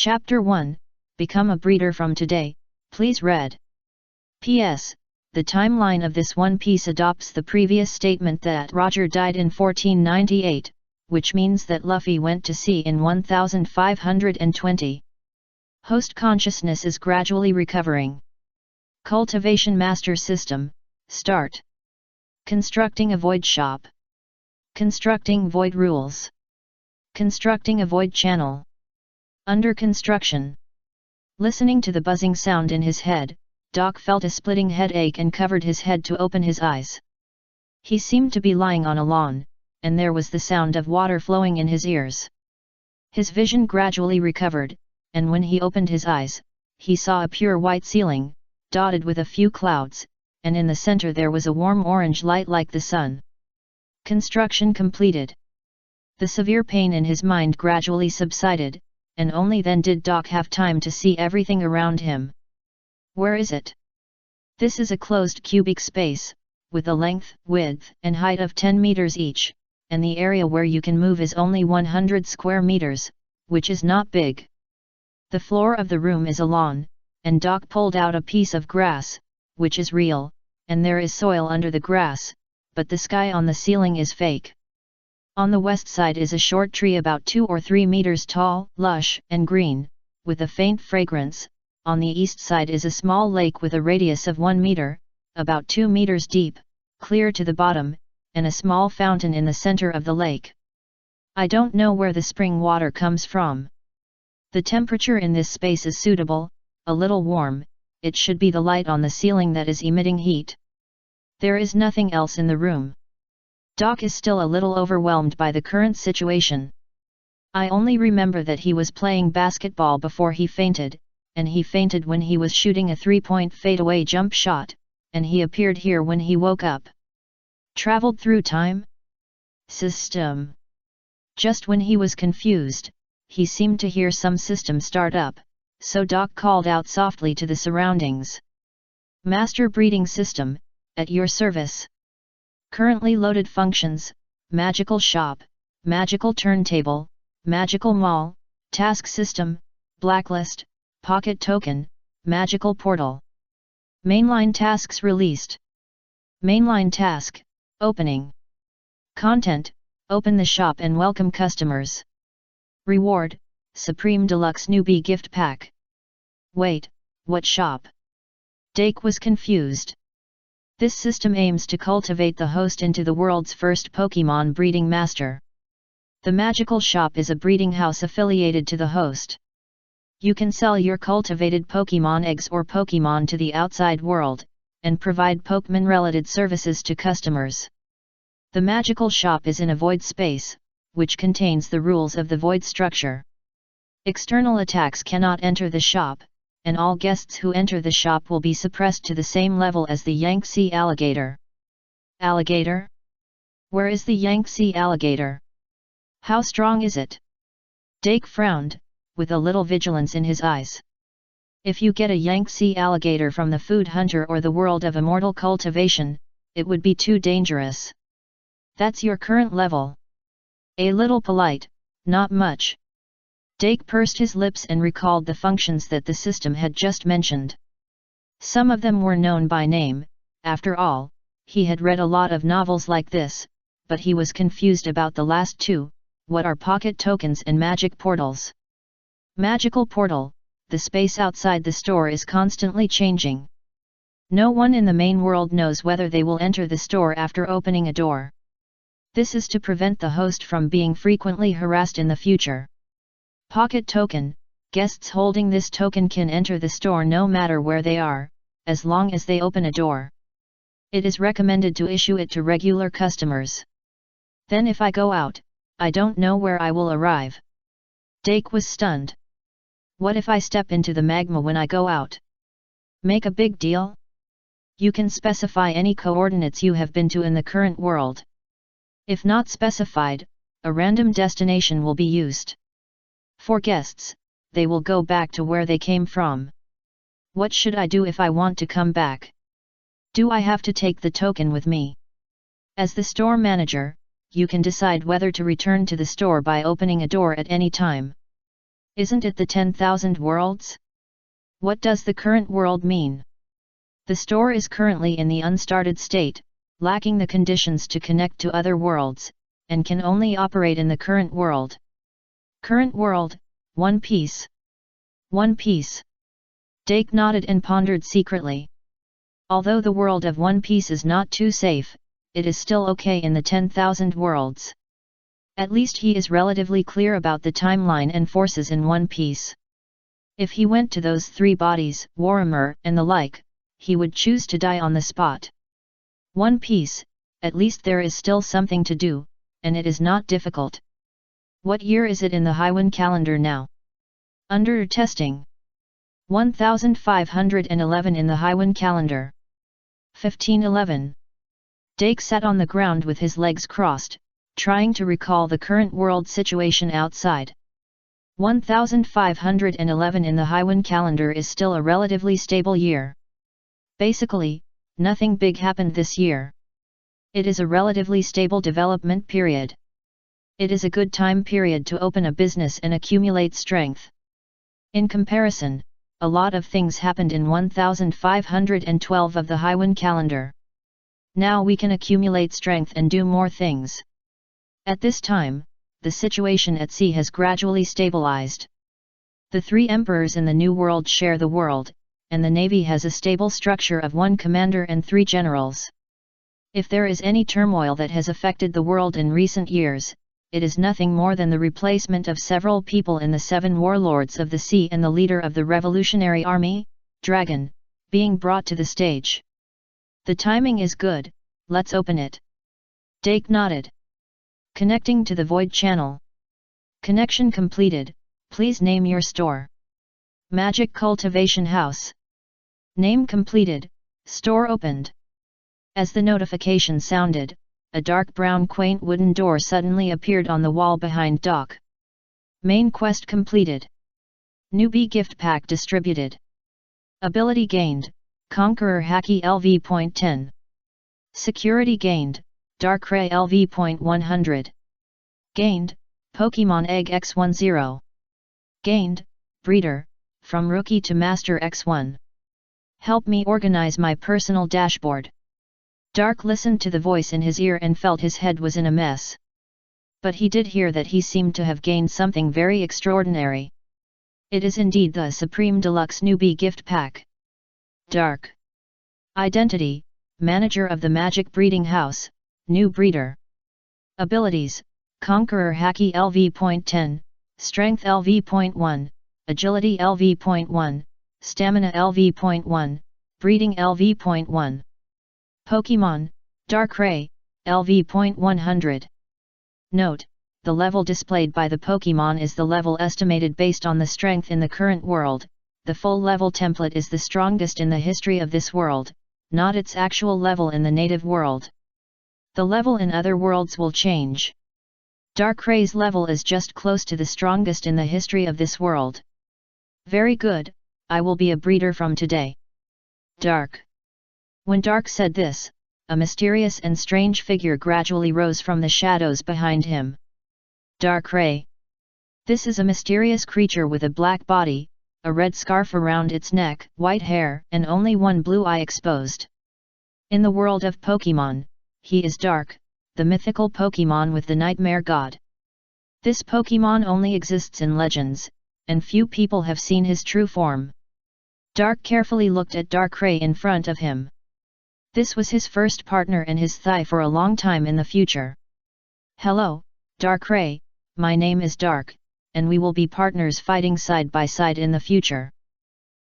Chapter 1, Become a Breeder from Today, please read. P.S. The timeline of this one piece adopts the previous statement that Roger died in 1498, which means that Luffy went to sea in 1520. Host consciousness is gradually recovering. Cultivation Master System, start. Constructing a void shop. Constructing void rules. Constructing a void channel. Under construction. Listening to the buzzing sound in his head, Doc felt a splitting headache and covered his head to open his eyes. He seemed to be lying on a lawn, and there was the sound of water flowing in his ears. His vision gradually recovered, and when he opened his eyes, he saw a pure white ceiling, dotted with a few clouds, and in the center there was a warm orange light like the sun. Construction completed. The severe pain in his mind gradually subsided, and only then did Doc have time to see everything around him. Where is it? This is a closed cubic space, with a length, width, and height of 10 meters each, and the area where you can move is only 100 square meters, which is not big. The floor of the room is a lawn, and Doc pulled out a piece of grass, which is real, and there is soil under the grass, but the sky on the ceiling is fake. On the west side is a short tree about 2 or 3 meters tall, lush, and green, with a faint fragrance. On the east side is a small lake with a radius of 1 meter, about 2 meters deep, clear to the bottom, and a small fountain in the center of the lake. I don't know where the spring water comes from. The temperature in this space is suitable, a little warm. It should be the light on the ceiling that is emitting heat. There is nothing else in the room. Doc is still a little overwhelmed by the current situation. I only remember that he was playing basketball before he fainted, and he fainted when he was shooting a 3-point fadeaway jump shot, and he appeared here when he woke up. Traveled through time? System. Just when he was confused, he seemed to hear some system start up, so Doc called out softly to the surroundings. Master Breeding System, at your service. Currently loaded functions: Magical Shop, Magical Turntable, Magical Mall, Task System, Blacklist, Pocket Token, Magical Portal. Mainline tasks released. Mainline task, Opening. Content: Open the shop and welcome customers. Reward: Supreme Deluxe Newbie Gift Pack. Wait, what shop? Dake was confused. This system aims to cultivate the host into the world's first Pokémon breeding master. The magical shop is a breeding house affiliated to the host. You can sell your cultivated Pokémon eggs or Pokémon to the outside world, and provide Pokémon-related services to customers. The magical shop is in a void space, which contains the rules of the void structure. External attacks cannot enter the shop, and all guests who enter the shop will be suppressed to the same level as the Yangtze alligator. Alligator? Where is the Yangtze alligator? How strong is it? Dake frowned, with a little vigilance in his eyes. If you get a Yangtze alligator from the food hunter or the world of immortal cultivation, it would be too dangerous. That's your current level. A little polite, not much. Dake pursed his lips and recalled the functions that the system had just mentioned. Some of them were known by name. After all, he had read a lot of novels like this, but he was confused about the last two. What are pocket tokens and magic portals? Magical portal: the space outside the store is constantly changing. No one in the main world knows whether they will enter the store after opening a door. This is to prevent the host from being frequently harassed in the future. Pocket token: guests holding this token can enter the store no matter where they are, as long as they open a door. It is recommended to issue it to regular customers. Then if I go out, I don't know where I will arrive. Dake was stunned. What if I step into the magma when I go out? Make a big deal? You can specify any coordinates you have been to in the current world. If not specified, a random destination will be used. For guests, they will go back to where they came from. What should I do if I want to come back? Do I have to take the token with me? As the store manager, you can decide whether to return to the store by opening a door at any time. Isn't it the 10,000 worlds? What does the current world mean? The store is currently in the unstarted state, lacking the conditions to connect to other worlds, and can only operate in the current world. Current world, One Piece. One Piece. Dake nodded and pondered secretly. Although the world of One Piece is not too safe, it is still okay in the 10,000 worlds. At least he is relatively clear about the timeline and forces in One Piece. If he went to those three bodies, Warhammer and the like, he would choose to die on the spot. One Piece, at least there is still something to do, and it is not difficult. What year is it in the Haiwan calendar now? Under testing. 1511 in the Haiwan calendar. 1511. Dake sat on the ground with his legs crossed, trying to recall the current world situation outside. 1511 in the Haiwan calendar is still a relatively stable year. Basically, nothing big happened this year. It is a relatively stable development period. It is a good time period to open a business and accumulate strength. In comparison, a lot of things happened in 1512 of the Haiwan calendar. Now we can accumulate strength and do more things. At this time, the situation at sea has gradually stabilized. The three emperors in the New World share the world, and the navy has a stable structure of one commander and three generals. If there is any turmoil that has affected the world in recent years, it is nothing more than the replacement of several people in the seven warlords of the sea and the leader of the Revolutionary Army, Dragon, being brought to the stage. The timing is good, let's open it. Dake nodded. Connecting to the Void channel. Connection completed, please name your store. Magic Cultivation House. Name completed, store opened. As the notification sounded, a dark brown quaint wooden door suddenly appeared on the wall behind Doc. Main quest completed. Newbie gift pack distributed. Ability gained, Conqueror Haki LV.10. Security gained, Darkrai LV.100. Gained, Pokemon Egg X10. Gained, Breeder, from Rookie to Master X1. Help me organize my personal dashboard. Dark listened to the voice in his ear and felt his head was in a mess. But he did hear that he seemed to have gained something very extraordinary. It is indeed the Supreme Deluxe Newbie Gift Pack. Dark. Identity, Manager of the Magic Breeding House, New Breeder. Abilities, Conqueror Haki LV.10, Strength LV.1, Agility LV.1, Stamina LV.1, Breeding LV.1. Pokemon, Darkrai, LV.100. Note, the level displayed by the Pokemon is the level estimated based on the strength in the current world. The full level template is the strongest in the history of this world, not its actual level in the native world. The level in other worlds will change. Darkrai's level is just close to the strongest in the history of this world. Very good, I will be a breeder from today. Dark. When Dark said this, a mysterious and strange figure gradually rose from the shadows behind him. Darkrai. This is a mysterious creature with a black body, a red scarf around its neck, white hair, and only one blue eye exposed. In the world of Pokemon, he is Dark, the mythical Pokemon with the Nightmare God. This Pokemon only exists in legends, and few people have seen his true form. Dark carefully looked at Darkrai in front of him. This was his first partner and his thigh for a long time in the future. Hello, Darkrai, my name is Dark, and we will be partners fighting side by side in the future.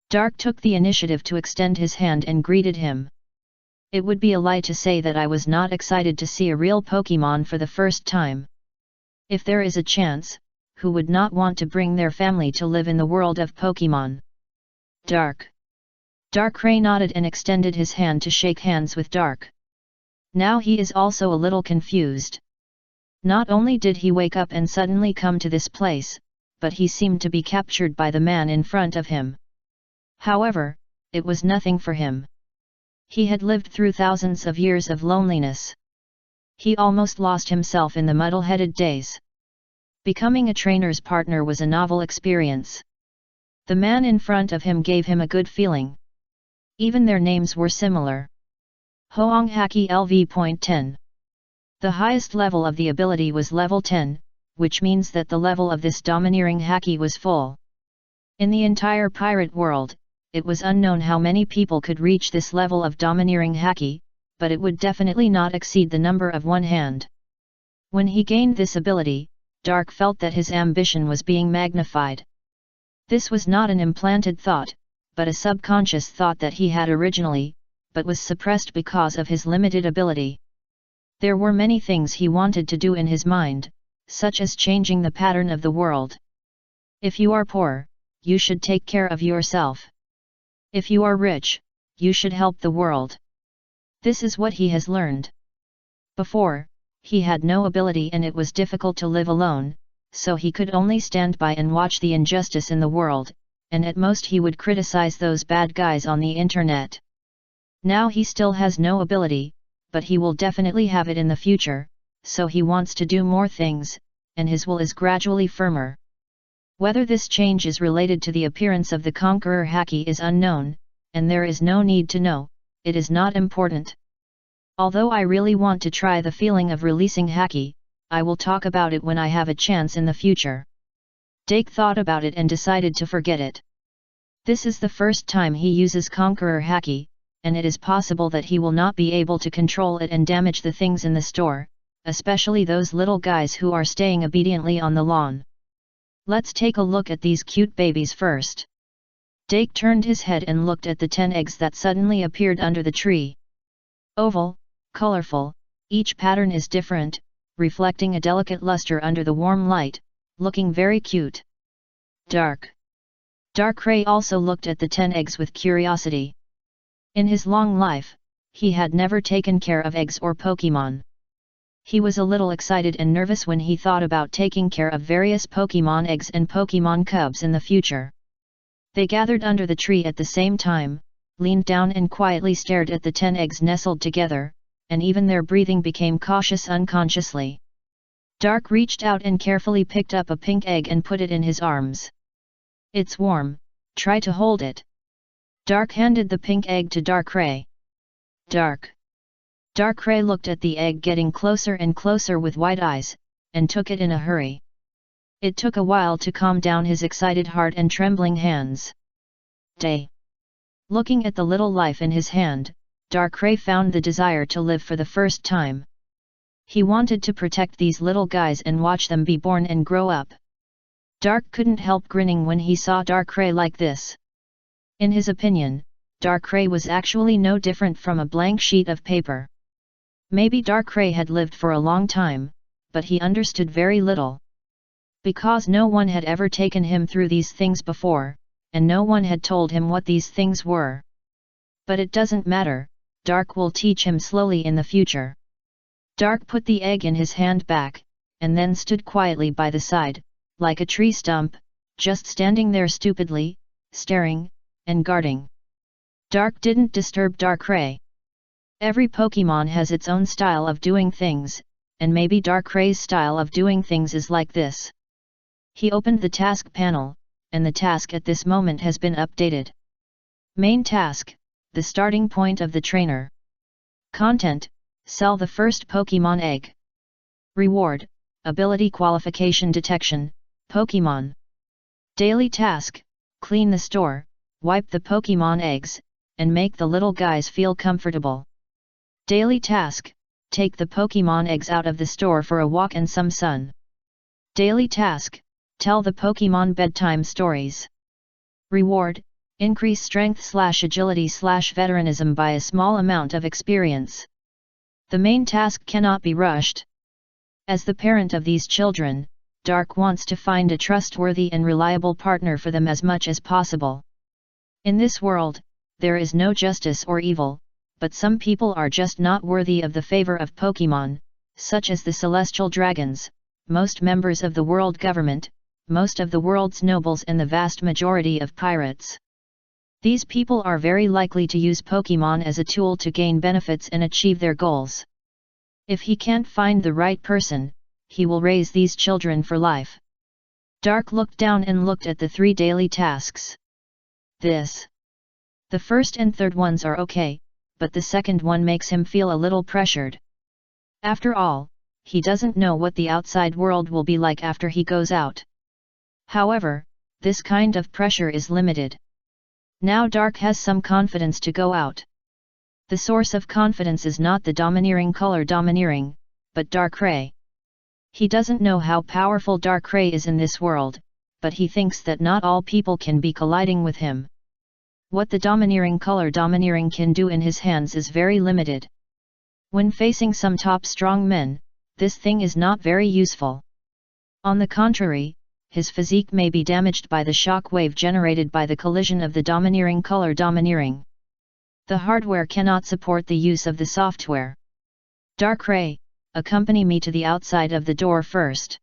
Dark took the initiative to extend his hand and greeted him. It would be a lie to say that I was not excited to see a real Pokemon for the first time. If there is a chance, who would not want to bring their family to live in the world of Pokemon? Dark. Darkrai nodded and extended his hand to shake hands with Dark. Now he is also a little confused. Not only did he wake up and suddenly come to this place, but he seemed to be captured by the man in front of him. However, it was nothing for him. He had lived through thousands of years of loneliness. He almost lost himself in the muddle-headed days. Becoming a trainer's partner was a novel experience. The man in front of him gave him a good feeling. Even their names were similar. Hoang Haki LV.10. The highest level of the ability was level 10, which means that the level of this domineering Haki was full. In the entire pirate world, it was unknown how many people could reach this level of domineering Haki, but it would definitely not exceed the number of one hand. When he gained this ability, Dark felt that his ambition was being magnified. This was not an implanted thought, but a subconscious thought that he had originally, but was suppressed because of his limited ability. There were many things he wanted to do in his mind, such as changing the pattern of the world. If you are poor, you should take care of yourself. If you are rich, you should help the world. This is what he has learned. Before, he had no ability and it was difficult to live alone, so he could only stand by and watch the injustice in the world, and at most he would criticize those bad guys on the internet. Now he still has no ability, but he will definitely have it in the future, so he wants to do more things, and his will is gradually firmer. Whether this change is related to the appearance of the conqueror Haki is unknown, and there is no need to know, it is not important. Although I really want to try the feeling of releasing Haki, I will talk about it when I have a chance in the future. Dake thought about it and decided to forget it. This is the first time he uses Conqueror Haki, and it is possible that he will not be able to control it and damage the things in the store, especially those little guys who are staying obediently on the lawn. Let's take a look at these cute babies first. Dake turned his head and looked at the 10 eggs that suddenly appeared under the tree. Oval, colorful, each pattern is different, reflecting a delicate luster under the warm light, looking very cute. Dark Ray also looked at the 10 eggs with curiosity. In his long life, he had never taken care of eggs or Pokemon. He was a little excited and nervous when he thought about taking care of various Pokemon eggs and Pokemon cubs in the future. They gathered under the tree at the same time, leaned down and quietly stared at the 10 eggs nestled together, and even their breathing became cautious unconsciously. Dark reached out and carefully picked up a pink egg and put it in his arms. It's warm, try to hold it. Dark handed the pink egg to Darkrai. Darkrai looked at the egg getting closer and closer with wide eyes, and took it in a hurry. It took a while to calm down his excited heart and trembling hands. Looking at the little life in his hand, Darkrai found the desire to live for the first time. He wanted to protect these little guys and watch them be born and grow up. Dark couldn't help grinning when he saw Darkrai like this. In his opinion, Darkrai was actually no different from a blank sheet of paper. Maybe Darkrai had lived for a long time, but he understood very little. Because no one had ever taken him through these things before, and no one had told him what these things were. But it doesn't matter, Dark will teach him slowly in the future. Dark put the egg in his hand back, and then stood quietly by the side, like a tree stump, just standing there stupidly, staring, and guarding. Dark didn't disturb Darkrai. Every Pokemon has its own style of doing things, and maybe Darkrai's style of doing things is like this. He opened the task panel, and the task at this moment has been updated. Main task, the starting point of the trainer. Content, sell the first Pokemon egg. Reward, ability qualification detection, Pokemon. Daily task, clean the store, wipe the Pokemon eggs, and make the little guys feel comfortable. Daily task, take the Pokemon eggs out of the store for a walk and some sun. Daily task, tell the Pokemon bedtime stories. Reward, increase strength/agility/veteranism by a small amount of experience. The main task cannot be rushed. As the parent of these children, Dark wants to find a trustworthy and reliable partner for them as much as possible. In this world, there is no justice or evil, but some people are just not worthy of the favor of Pokemon, such as the celestial dragons, most members of the world government, most of the world's nobles and the vast majority of pirates. These people are very likely to use Pokemon as a tool to gain benefits and achieve their goals. If he can't find the right person, he will raise these children for life. Dark looked down and looked at the 3 daily tasks. The first and third ones are okay, but the second one makes him feel a little pressured. After all, he doesn't know what the outside world will be like after he goes out. However, this kind of pressure is limited. Now Dark has some confidence to go out. The source of confidence is not the domineering color domineering, but dark ray. He doesn't know how powerful dark ray is in this world, but he thinks that not all people can be colliding with him. What the domineering color domineering can do in his hands is very limited. When facing some top strong men, this thing is not very useful. On the contrary, his physique may be damaged by the shock wave generated by the collision of the domineering color domineering. The hardware cannot support the use of the software. Dark ray, accompany me to the outside of the door first.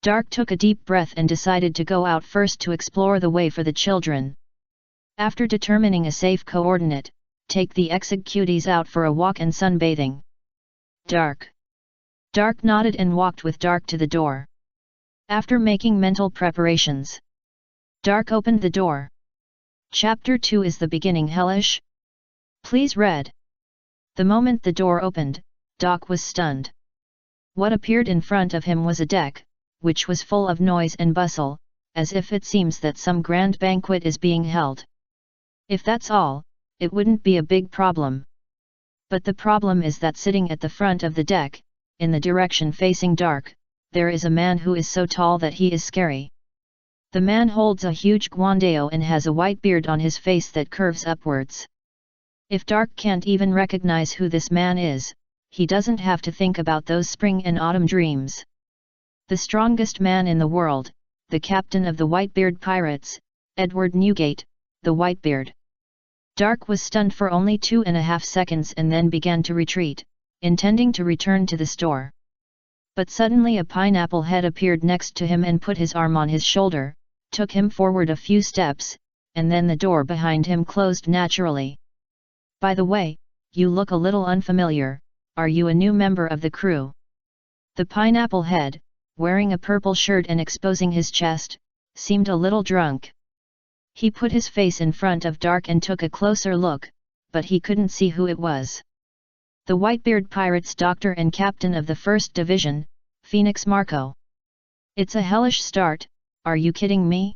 Dark took a deep breath and decided to go out first to explore the way for the children. After determining a safe coordinate, take the executives out for a walk and sunbathing. Dark nodded and walked with Dark to the door. After making mental preparations, Dark opened the door. Chapter 2 is the beginning hellish? Please read. The moment the door opened, Dark was stunned. What appeared in front of him was a deck, which was full of noise and bustle, as if it seems that some grand banquet is being held. If that's all, it wouldn't be a big problem. But the problem is that sitting at the front of the deck, in the direction facing Dark, there is a man who is so tall that he is scary. The man holds a huge guandeo and has a white beard on his face that curves upwards. If Dark can't even recognize who this man is, he doesn't have to think about those spring and autumn dreams. The strongest man in the world, the captain of the Whitebeard pirates, Edward Newgate, the Whitebeard. Dark was stunned for only 2.5 seconds and then began to retreat, intending to return to the store. But suddenly a pineapple head appeared next to him and put his arm on his shoulder, took him forward a few steps, and then the door behind him closed naturally. By the way, you look a little unfamiliar, are you a new member of the crew? The pineapple head, wearing a purple shirt and exposing his chest, seemed a little drunk. He put his face in front of Dark and took a closer look, but he couldn't see who it was. The Whitebeard pirates doctor and captain of the 1st Division, Phoenix Marco. It's a hellish start, are you kidding me?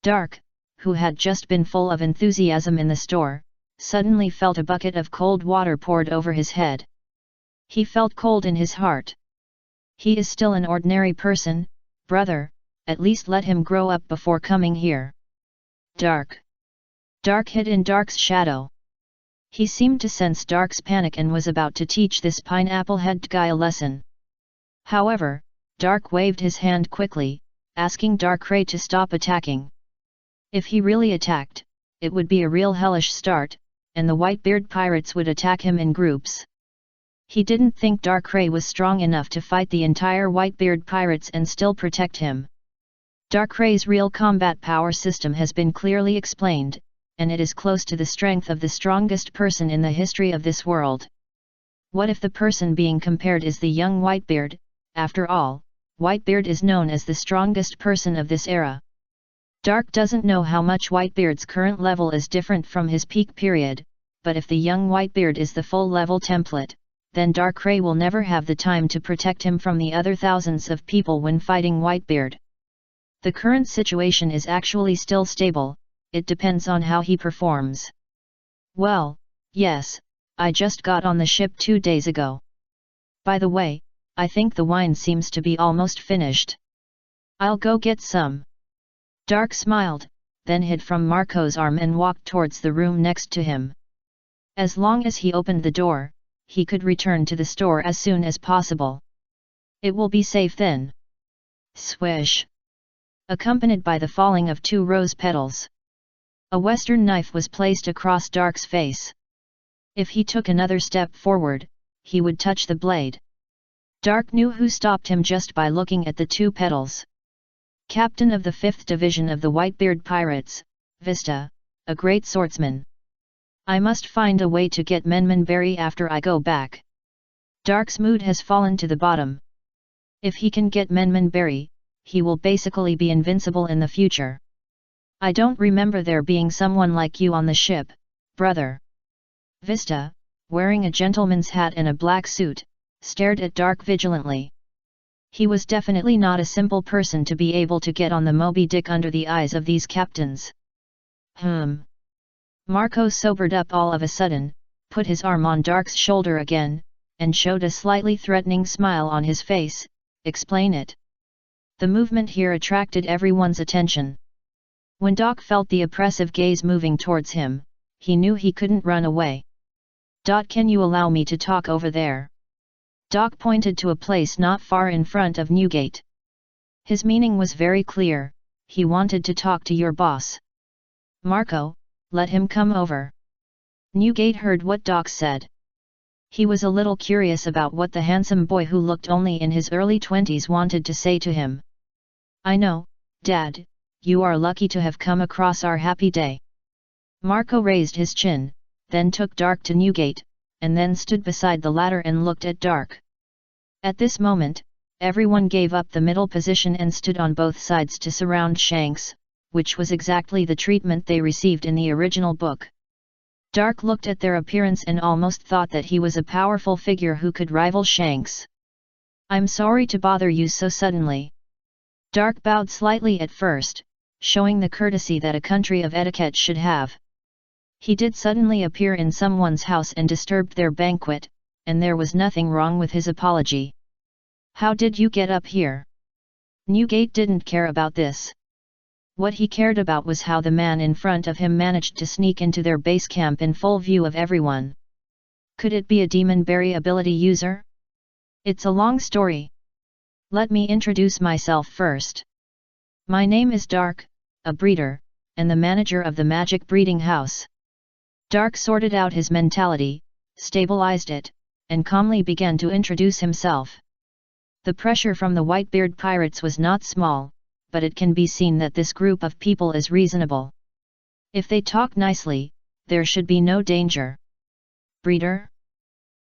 Dark, who had just been full of enthusiasm in the store, suddenly felt a bucket of cold water poured over his head. He felt cold in his heart. He is still an ordinary person, brother, at least let him grow up before coming here. Dark hid in Dark's shadow. He seemed to sense Dark's panic and was about to teach this pineapple-head guy a lesson. However, Dark waved his hand quickly, asking Darkrai to stop attacking. If he really attacked, it would be a real hellish start, and the Whitebeard pirates would attack him in groups. He didn't think Darkrai was strong enough to fight the entire Whitebeard pirates and still protect him. Darkrai's real combat power system has been clearly explained, and it is close to the strength of the strongest person in the history of this world. What if the person being compared is the young Whitebeard? After all, Whitebeard is known as the strongest person of this era. Dark doesn't know how much Whitebeard's current level is different from his peak period, but if the young Whitebeard is the full level template, then Darkrai will never have the time to protect him from the other thousands of people when fighting Whitebeard. The current situation is actually still stable, it depends on how he performs. Well, yes, I just got on the ship 2 days ago. By the way, I think the wine seems to be almost finished. I'll go get some. Dark smiled, then hid from Marco's arm and walked towards the room next to him. As long as he opened the door, he could return to the store as soon as possible. It will be safe then. Swish! Accompanied by the falling of 2 rose petals. A western knife was placed across Dark's face. If he took another step forward, he would touch the blade. Dark knew who stopped him just by looking at the 2 petals. Captain of the 5th Division of the Whitebeard Pirates, Vista, a great swordsman. I must find a way to get Menman Berry after I go back. Dark's mood has fallen to the bottom. If he can get Menman Berry, he will basically be invincible in the future. I don't remember there being someone like you on the ship, brother. Vista, wearing a gentleman's hat and a black suit, stared at Dark vigilantly. He was definitely not a simple person to be able to get on the Moby Dick under the eyes of these captains. Marco sobered up all of a sudden, put his arm on Dark's shoulder again, and showed a slightly threatening smile on his face. Explain it. The movement here attracted everyone's attention. When Doc felt the oppressive gaze moving towards him, he knew he couldn't run away. Can you allow me to talk over there? Doc pointed to a place not far in front of Newgate. His meaning was very clear, he wanted to talk to your boss. Marco, let him come over. Newgate heard what Doc said. He was a little curious about what the handsome boy who looked only in his early 20s wanted to say to him. I know, Dad, you are lucky to have come across our happy day. Marco raised his chin, then took Dark to Newgate, and then stood beside the latter and looked at Dark. At this moment, everyone gave up the middle position and stood on both sides to surround Shanks, which was exactly the treatment they received in the original book. Dark looked at their appearance and almost thought that he was a powerful figure who could rival Shanks. I'm sorry to bother you so suddenly. Dark bowed slightly at first, showing the courtesy that a country of etiquette should have. He did suddenly appear in someone's house and disturbed their banquet, and there was nothing wrong with his apology. How did you get up here? Newgate didn't care about this. What he cared about was how the man in front of him managed to sneak into their base camp in full view of everyone. Could it be a Demon Berry ability user? It's a long story. Let me introduce myself first. My name is Dark, a breeder, and the manager of the Magic Breeding House. Dark sorted out his mentality, stabilized it, and calmly began to introduce himself. The pressure from the Whitebeard pirates was not small, but it can be seen that this group of people is reasonable. If they talk nicely, there should be no danger. Breeder?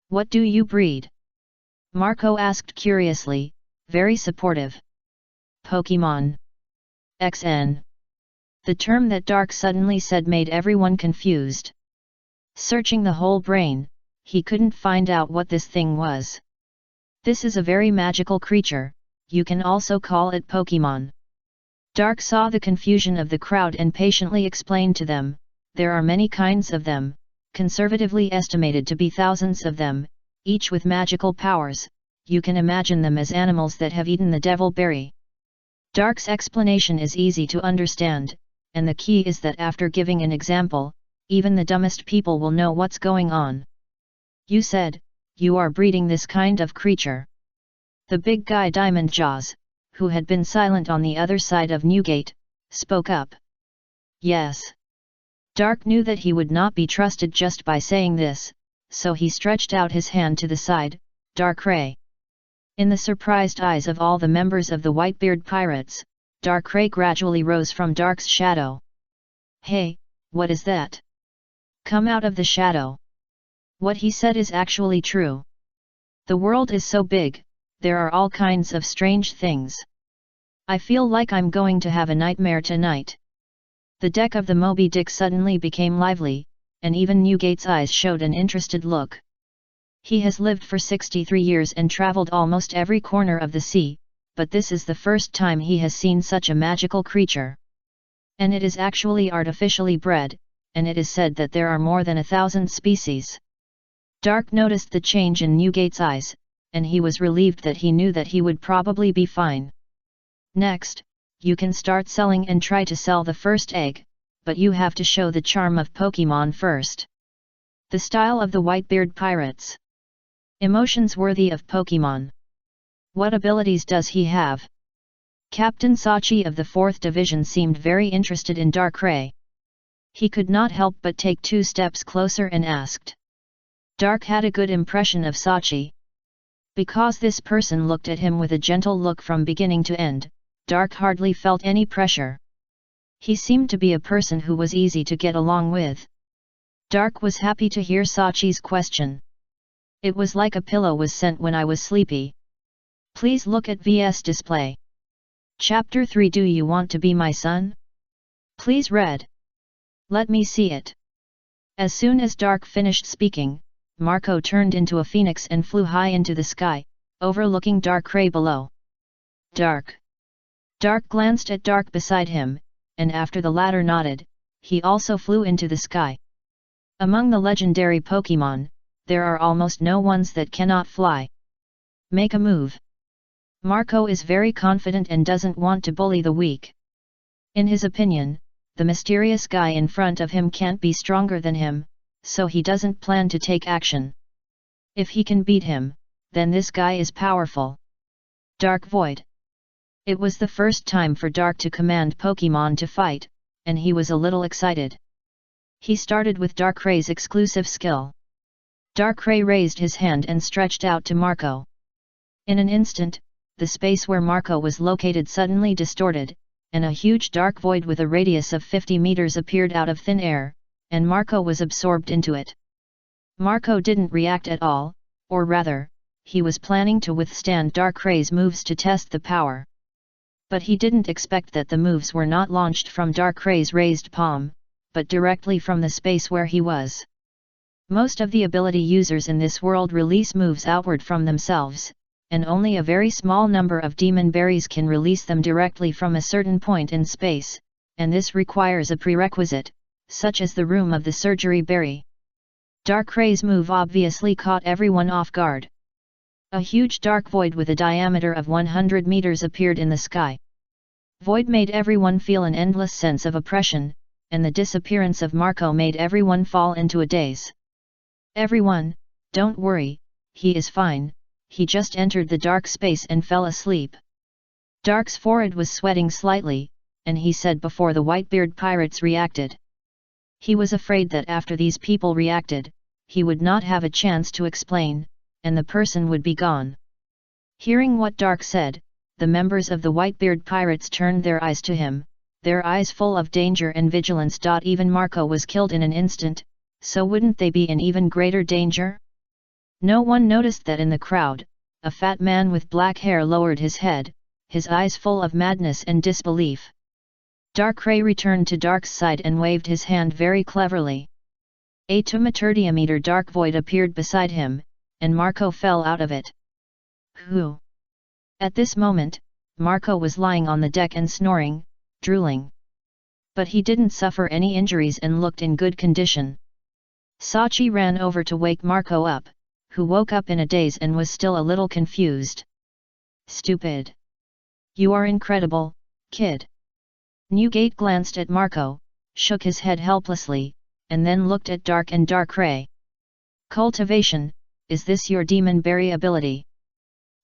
What do you breed? Marco asked curiously, very supportive. Pokemon. XN. The term that Dark suddenly said made everyone confused. Searching the whole brain, he couldn't find out what this thing was. This is a very magical creature, you can also call it Pokemon. Dark saw the confusion of the crowd and patiently explained to them, there are many kinds of them, conservatively estimated to be thousands of them, each with magical powers. You can imagine them as animals that have eaten the devil berry. Dark's explanation is easy to understand, and the key is that after giving an example, even the dumbest people will know what's going on. You said, you are breeding this kind of creature. The big guy Diamond Jaws, who had been silent on the other side of Newgate, spoke up. Yes. Dark knew that he would not be trusted just by saying this, so he stretched out his hand to the side. Dark Ray. In the surprised eyes of all the members of the Whitebeard pirates, Dark Ray gradually rose from Dark's shadow. Hey, what is that? Come out of the shadow. What he said is actually true. The world is so big, there are all kinds of strange things. I feel like I'm going to have a nightmare tonight. The deck of the Moby Dick suddenly became lively, and even Newgate's eyes showed an interested look. He has lived for 63 years and traveled almost every corner of the sea, but this is the first time he has seen such a magical creature. And it is actually artificially bred, and it is said that there are more than 1,000 species. Dark noticed the change in Newgate's eyes, and he was relieved that he knew that he would probably be fine. Next, you can start selling and try to sell the first egg, but you have to show the charm of Pokemon first. The style of the Whitebeard pirates. Emotions worthy of Pokemon. What abilities does he have? Captain Sachi of the 4th Division seemed very interested in Dark Ray. He could not help but take 2 steps closer and asked. Dark had a good impression of Sachi. Because this person looked at him with a gentle look from beginning to end, Dark hardly felt any pressure. He seemed to be a person who was easy to get along with. Dark was happy to hear Sachi's question. It was like a pillow was sent when I was sleepy. Please look at VS display. Chapter 3. Do you want to be my son? Please read. Let me see it. As soon as Dark finished speaking, Marco turned into a phoenix and flew high into the sky, overlooking Darkrai below. Dark glanced at Dark beside him, and after the latter nodded, he also flew into the sky. Among the legendary Pokémon, there are almost no ones that cannot fly. Make a move. Marco is very confident and doesn't want to bully the weak. In his opinion, the mysterious guy in front of him can't be stronger than him, so he doesn't plan to take action. If he can beat him, then this guy is powerful. Dark Void. It was the first time for Dark to command Pokémon to fight, and he was a little excited. He started with Darkray's exclusive skill. Darkrai raised his hand and stretched out to Marco. In an instant, the space where Marco was located suddenly distorted, and a huge dark void with a radius of 50 meters appeared out of thin air, and Marco was absorbed into it. Marco didn't react at all, or rather, he was planning to withstand Darkray's moves to test the power. But he didn't expect that the moves were not launched from Darkray's raised palm, but directly from the space where he was. Most of the ability users in this world release moves outward from themselves, and only a very small number of demon berries can release them directly from a certain point in space, and this requires a prerequisite, such as the room of the surgery berry. Darkray's move obviously caught everyone off guard. A huge dark void with a diameter of 100 meters appeared in the sky. Void made everyone feel an endless sense of oppression, and the disappearance of Marco made everyone fall into a daze. Everyone, don't worry, he is fine. He just entered the dark space and fell asleep. Dark's forehead was sweating slightly, and he said before the Whitebeard pirates reacted. He was afraid that after these people reacted, he would not have a chance to explain, and the person would be gone. Hearing what Dark said, the members of the Whitebeard pirates turned their eyes to him, their eyes full of danger and vigilance. Even Marco was killed in an instant, so wouldn't they be in even greater danger? No one noticed that in the crowd, a fat man with black hair lowered his head, his eyes full of madness and disbelief. Darkrai returned to Dark's side and waved his hand very cleverly. A 2-meter dark void appeared beside him, and Marco fell out of it. Who? At this moment, Marco was lying on the deck and snoring, drooling. But he didn't suffer any injuries and looked in good condition. Sachi ran over to wake Marco up, who woke up in a daze and was still a little confused. Stupid. You are incredible, kid. Newgate glanced at Marco, shook his head helplessly, and then looked at Dark and Darkrai. Cultivation, is this your demon berry ability?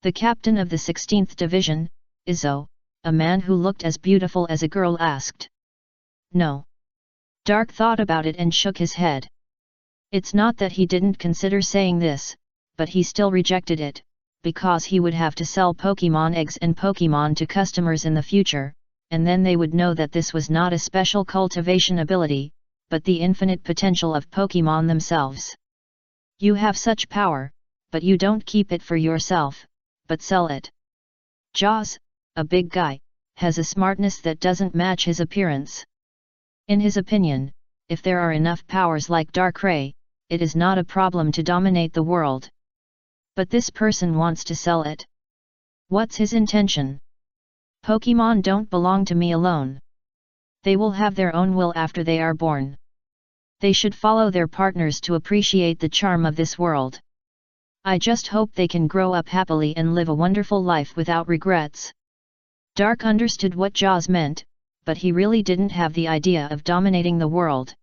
The captain of the 16th Division, Izzo, a man who looked as beautiful as a girl, asked. No. Dark thought about it and shook his head. It's not that he didn't consider saying this, but he still rejected it, because he would have to sell Pokémon eggs and Pokémon to customers in the future, and then they would know that this was not a special cultivation ability, but the infinite potential of Pokémon themselves. You have such power, but you don't keep it for yourself, but sell it. Jaws, a big guy, has a smartness that doesn't match his appearance. In his opinion, if there are enough powers like Darkrai, it is not a problem to dominate the world. But this person wants to sell it. What's his intention? Pokémon don't belong to me alone. They will have their own will after they are born. They should follow their partners to appreciate the charm of this world. I just hope they can grow up happily and live a wonderful life without regrets. Dark understood what Jaws meant, but he really didn't have the idea of dominating the world.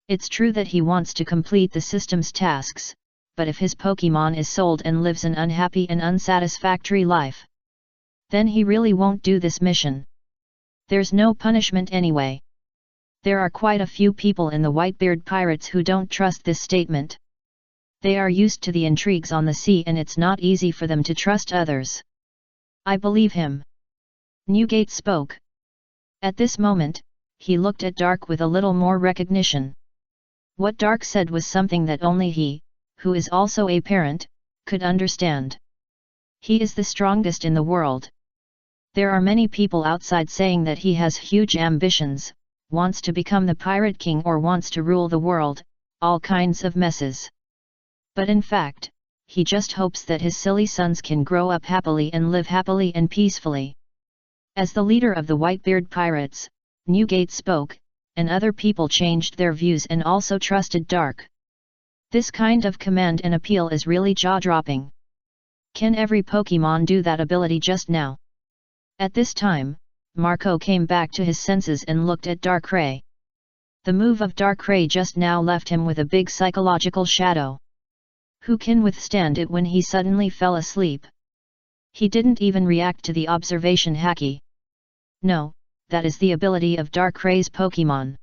It's true that he wants to complete the system's tasks, but if his Pokémon is sold and lives an unhappy and unsatisfactory life, then he really won't do this mission. There's no punishment anyway. There are quite a few people in the Whitebeard pirates who don't trust this statement. They are used to the intrigues on the sea and it's not easy for them to trust others. I believe him. Newgate spoke. At this moment, he looked at Dark with a little more recognition. What Dark said was something that only he, who is also a parent, could understand. He is the strongest in the world. There are many people outside saying that he has huge ambitions, wants to become the pirate king or wants to rule the world, all kinds of messes. But in fact, he just hopes that his silly sons can grow up happily and live happily and peacefully. As the leader of the Whitebeard pirates, Newgate spoke, and other people changed their views and also trusted Dark. This kind of command and appeal is really jaw-dropping. Can every Pokemon do that ability just now? At this time, Marco came back to his senses and looked at Darkrai. The move of Darkrai just now left him with a big psychological shadow. Who can withstand it when he suddenly fell asleep? He didn't even react to the observation Haki. No, that is the ability of Darkrai's Pokemon.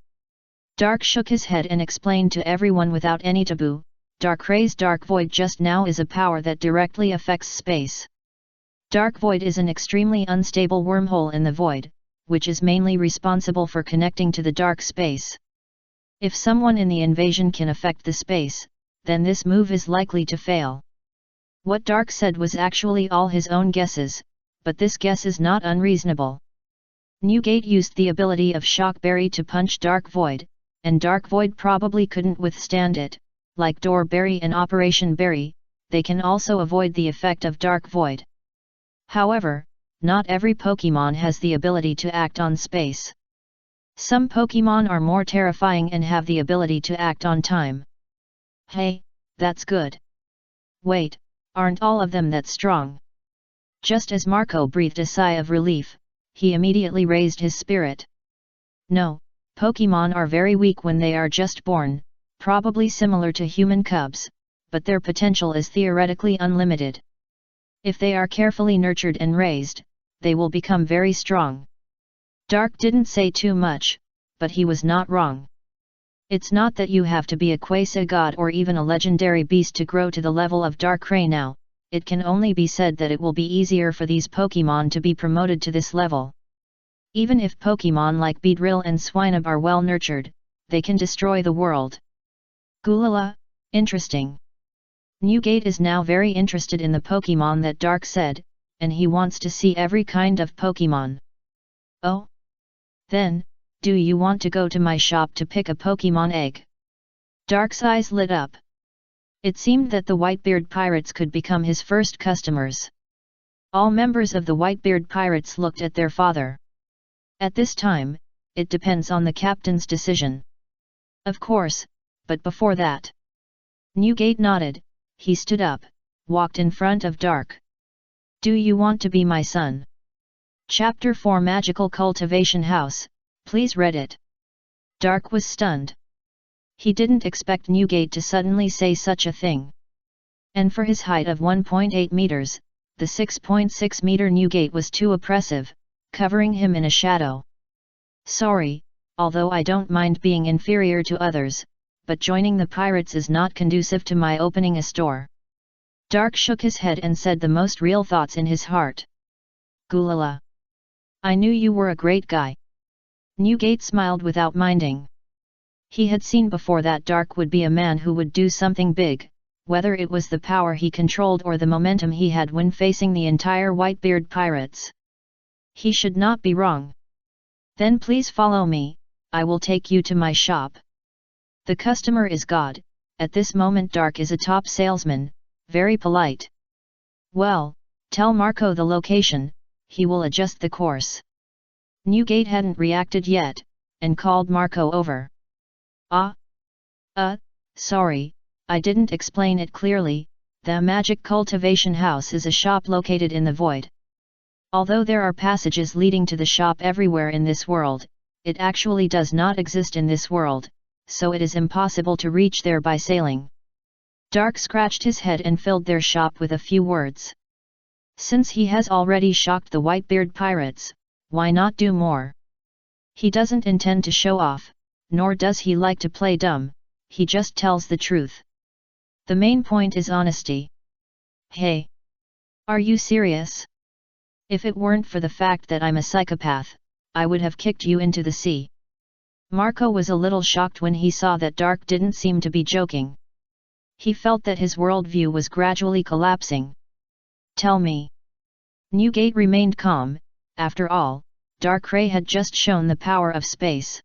Dark shook his head and explained to everyone without any taboo, Darkrai's Dark Void just now is a power that directly affects space. Dark Void is an extremely unstable wormhole in the void, which is mainly responsible for connecting to the dark space. If someone in the invasion can affect the space, then this move is likely to fail. What Dark said was actually all his own guesses, but this guess is not unreasonable. Newgate used the ability of Shock Berry to punch Dark Void, and Dark Void probably couldn't withstand it. Like Door Berry and Operation Berry, they can also avoid the effect of Dark Void. However, not every Pokemon has the ability to act on space. Some Pokemon are more terrifying and have the ability to act on time. Hey, that's good. Wait, aren't all of them that strong? Just as Marco breathed a sigh of relief, he immediately raised his spirit. No, Pokemon are very weak when they are just born, probably similar to human cubs, but their potential is theoretically unlimited. If they are carefully nurtured and raised, they will become very strong. Dark didn't say too much, but he was not wrong. It's not that you have to be a quasi-god or even a legendary beast to grow to the level of Darkrai now, it can only be said that it will be easier for these Pokemon to be promoted to this level. Even if Pokemon like Beedrill and Swinub are well nurtured, they can destroy the world. Gulala, interesting. Newgate is now very interested in the Pokemon that Dark said, and he wants to see every kind of Pokemon. Oh? Then, do you want to go to my shop to pick a Pokemon egg? Dark's eyes lit up. It seemed that the Whitebeard pirates could become his first customers. All members of the Whitebeard pirates looked at their father. At this time, it depends on the captain's decision. Of course, but before that. Newgate nodded, he stood up, walked in front of Dark. Do you want to be my son? Chapter 4 Magical Cultivation House, please read it. Dark was stunned. He didn't expect Newgate to suddenly say such a thing. And for his height of 1.8 meters, the 6.6 meter Newgate was too oppressive, covering him in a shadow. Sorry, although I don't mind being inferior to others, but joining the pirates is not conducive to my opening a store. Dark shook his head and said the most real thoughts in his heart. Gulala. I knew you were a great guy. Newgate smiled without minding. He had seen before that Dark would be a man who would do something big, whether it was the power he controlled or the momentum he had when facing the entire Whitebeard pirates. He should not be wrong. Then please follow me, I will take you to my shop. The customer is God. At this moment Dark is a top salesman, very polite. Well, tell Marco the location, he will adjust the course. Newgate hadn't reacted yet, and called Marco over. Sorry, I didn't explain it clearly, the Magic Cultivation House is a shop located in the void. Although there are passages leading to the shop everywhere in this world, it actually does not exist in this world, so it is impossible to reach there by sailing. Dark scratched his head and filled their shop with a few words. Since he has already shocked the Whitebeard pirates, why not do more? He doesn't intend to show off, nor does he like to play dumb, he just tells the truth. The main point is honesty. Hey! Are you serious? If it weren't for the fact that I'm a psychopath, I would have kicked you into the sea. Marco was a little shocked when he saw that Dark didn't seem to be joking. He felt that his worldview was gradually collapsing. Tell me. Newgate remained calm. After all, Darkrai had just shown the power of space.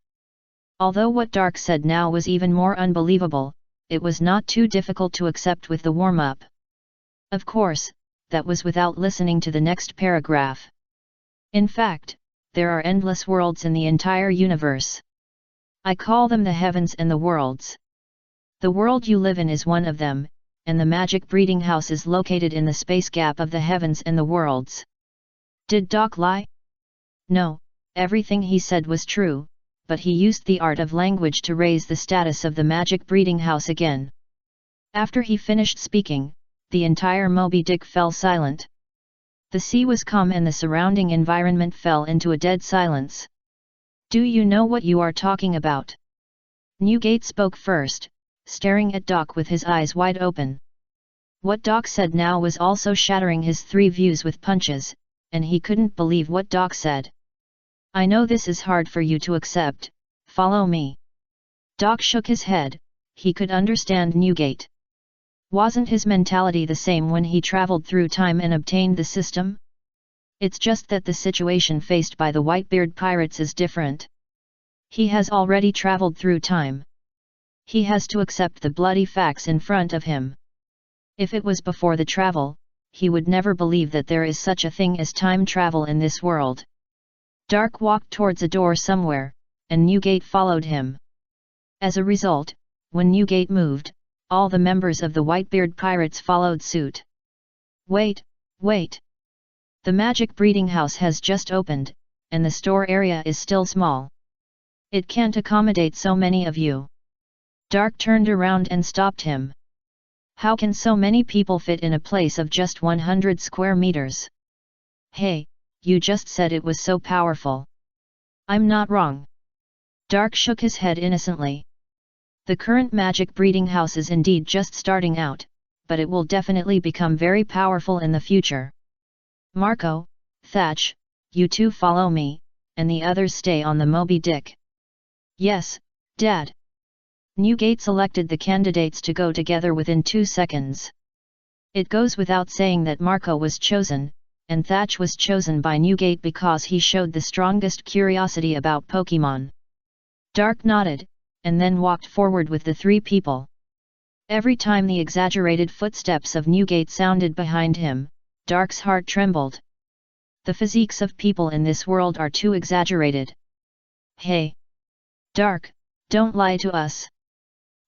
Although what Dark said now was even more unbelievable, it was not too difficult to accept with the warm-up. Of course, that was without listening to the next paragraph. In fact, there are endless worlds in the entire universe. I call them the heavens and the worlds. The world you live in is one of them, and the magic breeding house is located in the space gap of the heavens and the worlds. Did Doc lie? No, everything he said was true, but he used the art of language to raise the status of the magic breeding house again. After he finished speaking, the entire Moby Dick fell silent. The sea was calm and the surrounding environment fell into a dead silence. Do you know what you are talking about? Newgate spoke first, staring at Doc with his eyes wide open. What Doc said now was also shattering his three views with punches, and he couldn't believe what Doc said. I know this is hard for you to accept, follow me. Doc shook his head. He could understand Newgate. Wasn't his mentality the same when he traveled through time and obtained the system? It's just that the situation faced by the Whitebeard pirates is different. He has already traveled through time. He has to accept the bloody facts in front of him. If it was before the travel, he would never believe that there is such a thing as time travel in this world. Dark walked towards a door somewhere, and Newgate followed him. As a result, when Newgate moved, all the members of the Whitebeard pirates followed suit. Wait, wait! The magic breeding house has just opened, and the store area is still small. It can't accommodate so many of you. Dark turned around and stopped him. How can so many people fit in a place of just 100 square meters? Hey, you just said it was so powerful. I'm not wrong. Dark shook his head innocently. The current magic breeding house is indeed just starting out, but it will definitely become very powerful in the future. Marco, Thatch, you two follow me, and the others stay on the Moby Dick. Yes, Dad. Newgate selected the candidates to go together within 2 seconds. It goes without saying that Marco was chosen, and Thatch was chosen by Newgate because he showed the strongest curiosity about Pokemon. Dark nodded, and then walked forward with the three people. Every time the exaggerated footsteps of Newgate sounded behind him, Dark's heart trembled. The physiques of people in this world are too exaggerated. Hey! Dark, don't lie to us!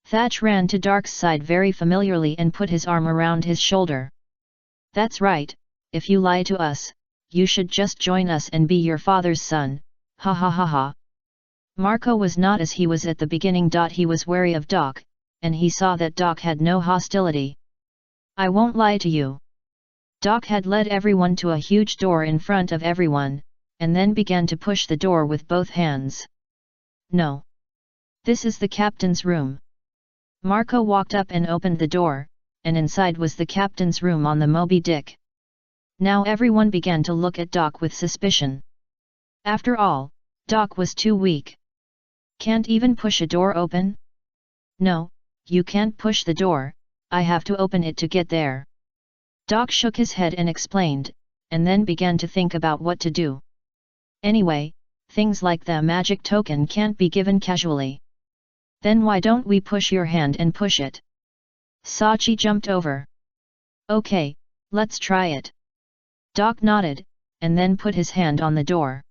Thatch ran to Dark's side very familiarly and put his arm around his shoulder. That's right, if you lie to us, you should just join us and be your father's son, ha ha ha ha. Marco was not as he was at the beginning. He was wary of Doc, and he saw that Doc had no hostility. I won't lie to you. Doc had led everyone to a huge door in front of everyone, and then began to push the door with both hands. No. This is the captain's room. Marco walked up and opened the door, and inside was the captain's room on the Moby Dick. Now everyone began to look at Doc with suspicion. After all, Doc was too weak. Can't even push a door open? No, you can't push the door, I have to open it to get there. Doc shook his head and explained, and then began to think about what to do. Anyway, things like the magic token can't be given casually. Then why don't we push your hand and push it? Sachi jumped over. Okay, let's try it. Doc nodded, and then put his hand on the door.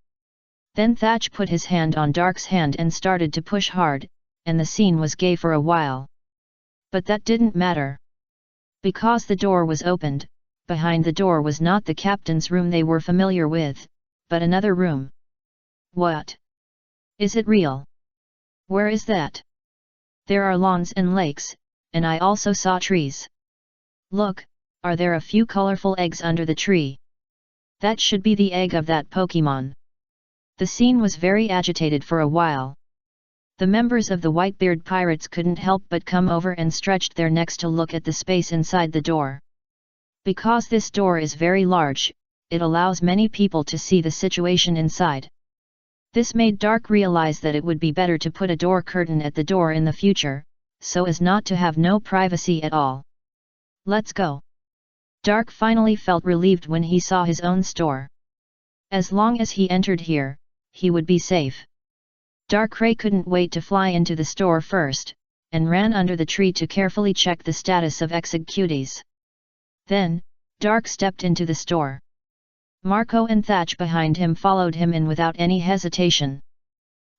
Then Thatch put his hand on Dark's hand and started to push hard, and the scene was gay for a while. But that didn't matter. Because the door was opened, behind the door was not the captain's room they were familiar with, but another room. What? Is it real? Where is that? There are lawns and lakes, and I also saw trees. Look, are there a few colorful eggs under the tree? That should be the egg of that Pokemon. The scene was very agitated for a while. The members of the Whitebeard pirates couldn't help but come over and stretched their necks to look at the space inside the door. Because this door is very large, it allows many people to see the situation inside. This made Dark realize that it would be better to put a door curtain at the door in the future, so as not to have no privacy at all. Let's go. Dark finally felt relieved when he saw his own store. As long as he entered here, he would be safe. Darkrai couldn't wait to fly into the store first, and ran under the tree to carefully check the status of executives. Then, Dark stepped into the store. Marco and Thatch behind him followed him in without any hesitation.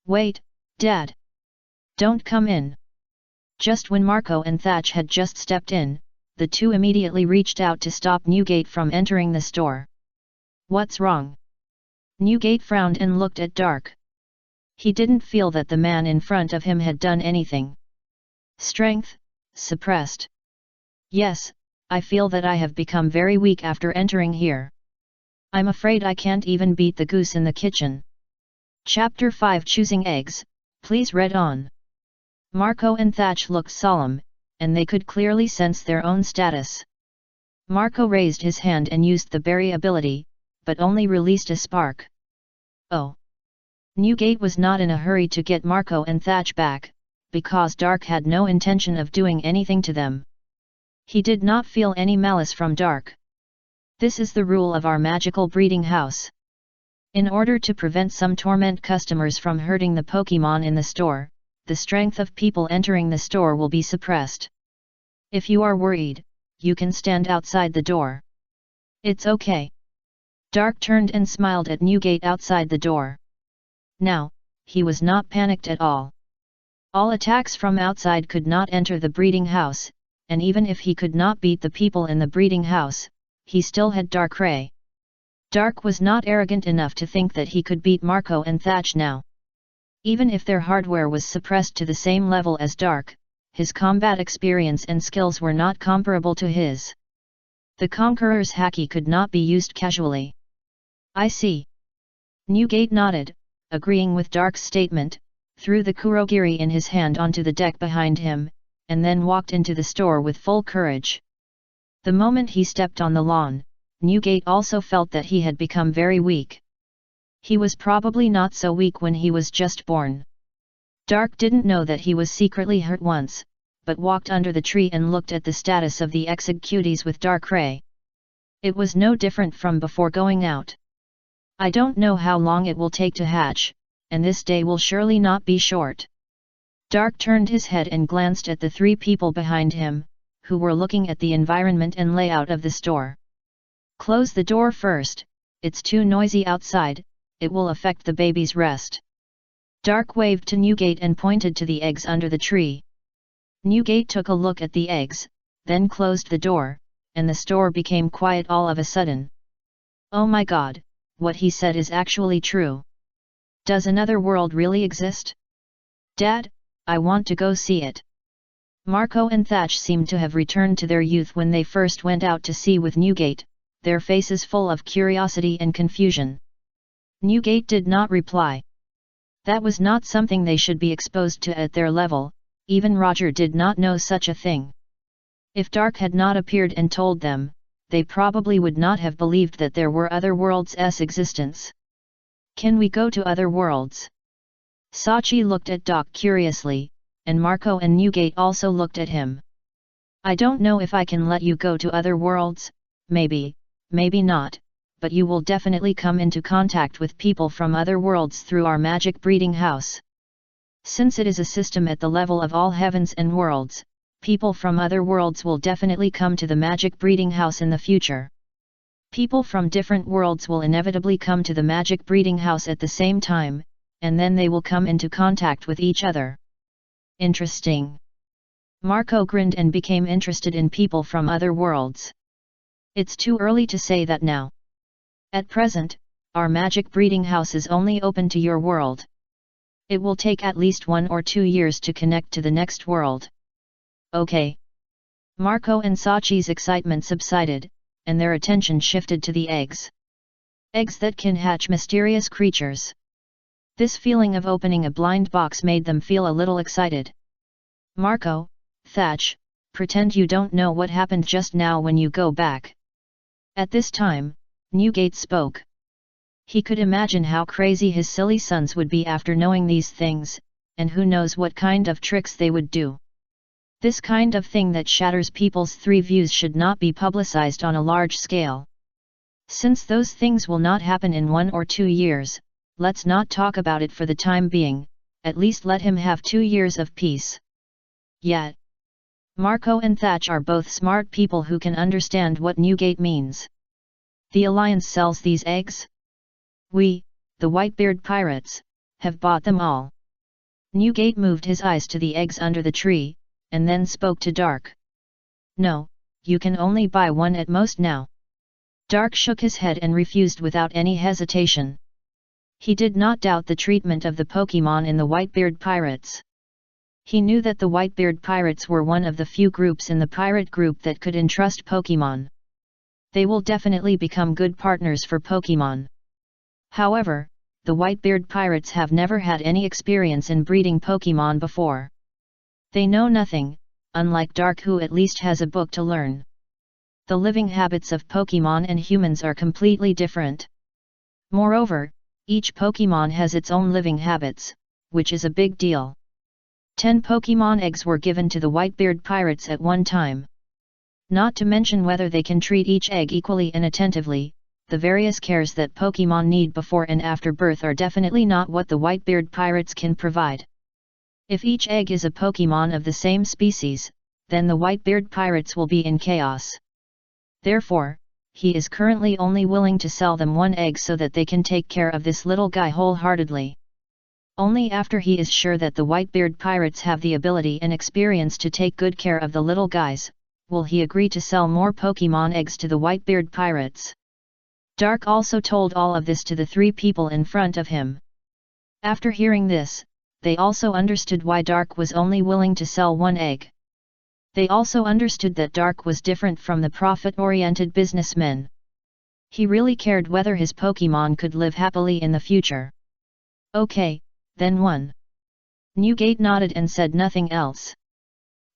"Wait, Dad! Don't come in!" Just when Marco and Thatch had just stepped in, the two immediately reached out to stop Newgate from entering the store. "What's wrong?" Newgate frowned and looked at Dark. He didn't feel that the man in front of him had done anything. "Strength, suppressed. Yes, I feel that I have become very weak after entering here. I'm afraid I can't even beat the goose in the kitchen." Chapter 5 Choosing Eggs, please read on. Marco and Thatch looked solemn, and they could clearly sense their own status. Marco raised his hand and used the berry ability, but only released a spark. Oh! Newgate was not in a hurry to get Marco and Thatch back, because Dark had no intention of doing anything to them. He did not feel any malice from Dark. This is the rule of our magical breeding house. In order to prevent some torment customers from hurting the Pokémon in the store, the strength of people entering the store will be suppressed. If you are worried, you can stand outside the door. It's okay. Dark turned and smiled at Newgate outside the door. Now, he was not panicked at all. All attacks from outside could not enter the breeding house, and even if he could not beat the people in the breeding house, he still had Darkrai. Dark was not arrogant enough to think that he could beat Marco and Thatch now. Even if their hardware was suppressed to the same level as Dark, his combat experience and skills were not comparable to his. The Conqueror's Haki could not be used casually. "I see." Newgate nodded, agreeing with Dark's statement, threw the Kurogiri in his hand onto the deck behind him, and then walked into the store with full courage. The moment he stepped on the lawn, Newgate also felt that he had become very weak. He was probably not so weak when he was just born. Dark didn't know that he was secretly hurt once, but walked under the tree and looked at the status of the executives with Darkrai. It was no different from before going out. "I don't know how long it will take to hatch, and this day will surely not be short." Dark turned his head and glanced at the three people behind him, who were looking at the environment and layout of the store. "Close the door first, it's too noisy outside, it will affect the baby's rest." Dark waved to Newgate and pointed to the eggs under the tree. Newgate took a look at the eggs, then closed the door, and the store became quiet all of a sudden. "Oh my god, what he said is actually true. Does another world really exist? Dad, I want to go see it." Marco and Thatch seemed to have returned to their youth when they first went out to sea with Newgate, their faces full of curiosity and confusion. Newgate did not reply. That was not something they should be exposed to at their level, even Roger did not know such a thing. If Dark had not appeared and told them, they probably would not have believed that there were other worlds' existence. "Can we go to other worlds?" Sachi looked at Doc curiously, and Marco and Newgate also looked at him. "I don't know if I can let you go to other worlds, maybe, maybe not, but you will definitely come into contact with people from other worlds through our magic breeding house. Since it is a system at the level of all heavens and worlds, people from other worlds will definitely come to the magic breeding house in the future. People from different worlds will inevitably come to the magic breeding house at the same time, and then they will come into contact with each other." "Interesting." Marco grinned and became interested in people from other worlds. "It's too early to say that now. At present, our magic breeding house is only open to your world. It will take at least 1 or 2 years to connect to the next world." "Okay." Marco and Sachi's excitement subsided, and their attention shifted to the eggs. Eggs that can hatch mysterious creatures. This feeling of opening a blind box made them feel a little excited. "Marco, Thatch, pretend you don't know what happened just now when you go back." At this time, Newgate spoke. He could imagine how crazy his silly sons would be after knowing these things, and who knows what kind of tricks they would do. This kind of thing that shatters people's three views should not be publicized on a large scale. Since those things will not happen in 1 or 2 years, let's not talk about it for the time being, at least let him have 2 years of peace. Yet, Marco and Thatch are both smart people who can understand what Newgate means. The Alliance sells these eggs? We, the Whitebeard pirates, have bought them all. Newgate moved his eyes to the eggs under the tree, and then spoke to Dark. No, you can only buy one at most now. Dark shook his head and refused without any hesitation. He did not doubt the treatment of the Pokémon in the Whitebeard pirates. He knew that the Whitebeard pirates were one of the few groups in the pirate group that could entrust Pokémon. They will definitely become good partners for Pokémon. However, the Whitebeard pirates have never had any experience in breeding Pokémon before. They know nothing, unlike Dark, who at least has a book to learn. The living habits of Pokémon and humans are completely different. Moreover, each Pokémon has its own living habits, which is a big deal. 10 Pokémon eggs were given to the Whitebeard pirates at one time. Not to mention whether they can treat each egg equally and attentively, the various cares that Pokémon need before and after birth are definitely not what the Whitebeard pirates can provide. If each egg is a Pokémon of the same species, then the Whitebeard pirates will be in chaos. Therefore, he is currently only willing to sell them one egg so that they can take care of this little guy wholeheartedly. Only after he is sure that the Whitebeard pirates have the ability and experience to take good care of the little guys, will he agree to sell more Pokémon eggs to the Whitebeard pirates. Dark also told all of this to the 3 people in front of him. After hearing this, they also understood why Dark was only willing to sell one egg. They also understood that Dark was different from the profit-oriented businessmen. He really cared whether his Pokémon could live happily in the future. Okay, then one. Newgate nodded and said nothing else.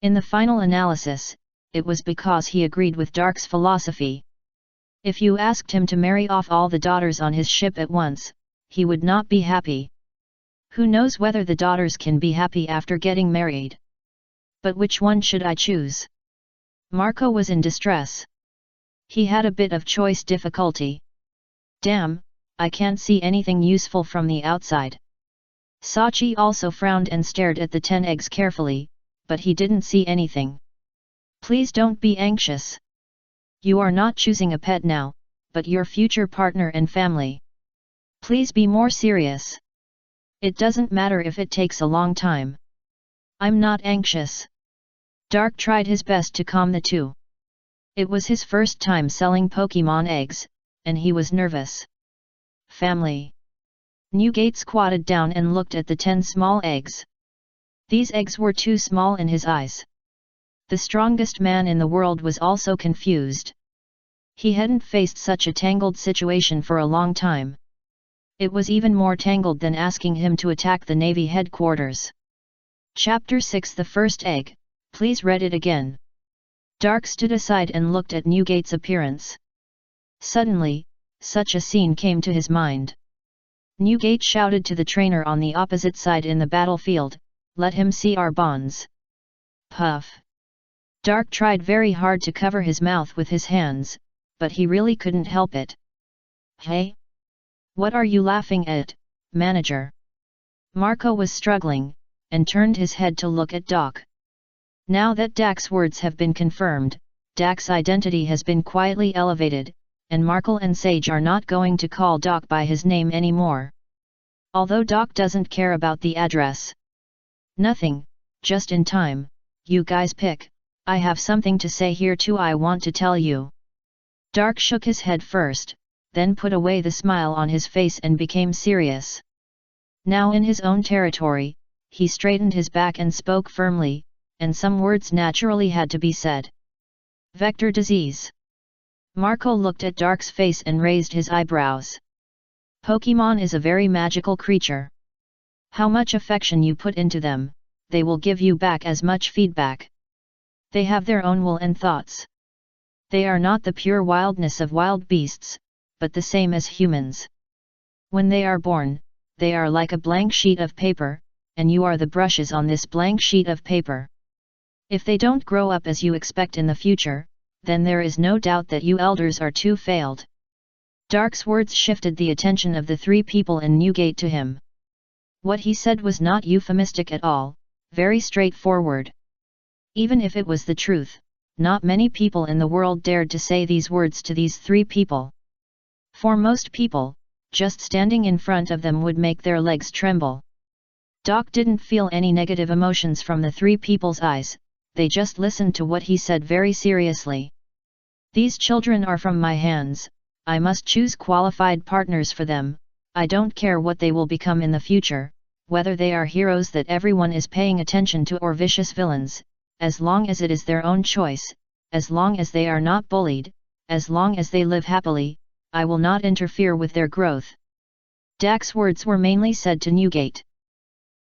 In the final analysis, it was because he agreed with Dark's philosophy. If you asked him to marry off all the daughters on his ship at once, he would not be happy. Who knows whether the daughters can be happy after getting married? But which one should I choose? Marco was in distress. He had a bit of choice difficulty. Damn, I can't see anything useful from the outside. Sachi also frowned and stared at the 10 eggs carefully, but he didn't see anything. Please don't be anxious. You are not choosing a pet now, but your future partner and family. Please be more serious. It doesn't matter if it takes a long time. I'm not anxious. Dark tried his best to calm the two. It was his first time selling Pokémon eggs, and he was nervous. Family. Newgate squatted down and looked at the 10 small eggs. These eggs were too small in his eyes. The strongest man in the world was also confused. He hadn't faced such a tangled situation for a long time. It was even more tangled than asking him to attack the Navy headquarters. Chapter 6 The First Egg, please read it again. Dark stood aside and looked at Newgate's appearance. Suddenly, such a scene came to his mind. Newgate shouted to the trainer on the opposite side in the battlefield, "Let him see our bonds." Puff. Dark tried very hard to cover his mouth with his hands, but he really couldn't help it. Hey? What are you laughing at, manager? Marco was struggling, and turned his head to look at Doc. Now that Dak's words have been confirmed, Dak's identity has been quietly elevated, and Marco and Sage are not going to call Doc by his name anymore. Although Doc doesn't care about the address. Nothing, just in time, you guys pick, I have something to say here too I want to tell you. Dark shook his head first, then put away the smile on his face and became serious. Now in his own territory, he straightened his back and spoke firmly, and some words naturally had to be said. Vector disease. Marco looked at Dark's face and raised his eyebrows. Pokémon is a very magical creature. How much affection you put into them, they will give you back as much feedback. They have their own will and thoughts. They are not the pure wildness of wild beasts, but the same as humans. When they are born, they are like a blank sheet of paper, and you are the brushes on this blank sheet of paper. If they don't grow up as you expect in the future, then there is no doubt that you elders are too failed. Dark's words shifted the attention of the three people in Newgate to him. What he said was not euphemistic at all, very straightforward. Even if it was the truth, not many people in the world dared to say these words to these three people. For most people, just standing in front of them would make their legs tremble. Doc didn't feel any negative emotions from the three people's eyes, they just listened to what he said very seriously. These children are from my hands, I must choose qualified partners for them, I don't care what they will become in the future, whether they are heroes that everyone is paying attention to or vicious villains, as long as it is their own choice, as long as they are not bullied, as long as they live happily, I will not interfere with their growth. Dak's words were mainly said to Newgate.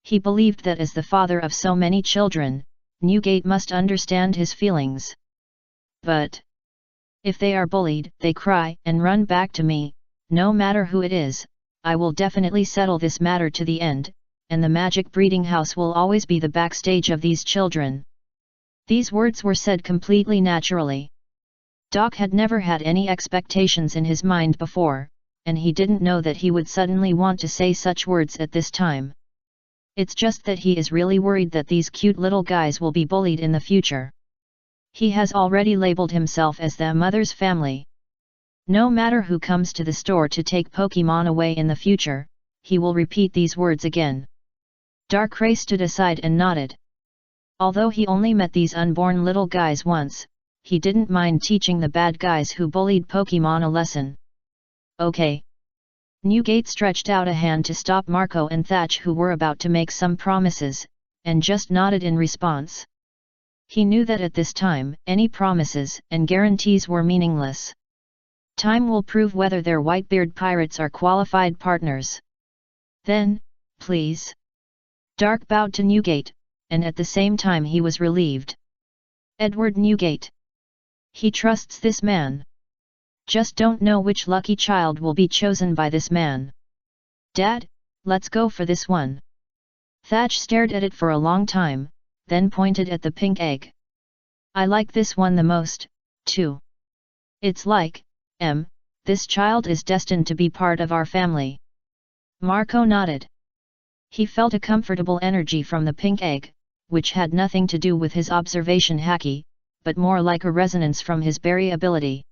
He believed that as the father of so many children, Newgate must understand his feelings. But if they are bullied, they cry and run back to me, no matter who it is, I will definitely settle this matter to the end, and the magic breeding house will always be the backstage of these children. These words were said completely naturally. Doc had never had any expectations in his mind before, and he didn't know that he would suddenly want to say such words at this time. It's just that he is really worried that these cute little guys will be bullied in the future. He has already labeled himself as the mother's family. No matter who comes to the store to take Pokemon away in the future, he will repeat these words again. Darkrai stood aside and nodded. Although he only met these unborn little guys once, he didn't mind teaching the bad guys who bullied Pokemon a lesson. Okay. Newgate stretched out a hand to stop Marco and Thatch, who were about to make some promises, and just nodded in response. He knew that at this time, any promises and guarantees were meaningless. Time will prove whether their Whitebeard pirates are qualified partners. Then, please. Dark bowed to Newgate, and at the same time he was relieved. Edward Newgate. He trusts this man. Just don't know which lucky child will be chosen by this man. Dad, let's go for this one. Thatch stared at it for a long time, then pointed at the pink egg. I like this one the most, too. It's like, this child is destined to be part of our family. Marco nodded. He felt a comfortable energy from the pink egg, which had nothing to do with his observation haki, but more like a resonance from his berry ability.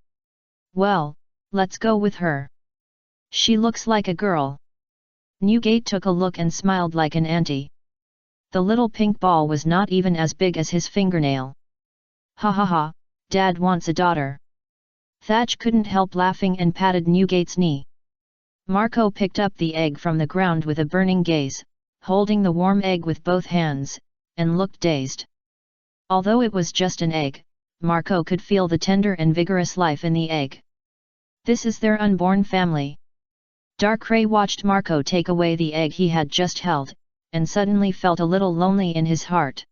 Well, let's go with her. She looks like a girl. Newgate took a look and smiled like an auntie. The little pink ball was not even as big as his fingernail. Ha ha ha, Dad wants a daughter. Thatch couldn't help laughing and patted Newgate's knee. Marco picked up the egg from the ground with a burning gaze, holding the warm egg with both hands, and looked dazed. Although it was just an egg, Marco could feel the tender and vigorous life in the egg. This is their unborn family. Darkrai watched Marco take away the egg he had just held, and suddenly felt a little lonely in his heart.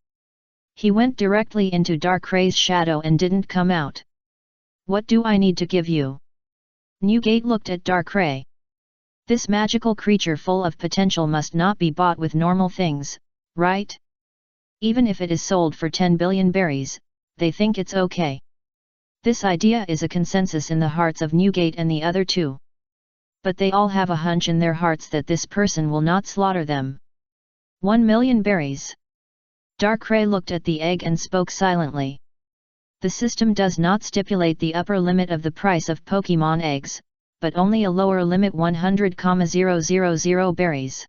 He went directly into Darkrai's shadow and didn't come out. What do I need to give you? Newgate looked at Darkrai. This magical creature full of potential must not be bought with normal things, right? Even if it is sold for 10 billion berries, they think it's okay. This idea is a consensus in the hearts of Newgate and the other two. But they all have a hunch in their hearts that this person will not slaughter them. 1 million berries. Darkrai looked at the egg and spoke silently. The system does not stipulate the upper limit of the price of Pokemon eggs, but only a lower limit 100,000 berries.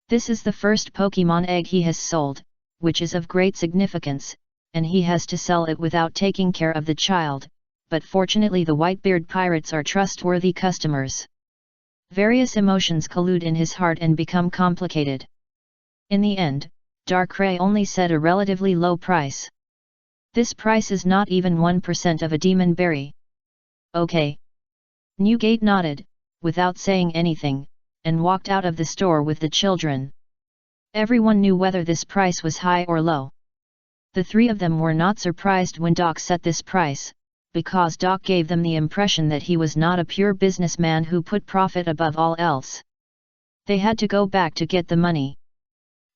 This is the first Pokemon egg he has sold, which is of great significance, and he has to sell it without taking care of the child, but fortunately the Whitebeard pirates are trustworthy customers. Various emotions collude in his heart and become complicated. In the end, Darkrai only said a relatively low price. This price is not even 1% of a demon berry. Okay. Newgate nodded, without saying anything, and walked out of the store with the children. Everyone knew whether this price was high or low. The three of them were not surprised when Doc set this price, because Doc gave them the impression that he was not a pure businessman who put profit above all else. They had to go back to get the money.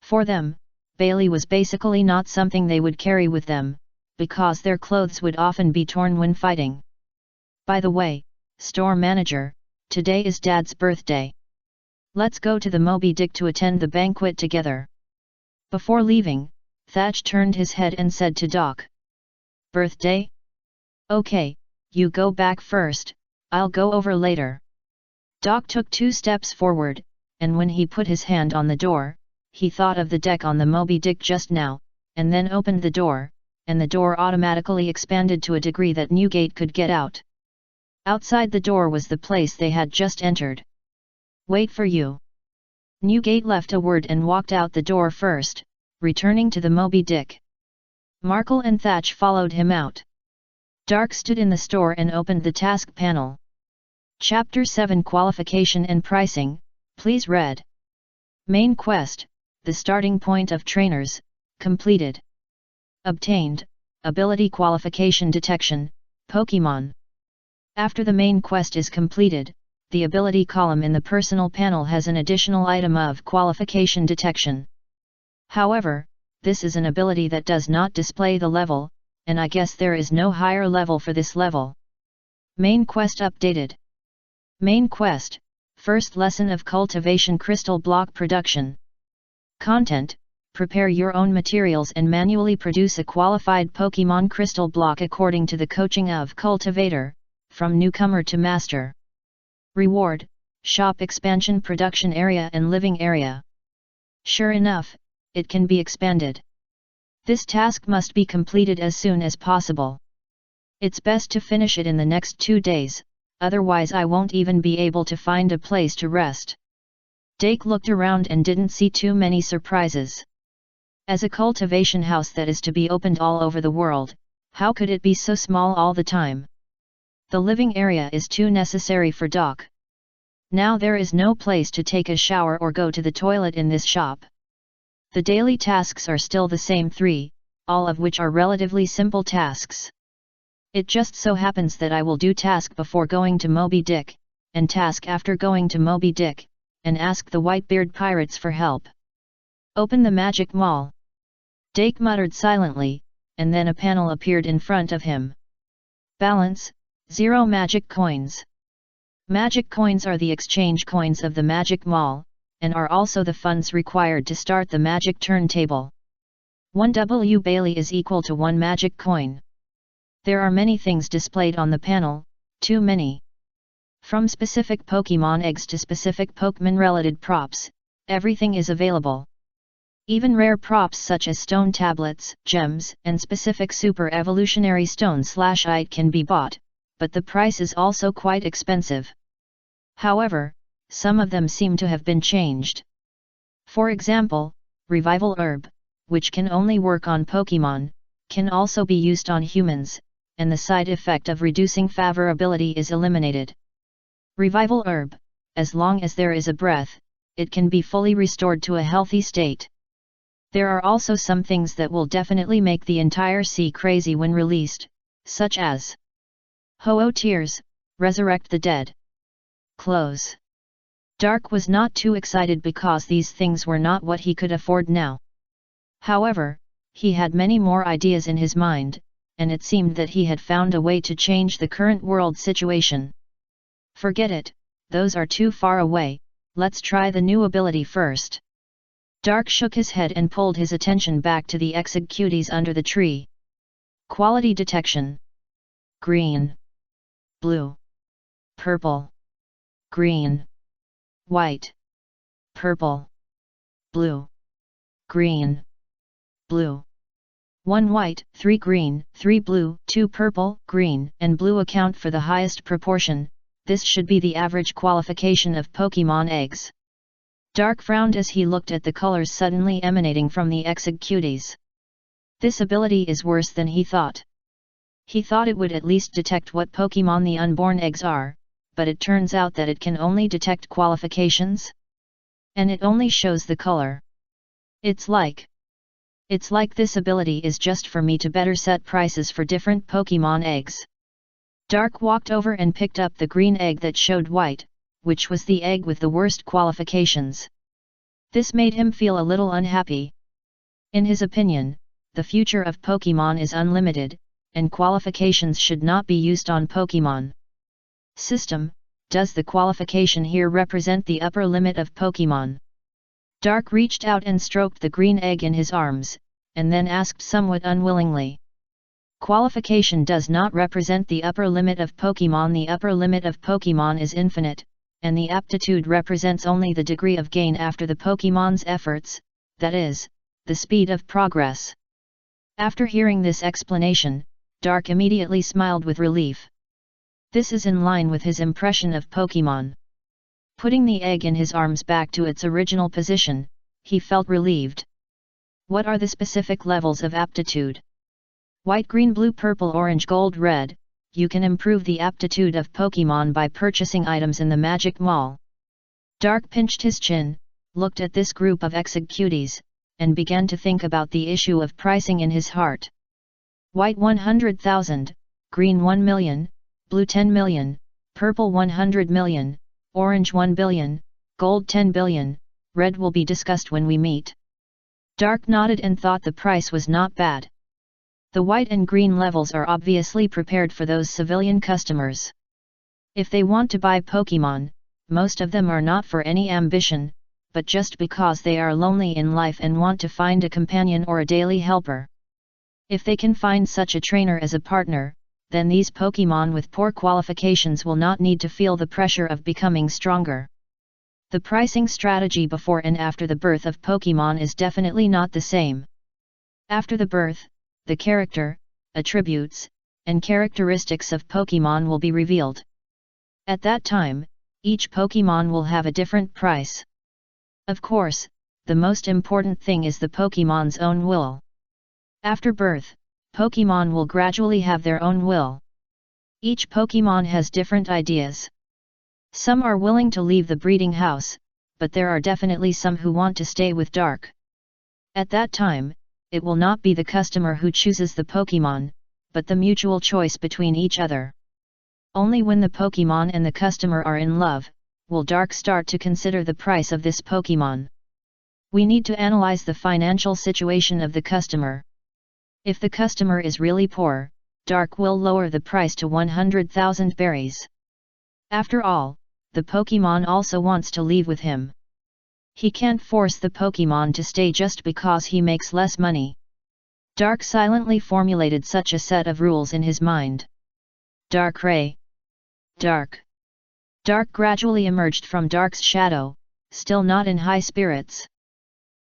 For them, Bailey was basically not something they would carry with them, because their clothes would often be torn when fighting. By the way, store manager, today is Dad's birthday. Let's go to the Moby Dick to attend the banquet together. Before leaving, Thatch turned his head and said to Doc. Birthday? Okay, you go back first, I'll go over later. Doc took 2 steps forward, and when he put his hand on the door, he thought of the deck on the Moby Dick just now, and then opened the door, and the door automatically expanded to a degree that Newgate could get out. Outside the door was the place they had just entered. Wait for you. Newgate left a word and walked out the door first, returning to the Moby Dick. Markle and Thatch followed him out. Dark stood in the store and opened the task panel. Chapter 7 Qualification and Pricing, please read. Main quest, the starting point of trainers, completed. Obtained, ability qualification detection, Pokemon. After the main quest is completed, the ability column in the personal panel has an additional item of qualification detection. However, this is an ability that does not display the level, and I guess there is no higher level for this level. Main quest updated. Main quest, first lesson of cultivation crystal block production. Content, prepare your own materials and manually produce a qualified Pokemon crystal block according to the coaching of cultivator, from newcomer to master. Reward, shop expansion production area and living area. Sure enough, it can be expanded. This task must be completed as soon as possible. It's best to finish it in the next 2 days, otherwise I won't even be able to find a place to rest. Dake looked around and didn't see too many surprises. As a cultivation house that is to be opened all over the world, how could it be so small all the time? The living area is too necessary for Doc. Now there is no place to take a shower or go to the toilet in this shop. The daily tasks are still the same 3, all of which are relatively simple tasks. It just so happens that I will do task before going to Moby Dick, and task after going to Moby Dick, and ask the Whitebeard pirates for help. Open the magic mall. Dake muttered silently, and then a panel appeared in front of him. Balance, 0 magic coins. Magic coins are the exchange coins of the magic mall, and are also the funds required to start the magic turntable. 1 W Bailey is equal to 1 magic coin. There are many things displayed on the panel, too many. From specific Pokemon eggs to specific Pokemon-related props, everything is available. Even rare props such as stone tablets, gems, and specific super evolutionary stone/ite can be bought, but the price is also quite expensive. However, some of them seem to have been changed. For example, Revival Herb, which can only work on Pokemon, can also be used on humans, and the side effect of reducing favorability is eliminated. Revival Herb, as long as there is a breath, it can be fully restored to a healthy state. There are also some things that will definitely make the entire sea crazy when released, such as Ho-Oh Tears, Resurrect the Dead. Close. Dark was not too excited because these things were not what he could afford now. However, he had many more ideas in his mind, and it seemed that he had found a way to change the current world situation. Forget it, those are too far away, let's try the new ability first. Dark shook his head and pulled his attention back to the executives under the tree. Quality detection. Green. Blue. Purple. Green. White. Purple. Blue. Green. Blue. 1 white, 3 green, 3 blue, 2 purple, green, and blue account for the highest proportion. This should be the average qualification of Pokemon eggs. Dark frowned as he looked at the colors suddenly emanating from the executives. This ability is worse than he thought. He thought it would at least detect what Pokemon the unborn eggs are, but it turns out that it can only detect qualifications. And it only shows the color. It's like this ability is just for me to better set prices for different Pokemon eggs. Dark walked over and picked up the green egg that showed white, which was the egg with the worst qualifications. This made him feel a little unhappy. In his opinion, the future of Pokemon is unlimited, and qualifications should not be used on Pokemon. System, does the qualification here represent the upper limit of Pokemon? Dark reached out and stroked the green egg in his arms, and then asked somewhat unwillingly. Qualification does not represent the upper limit of Pokemon. The upper limit of Pokemon is infinite, and the aptitude represents only the degree of gain after the Pokemon's efforts, that is, the speed of progress. After hearing this explanation, Dark immediately smiled with relief. This is in line with his impression of Pokemon. Putting the egg in his arms back to its original position, he felt relieved. What are the specific levels of aptitude? White, green, blue, purple, orange, gold, red. You can improve the aptitude of Pokemon by purchasing items in the Magic Mall. Dark pinched his chin, looked at this group of executives, and began to think about the issue of pricing in his heart. White 100,000, green 1 million, blue 10 million, purple 100 million, orange 1 billion, gold 10 billion, red will be discussed when we meet. Dark nodded and thought the price was not bad. The white and green levels are obviously prepared for those civilian customers. If they want to buy Pokemon, most of them are not for any ambition, but just because they are lonely in life and want to find a companion or a daily helper. If they can find such a trainer as a partner, then these Pokemon with poor qualifications will not need to feel the pressure of becoming stronger. The pricing strategy before and after the birth of Pokemon is definitely not the same. After the birth, the character, attributes, and characteristics of Pokemon will be revealed. At that time, each Pokemon will have a different price. Of course, the most important thing is the Pokemon's own will. After birth, Pokemon will gradually have their own will. Each Pokemon has different ideas. Some are willing to leave the breeding house, but there are definitely some who want to stay with Dark. At that time, it will not be the customer who chooses the Pokemon, but the mutual choice between each other. Only when the Pokemon and the customer are in love, will Dark start to consider the price of this Pokemon. We need to analyze the financial situation of the customer. If the customer is really poor, Dark will lower the price to 100,000 berries. After all, the Pokemon also wants to leave with him. He can't force the Pokemon to stay just because he makes less money. Dark silently formulated such a set of rules in his mind. Darkrai. Dark. Dark gradually emerged from Dark's shadow, still not in high spirits.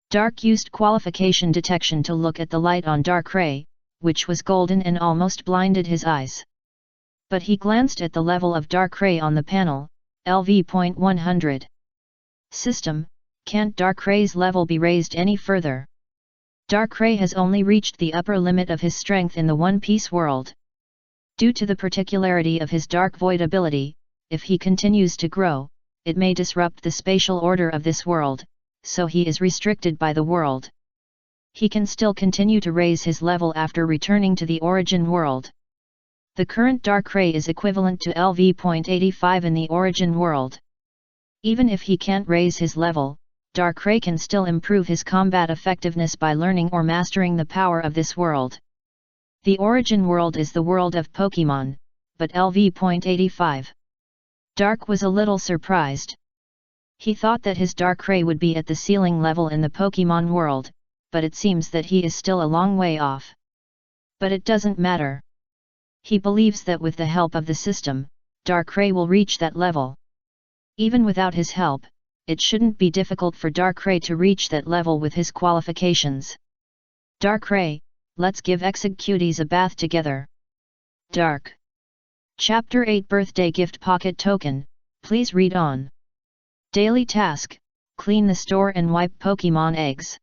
Dark used qualification detection to look at the light on Darkrai, which was golden and almost blinded his eyes. But he glanced at the level of Darkrai on the panel, LV.100. System, can't Darkrai's level be raised any further? Darkrai has only reached the upper limit of his strength in the One Piece world. Due to the particularity of his Dark Void ability, if he continues to grow, it may disrupt the spatial order of this world, so he is restricted by the world. He can still continue to raise his level after returning to the origin world. The current Darkrai is equivalent to LV.85 in the origin world. Even if he can't raise his level, Darkrai can still improve his combat effectiveness by learning or mastering the power of this world. The origin world is the world of Pokemon, but LV.85. Dark was a little surprised. He thought that his Darkrai would be at the ceiling level in the Pokemon world, but it seems that he is still a long way off. But it doesn't matter. He believes that with the help of the system, Darkrai will reach that level. Even without his help, it shouldn't be difficult for Darkrai to reach that level with his qualifications. Darkrai, let's give executives a bath together. Dark. Chapter 8 Birthday Gift Pocket Token, please read on. Daily task, clean the store and wipe Pokemon eggs.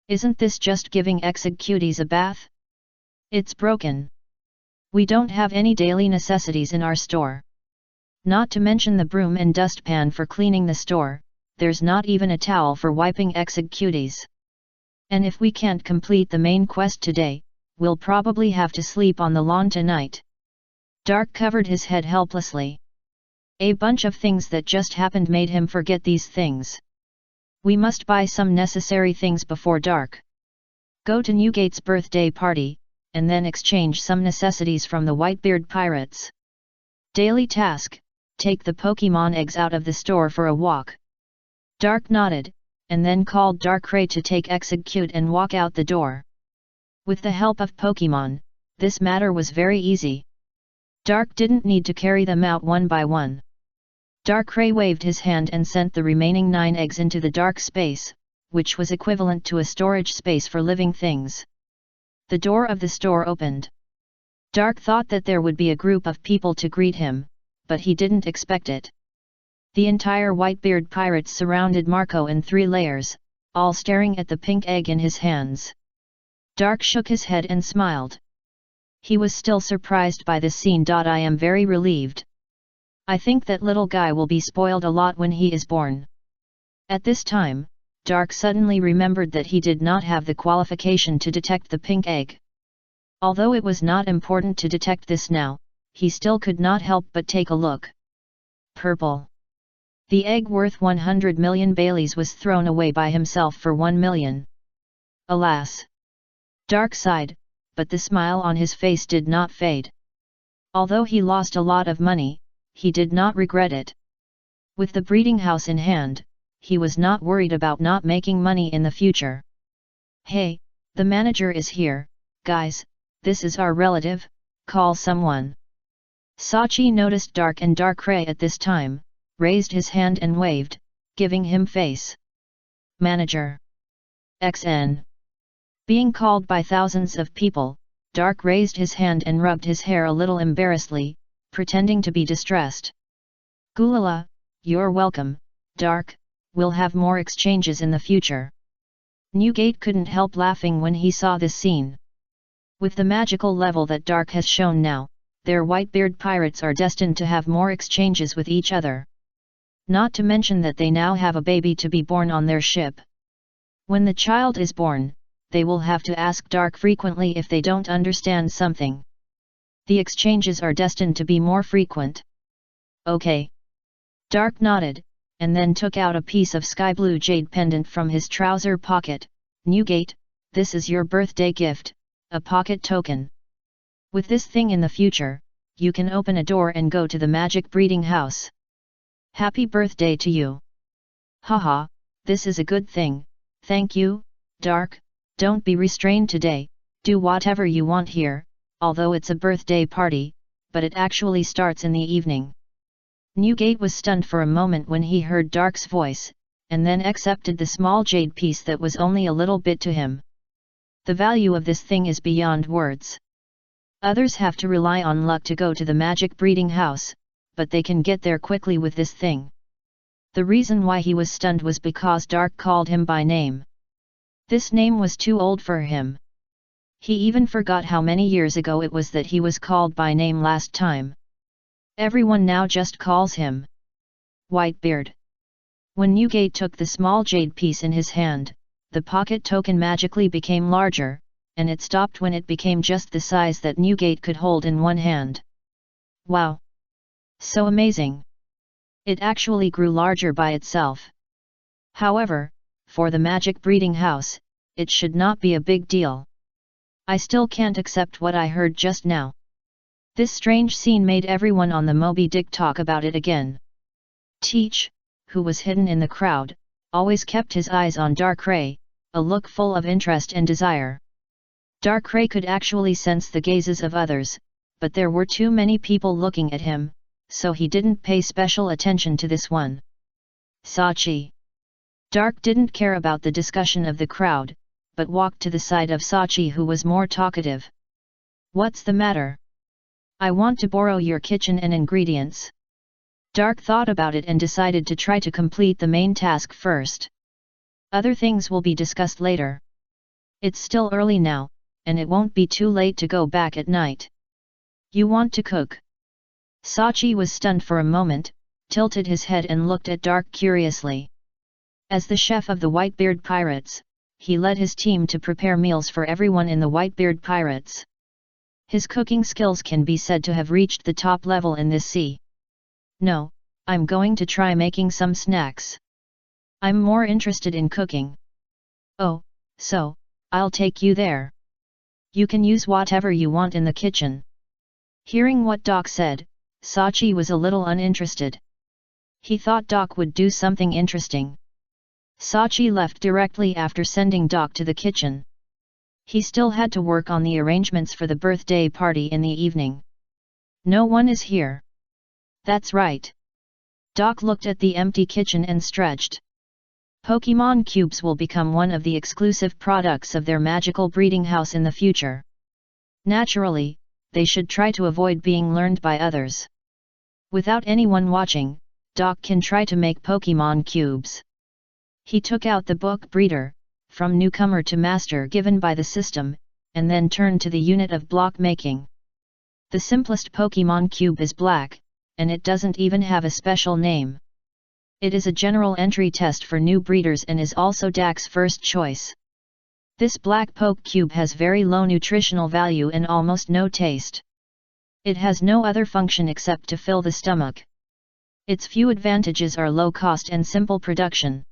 Isn't this just giving executives a bath? It's broken. We don't have any daily necessities in our store. Not to mention the broom and dustpan for cleaning the store, there's not even a towel for wiping executives. And if we can't complete the main quest today, we'll probably have to sleep on the lawn tonight. Dark covered his head helplessly. A bunch of things that just happened made him forget these things. We must buy some necessary things before dark. Go to Newgate's birthday party, and then exchange some necessities from the Whitebeard pirates. Daily task, take the Pokemon eggs out of the store for a walk. Dark nodded, and then called Darkrai to take execute and walk out the door. With the help of Pokemon, this matter was very easy. Dark didn't need to carry them out one by one. Darkrai waved his hand and sent the remaining 9 eggs into the dark space, which was equivalent to a storage space for living things. The door of the store opened. Dark thought that there would be a group of people to greet him, but he didn't expect it. The entire Whitebeard pirates surrounded Marco in 3 layers, all staring at the pink egg in his hands. Dark shook his head and smiled. He was still surprised by this scene. I am very relieved. I think that little guy will be spoiled a lot when he is born. At this time, Dark suddenly remembered that he did not have the qualification to detect the pink egg. Although it was not important to detect this now, he still could not help but take a look. Purple. The egg worth 100 million Baileys was thrown away by himself for 1 million. Alas! Dark sighed, but the smile on his face did not fade. Although he lost a lot of money, he did not regret it. With the breeding house in hand, he was not worried about not making money in the future. Hey, the manager is here, guys, this is our relative, call someone. Sachi noticed Dark and Darkrai at this time, raised his hand and waved, giving him face. Manager. XN. Being called by thousands of people, Dark raised his hand and rubbed his hair a little embarrassedly, pretending to be distressed. Gulala, you're welcome, Dark, we'll have more exchanges in the future. Newgate couldn't help laughing when he saw this scene. With the magical level that Dark has shown now, their Whitebeard pirates are destined to have more exchanges with each other. Not to mention that they now have a baby to be born on their ship. When the child is born, they will have to ask Dark frequently if they don't understand something. The exchanges are destined to be more frequent. Okay. Dark nodded, and then took out a piece of sky blue jade pendant from his trouser pocket. Newgate, this is your birthday gift, a pocket token. With this thing in the future, you can open a door and go to the magic breeding house. Happy birthday to you. Haha, this is a good thing, thank you, Dark, don't be restrained today, do whatever you want here, although it's a birthday party, but it actually starts in the evening. Newgate was stunned for a moment when he heard Dark's voice, and then accepted the small jade piece that was only a little bit to him. The value of this thing is beyond words. Others have to rely on luck to go to the magic breeding house, but they can get there quickly with this thing. The reason why he was stunned was because Dark called him by name. This name was too old for him. He even forgot how many years ago it was that he was called by name last time. Everyone now just calls him Whitebeard. When Newgate took the small jade piece in his hand, the pocket token magically became larger, and it stopped when it became just the size that Newgate could hold in one hand. Wow! So amazing! It actually grew larger by itself. However, for the magic breeding house, it should not be a big deal. I still can't accept what I heard just now. This strange scene made everyone on the Moby Dick talk about it again. Teach, who was hidden in the crowd, always kept his eyes on Darkrai, a look full of interest and desire. Darkrai could actually sense the gazes of others, but there were too many people looking at him, so he didn't pay special attention to this one. Sachi. Dark didn't care about the discussion of the crowd, but walked to the side of Sachi, who was more talkative. What's the matter? I want to borrow your kitchen and ingredients. Dark thought about it and decided to try to complete the main task first. Other things will be discussed later. It's still early now, and it won't be too late to go back at night. You want to cook? Sachi was stunned for a moment, tilted his head and looked at Dark curiously. As the chef of the Whitebeard pirates, he led his team to prepare meals for everyone in the Whitebeard pirates. His cooking skills can be said to have reached the top level in this sea. No, I'm going to try making some snacks. I'm more interested in cooking. Oh, so, I'll take you there. You can use whatever you want in the kitchen. Hearing what Doc said, Sachi was a little uninterested. He thought Doc would do something interesting. Sachi left directly after sending Doc to the kitchen. He still had to work on the arrangements for the birthday party in the evening. No one is here. That's right. Doc looked at the empty kitchen and stretched. Pokemon cubes will become one of the exclusive products of their magical breeding house in the future. Naturally, they should try to avoid being learned by others. Without anyone watching, Doc can try to make Pokemon cubes. He took out the book Breeder, from newcomer to master given by the system, and then turned to the unit of block making. The simplest Pokemon cube is black, and it doesn't even have a special name. It is a general entry test for new breeders and is also Dak's first choice. This black poke cube has very low nutritional value and almost no taste. It has no other function except to fill the stomach. Its few advantages are low cost and simple production.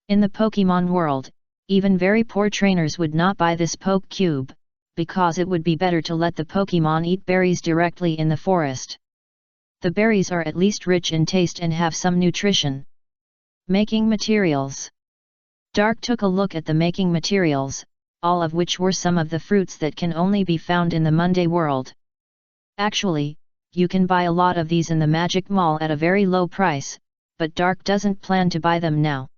In the Pokemon world, even very poor trainers would not buy this poke cube, because it would be better to let the Pokemon eat berries directly in the forest. The berries are at least rich in taste and have some nutrition. Making materials. Dark took a look at the making materials, all of which were some of the fruits that can only be found in the Monday world. Actually, you can buy a lot of these in the Magic Mall at a very low price, but Dark doesn't plan to buy them now.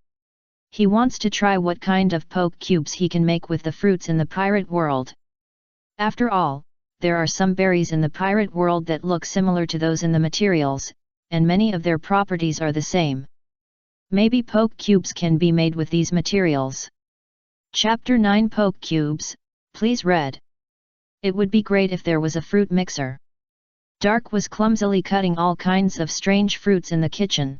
He wants to try what kind of poke cubes he can make with the fruits in the pirate world. After all, there are some berries in the pirate world that look similar to those in the materials, and many of their properties are the same. Maybe poke cubes can be made with these materials. Chapter 9 Poke Cubes, please read. It would be great if there was a fruit mixer. Dark was clumsily cutting all kinds of strange fruits in the kitchen.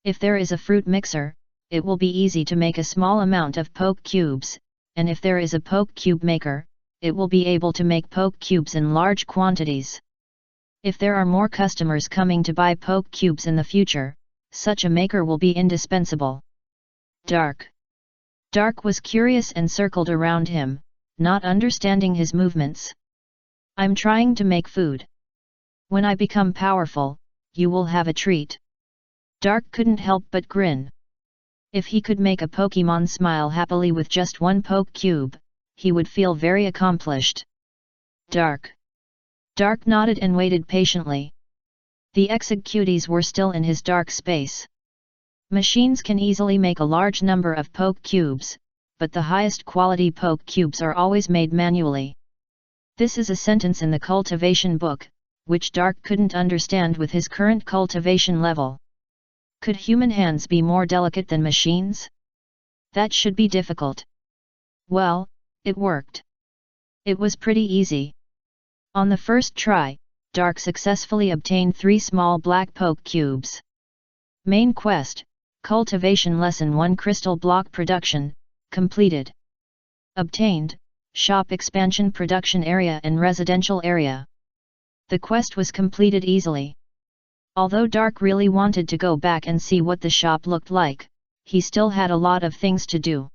If there is a fruit mixer, it will be easy to make a small amount of poke cubes, and if there is a poke cube maker, it will be able to make poke cubes in large quantities. If there are more customers coming to buy poke cubes in the future, such a maker will be indispensable. Dark was curious and circled around him, not understanding his movements. I'm trying to make food. When I become powerful, you will have a treat. Dark couldn't help but grin. If he could make a Pokemon smile happily with just one poke cube, he would feel very accomplished. Dark nodded and waited patiently. The executives were still in his dark space. Machines can easily make a large number of poke cubes, but the highest quality poke cubes are always made manually. This is a sentence in the cultivation book, which Dark couldn't understand with his current cultivation level. Could human hands be more delicate than machines? That should be difficult. Well, it worked. It was pretty easy. On the first try, Dark successfully obtained 3 small black poke cubes. Main quest, Cultivation Lesson 1 Crystal Block Production, completed. Obtained, Shop Expansion Production Area and Residential Area. The quest was completed easily. Although Dark really wanted to go back and see what the shop looked like, he still had a lot of things to do.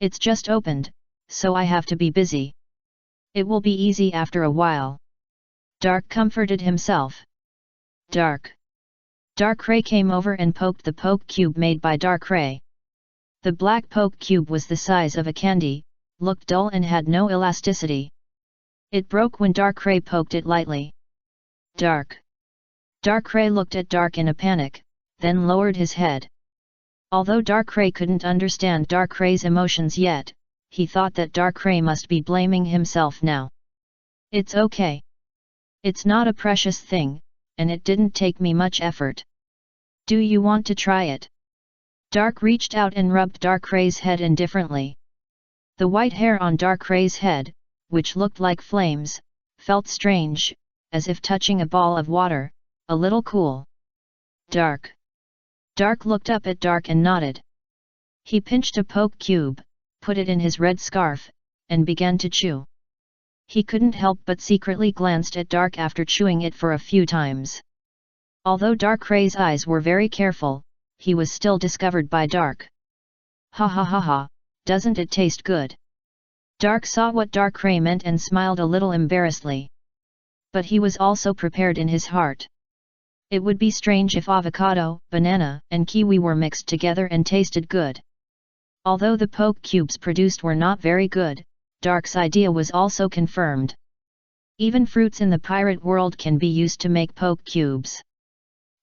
It's just opened, so I have to be busy. It will be easy after a while. Dark comforted himself. Darkrai came over and poked the poke cube made by Darkrai. The black poke cube was the size of a candy, looked dull and had no elasticity. It broke when Darkrai poked it lightly. Darkrai looked at Dark in a panic, then lowered his head. Although Darkrai couldn't understand Darkrai's emotions yet, he thought that Darkrai must be blaming himself now. It's okay. It's not a precious thing, and it didn't take me much effort. Do you want to try it? Dark reached out and rubbed Darkrai's head indifferently. The white hair on Darkrai's head, which looked like flames, felt strange, as if touching a ball of water, a little cool. Dark looked up at Dark and nodded. He pinched a poke cube, put it in his red scarf, and began to chew. He couldn't help but secretly glanced at Dark after chewing it for a few times. Although Darkrai's eyes were very careful, he was still discovered by Dark. Ha ha ha ha, doesn't it taste good? Dark saw what Darkrai meant and smiled a little embarrassedly. But he was also prepared in his heart. It would be strange if avocado, banana, and kiwi were mixed together and tasted good. Although the poke cubes produced were not very good, Dark's idea was also confirmed. Even fruits in the pirate world can be used to make poke cubes.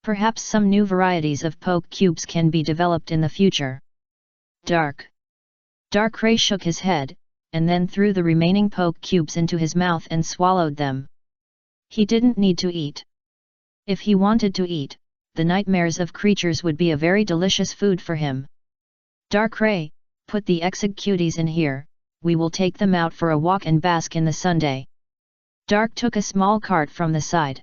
Perhaps some new varieties of poke cubes can be developed in the future. Darkrai shook his head, and then threw the remaining poke cubes into his mouth and swallowed them. He didn't need to eat. If he wanted to eat, the nightmares of creatures would be a very delicious food for him. Darkrai, put the executies in here, we will take them out for a walk and bask in the sunday. Dark took a small cart from the side.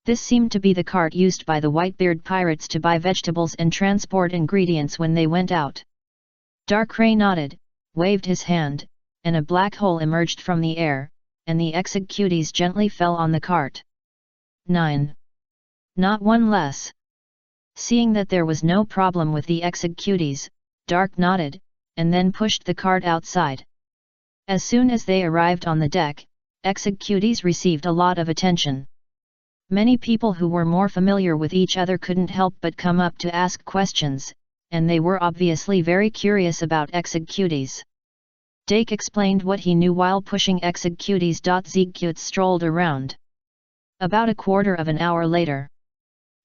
This seemed to be the cart used by the Whitebeard pirates to buy vegetables and transport ingredients when they went out. Darkrai nodded, waved his hand, and a black hole emerged from the air, and the executies gently fell on the cart. 9. Not one less. Seeing that there was no problem with the executies, Dark nodded, and then pushed the cart outside. As soon as they arrived on the deck, executies received a lot of attention. Many people who were more familiar with each other couldn't help but come up to ask questions, and they were obviously very curious about executies. Dake explained what he knew while pushing executies. Ziegkut strolled around. About a quarter of an hour later.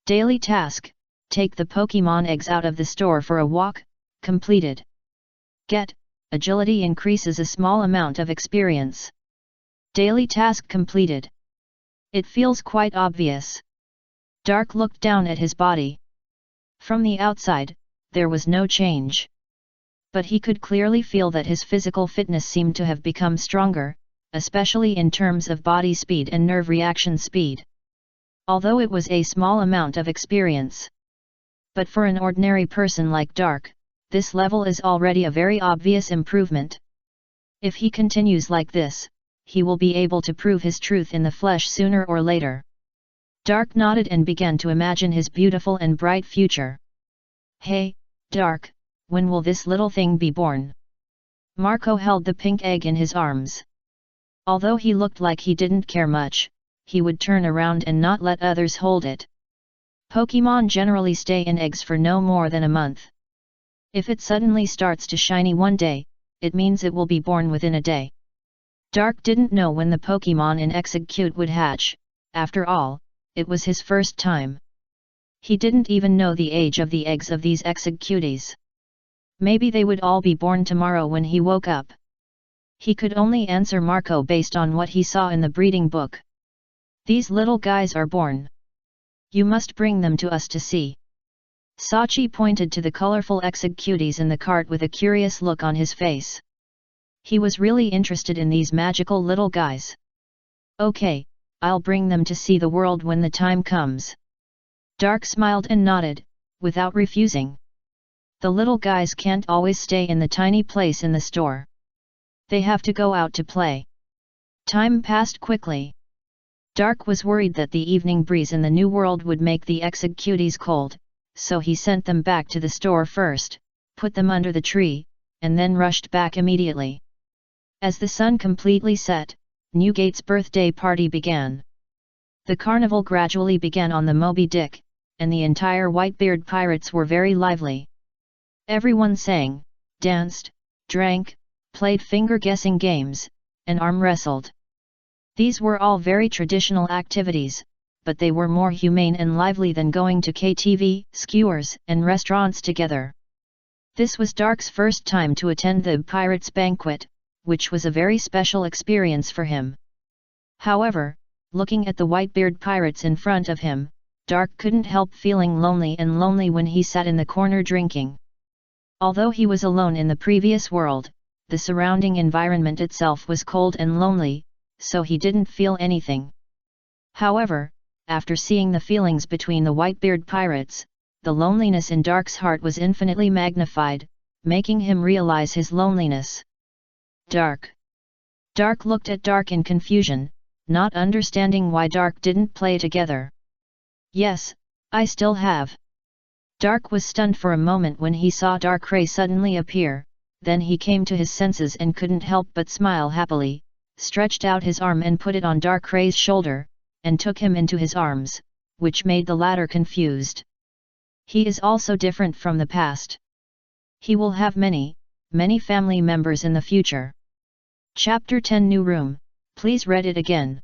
Daily task, take the Pokemon eggs out of the store for a walk, completed. Get, agility increases a small amount of experience. Daily task completed. It feels quite obvious. Dark looked down at his body. From the outside, there was no change. But he could clearly feel that his physical fitness seemed to have become stronger, especially in terms of body speed and nerve reaction speed. Although it was a small amount of experience. But for an ordinary person like Dark, this level is already a very obvious improvement. If he continues like this, he will be able to prove his truth in the flesh sooner or later. Dark nodded and began to imagine his beautiful and bright future. Hey, Dark, when will this little thing be born? Marco held the pink egg in his arms. Although he looked like he didn't care much, he would turn around and not let others hold it. Pokemon generally stay in eggs for no more than a month. If it suddenly starts to shiny one day, it means it will be born within a day. Dark didn't know when the Pokemon in Execute would hatch, after all, it was his first time. He didn't even know the age of the eggs of these Executies. Maybe they would all be born tomorrow when he woke up. He could only answer Marco based on what he saw in the breeding book. These little guys are born. You must bring them to us to see. Sachi pointed to the colorful Executies in the cart with a curious look on his face. He was really interested in these magical little guys. Okay, I'll bring them to see the world when the time comes. Dark smiled and nodded, without refusing. The little guys can't always stay in the tiny place in the store. They have to go out to play. Time passed quickly. Dark was worried that the evening breeze in the new world would make the Executies cold, so he sent them back to the store first, put them under the tree, and then rushed back immediately. As the sun completely set, Newgate's birthday party began. The carnival gradually began on the Moby Dick, and the entire Whitebeard pirates were very lively. Everyone sang, danced, drank, played finger-guessing games, and arm wrestled. These were all very traditional activities, but they were more humane and lively than going to KTV, skewers, and restaurants together. This was Dark's first time to attend the Pirates' Banquet, which was a very special experience for him. However, looking at the Whitebeard pirates in front of him, Dark couldn't help feeling lonely when he sat in the corner drinking. Although he was alone in the previous world, the surrounding environment itself was cold and lonely, so he didn't feel anything. However, after seeing the feelings between the Whitebeard pirates, the loneliness in Dark's heart was infinitely magnified, making him realize his loneliness. Dark looked at Dark in confusion, not understanding why Dark didn't play together. Yes, I still have. Dark was stunned for a moment when he saw Darkrai suddenly appear, then he came to his senses and couldn't help but smile happily, stretched out his arm and put it on Darkray's shoulder, and took him into his arms, which made the latter confused. He is also different from the past. He will have many family members in the future. Chapter 10 New Room, please read it again.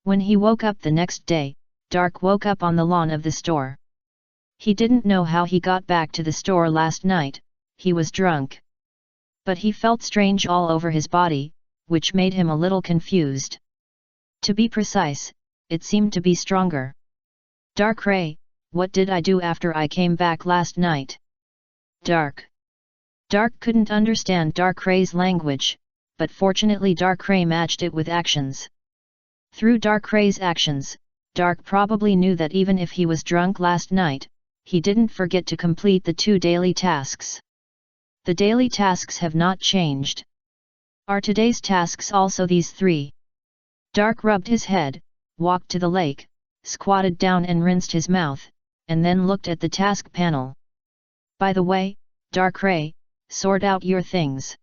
When he woke up the next day, Dark woke up on the lawn of the store. He didn't know how he got back to the store last night, he was drunk. But he felt strange all over his body, which made him a little confused. To be precise, it seemed to be stronger. Darkray, what did I do after I came back last night? Dark couldn't understand Darkray's language, but fortunately Darkray matched it with actions. Through Darkray's actions, Dark probably knew that even if he was drunk last night, he didn't forget to complete the 2 daily tasks. The daily tasks have not changed. Are today's tasks also these 3? Dark rubbed his head, walked to the lake, squatted down and rinsed his mouth, and then looked at the task panel. By the way, Darkray, sort out your things.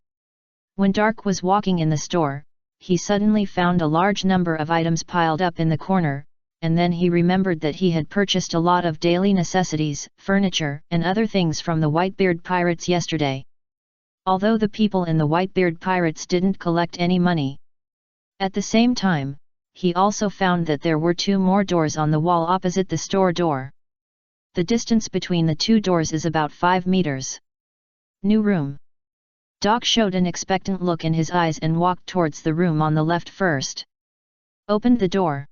When Dark was walking in the store, he suddenly found a large number of items piled up in the corner, and then he remembered that he had purchased a lot of daily necessities, furniture, and other things from the Whitebeard pirates yesterday. Although the people in the Whitebeard pirates didn't collect any money. At the same time, he also found that there were 2 more doors on the wall opposite the store door. The distance between the 2 doors is about 5 meters. New room. Doc showed an expectant look in his eyes and walked towards the room on the left first. Opened the door.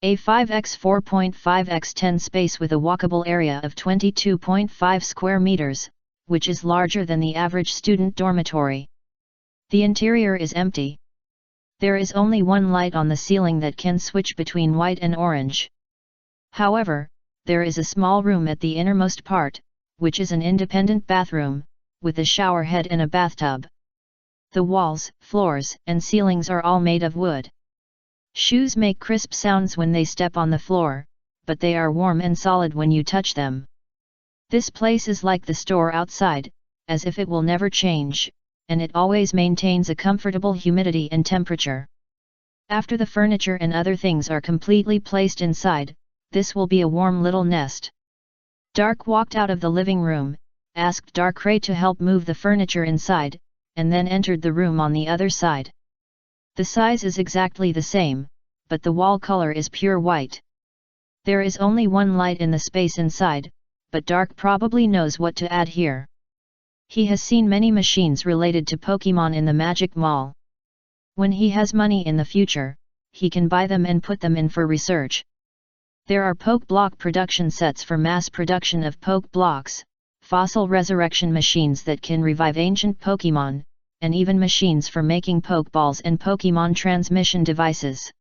A 5x 4.5x 10 space with a walkable area of 22.5 square meters, which is larger than the average student dormitory. The interior is empty. There is only one light on the ceiling that can switch between white and orange. However, there is a small room at the innermost part, which is an independent bathroom, with a shower head and a bathtub. The walls, floors, and ceilings are all made of wood. Shoes make crisp sounds when they step on the floor, but they are warm and solid when you touch them. This place is like the store outside, as if it will never change, and it always maintains a comfortable humidity and temperature. After the furniture and other things are completely placed inside, this will be a warm little nest. Dark walked out of the living room, asked Darkray to help move the furniture inside, and then entered the room on the other side. The size is exactly the same, but the wall color is pure white. There is only one light in the space inside, but Dark probably knows what to add here. He has seen many machines related to Pokemon in the Magic Mall. When he has money in the future, he can buy them and put them in for research. There are Poke Block production sets for mass production of Poke Blocks, fossil resurrection machines that can revive ancient Pokemon, and even machines for making Pokeballs and Pokemon transmission devices.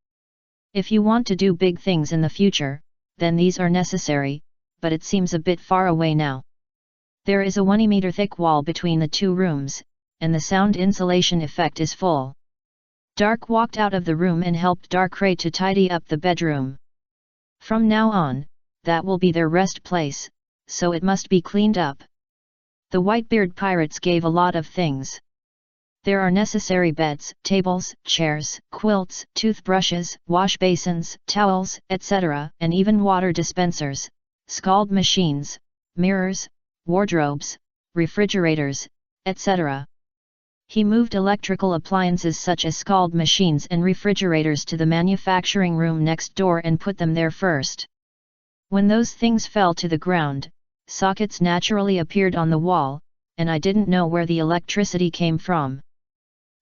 If you want to do big things in the future, then these are necessary, but it seems a bit far away now. There is a 1 meter thick wall between the 2 rooms, and the sound insulation effect is full. Dark walked out of the room and helped Darkray to tidy up the bedroom. From now on, that will be their rest place, so it must be cleaned up. The Whitebeard pirates gave a lot of things. There are necessary beds, tables, chairs, quilts, toothbrushes, wash basins, towels, etc., and even water dispensers, scald machines, mirrors, wardrobes, refrigerators, etc. He moved electrical appliances such as scald machines and refrigerators to the manufacturing room next door and put them there first. When those things fell to the ground, sockets naturally appeared on the wall, and I didn't know where the electricity came from.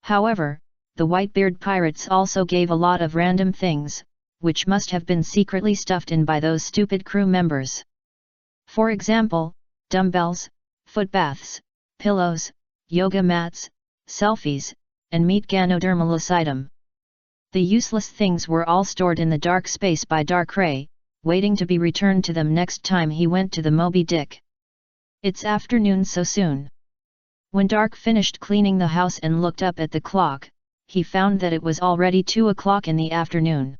However, the Whitebeard pirates also gave a lot of random things, which must have been secretly stuffed in by those stupid crew members. For example, dumbbells, foot baths, pillows, yoga mats, selfies, and meat ganodermalocidum. The useless things were all stored in the dark space by Darkray, waiting to be returned to them next time he went to the Moby Dick. It's afternoon so soon. When Dark finished cleaning the house and looked up at the clock, he found that it was already 2 o'clock in the afternoon.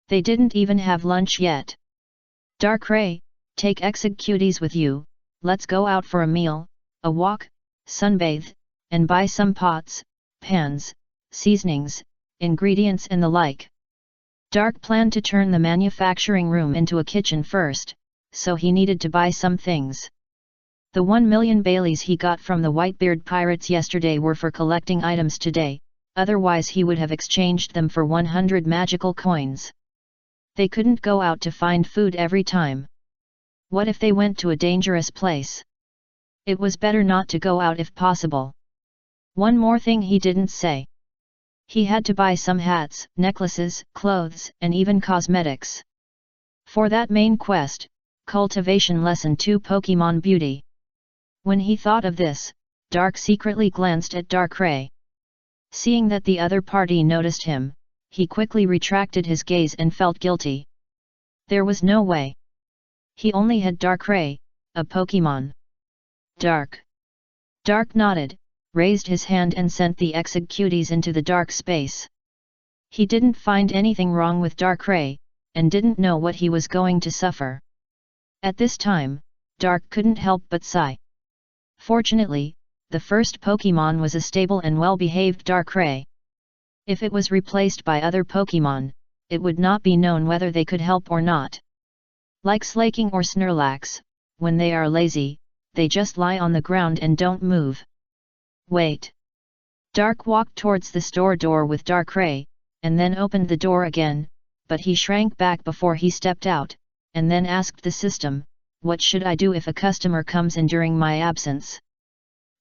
They didn't even have lunch yet. Darkray, take Executies with you, let's go out for a meal, a walk, sunbathe, and buy some pots, pans, seasonings, ingredients and the like. Dark planned to turn the manufacturing room into a kitchen first, so he needed to buy some things. The 1 million Baileys he got from the Whitebeard pirates yesterday were for collecting items today, otherwise he would have exchanged them for 100 magical coins. They couldn't go out to find food every time. What if they went to a dangerous place? It was better not to go out if possible. One more thing he didn't say. He had to buy some hats, necklaces, clothes, and even cosmetics. For that main quest, Cultivation Lesson 2 Pokemon Beauty. When he thought of this, Dark secretly glanced at Darkrai. Seeing that the other party noticed him, he quickly retracted his gaze and felt guilty. There was no way. He only had Darkrai, a Pokemon. Dark nodded, raised his hand and sent the executives into the dark space. He didn't find anything wrong with Darkrai, and didn't know what he was going to suffer. At this time, Dark couldn't help but sigh. Fortunately, the first Pokemon was a stable and well-behaved Darkrai. If it was replaced by other Pokemon, it would not be known whether they could help or not. Like Slaking or Snorlax, when they are lazy, they just lie on the ground and don't move. Wait. Dark walked towards the store door with Darkrai, and then opened the door again, but he shrank back before he stepped out, and then asked the system, "What should I do if a customer comes in during my absence?"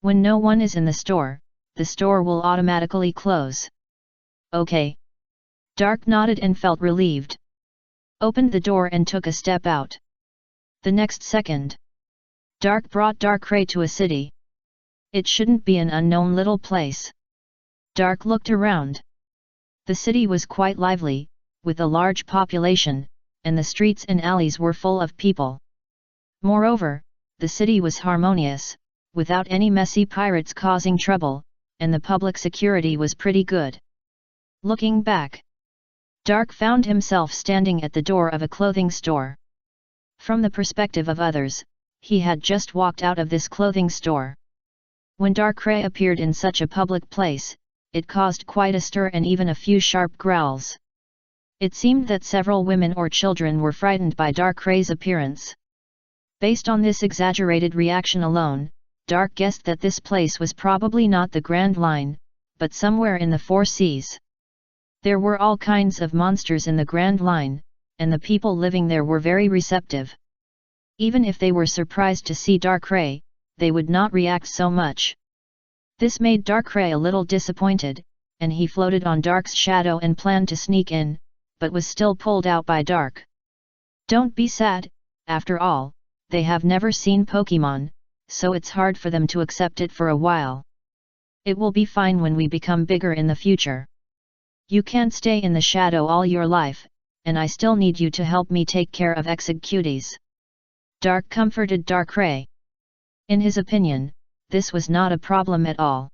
When no one is in the store will automatically close. Okay. Dark nodded and felt relieved. Opened the door and took a step out. The next second, Dark brought Darkrai to a city. It shouldn't be an unknown little place. Dark looked around. The city was quite lively, with a large population, and the streets and alleys were full of people. Moreover, the city was harmonious, without any messy pirates causing trouble, and the public security was pretty good. Looking back, Dark found himself standing at the door of a clothing store. From the perspective of others, he had just walked out of this clothing store. When Darkrai appeared in such a public place, it caused quite a stir and even a few sharp growls. It seemed that several women or children were frightened by Darkrai's appearance. Based on this exaggerated reaction alone, Dark guessed that this place was probably not the Grand Line, but somewhere in the Four Seas. There were all kinds of monsters in the Grand Line, and the people living there were very receptive. Even if they were surprised to see Darkrai, they would not react so much. This made Darkrai a little disappointed, and he floated on Dark's shadow and planned to sneak in, but was still pulled out by Dark. Don't be sad, after all, they have never seen Pokemon, so it's hard for them to accept it for a while. It will be fine when we become bigger in the future. You can't stay in the shadow all your life, and I still need you to help me take care of executives. Dark comforted Darkrai. In his opinion, this was not a problem at all.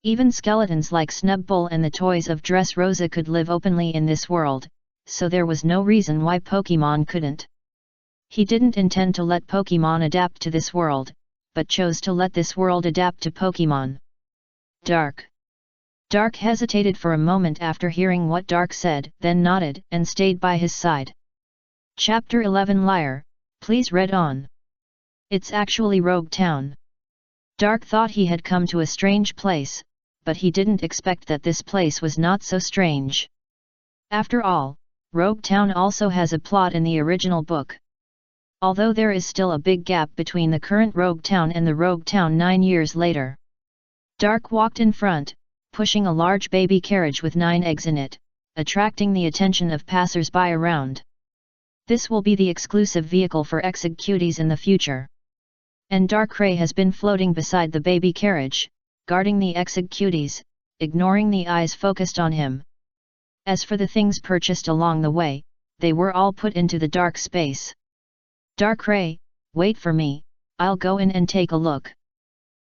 Even skeletons like Snubbull and the toys of Dressrosa could live openly in this world, so there was no reason why Pokemon couldn't. He didn't intend to let Pokemon adapt to this world, but chose to let this world adapt to Pokemon. Dark hesitated for a moment after hearing what Dark said, then nodded and stayed by his side. Chapter 11 Liar, please read on. It's actually Rogue Town. Dark thought he had come to a strange place, but he didn't expect that this place was not so strange. After all, Rogue Town also has a plot in the original book. Although there is still a big gap between the current Rogue Town and the Rogue Town 9 years later. Dark walked in front, pushing a large baby carriage with 9 eggs in it, attracting the attention of passers-by around. This will be the exclusive vehicle for executives in the future. And Darkrai has been floating beside the baby carriage, guarding the executives, ignoring the eyes focused on him. As for the things purchased along the way, they were all put into the dark space. Darkrai, wait for me, I'll go in and take a look.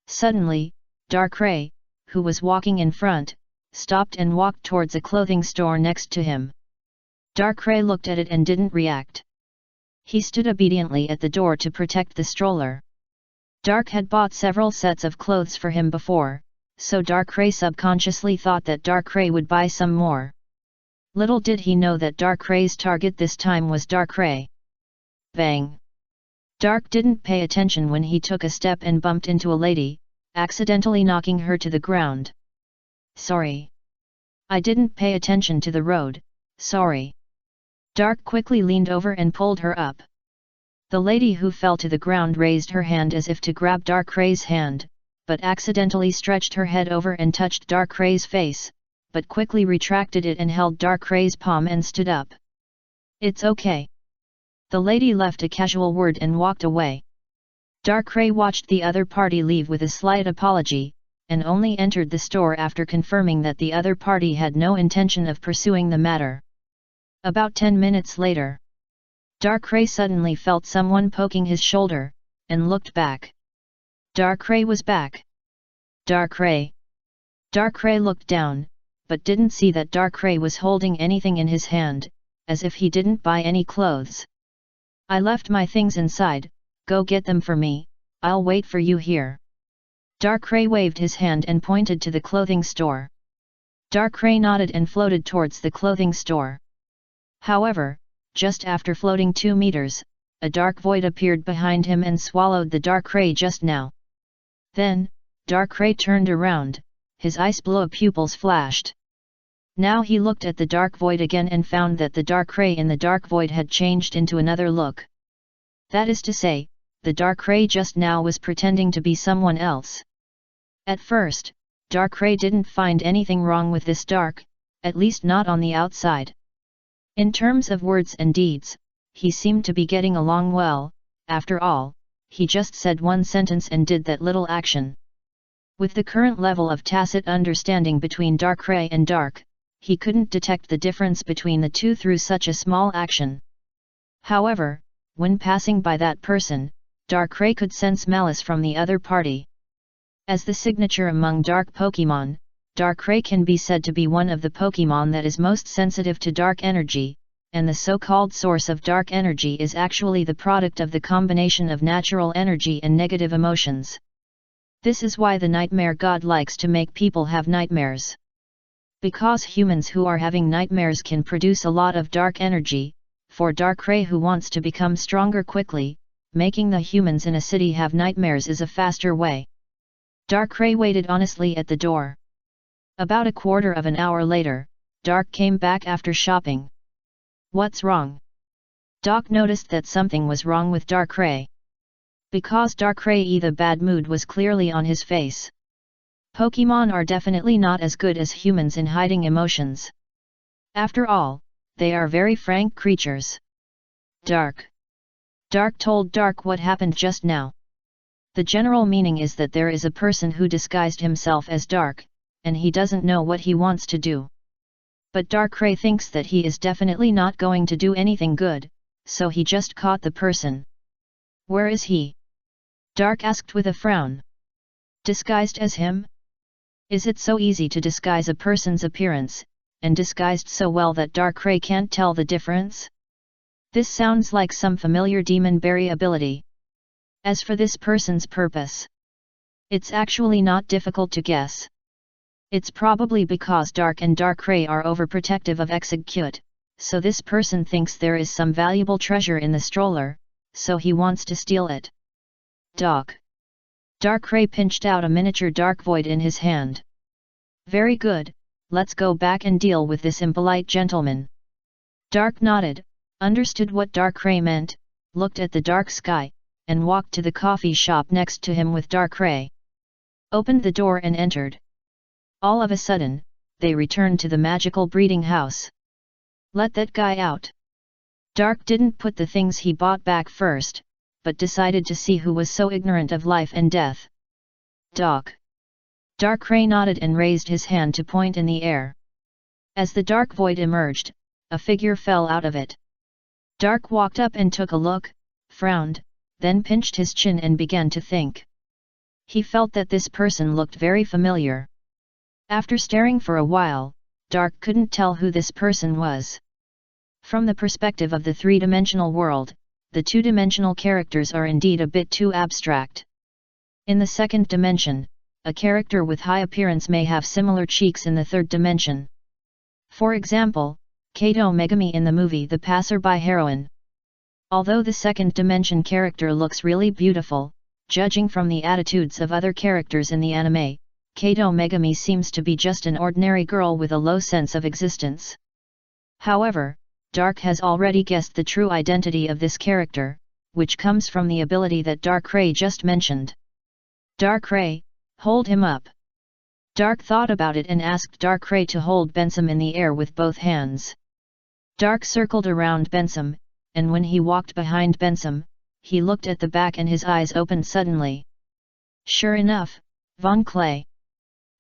Suddenly, Darkrai, who was walking in front, stopped and walked towards a clothing store next to him. Darkrai looked at it and didn't react. He stood obediently at the door to protect the stroller. Dark had bought several sets of clothes for him before, so Darkrai subconsciously thought that Darkrai would buy some more. Little did he know that Darkrai's target this time was Darkrai. Bang! Dark didn't pay attention when he took a step and bumped into a lady, accidentally knocking her to the ground. Sorry. I didn't pay attention to the road, sorry. Dark quickly leaned over and pulled her up. The lady who fell to the ground raised her hand as if to grab Darkrai's hand, but accidentally stretched her head over and touched Darkrai's face, but quickly retracted it and held Darkrai's palm and stood up. It's okay. The lady left a casual word and walked away. Darkrai watched the other party leave with a slight apology, and only entered the store after confirming that the other party had no intention of pursuing the matter. About 10 minutes later, Darkrai suddenly felt someone poking his shoulder, and looked back. Darkrai was back. Darkrai. Darkrai looked down, but didn't see that Darkrai was holding anything in his hand, as if he didn't buy any clothes. I left my things inside, go get them for me, I'll wait for you here. Darkrai waved his hand and pointed to the clothing store. Darkrai nodded and floated towards the clothing store. However, just after floating 2 meters, a dark void appeared behind him and swallowed the Darkrai just now. Then, Darkrai turned around, his ice blue pupils flashed. Now he looked at the dark void again and found that the Darkrai in the dark void had changed into another look. That is to say, the Darkrai just now was pretending to be someone else. At first, Darkrai didn't find anything wrong with this Dark, at least not on the outside. In terms of words and deeds, he seemed to be getting along well. After all, he just said one sentence and did that little action. With the current level of tacit understanding between Darkrai and Dark, he couldn't detect the difference between the two through such a small action. However, when passing by that person, Darkrai could sense malice from the other party. As the signature among dark Pokémon, Darkrai can be said to be one of the Pokémon that is most sensitive to dark energy, and the so-called source of dark energy is actually the product of the combination of natural energy and negative emotions. This is why the Nightmare God likes to make people have nightmares. Because humans who are having nightmares can produce a lot of dark energy, for Darkrai who wants to become stronger quickly, making the humans in a city have nightmares is a faster way. Darkrai waited honestly at the door. About a quarter of an hour later, Dark came back after shopping. What's wrong? Doc noticed that something was wrong with Darkrai. Because Darkrai the bad mood was clearly on his face. Pokémon are definitely not as good as humans in hiding emotions. After all, they are very frank creatures. Dark told Dark what happened just now. The general meaning is that there is a person who disguised himself as Dark, and he doesn't know what he wants to do. But Darkrai thinks that he is definitely not going to do anything good, so he just caught the person. Where is he? Dark asked with a frown. Disguised as him? Is it so easy to disguise a person's appearance, and disguised so well that Darkrai can't tell the difference? This sounds like some familiar demon berry ability. As for this person's purpose, it's actually not difficult to guess. It's probably because Dark and Darkrai are overprotective of Execute, so this person thinks there is some valuable treasure in the stroller, so he wants to steal it. Darkrai pinched out a miniature dark void in his hand. Very good, let's go back and deal with this impolite gentleman. Dark nodded, understood what Darkrai meant, looked at the dark sky, and walked to the coffee shop next to him with Darkrai. Opened the door and entered. All of a sudden, they returned to the magical breeding house. Let that guy out. Dark didn't put the things he bought back first, but decided to see who was so ignorant of life and death. Darkrai nodded and raised his hand to point in the air. As the dark void emerged, a figure fell out of it. Dark walked up and took a look, frowned, then pinched his chin and began to think. He felt that this person looked very familiar. After staring for a while, Dark couldn't tell who this person was. From the perspective of the three-dimensional world, the two-dimensional characters are indeed a bit too abstract. In the second dimension, a character with high appearance may have similar cheeks in the third dimension. For example, Kato Megami in the movie The Passerby Heroine. Although the second dimension character looks really beautiful, judging from the attitudes of other characters in the anime, Kato Megami seems to be just an ordinary girl with a low sense of existence. However, Dark has already guessed the true identity of this character, which comes from the ability that Darkrai just mentioned. Darkrai, hold him up. Dark thought about it and asked Darkrai to hold Bensum in the air with both hands. Dark circled around Bensum, and when he walked behind Bensum, he looked at the back and his eyes opened suddenly. Sure enough, Von Clay.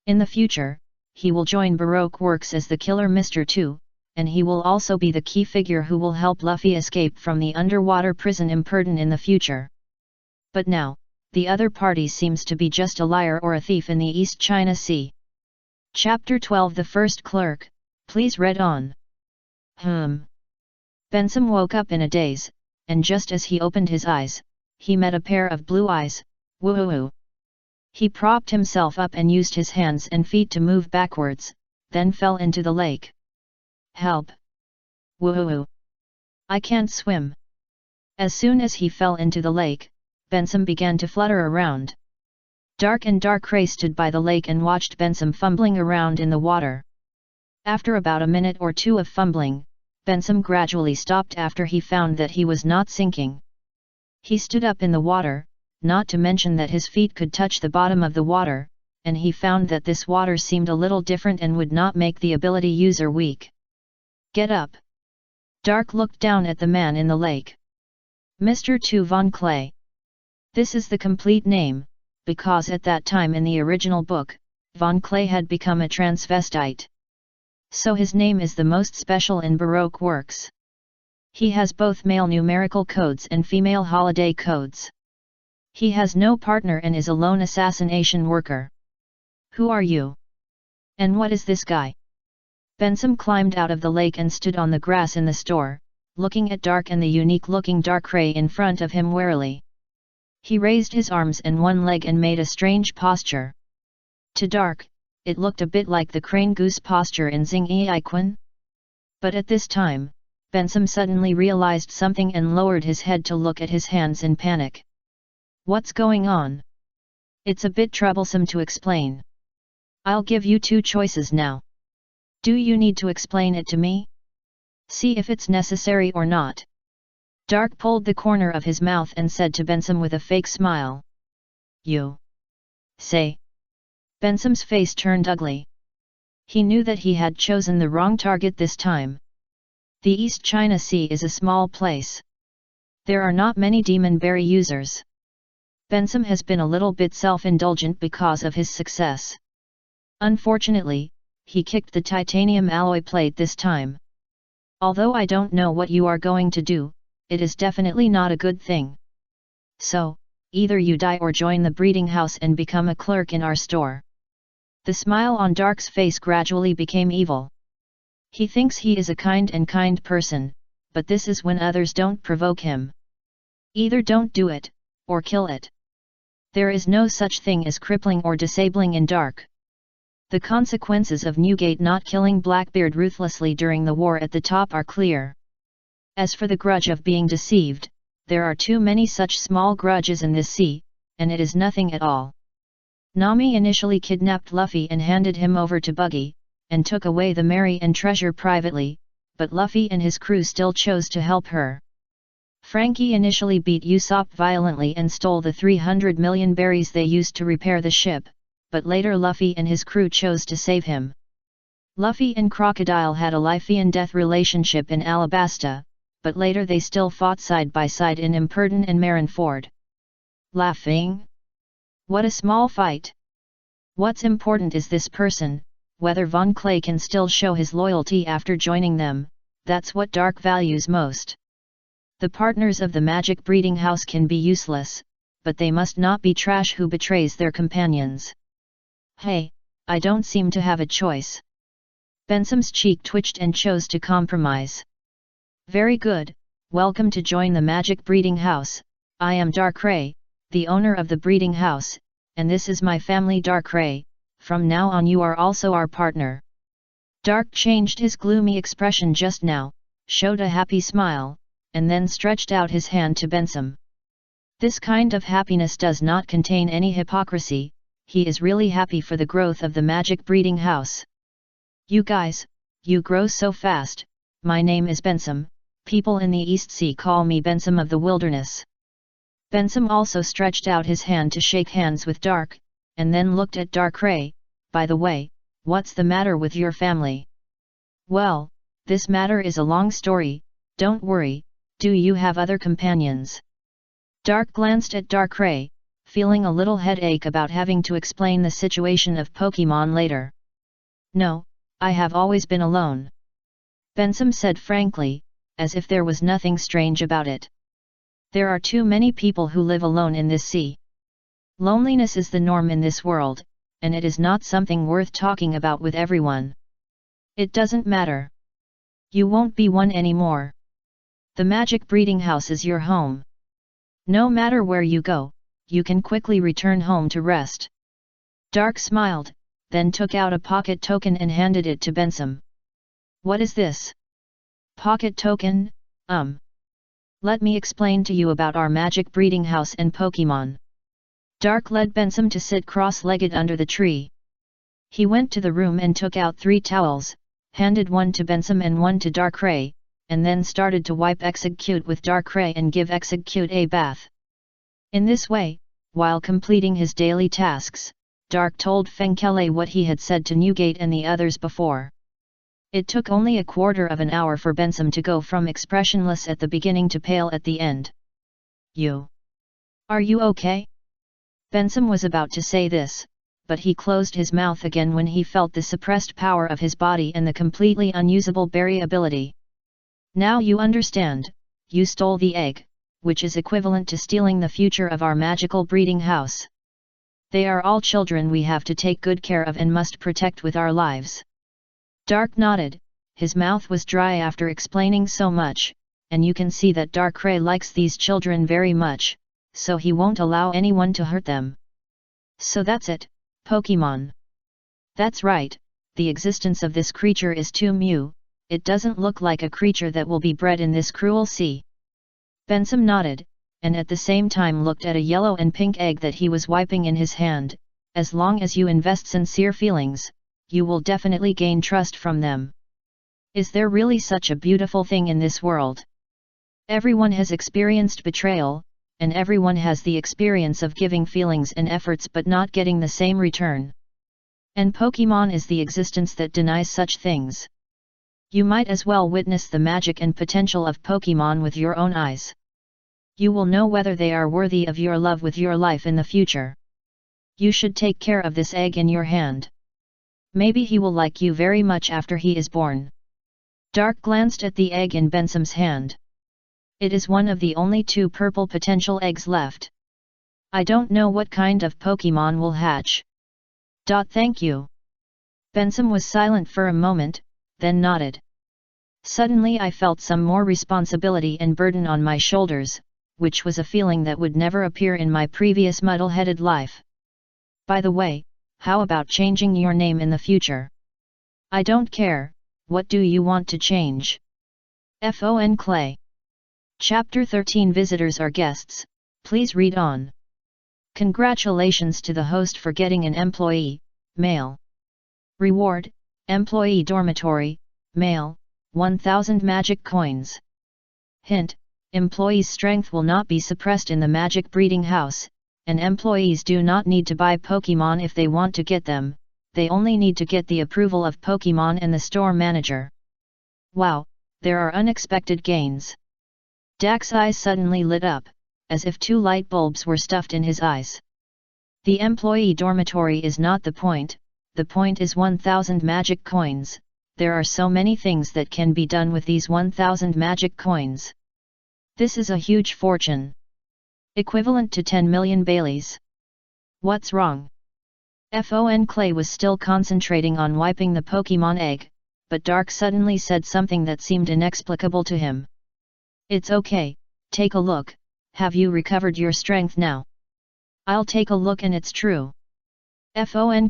In the future, he will join Baroque Works as the Killer Mr. 2, and he will also be the key figure who will help Luffy escape from the underwater prison Impertin in the future. But now, the other party seems to be just a liar or a thief in the East China Sea. Chapter 12 The First Clerk, please read on. Bensum woke up in a daze, and just as he opened his eyes, he met a pair of blue eyes. Woo-hoo-hoo. He propped himself up and used his hands and feet to move backwards, then fell into the lake. Help! Woo-hoo-hoo. I can't swim. As soon as he fell into the lake, Bensum began to flutter around. Dark and Darkrai stood by the lake and watched Bensum fumbling around in the water. After about a minute or two of fumbling, Bensum gradually stopped after he found that he was not sinking. He stood up in the water, not to mention that his feet could touch the bottom of the water, and he found that this water seemed a little different and would not make the ability user weak. Get up! Dark looked down at the man in the lake. Mr. 2 Von Clay. This is the complete name, because at that time in the original book, Von Clay had become a transvestite. So his name is the most special in Baroque Works. He has both male numerical codes and female holiday codes. He has no partner and is a lone assassination worker. Who are you? And what is this guy? Bensum climbed out of the lake and stood on the grass in the store, looking at Dark and the unique-looking Darkrai in front of him warily. He raised his arms and one leg and made a strange posture. To Dark, it looked a bit like the crane-goose posture in Xing Yi Quan. But at this time, Bensum suddenly realized something and lowered his head to look at his hands in panic. What's going on? It's a bit troublesome to explain. I'll give you two choices now. Do you need to explain it to me? See if it's necessary or not. Dark pulled the corner of his mouth and said to Bensum with a fake smile. You say. Bensum's face turned ugly. He knew that he had chosen the wrong target this time. The East China Sea is a small place. There are not many demon berry users. Bensum has been a little bit self-indulgent because of his success. Unfortunately, he kicked the titanium alloy plate this time. Although I don't know what you are going to do, it is definitely not a good thing. So, either you die or join the breeding house and become a clerk in our store. The smile on Dark's face gradually became evil. He thinks he is a kind person, but this is when others don't provoke him. Either don't do it, or kill it. There is no such thing as crippling or disabling in Dark. The consequences of Newgate not killing Blackbeard ruthlessly during the war at the top are clear. As for the grudge of being deceived, there are too many such small grudges in this sea, and it is nothing at all. Nami initially kidnapped Luffy and handed him over to Buggy, and took away the Mary and treasure privately, but Luffy and his crew still chose to help her. Frankie initially beat Usopp violently and stole the 300 million berries they used to repair the ship, but later Luffy and his crew chose to save him. Luffy and Crocodile had a life-and-death relationship in Alabasta, but later they still fought side by side in Impertin and Marineford. Laughing? What a small fight! What's important is this person, whether Von Clay can still show his loyalty after joining them, that's what Dark values most. The partners of the magic breeding house can be useless, but they must not be trash who betrays their companions. Hey, I don't seem to have a choice. Bensum's cheek twitched and chose to compromise. Very good, welcome to join the magic breeding house. I am Darkrai, the owner of the breeding house, and this is my family Darkrai, from now on you are also our partner. Dark changed his gloomy expression just now, showed a happy smile, and then stretched out his hand to Bensum. This kind of happiness does not contain any hypocrisy, he is really happy for the growth of the magic breeding house. You guys, you grow so fast, my name is Bensum, people in the East Sea call me Bensum of the Wilderness. Bensum also stretched out his hand to shake hands with Dark, and then looked at Darkrai. By the way, what's the matter with your family? Well, this matter is a long story, don't worry, do you have other companions? Dark glanced at Darkrai, feeling a little headache about having to explain the situation of Pokemon later. No, I have always been alone. Bensum said frankly, as if there was nothing strange about it. There are too many people who live alone in this sea. Loneliness is the norm in this world, and it is not something worth talking about with everyone. It doesn't matter. You won't be one anymore. The magic breeding house is your home. No matter where you go, you can quickly return home to rest. Dark smiled, then took out a pocket token and handed it to Bensum. What is this? Pocket token? Let me explain to you about our magic breeding house and Pokemon. Dark led Bensum to sit cross-legged under the tree. He went to the room and took out 3 towels, handed one to Bensum and one to Darkrai, and then started to wipe Execute with Darkrai and give Execute a bath. In this way, while completing his daily tasks, Dark told Fenkele what he had said to Newgate and the others before. It took only a quarter of an hour for Bensum to go from expressionless at the beginning to pale at the end. Are you okay? Bensum was about to say this, but he closed his mouth again when he felt the suppressed power of his body and the completely unusable berry ability. Now you understand, you stole the egg, which is equivalent to stealing the future of our magical breeding house. They are all children we have to take good care of and must protect with our lives. Dark nodded, his mouth was dry after explaining so much, and you can see that Darkrai likes these children very much, so he won't allow anyone to hurt them. So that's it, Pokemon. That's right, the existence of this creature is too new, it doesn't look like a creature that will be bred in this cruel sea. Bensum nodded, and at the same time looked at a yellow and pink egg that he was wiping in his hand. As long as you invest sincere feelings, you will definitely gain trust from them. Is there really such a beautiful thing in this world? Everyone has experienced betrayal, and everyone has the experience of giving feelings and efforts but not getting the same return. And Pokemon is the existence that denies such things. You might as well witness the magic and potential of Pokemon with your own eyes. You will know whether they are worthy of your love with your life in the future. You should take care of this egg in your hand. Maybe he will like you very much after he is born. Dark glanced at the egg in Bensum's hand. It is one of the only 2 purple potential eggs left. I don't know what kind of Pokemon will hatch. Thank you. Bensum was silent for a moment, then nodded. Suddenly I felt some more responsibility and burden on my shoulders, which was a feeling that would never appear in my previous muddle-headed life. By the way, how about changing your name in the future? I don't care, what do you want to change? Fon Clay. Chapter 13 Visitors are guests, please read on. Congratulations to the host for getting an employee, male. Reward, employee dormitory, male, 1000 magic coins. Hint, employees' strength will not be suppressed in the magic breeding house, and employees do not need to buy Pokemon if they want to get them, they only need to get the approval of Pokemon and the store manager. Wow, there are unexpected gains. Dak's eyes suddenly lit up, as if 2 light bulbs were stuffed in his eyes. The employee dormitory is not the point is 1000 magic coins, there are so many things that can be done with these 1000 magic coins. This is a huge fortune. Equivalent to 10 million Baileys. What's wrong? Fon Clay was still concentrating on wiping the Pokemon egg, but Dark suddenly said something that seemed inexplicable to him. It's okay, take a look, have you recovered your strength now? I'll take a look and it's true.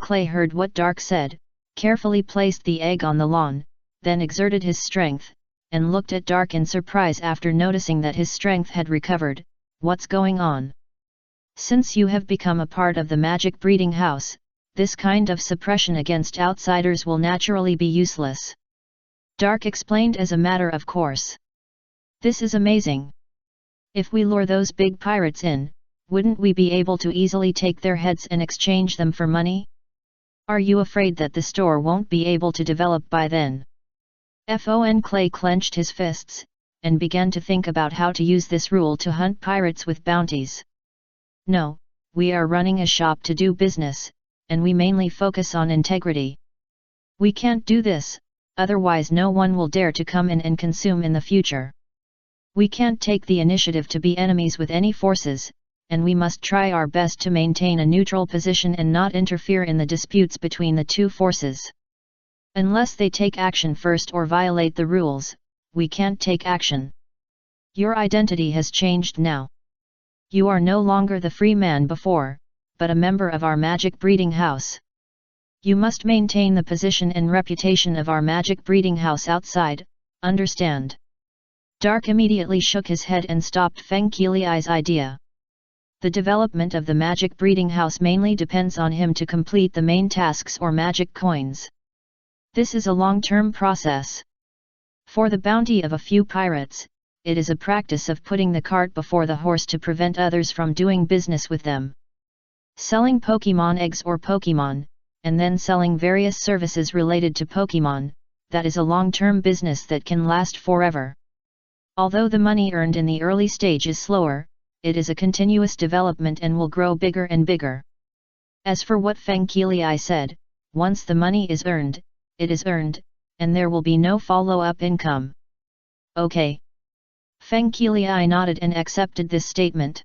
Clay heard what Dark said, carefully placed the egg on the lawn, then exerted his strength, and looked at Dark in surprise after noticing that his strength had recovered. What's going on? Since you have become a part of the magic breeding house, this kind of suppression against outsiders will naturally be useless. Dark explained as a matter of course. This is amazing. If we lure those big pirates in, wouldn't we be able to easily take their heads and exchange them for money? Are you afraid that the store won't be able to develop by then? Clay clenched his fists, and began to think about how to use this rule to hunt pirates with bounties. No, we are running a shop to do business, and we mainly focus on integrity. We can't do this, otherwise no one will dare to come in and consume in the future. We can't take the initiative to be enemies with any forces, and we must try our best to maintain a neutral position and not interfere in the disputes between the two forces. Unless they take action first or violate the rules, we can't take action. Your identity has changed now. You are no longer the free man before, but a member of our magic breeding house. You must maintain the position and reputation of our magic breeding house outside, understand? Dark immediately shook his head and stopped Feng Qili's idea. The development of the magic breeding house mainly depends on him to complete the main tasks or magic coins. This is a long-term process. For the bounty of a few pirates, it is a practice of putting the cart before the horse to prevent others from doing business with them. Selling Pokemon eggs or Pokemon, and then selling various services related to Pokemon, that is a long-term business that can last forever. Although the money earned in the early stage is slower, it is a continuous development and will grow bigger and bigger. As for what Feng Qili said, once the money is earned, it is earned, and there will be no follow-up income. Okay. Feng Qili nodded and accepted this statement.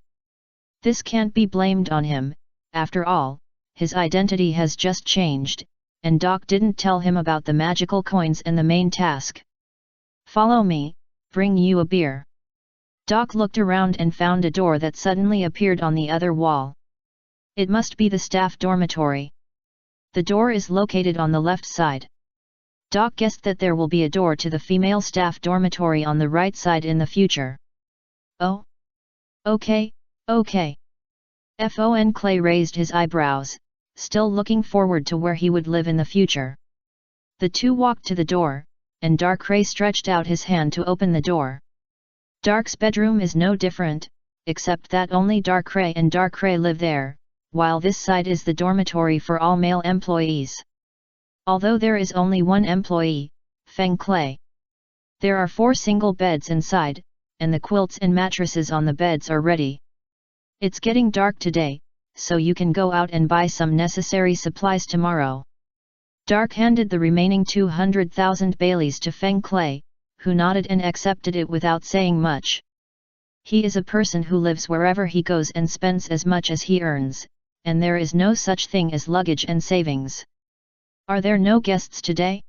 This can't be blamed on him, after all, his identity has just changed, and Doc didn't tell him about the magical coins and the main task. Follow me, bring you a beer. Doc looked around and found a door that suddenly appeared on the other wall. It must be the staff dormitory. The door is located on the left side. Doc guessed that there will be a door to the female staff dormitory on the right side in the future. Oh? Okay. Clay raised his eyebrows, still looking forward to where he would live in the future. The two walked to the door, and Darkrai stretched out his hand to open the door. Dark's bedroom is no different, except that only Darkrai and Darkrai live there, while this side is the dormitory for all male employees. Although there is only one employee, Feng Clay. There are 4 single beds inside, and the quilts and mattresses on the beds are ready. It's getting dark today, so you can go out and buy some necessary supplies tomorrow. Dark handed the remaining 200,000 Baileys to Feng Clay, who nodded and accepted it without saying much. He is a person who lives wherever he goes and spends as much as he earns, and there is no such thing as luggage and savings. Are there no guests today?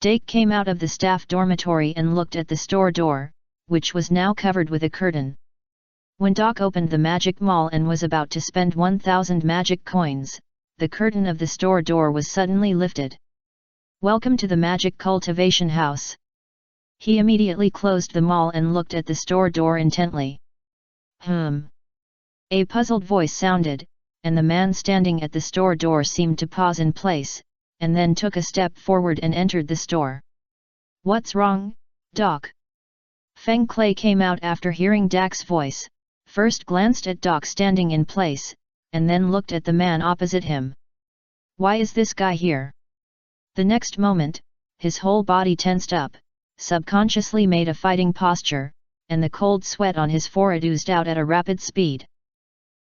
Dake came out of the staff dormitory and looked at the store door, which was now covered with a curtain. When Doc opened the magic mall and was about to spend 1,000 magic coins, the curtain of the store door was suddenly lifted. Welcome to the magic cultivation house. He immediately closed the mall and looked at the store door intently. A puzzled voice sounded, and the man standing at the store door seemed to pause in place, and then took a step forward and entered the store. What's wrong, Doc? Feng Clay came out after hearing Dak's voice, first glanced at Doc standing in place, and then looked at the man opposite him. Why is this guy here? The next moment, his whole body tensed up, subconsciously made a fighting posture, and the cold sweat on his forehead oozed out at a rapid speed.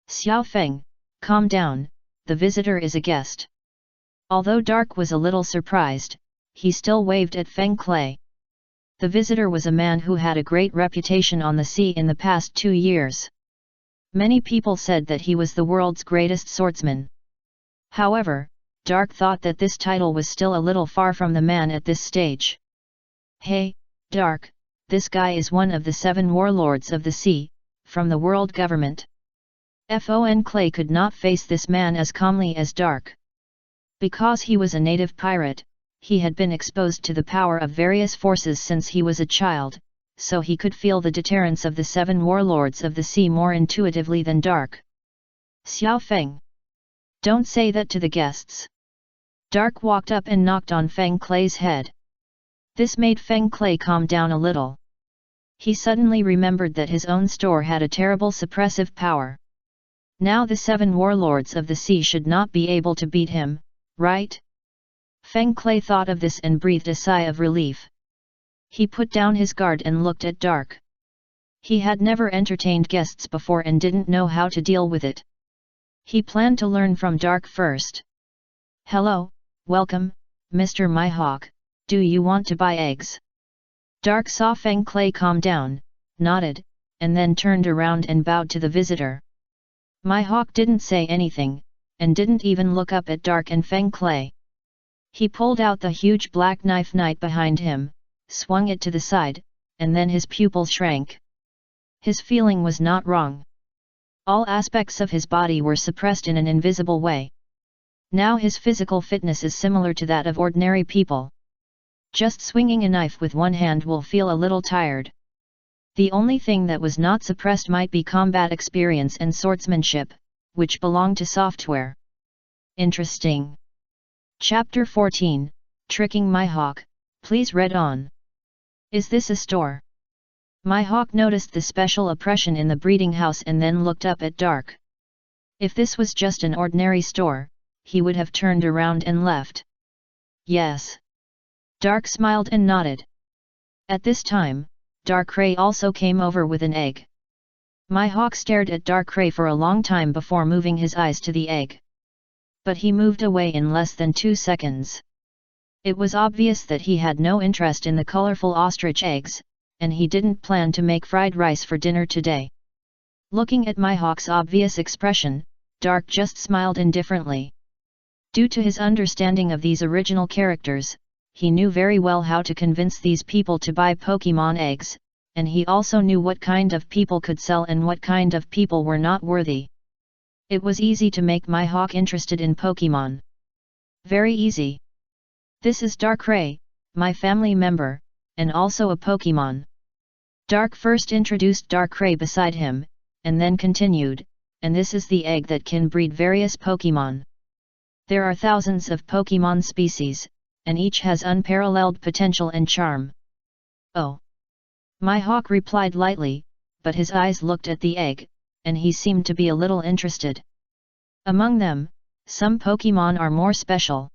Xiao Feng, calm down, the visitor is a guest. Although Dark was a little surprised, he still waved at Feng Clay. The visitor was a man who had a great reputation on the sea in the past 2 years. Many people said that he was the world's greatest swordsman. However, Dark thought that this title was still a little far from the man at this stage. Hey, Dark, this guy is one of the 7 warlords of the sea, from the world government. Clay could not face this man as calmly as Dark. Because he was a native pirate, he had been exposed to the power of various forces since he was a child, so he could feel the deterrence of the 7 warlords of the sea more intuitively than Dark. Xiao Feng. Don't say that to the guests. Dark walked up and knocked on Feng Clay's head. This made Feng Clay calm down a little. He suddenly remembered that his own store had a terrible suppressive power. Now the 7 warlords of the sea should not be able to beat him, right? Feng Clay thought of this and breathed a sigh of relief. He put down his guard and looked at Dark. He had never entertained guests before and didn't know how to deal with it. He planned to learn from Dark first. Hello, welcome, Mr. Mihawk, do you want to buy eggs? Dark saw Feng Clay calm down, nodded, and then turned around and bowed to the visitor. Mihawk didn't say anything, and didn't even look up at Dark and Feng Clay. He pulled out the huge black knife behind him, swung it to the side, and then his pupil shrank. His feeling was not wrong. All aspects of his body were suppressed in an invisible way. Now his physical fitness is similar to that of ordinary people. Just swinging a knife with one hand will feel a little tired. The only thing that was not suppressed might be combat experience and swordsmanship, which belong to software. Interesting. Chapter 14, Tricking Mihawk, please read on. Is this a store? Mihawk noticed the special oppression in the breeding house and then looked up at Dark. If this was just an ordinary store, he would have turned around and left. Yes. Dark smiled and nodded. At this time, Darkrai also came over with an egg. Mihawk stared at Darkrai for a long time before moving his eyes to the egg. But he moved away in less than 2 seconds. It was obvious that he had no interest in the colorful ostrich eggs, and he didn't plan to make fried rice for dinner today. Looking at Mihawk's obvious expression, Dark just smiled indifferently. Due to his understanding of these original characters, he knew very well how to convince these people to buy Pokemon eggs, and he also knew what kind of people could sell and what kind of people were not worthy. It was easy to make Mihawk interested in Pokemon. Very easy. This is Darkrai, my family member, and also a Pokemon. Dark first introduced Darkrai beside him, and then continued, and this is the egg that can breed various Pokemon. There are thousands of Pokemon species, and each has unparalleled potential and charm. Oh. Mihawk replied lightly, but his eyes looked at the egg, and he seemed to be a little interested. Among them, some Pokemon are more special.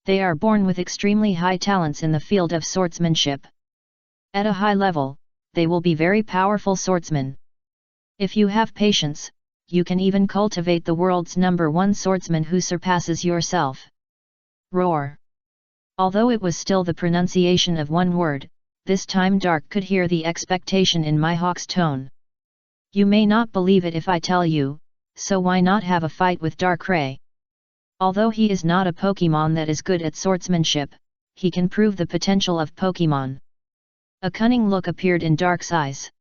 They are born with extremely high talents in the field of swordsmanship. At a high level, they will be very powerful swordsmen. If you have patience, you can even cultivate the world's #1 swordsman who surpasses yourself. Roar. Although it was still the pronunciation of one word, this time Dark could hear the expectation in Mihawk's tone. You may not believe it if I tell you, so why not have a fight with Darkrai? Although he is not a Pokemon that is good at swordsmanship, he can prove the potential of Pokemon. A cunning look appeared in Dark's eyes.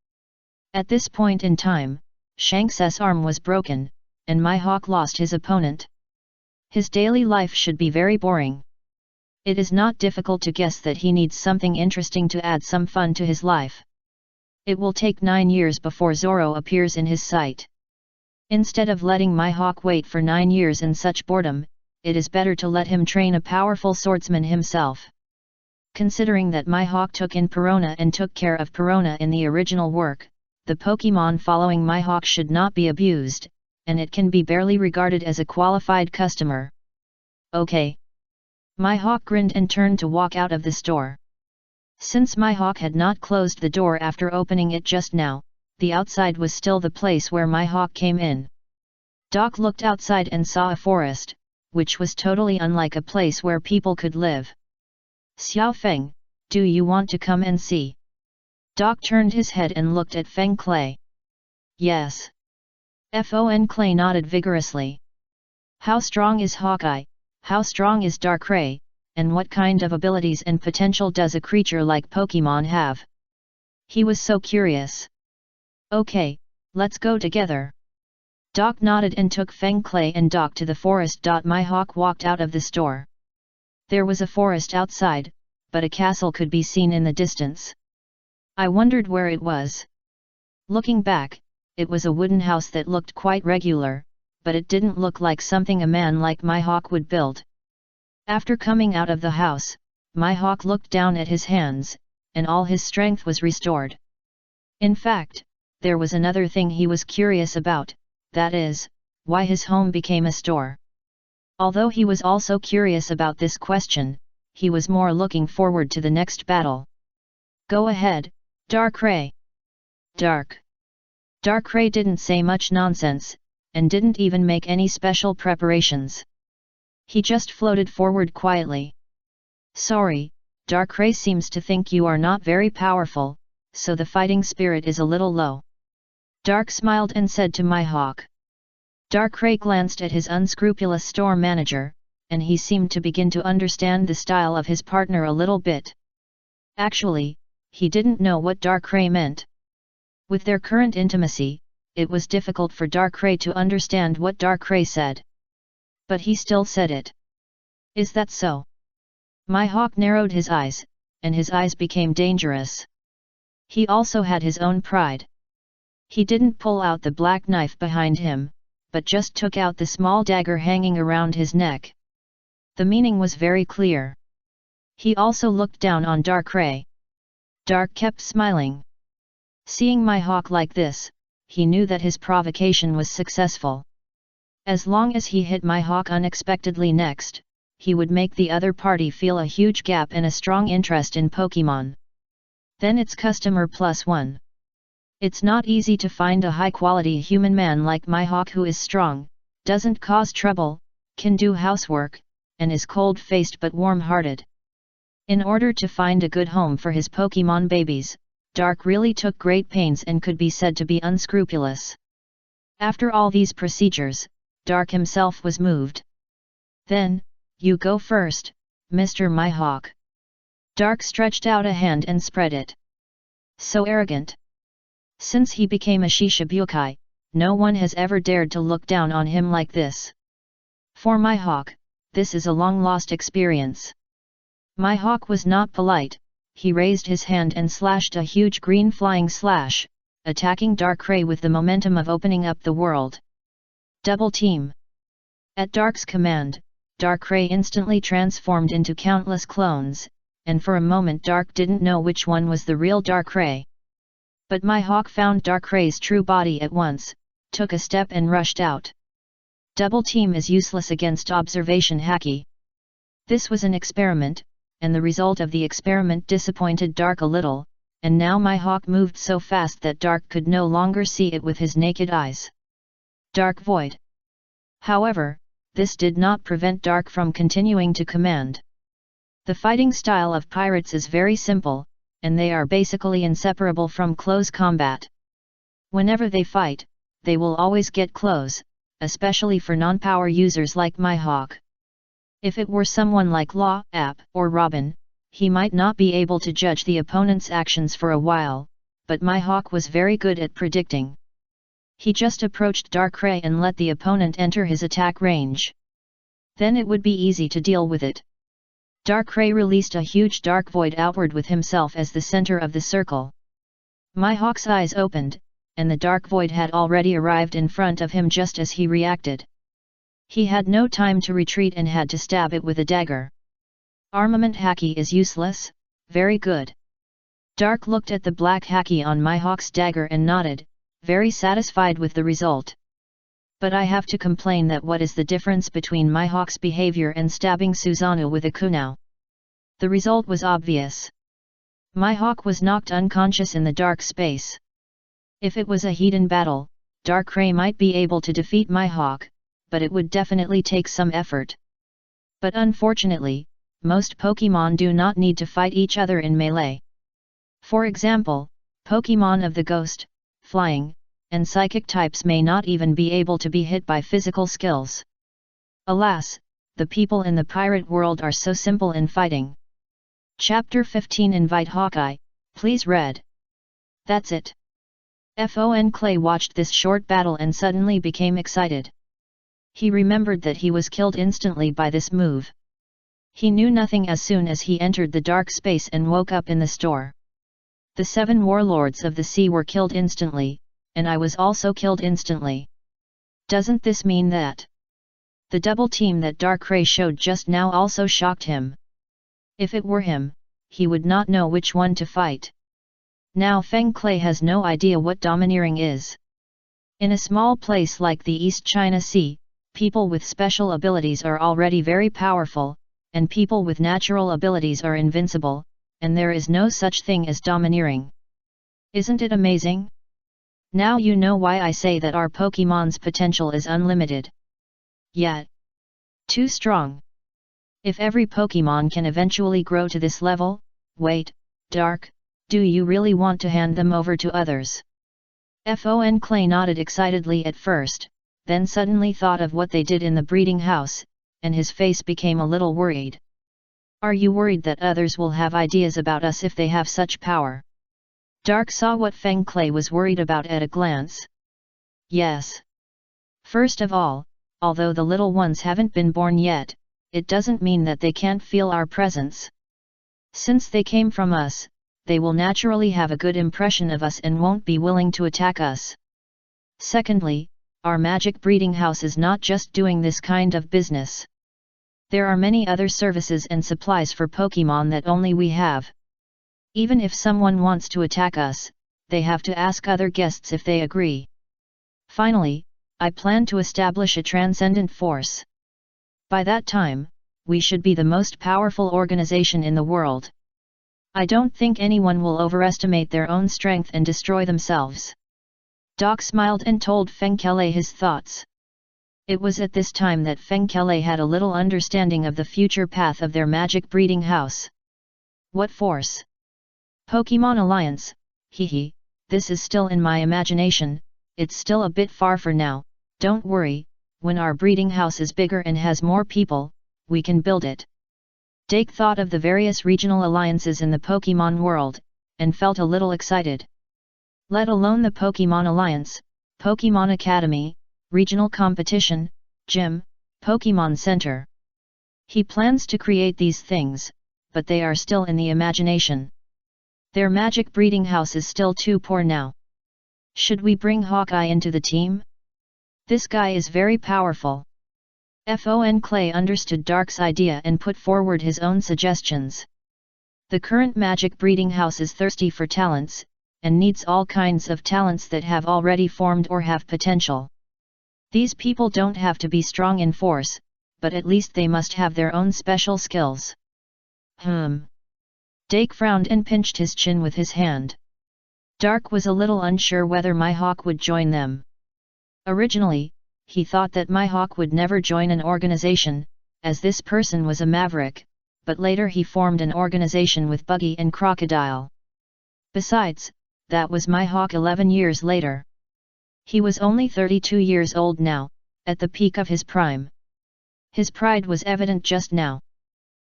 At this point in time, Shanks's arm was broken, and Mihawk lost his opponent. His daily life should be very boring. It is not difficult to guess that he needs something interesting to add some fun to his life. It will take 9 years before Zoro appears in his sight. Instead of letting Mihawk wait for 9 years in such boredom, it is better to let him train a powerful swordsman himself. Considering that Mihawk took in Perona and took care of Perona in the original work, the Pokemon following Mihawk should not be abused, and it can be barely regarded as a qualified customer. Okay. Mihawk grinned and turned to walk out of the store. Since Mihawk had not closed the door after opening it just now, the outside was still the place where Mihawk came in. Doc looked outside and saw a forest, which was totally unlike a place where people could live. Xiao Feng, do you want to come and see? Doc turned his head and looked at Feng Clay. Yes. Fon Clay nodded vigorously. How strong is Hawkeye? How strong is Darkrai, and what kind of abilities and potential does a creature like Pokemon have? He was so curious. Okay, let's go together. Doc nodded and took Feng Clay and Doc to the forest. My hawk walked out of the store. There was a forest outside, but a castle could be seen in the distance. I wondered where it was. Looking back, it was a wooden house that looked quite regular, but it didn't look like something a man like my hawk would build. After coming out of the house, my hawk looked down at his hands, and all his strength was restored. In fact, there was another thing he was curious about, that is, why his home became a store. Although he was also curious about this question, he was more looking forward to the next battle. Go ahead, Darkrai. Darkrai didn't say much nonsense, and didn't even make any special preparations. He just floated forward quietly. Sorry, Darkrai seems to think you are not very powerful, so the fighting spirit is a little low. Dark smiled and said to my hawk. Darkrai glanced at his unscrupulous store manager, and he seemed to begin to understand the style of his partner a little bit. Actually, he didn't know what Darkrai meant. With their current intimacy, it was difficult for Darkrai to understand what Darkrai said. But he still said it. Is that so? My hawk narrowed his eyes, and his eyes became dangerous. He also had his own pride. He didn't pull out the black knife behind him, but just took out the small dagger hanging around his neck. The meaning was very clear. He also looked down on Darkrai. Dark kept smiling. Seeing my hawk like this, he knew that his provocation was successful. As long as he hit my hawk unexpectedly next, he would make the other party feel a huge gap and a strong interest in Pokemon. Then it's customer +1. It's not easy to find a high-quality human man like my hawk who is strong, doesn't cause trouble, can do housework, and is cold-faced but warm-hearted. In order to find a good home for his Pokemon babies, Dark really took great pains and could be said to be unscrupulous. After all these procedures, Dark himself was moved. Then, you go first, Mr. My Hawk. Dark stretched out a hand and spread it. So arrogant. Since he became a Shishibukai, no one has ever dared to look down on him like this. For my hawk, this is a long-lost experience. My hawk was not polite. He raised his hand and slashed a huge green flying slash, attacking Darkrai with the momentum of opening up the world. Double team. At Dark's command, Darkrai instantly transformed into countless clones, and for a moment Dark didn't know which one was the real Darkrai. But my hawk found Darkrai's true body at once, took a step and rushed out. Double team is useless against observation haki. This was an experiment, and the result of the experiment disappointed Dark a little, and now my hawk moved so fast that Dark could no longer see it with his naked eyes. Dark Void. However, this did not prevent Dark from continuing to command. The fighting style of pirates is very simple, and they are basically inseparable from close combat. Whenever they fight, they will always get close, especially for non-power users like my hawk. If it were someone like Law, App, or Robin, he might not be able to judge the opponent's actions for a while, but my hawk was very good at predicting. He just approached Darkrai and let the opponent enter his attack range. Then it would be easy to deal with it. Darkrai released a huge dark void outward with himself as the center of the circle. My hawk's eyes opened, and the dark void had already arrived in front of him just as he reacted. He had no time to retreat and had to stab it with a dagger. Armament haki is useless, very good. Dark looked at the black haki on my hawk's dagger and nodded, very satisfied with the result. But I have to complain that what is the difference between my hawk's behavior and stabbing Susanoo with a kunai? The result was obvious. My hawk was knocked unconscious in the dark space. If it was a heat-in battle, Darkrai might be able to defeat my hawk, but it would definitely take some effort. But unfortunately, most Pokemon do not need to fight each other in melee. For example, Pokemon of the Ghost, Flying, and Psychic types may not even be able to be hit by physical skills. Alas, the people in the pirate world are so simple in fighting. Chapter 15 Invite Hawkeye, please read. That's it. Clay watched this short battle and suddenly became excited. He remembered that he was killed instantly by this move. He knew nothing as soon as he entered the dark space and woke up in the store. The 7 warlords of the sea were killed instantly, and I was also killed instantly. Doesn't this mean that the double team that Darkrai showed just now also shocked him? If it were him, he would not know which one to fight. Now Feng Clay has no idea what domineering is. In a small place like the East China Sea, people with special abilities are already very powerful, and people with natural abilities are invincible, and there is no such thing as domineering. Isn't it amazing? Now you know why I say that our Pokémon's potential is unlimited. Yet too strong. If every Pokémon can eventually grow to this level, wait, Dark, do you really want to hand them over to others? Clay nodded excitedly at first, then suddenly thought of what they did in the breeding house, and his face became a little worried. Are you worried that others will have ideas about us if they have such power? Dark saw what Feng Clay was worried about at a glance. Yes. First of all, although the little ones haven't been born yet, it doesn't mean that they can't feel our presence. Since they came from us, they will naturally have a good impression of us and won't be willing to attack us. Secondly, our magic breeding house is not just doing this kind of business. There are many other services and supplies for Pokémon that only we have. Even if someone wants to attack us, they have to ask other guests if they agree. Finally, I plan to establish a transcendent force. By that time, we should be the most powerful organization in the world. I don't think anyone will overestimate their own strength and destroy themselves. Doc smiled and told Feng Kelei his thoughts. It was at this time that Feng Kelei had a little understanding of the future path of their magic breeding house. What force? Pokémon Alliance, hehe, this is still in my imagination, it's still a bit far for now, don't worry, when our breeding house is bigger and has more people, we can build it. Dake thought of the various regional alliances in the Pokémon world, and felt a little excited. Let alone the Pokémon Alliance, Pokémon Academy, regional competition, gym, Pokémon Center. He plans to create these things, but they are still in the imagination. Their magic breeding house is still too poor now. Should we bring Hawkeye into the team? This guy is very powerful. Clay understood Dark's idea and put forward his own suggestions. The current magic breeding house is thirsty for talents, and needs all kinds of talents that have already formed or have potential. These people don't have to be strong in force, but at least they must have their own special skills. Dake frowned and pinched his chin with his hand. Dark was a little unsure whether Mihawk would join them. Originally, he thought that Mihawk would never join an organization, as this person was a maverick, but later he formed an organization with Buggy and Crocodile. Besides, that was Mihawk 11 years later. He was only 32 years old now, at the peak of his prime. His pride was evident just now.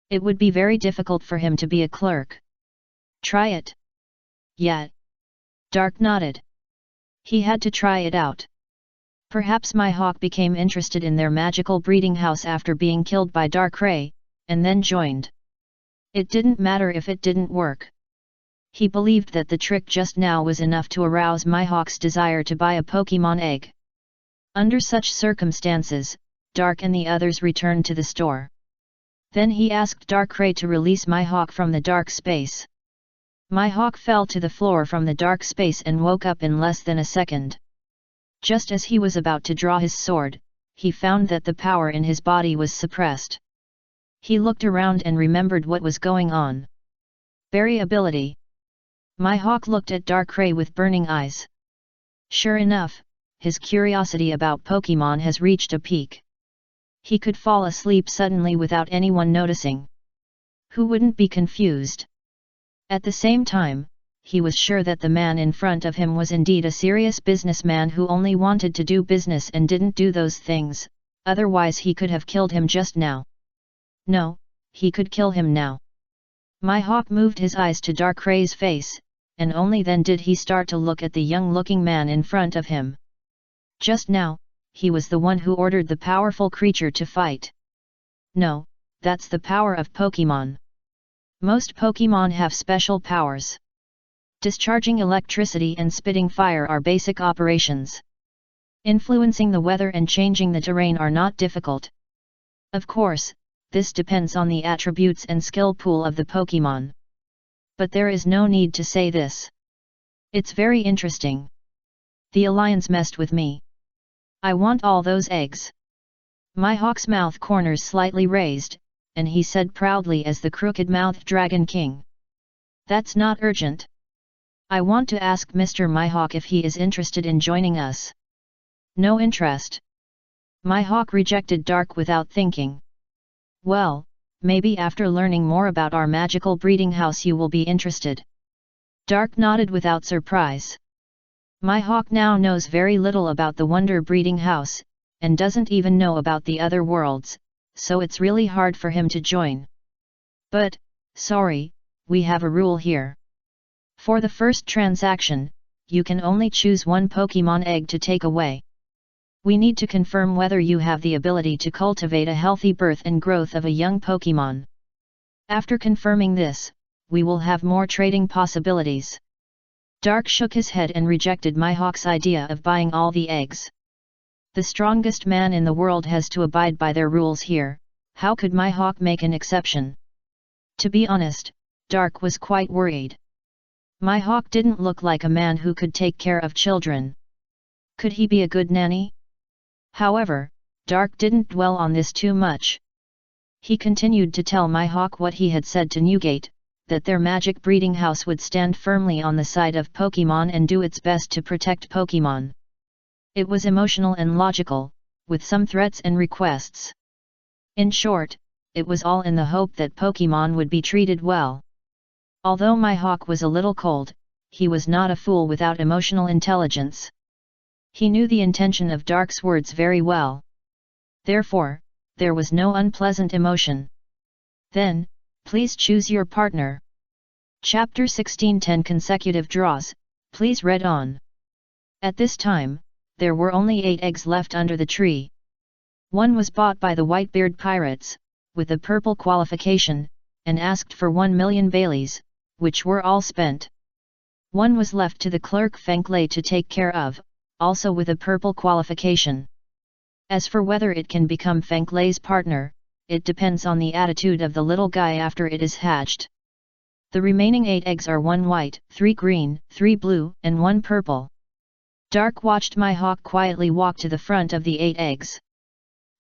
It would be very difficult for him to be a clerk. Try it. Yet. Dark nodded. He had to try it out. Perhaps Mihawk became interested in their magical breeding house after being killed by Darkrai, and then joined. It didn't matter if it didn't work. He believed that the trick just now was enough to arouse Mihawk's desire to buy a Pokémon egg. Under such circumstances, Dark and the others returned to the store. Then he asked Darkrai to release Mihawk from the dark space. Mihawk fell to the floor from the dark space and woke up in less than a second. Just as he was about to draw his sword, he found that the power in his body was suppressed. He looked around and remembered what was going on. Berry ability. Mihawk looked at Darkrai with burning eyes. Sure enough, his curiosity about Pokémon has reached a peak. He could fall asleep suddenly without anyone noticing. Who wouldn't be confused? At the same time, he was sure that the man in front of him was indeed a serious businessman who only wanted to do business and didn't do those things, otherwise he could have killed him just now. No, he could kill him now. Mihawk moved his eyes to Darkrai's face, and only then did he start to look at the young-looking man in front of him. Just now, he was the one who ordered the powerful creature to fight. No, that's the power of Pokemon. Most Pokemon have special powers. Discharging electricity and spitting fire are basic operations. Influencing the weather and changing the terrain are not difficult. Of course, this depends on the attributes and skill pool of the Pokemon. But there is no need to say this. It's very interesting. The alliance messed with me. I want all those eggs. Mihawk's mouth corners slightly raised, and he said proudly as the crooked-mouthed Dragon King. That's not urgent. I want to ask Mr. Mihawk if he is interested in joining us. No interest. Mihawk rejected Dark without thinking. Well, maybe after learning more about our magical breeding house you will be interested. Dark nodded without surprise. Mihawk now knows very little about the Wonder Breeding House, and doesn't even know about the other worlds, so it's really hard for him to join. But, sorry, we have a rule here. For the first transaction, you can only choose one Pokemon egg to take away. We need to confirm whether you have the ability to cultivate a healthy birth and growth of a young Pokemon. After confirming this, we will have more trading possibilities. Dark shook his head and rejected Mihawk's idea of buying all the eggs. The strongest man in the world has to abide by their rules here, how could Mihawk make an exception? To be honest, Dark was quite worried. Mihawk didn't look like a man who could take care of children. Could he be a good nanny? However, Dark didn't dwell on this too much. He continued to tell Mihawk what he had said to Newgate, that their magic breeding house would stand firmly on the side of Pokemon and do its best to protect Pokemon. It was emotional and logical, with some threats and requests. In short, it was all in the hope that Pokemon would be treated well. Although Mihawk was a little cold, he was not a fool without emotional intelligence. He knew the intention of Dark's words very well. Therefore, there was no unpleasant emotion. Then, please choose your partner. Chapter 16 10 consecutive draws, please read on. At this time, there were only 8 eggs left under the tree. One was bought by the Whitebeard pirates, with a purple qualification, and asked for 1 million Baileys, which were all spent. One was left to the clerk Fanklay to take care of, also with a purple qualification. As for whether it can become Fanklay's partner, it depends on the attitude of the little guy after it is hatched. The remaining 8 eggs are 1 white, 3 green, 3 blue, and 1 purple. Dark watched Mihawk quietly walk to the front of the 8 eggs.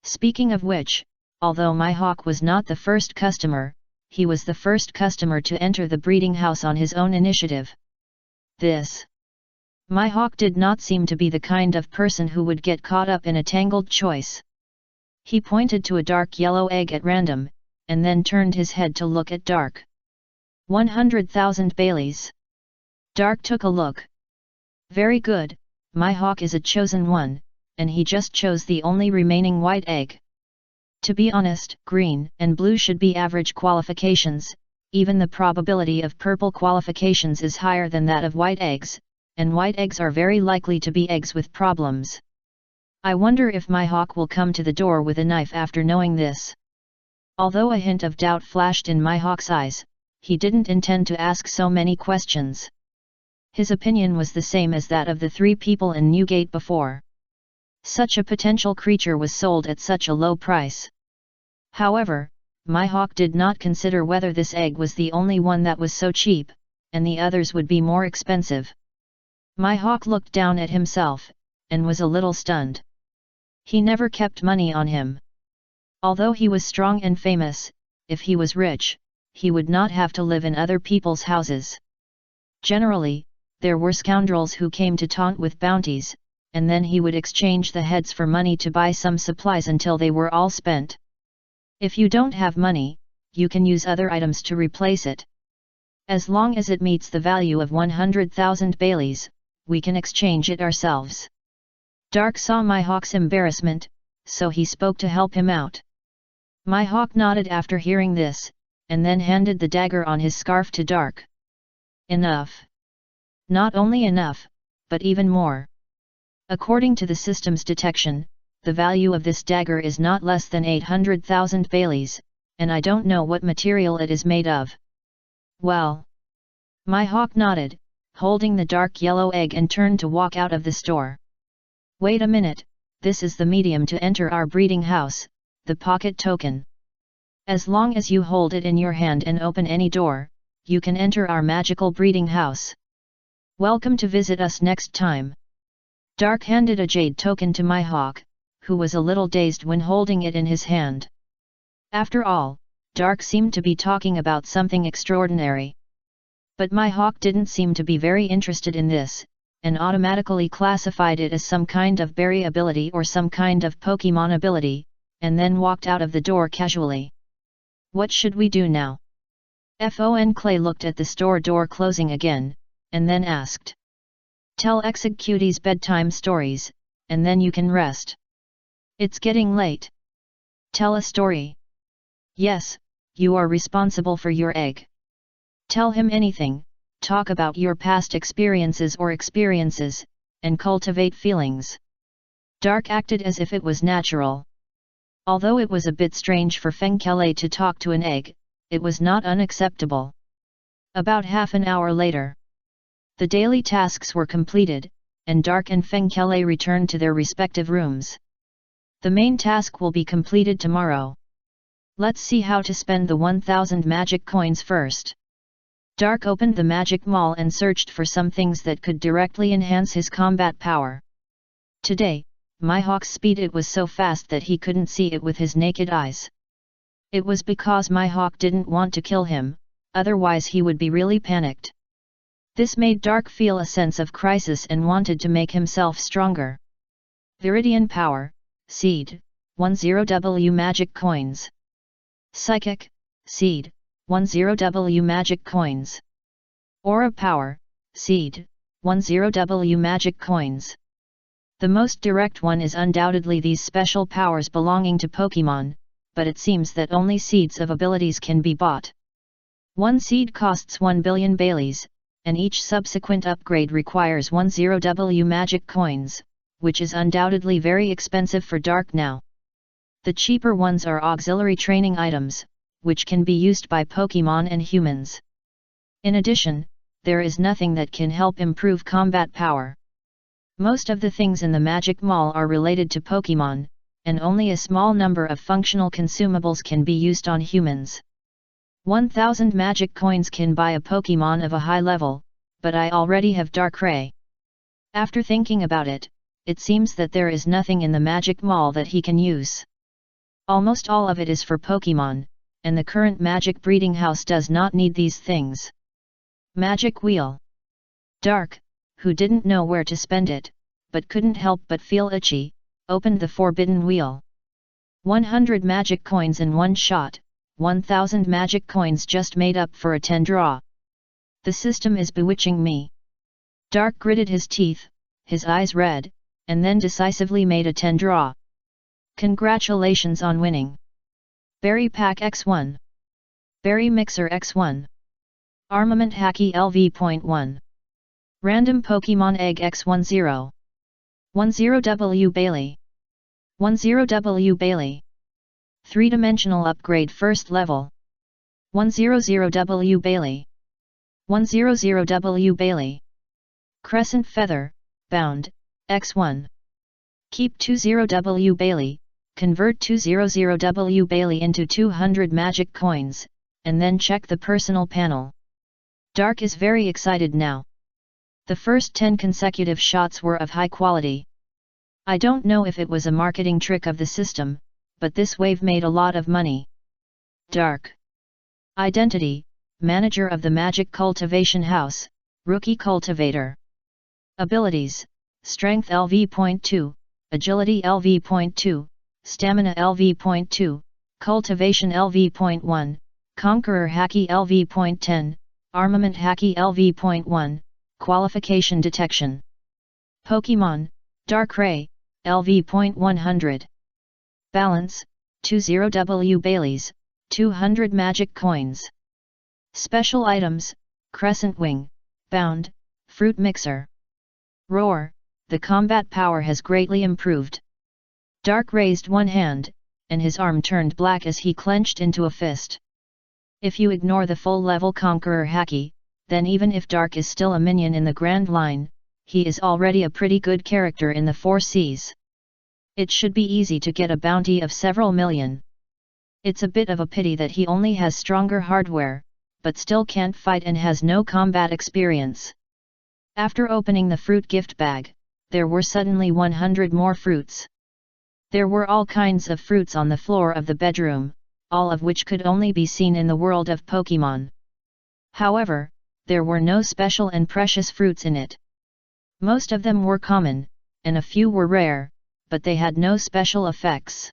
Speaking of which, although Mihawk was not the first customer, he was the first customer to enter the breeding house on his own initiative. Mihawk did not seem to be the kind of person who would get caught up in a tangled choice. He pointed to a dark yellow egg at random, and then turned his head to look at Dark. 100,000 Baileys. Dark took a look. Very good, Mihawk is a chosen one, and he just chose the only remaining white egg. To be honest, green and blue should be average qualifications, even the probability of purple qualifications is higher than that of white eggs, and white eggs are very likely to be eggs with problems. I wonder if Mihawk will come to the door with a knife after knowing this. Although a hint of doubt flashed in Mihawk's eyes, he didn't intend to ask so many questions. His opinion was the same as that of the 3 people in Newgate before. Such a potential creature was sold at such a low price. However, Mihawk did not consider whether this egg was the only one that was so cheap, and the others would be more expensive. Mihawk looked down at himself, and was a little stunned. He never kept money on him. Although he was strong and famous, if he was rich, he would not have to live in other people's houses. Generally, there were scoundrels who came to taunt with bounties, and then he would exchange the heads for money to buy some supplies until they were all spent. If you don't have money, you can use other items to replace it. As long as it meets the value of 100,000 Baileys, we can exchange it ourselves. Dark saw Mihawk's embarrassment, so he spoke to help him out. Mihawk nodded after hearing this, and then handed the dagger on his scarf to Dark. Enough. Not only enough, but even more. According to the system's detection, the value of this dagger is not less than 800,000 Baileys, and I don't know what material it is made of. Well. My hawk nodded, holding the dark yellow egg, and turned to walk out of the store. Wait a minute, this is the medium to enter our breeding house, the pocket token. As long as you hold it in your hand and open any door, you can enter our magical breeding house. Welcome to visit us next time. Dark handed a jade token to my hawk, who was a little dazed when holding it in his hand. After all, Dark seemed to be talking about something extraordinary. But my hawk didn't seem to be very interested in this, and automatically classified it as some kind of berry ability or some kind of Pokemon ability, and then walked out of the door casually. What should we do now? Fon Clay looked at the store door closing again, and then asked. Tell Executives bedtime stories, and then you can rest. It's getting late. Tell a story. Yes, you are responsible for your egg. Tell him anything, talk about your past experiences, and cultivate feelings. Dark acted as if it was natural. Although it was a bit strange for Fenkele to talk to an egg, it was not unacceptable. About half an hour later, the daily tasks were completed, and Dark and Fenkele returned to their respective rooms. The main task will be completed tomorrow. Let's see how to spend the 1000 magic coins first. Dark opened the magic mall and searched for some things that could directly enhance his combat power. Today, my hawk's speed, it was so fast that he couldn't see it with his naked eyes. It was because my hawk didn't want to kill him, otherwise he would be really panicked. This made Dark feel a sense of crisis and wanted to make himself stronger. Viridian Power, Seed, 10W Magic Coins. Psychic, Seed, 10W Magic Coins. Aura Power, Seed, 10W Magic Coins. The most direct one is undoubtedly these special powers belonging to Pokemon, but it seems that only seeds of abilities can be bought. One seed costs 1 billion Baileys, and each subsequent upgrade requires 10W Magic Coins, which is undoubtedly very expensive for Dark now. The cheaper ones are auxiliary training items, which can be used by Pokemon and humans. In addition, there is nothing that can help improve combat power. Most of the things in the Magic Mall are related to Pokemon, and only a small number of functional consumables can be used on humans. 1000 magic coins can buy a Pokemon of a high level, but I already have Darkrai. After thinking about it, it seems that there is nothing in the Magic Mall that he can use. Almost all of it is for Pokemon, and the current Magic Breeding House does not need these things. Magic Wheel. Dark, who didn't know where to spend it, but couldn't help but feel itchy, opened the forbidden wheel. 100 magic coins in one shot, 1000 magic coins just made up for a 10 draw. The system is bewitching me. Dark gritted his teeth, his eyes red, and then decisively made a 10 draw. Congratulations on winning. Berry Pack X1. Berry Mixer X1. Armament Hacky LV.1. Random Pokemon Egg X10. 10W Bailey. 10W Bailey. 3-dimensional upgrade first level. 100W Bailey. 100W Bailey. Crescent Feather, Bound, X1. Keep 20W Bailey, convert 200W Bailey into 200 magic coins, and then check the personal panel. Dark is very excited now. The first 10 consecutive shots were of high quality. I don't know if it was a marketing trick of the system, but this wave made a lot of money. Dark. Identity, Manager of the Magic Cultivation House, Rookie Cultivator. Abilities, Strength LV.2, Agility LV.2, Stamina LV.2, Cultivation LV.1, Conqueror Hacky LV.10, Armament Hacky LV.1, Qualification Detection. Pokemon, Darkrai, LV.100. Balance, 20W Baileys, 200 magic coins. Special items, Crescent Wing, Bound, Fruit mixer. Roar, the combat power has greatly improved. Dark raised one hand, and his arm turned black as he clenched into a fist. If you ignore the full-level Conqueror Haki, then even if Dark is still a minion in the Grand Line, he is already a pretty good character in the 4 Seas. It should be easy to get a bounty of several million. It's a bit of a pity that he only has stronger hardware, but still can't fight and has no combat experience. After opening the fruit gift bag, there were suddenly 100 more fruits. There were all kinds of fruits on the floor of the bedroom, all of which could only be seen in the world of Pokemon. However, there were no special and precious fruits in it. Most of them were common, and a few were rare, but they had no special effects.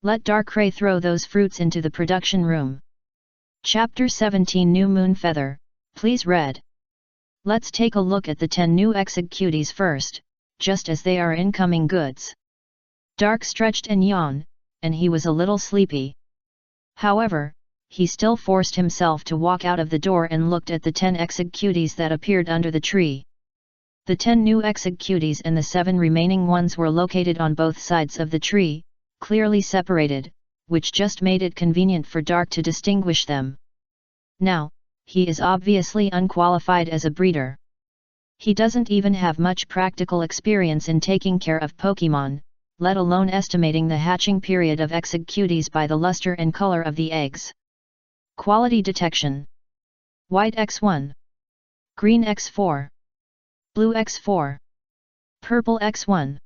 Let Darkrai throw those fruits into the production room. Chapter 17 New Moon Feather, please read. Let's take a look at the 10 new Executies first, just as they are incoming goods. Dark stretched and yawned, and he was a little sleepy. However, he still forced himself to walk out of the door and looked at the 10 Executies that appeared under the tree. The 10 new Executies and the 7 remaining ones were located on both sides of the tree, clearly separated, which just made it convenient for Dark to distinguish them. Now, he is obviously unqualified as a breeder. He doesn't even have much practical experience in taking care of Pokemon, let alone estimating the hatching period of Executies by the luster and color of the eggs. Quality detection. White X1. Green X4. Blue X4. Purple X1.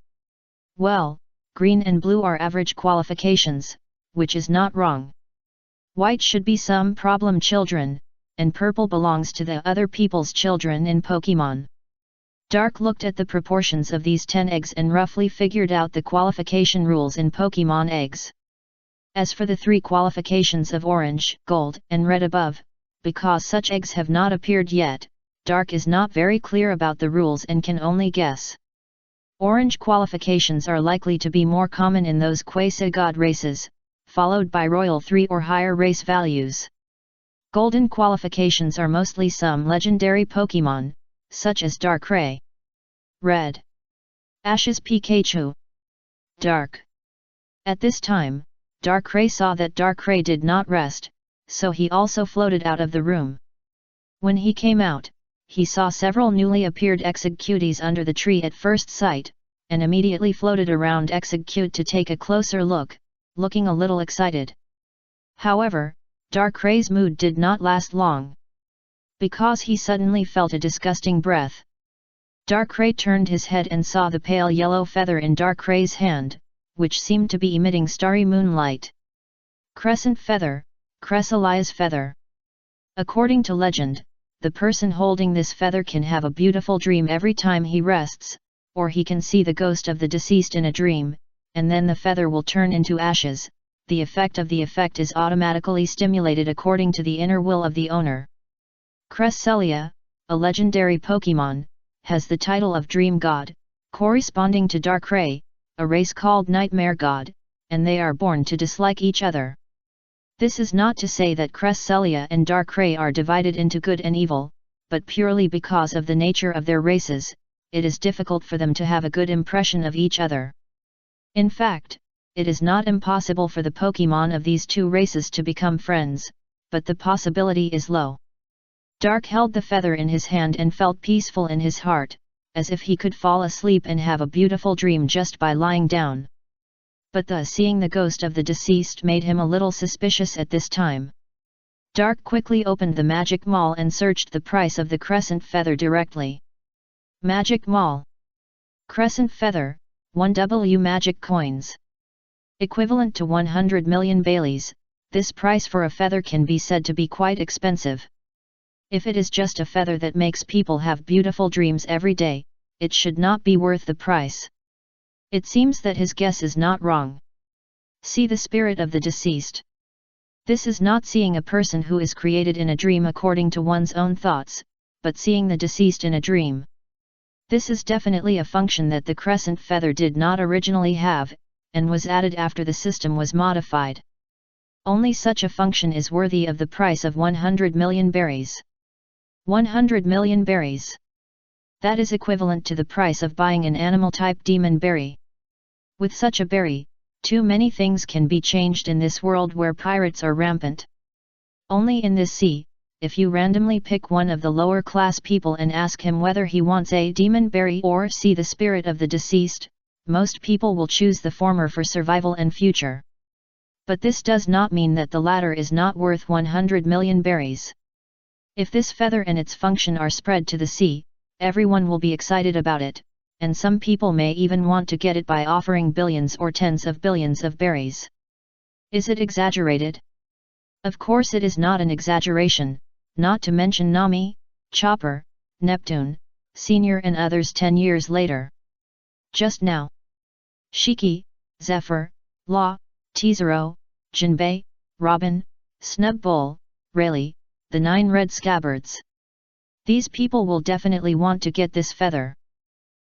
Well, green and blue are average qualifications, which is not wrong. White should be some problem children, and purple belongs to the other people's children in Pokemon. Dark looked at the proportions of these 10 eggs and roughly figured out the qualification rules in Pokemon eggs. As for the 3 qualifications of orange, gold, and red above, because such eggs have not appeared yet, Dark is not very clear about the rules and can only guess. Orange qualifications are likely to be more common in those quasi-god races, followed by Royal 3 or higher race values. Golden qualifications are mostly some legendary Pokemon, such as Darkrai. Red. Ash's Pikachu. Dark. At this time, Darkrai saw that Darkrai did not rest, so he also floated out of the room. When he came out, he saw several newly appeared Executies under the tree at first sight, and immediately floated around Execute to take a closer look, looking a little excited. However, Darkrai's mood did not last long. Because he suddenly felt a disgusting breath. Darkrai turned his head and saw the pale yellow feather in Darkrai's hand, which seemed to be emitting starry moonlight. Crescent feather, Cressalia's feather. According to legend, the person holding this feather can have a beautiful dream every time he rests, or he can see the ghost of the deceased in a dream, and then the feather will turn into ashes. The effect of the effect is automatically stimulated according to the inner will of the owner. Cresselia, a legendary Pokemon, has the title of Dream God, corresponding to Darkrai, a race called Nightmare God, and they are born to dislike each other. This is not to say that Cresselia and Darkrai are divided into good and evil, but purely because of the nature of their races, it is difficult for them to have a good impression of each other. In fact, it is not impossible for the Pokemon of these two races to become friends, but the possibility is low. Dark held the feather in his hand and felt peaceful in his heart, as if he could fall asleep and have a beautiful dream just by lying down. But seeing the ghost of the deceased made him a little suspicious at this time. Dark quickly opened the Magic Mall and searched the price of the Crescent Feather directly. Magic Mall. Crescent Feather, 1W Magic Coins. Equivalent to 100 million Baileys, this price for a feather can be said to be quite expensive. If it is just a feather that makes people have beautiful dreams every day, it should not be worth the price. It seems that his guess is not wrong. See the spirit of the deceased. This is not seeing a person who is created in a dream according to one's own thoughts, but seeing the deceased in a dream. This is definitely a function that the Crescent Feather did not originally have, and was added after the system was modified. Only such a function is worthy of the price of 100 million berries. 100 million berries. That is equivalent to the price of buying an animal-type demon berry. With such a berry, too many things can be changed in this world where pirates are rampant. Only in this sea, if you randomly pick one of the lower class people and ask him whether he wants a demon berry or see the spirit of the deceased, most people will choose the former for survival and future. But this does not mean that the latter is not worth 100 million berries. If this feather and its function are spread to the sea, everyone will be excited about it, and some people may even want to get it by offering billions or tens of billions of berries. Is it exaggerated? Of course it is not an exaggeration, not to mention Nami, Chopper, Neptune, Senior and others 10 years later. Just now. Shiki, Zephyr, Law, Teezero, Jinbei, Robin, Snubbull, Rayleigh, the 9 red scabbards. These people will definitely want to get this feather.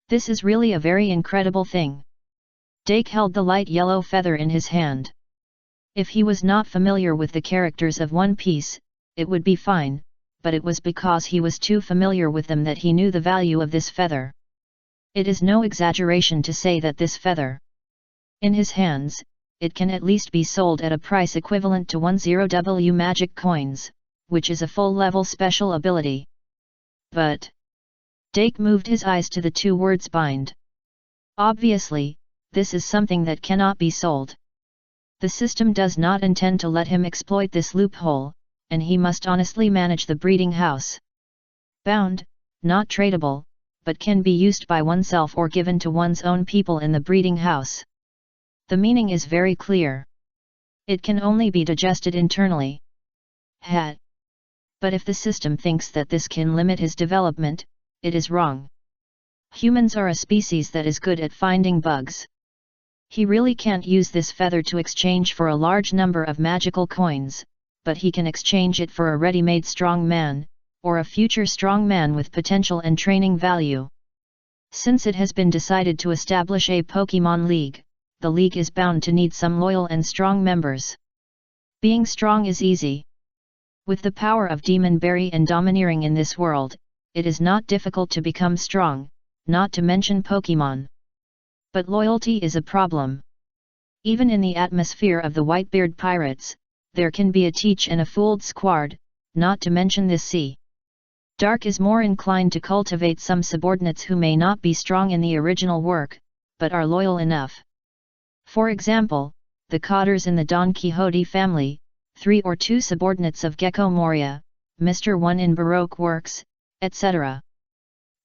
This is really a very incredible thing. Dake held the light yellow feather in his hand. If he was not familiar with the characters of One Piece, it would be fine, but it was because he was too familiar with them that he knew the value of this feather. It is no exaggeration to say that this feather, in his hands, it can at least be sold at a price equivalent to 10W magic coins, which is a full-level special ability. But Dake moved his eyes to the 2 words bind. Obviously, this is something that cannot be sold. The system does not intend to let him exploit this loophole, and he must honestly manage the breeding house. Bound, not tradable, but can be used by oneself or given to one's own people in the breeding house. The meaning is very clear. It can only be digested internally. But if the system thinks that this can limit his development, it is wrong. Humans are a species that is good at finding bugs. He really can't use this feather to exchange for a large number of magical coins, but he can exchange it for a ready-made strong man, or a future strong man with potential and training value. Since it has been decided to establish a Pokémon League, the league is bound to need some loyal and strong members. Being strong is easy. With the power of Demon Berry and domineering in this world, it is not difficult to become strong, not to mention Pokémon. But loyalty is a problem. Even in the atmosphere of the Whitebeard pirates, there can be a teach and a fooled squad, not to mention this sea. Dark is more inclined to cultivate some subordinates who may not be strong in the original work, but are loyal enough. For example, the Cotters in the Don Quixote family, 3 or 2 subordinates of Gecko Moria, Mr. One in Baroque works, etc.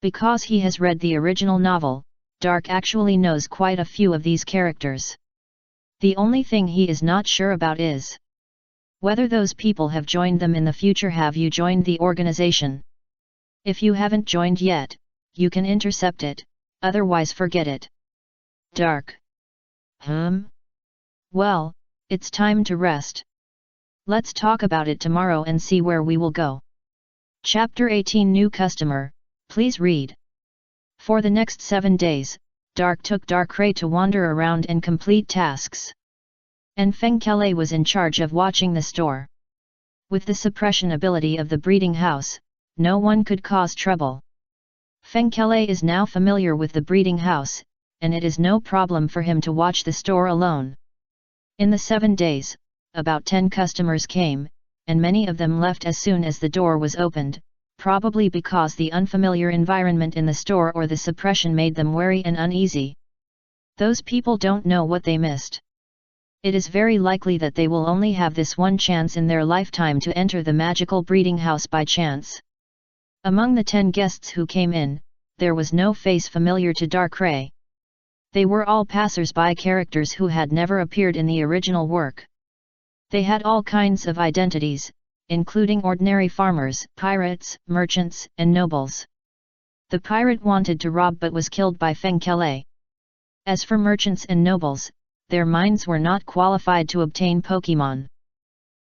Because he has read the original novel, Dark actually knows quite a few of these characters. The only thing he is not sure about is whether those people have joined them in the future. Have you joined the organization? If you haven't joined yet, you can intercept it, otherwise forget it. Dark. Well, it's time to rest. Let's talk about it tomorrow and see where we will go. Chapter 18 New Customer, please read. For the next 7 days, Dark took Darkrai to wander around and complete tasks. And Fengkele was in charge of watching the store. With the suppression ability of the breeding house, no one could cause trouble. Fengkele is now familiar with the breeding house, and it is no problem for him to watch the store alone. In the 7 days, about 10 customers came, and many of them left as soon as the door was opened, probably because the unfamiliar environment in the store or the suppression made them wary and uneasy. Those people don't know what they missed. It is very likely that they will only have this one chance in their lifetime to enter the magical breeding house by chance. Among the 10 guests who came in, there was no face familiar to Darkrai. They were all passers-by characters who had never appeared in the original work. They had all kinds of identities, including ordinary farmers, pirates, merchants, and nobles. The pirate wanted to rob but was killed by Fengkele. As for merchants and nobles, their minds were not qualified to obtain Pokémon.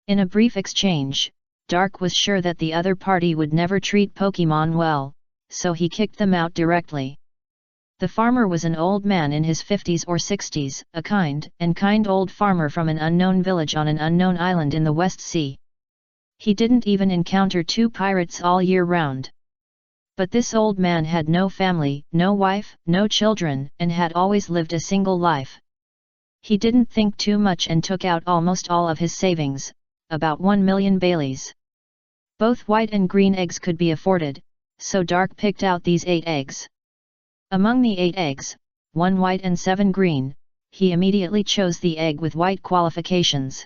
In a brief exchange, Dark was sure that the other party would never treat Pokémon well, so he kicked them out directly. The farmer was an old man in his 50s or 60s, a kind old farmer from an unknown village on an unknown island in the West Sea. He didn't even encounter 2 pirates all year round. But this old man had no family, no wife, no children, and had always lived a single life. He didn't think too much and took out almost all of his savings, about 1 million Baileys. Both white and green eggs could be afforded, so Dark picked out these 8 eggs. Among the 8 eggs, 1 white and 7 green, he immediately chose the egg with white qualifications.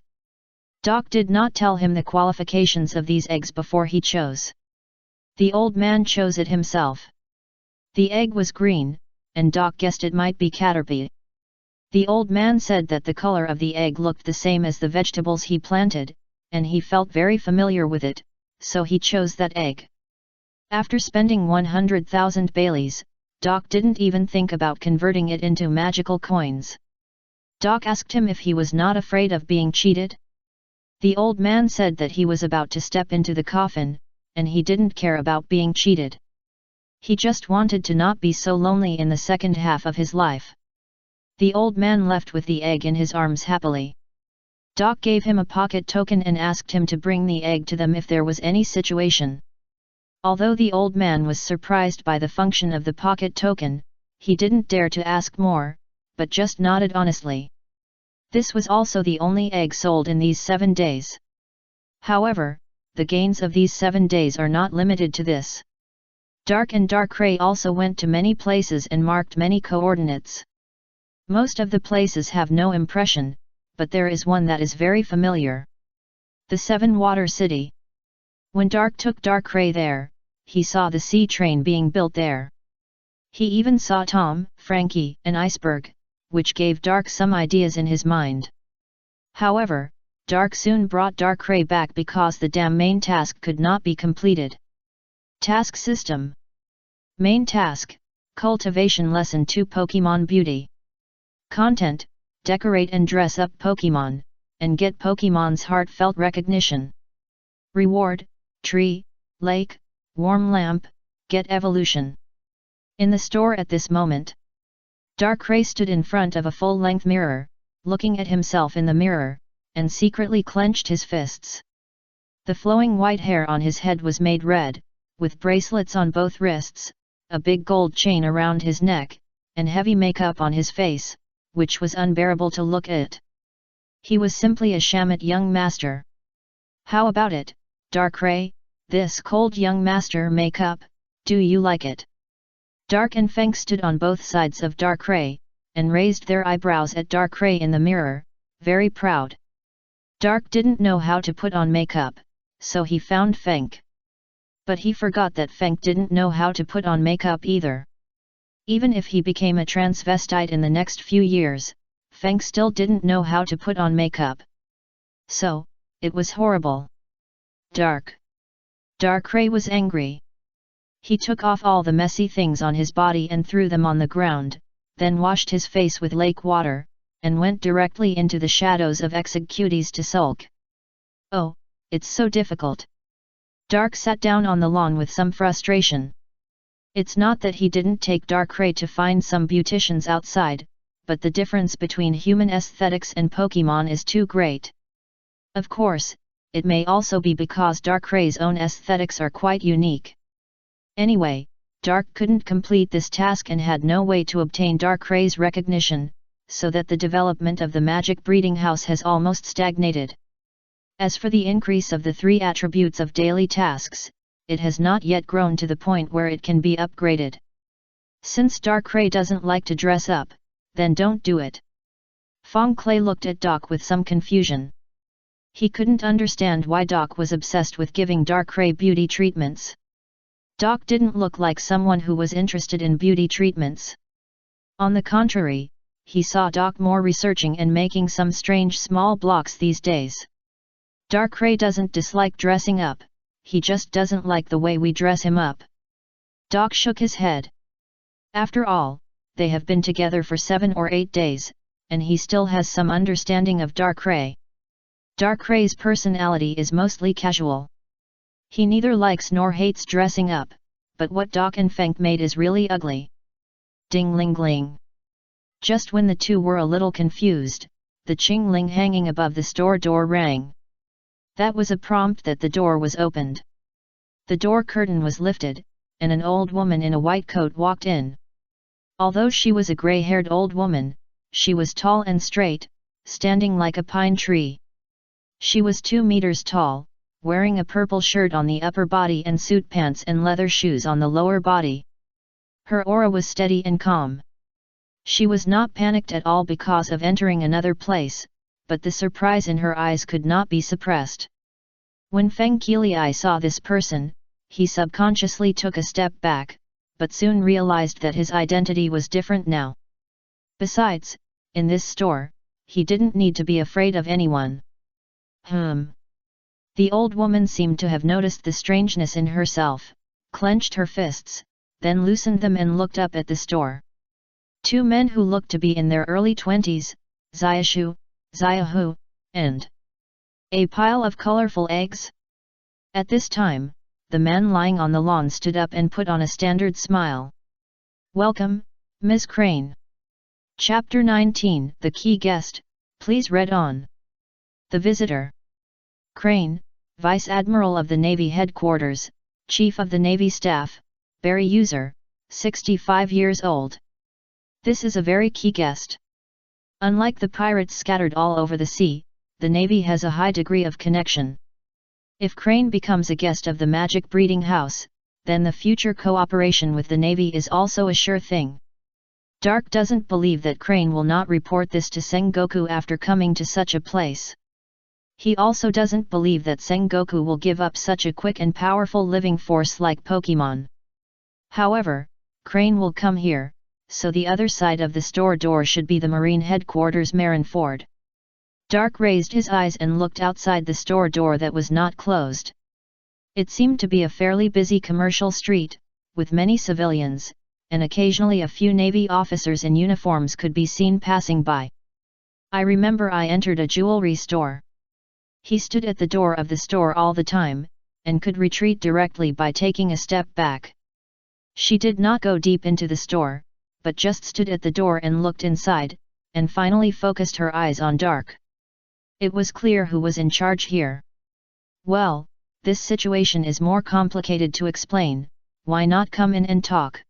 Doc did not tell him the qualifications of these eggs before he chose. The old man chose it himself. The egg was green, and Doc guessed it might be caterpie. The old man said that the color of the egg looked the same as the vegetables he planted, and he felt very familiar with it, so he chose that egg. After spending 100,000 Baileys, Doc didn't even think about converting it into magical coins. Doc asked him if he was not afraid of being cheated. The old man said that he was about to step into the coffin, and he didn't care about being cheated. He just wanted to not be so lonely in the second half of his life. The old man left with the egg in his arms happily. Doc gave him a pocket token and asked him to bring the egg to them if there was any situation. Although the old man was surprised by the function of the pocket token, he didn't dare to ask more, but just nodded honestly. This was also the only egg sold in these 7 days. However, the gains of these 7 days are not limited to this. Dark and Darkrai also went to many places and marked many coordinates. Most of the places have no impression, but there is one that is very familiar. The 7 Water City. When Dark took Darkrai there, he saw the sea train being built there. He even saw Tom, Frankie, and Iceberg, which gave Dark some ideas in his mind. However, Dark soon brought Darkrai back because the damn main task could not be completed. Task System. Main Task, Cultivation Lesson 2 Pokemon Beauty. Content, decorate and dress up Pokemon, and get Pokemon's heartfelt recognition. Reward, tree, lake, warm lamp, get evolution. In the store at this moment, Darkrai stood in front of a full-length mirror, looking at himself in the mirror, and secretly clenched his fists. The flowing white hair on his head was made red, with bracelets on both wrists, a big gold chain around his neck, and heavy makeup on his face, which was unbearable to look at. He was simply a shamat young master. How about it, Darkrai, this cold young master makeup, do you like it? Dark and Feng stood on both sides of Darkrai, and raised their eyebrows at Darkrai in the mirror, very proud. Dark didn't know how to put on makeup, so he found Feng. But he forgot that Feng didn't know how to put on makeup either. Even if he became a transvestite in the next few years, Feng still didn't know how to put on makeup. So, it was horrible. Darkrai was angry. He took off all the messy things on his body and threw them on the ground, then washed his face with lake water, and went directly into the shadows of Executies to sulk. Oh, it's so difficult. Dark sat down on the lawn with some frustration. It's not that he didn't take Darkrai to find some beauticians outside, but the difference between human aesthetics and Pokemon is too great. Of course, it may also be because Darkrai's own aesthetics are quite unique. Anyway, Dark couldn't complete this task and had no way to obtain Darkrai's recognition, so that the development of the magic breeding house has almost stagnated. As for the increase of the 3 attributes of daily tasks, it has not yet grown to the point where it can be upgraded. Since Darkrai doesn't like to dress up, then don't do it. Fong Clay looked at Doc with some confusion. He couldn't understand why Doc was obsessed with giving Darkrai beauty treatments. Doc didn't look like someone who was interested in beauty treatments. On the contrary, he saw Doc more researching and making some strange small blocks these days. Darkrai doesn't dislike dressing up, he just doesn't like the way we dress him up. Doc shook his head. After all, they have been together for 7 or 8 days, and he still has some understanding of Darkrai. Darkrai's personality is mostly casual. He neither likes nor hates dressing up, but what Doc and Feng made is really ugly. Ding-ling-ling. Just when the two were a little confused, the ching-ling hanging above the store door rang. That was a prompt that the door was opened. The door curtain was lifted, and an old woman in a white coat walked in. Although she was a gray-haired old woman, she was tall and straight, standing like a pine tree. She was 2 meters tall, wearing a purple shirt on the upper body and suit pants and leather shoes on the lower body. Her aura was steady and calm. She was not panicked at all because of entering another place, but the surprise in her eyes could not be suppressed. When Feng Qilai saw this person, he subconsciously took a step back, but soon realized that his identity was different now. Besides, in this store, he didn't need to be afraid of anyone. The old woman seemed to have noticed the strangeness in herself, clenched her fists, then loosened them and looked up at the store. 2 men who looked to be in their early 20s, Xiaoshu, Xiaohu, and a pile of colorful eggs. At this time, the man lying on the lawn stood up and put on a standard smile. "Welcome, Ms. Crane." Chapter 19, The Key Guest, please read on. The visitor. Crane, Vice Admiral of the Navy Headquarters, Chief of the Navy Staff, Barry User, 65 years old. This is a very key guest. Unlike the pirates scattered all over the sea, the Navy has a high degree of connection. If Crane becomes a guest of the Magic Breeding House, then the future cooperation with the Navy is also a sure thing. Dark doesn't believe that Crane will not report this to Sengoku after coming to such a place. He also doesn't believe that Sengoku will give up such a quick and powerful living force like Pokemon. However, Crane will come here, so the other side of the store door should be the Marine Headquarters Marineford. Dark raised his eyes and looked outside the store door that was not closed. It seemed to be a fairly busy commercial street, with many civilians, and occasionally a few Navy officers in uniforms could be seen passing by. "I remember I entered a jewelry store." He stood at the door of the store all the time, and could retreat directly by taking a step back. She did not go deep into the store, but just stood at the door and looked inside, and finally focused her eyes on Dark. It was clear who was in charge here. "Well, this situation is more complicated to explain, why not come in and talk?"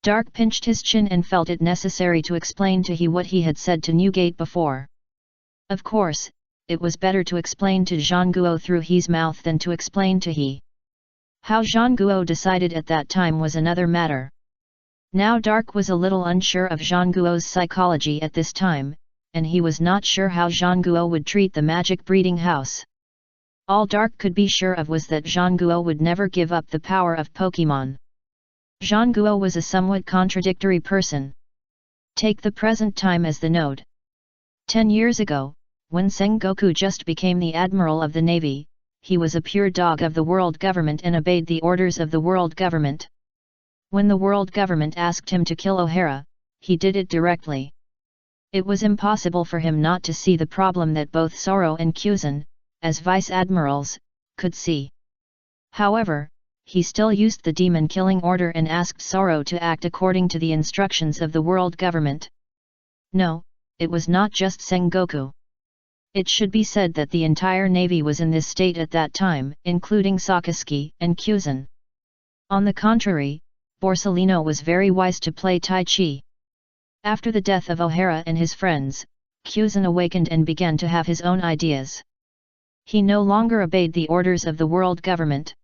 Dark pinched his chin and felt it necessary to explain to He what he had said to Newgate before. Of course, it was better to explain to Zhangguo through He's mouth than to explain to He. How Zhangguo decided at that time was another matter. Now Dark was a little unsure of Zhangguo's psychology at this time, and he was not sure how Zhangguo would treat the Magic Breeding House. All Dark could be sure of was that Zhangguo would never give up the power of Pokemon. Zhangguo was a somewhat contradictory person. Take the present time as the node. 10 years ago, when Sengoku just became the Admiral of the Navy, he was a pure dog of the world government and obeyed the orders of the world government. When the world government asked him to kill O'Hara, he did it directly. It was impossible for him not to see the problem that both Zoro and Kyuzan, as vice admirals, could see. However, he still used the demon-killing order and asked Zoro to act according to the instructions of the world government. No, it was not just Sengoku. It should be said that the entire Navy was in this state at that time, including Sakazuki and Kyuzan. On the contrary, Borsellino was very wise to play Tai Chi. After the death of O'Hara and his friends, Kyuzan awakened and began to have his own ideas. He no longer obeyed the orders of the world government.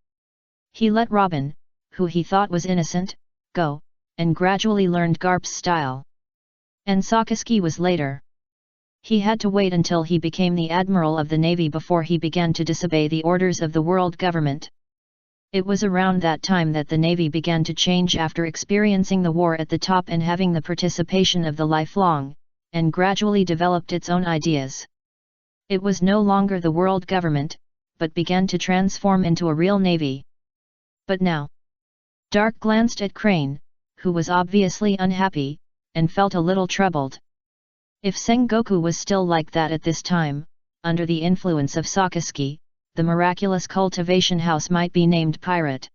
He let Robin, who he thought was innocent, go, and gradually learned Garp's style. And Sakazuki was later. He had to wait until he became the Admiral of the Navy before he began to disobey the orders of the world government. It was around that time that the Navy began to change after experiencing the war at the top and having the participation of the lifelong, and gradually developed its own ideas. It was no longer the world government, but began to transform into a real Navy. But now, Dark glanced at Crane, who was obviously unhappy, and felt a little troubled. If Sengoku was still like that at this time, under the influence of Sakazuki, the miraculous cultivation house might be named pirate.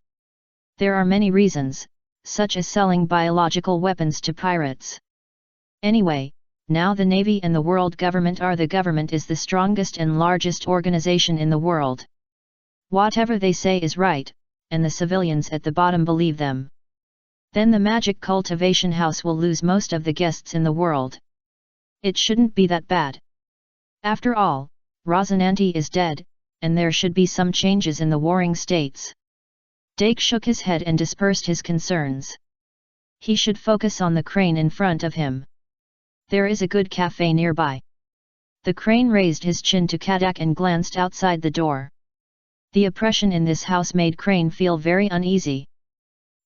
There are many reasons, such as selling biological weapons to pirates. Anyway, now the Navy and the world government are the government is the strongest and largest organization in the world. Whatever they say is right, and the civilians at the bottom believe them. Then the magic cultivation house will lose most of the guests in the world. It shouldn't be that bad. After all, Rosinante is dead, and there should be some changes in the warring states. Dake shook his head and dispersed his concerns. He should focus on the crane in front of him. There is a good cafe nearby. The crane raised his chin to Kadak and glanced outside the door. The oppression in this house made Crane feel very uneasy.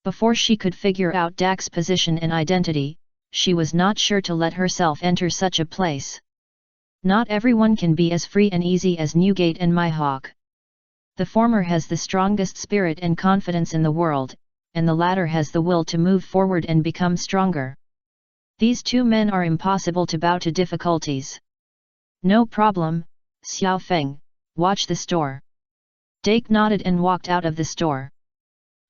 Before she could figure out Dak's position and identity, she was not sure to let herself enter such a place. Not everyone can be as free and easy as Newgate and Mihawk. The former has the strongest spirit and confidence in the world, and the latter has the will to move forward and become stronger. These two men are impossible to bow to difficulties. No problem, Xiao Feng, watch the store. Dake nodded and walked out of the store.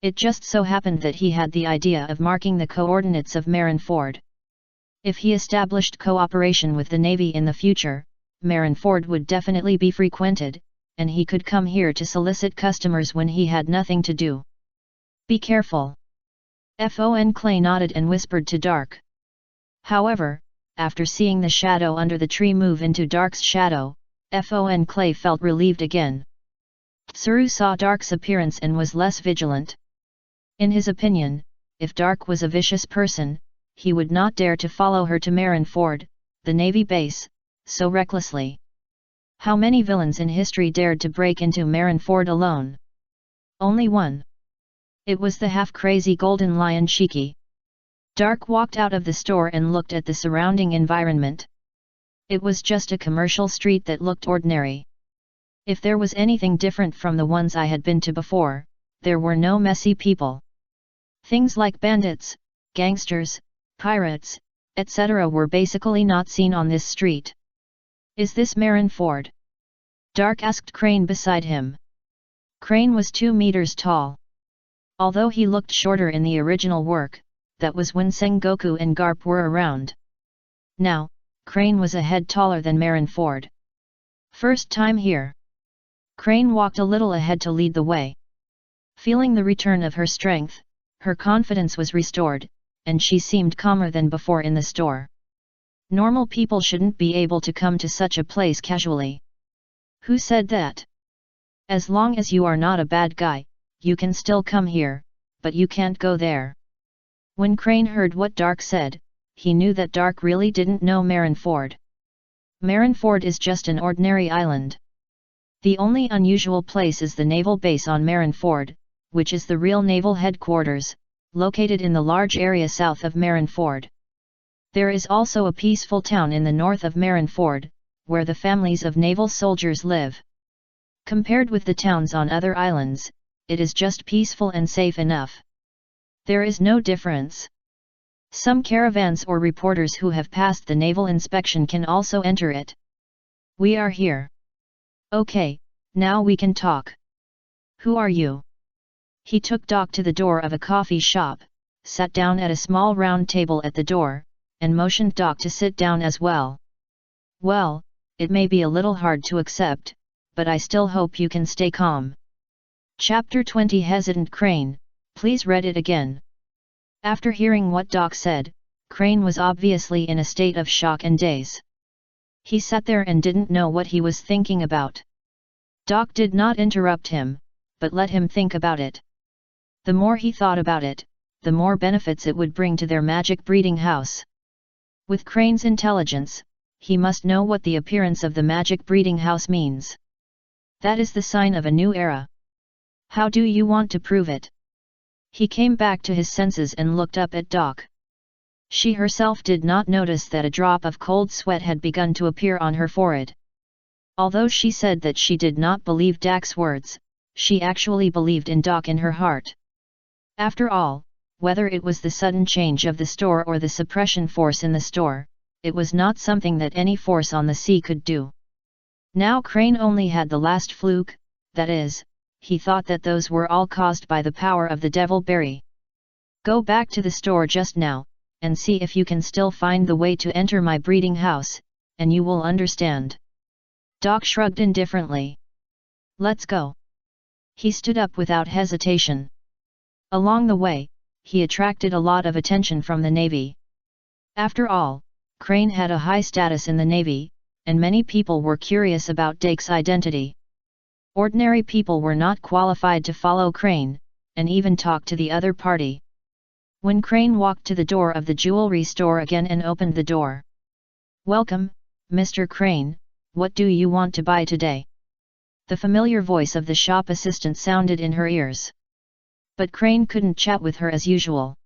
It just so happened that he had the idea of marking the coordinates of Marineford. If he established cooperation with the Navy in the future, Marineford would definitely be frequented, and he could come here to solicit customers when he had nothing to do. Be careful. Fon Clay nodded and whispered to Dark. However, after seeing the shadow under the tree move into Dark's shadow, Fon Clay felt relieved again. Tsuru saw Dark's appearance and was less vigilant. In his opinion, if Dark was a vicious person, he would not dare to follow her to Marineford, the Navy base, so recklessly. How many villains in history dared to break into Marineford alone? Only one. It was the half-crazy Golden Lion Shiki. Dark walked out of the store and looked at the surrounding environment. It was just a commercial street that looked ordinary. If there was anything different from the ones I had been to before, there were no messy people. Things like bandits, gangsters, pirates, etc. were basically not seen on this street. Is this Marineford? Dark asked Crane beside him. Crane was 2 meters tall. Although he looked shorter in the original work, that was when Sengoku and Garp were around. Now, Crane was a head taller than Marineford. First time here. Crane walked a little ahead to lead the way. Feeling the return of her strength, her confidence was restored, and she seemed calmer than before in the store. Normal people shouldn't be able to come to such a place casually. Who said that? As long as you are not a bad guy, you can still come here, but you can't go there. When Crane heard what Dark said, he knew that Dark really didn't know Marineford. Marineford is just an ordinary island. The only unusual place is the naval base on Marineford, which is the real naval headquarters, located in the large area south of Marineford. There is also a peaceful town in the north of Marineford, where the families of naval soldiers live. Compared with the towns on other islands, it is just peaceful and safe enough. There is no difference. Some caravans or reporters who have passed the naval inspection can also enter it. We are here. Okay, now we can talk. Who are you? He took Doc to the door of a coffee shop, sat down at a small round table at the door, and motioned Doc to sit down as well. Well, it may be a little hard to accept, but I still hope you can stay calm. Chapter 20 Hesitant Crane, please read it again. After hearing what Doc said, Crane was obviously in a state of shock and daze. He sat there and didn't know what he was thinking about. Doc did not interrupt him, but let him think about it. The more he thought about it, the more benefits it would bring to their magic breeding house. With Crane's intelligence, he must know what the appearance of the magic breeding house means. That is the sign of a new era. How do you want to prove it? He came back to his senses and looked up at Doc. She herself did not notice that a drop of cold sweat had begun to appear on her forehead. Although she said that she did not believe Dak's words, she actually believed in Doc in her heart. After all, whether it was the sudden change of the store or the suppression force in the store, it was not something that any force on the sea could do. Now Crane only had the last fluke, that is, he thought that those were all caused by the power of the Devil Berry. Go back to the store just now, and see if you can still find the way to enter my breeding house, and you will understand. Doc shrugged indifferently. Let's go. He stood up without hesitation. Along the way, he attracted a lot of attention from the Navy. After all, Crane had a high status in the Navy, and many people were curious about Dake's identity. Ordinary people were not qualified to follow Crane, and even talk to the other party. When Crane walked to the door of the jewelry store again and opened the door. "Welcome, Mr. Crane, what do you want to buy today?" The familiar voice of the shop assistant sounded in her ears. But Crane couldn't chat with her as usual.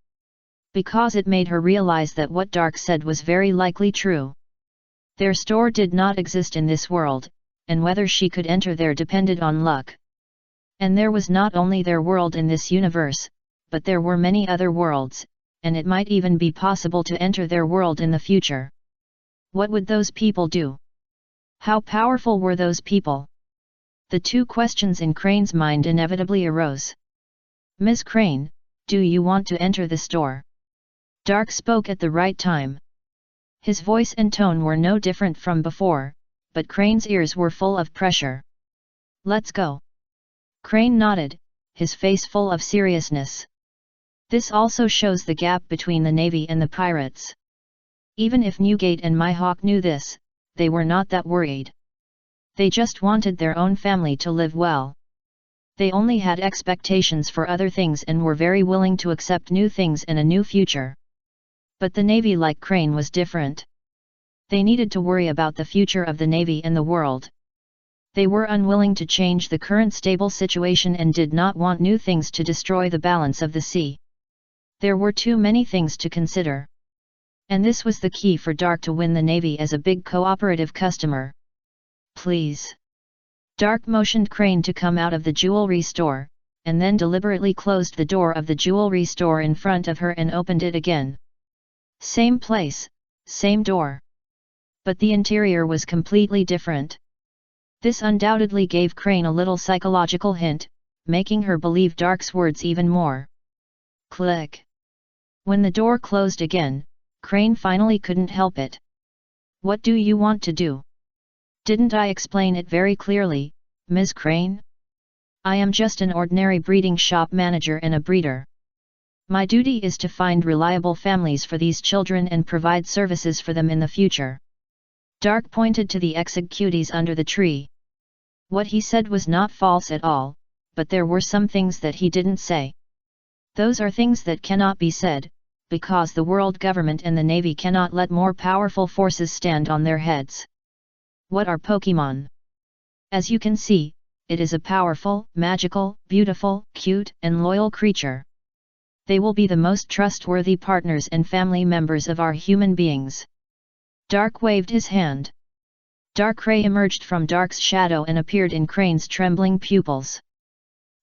Because it made her realize that what Dark said was very likely true. Their store did not exist in this world, and whether she could enter there depended on luck. And there was not only their world in this universe, but there were many other worlds, and it might even be possible to enter their world in the future. What would those people do? How powerful were those people? The two questions in Crane's mind inevitably arose. "Ms. Crane, do you want to enter the store?" Dark spoke at the right time. His voice and tone were no different from before, but Crane's ears were full of pressure. "Let's go." Crane nodded, his face full of seriousness. This also shows the gap between the Navy and the pirates. Even if Newgate and Mihawk knew this, they were not that worried. They just wanted their own family to live well. They only had expectations for other things and were very willing to accept new things and a new future. But the Navy, like Crane, was different. They needed to worry about the future of the Navy and the world. They were unwilling to change the current stable situation and did not want new things to destroy the balance of the sea. There were too many things to consider. And this was the key for Dark to win the Navy as a big cooperative customer. "Please." Dark motioned Crane to come out of the jewelry store, and then deliberately closed the door of the jewelry store in front of her and opened it again. Same place, same door. But the interior was completely different. This undoubtedly gave Crane a little psychological hint, making her believe Dark's words even more. Click. When the door closed again, Crane finally couldn't help it. "What do you want to do? Didn't I explain it very clearly, Ms. Crane? I am just an ordinary breeding shop manager and a breeder. My duty is to find reliable families for these children and provide services for them in the future." Dark pointed to the executees under the tree. What he said was not false at all, but there were some things that he didn't say. Those are things that cannot be said, because the world government and the Navy cannot let more powerful forces stand on their heads. What are Pokemon? As you can see, it is a powerful, magical, beautiful, cute, and loyal creature. They will be the most trustworthy partners and family members of our human beings. Dark waved his hand. Dark Ray emerged from Dark's shadow and appeared in Crane's trembling pupils.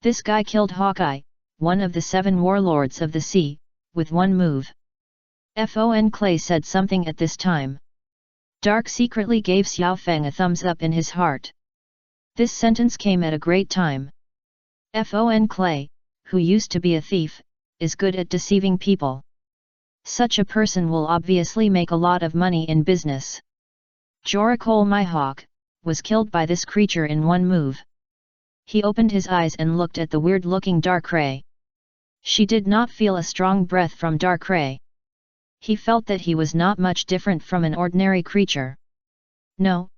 "This guy killed Hawkeye, one of the 7 warlords of the sea, with one move." Fon Clay said something at this time. Dark secretly gave Xiao Feng a thumbs up in his heart. This sentence came at a great time. Fon Clay, who used to be a thief, is good at deceiving people. Such a person will obviously make a lot of money in business. Joracole Mihawk was killed by this creature in one move. He opened his eyes and looked at the weird-looking Darkrai. She did not feel a strong breath from Darkrai. He felt that he was not much different from an ordinary creature. No,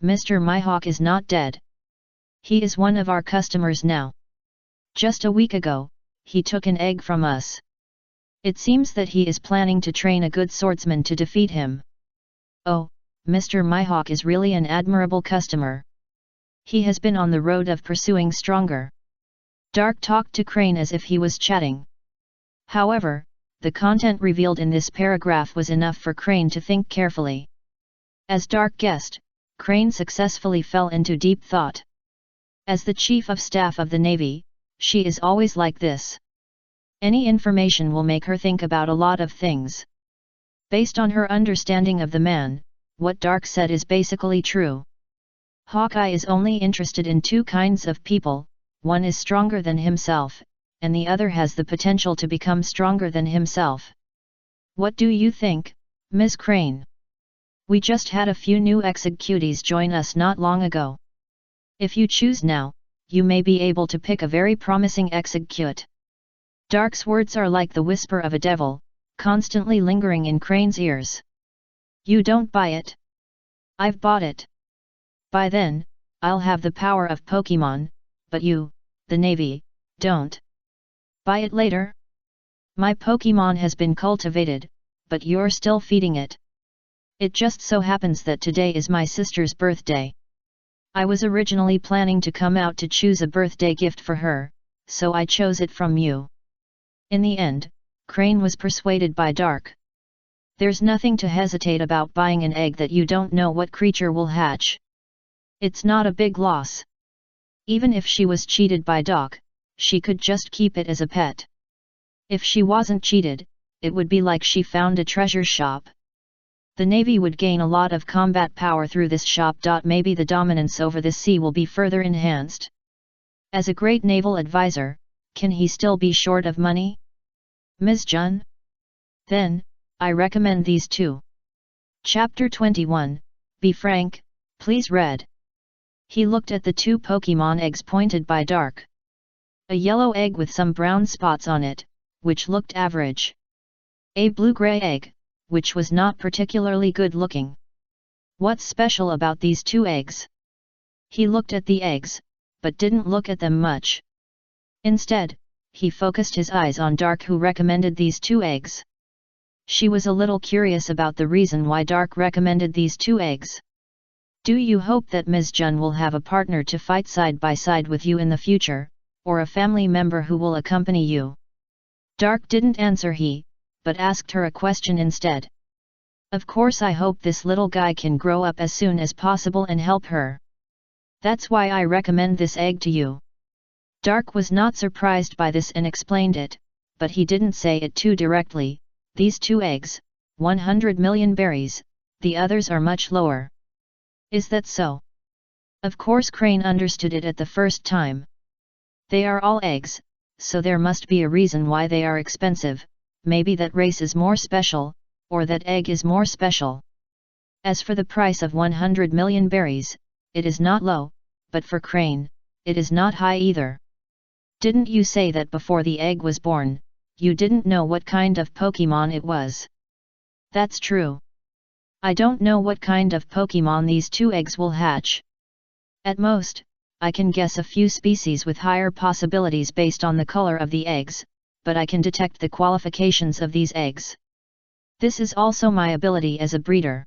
Mr. Mihawk is not dead. He is one of our customers now. Just a week ago, he took an egg from us. It seems that he is planning to train a good swordsman to defeat him. Oh, Mr. Mihawk is really an admirable customer. He has been on the road of pursuing stronger. Dark talked to Crane as if he was chatting. However, the content revealed in this paragraph was enough for Crane to think carefully. As Dark guessed, Crane successfully fell into deep thought. As the Chief of Staff of the Navy, she is always like this. Any information will make her think about a lot of things. Based on her understanding of the man, what Dark said is basically true. Hawkeye is only interested in 2 kinds of people, one is stronger than himself, and the other has the potential to become stronger than himself. What do you think, Ms. Crane? We just had a few new executees join us not long ago. If you choose now, you may be able to pick a very promising execute. Dark's words are like the whisper of a devil, constantly lingering in Crane's ears. You don't buy it? I've bought it. By then, I'll have the power of Pokemon, but you, the Navy, don't. Buy it later? My Pokemon has been cultivated, but you're still feeding it. It just so happens that today is my sister's birthday. I was originally planning to come out to choose a birthday gift for her, so I chose it from you. In the end, Crane was persuaded by Dark. There's nothing to hesitate about buying an egg that you don't know what creature will hatch. It's not a big loss. Even if she was cheated by Doc, she could just keep it as a pet. If she wasn't cheated, it would be like she found a treasure shop. The Navy would gain a lot of combat power through this shop. Maybe the dominance over the sea will be further enhanced. As a great naval advisor, can he still be short of money? Ms. Jun? Then, I recommend these two. Chapter 21, Be Frank, please read. He looked at the two Pokemon eggs pointed by Dark. A yellow egg with some brown spots on it, which looked average. A blue-gray egg, which was not particularly good-looking. What's special about these two eggs? He looked at the eggs, but didn't look at them much. Instead, he focused his eyes on Dark, who recommended these two eggs. She was a little curious about the reason why Dark recommended these two eggs. Do you hope that Ms. Jun will have a partner to fight side by side with you in the future, or a family member who will accompany you? Dark didn't answer but asked her a question instead. Of course I hope this little guy can grow up as soon as possible and help her. That's why I recommend this egg to you. Dark was not surprised by this and explained it, but he didn't say it too directly. These two eggs, 100 million berries, the others are much lower. Is that so? Of course Crane understood it at the first time. They are all eggs, so there must be a reason why they are expensive. Maybe that race is more special, or that egg is more special. As for the price of 100 million berries, it is not low, but for Crane, it is not high either. Didn't you say that before the egg was born, you didn't know what kind of Pokemon it was? That's true. I don't know what kind of Pokemon these two eggs will hatch. At most, I can guess a few species with higher possibilities based on the color of the eggs, but I can detect the qualifications of these eggs. This is also my ability as a breeder.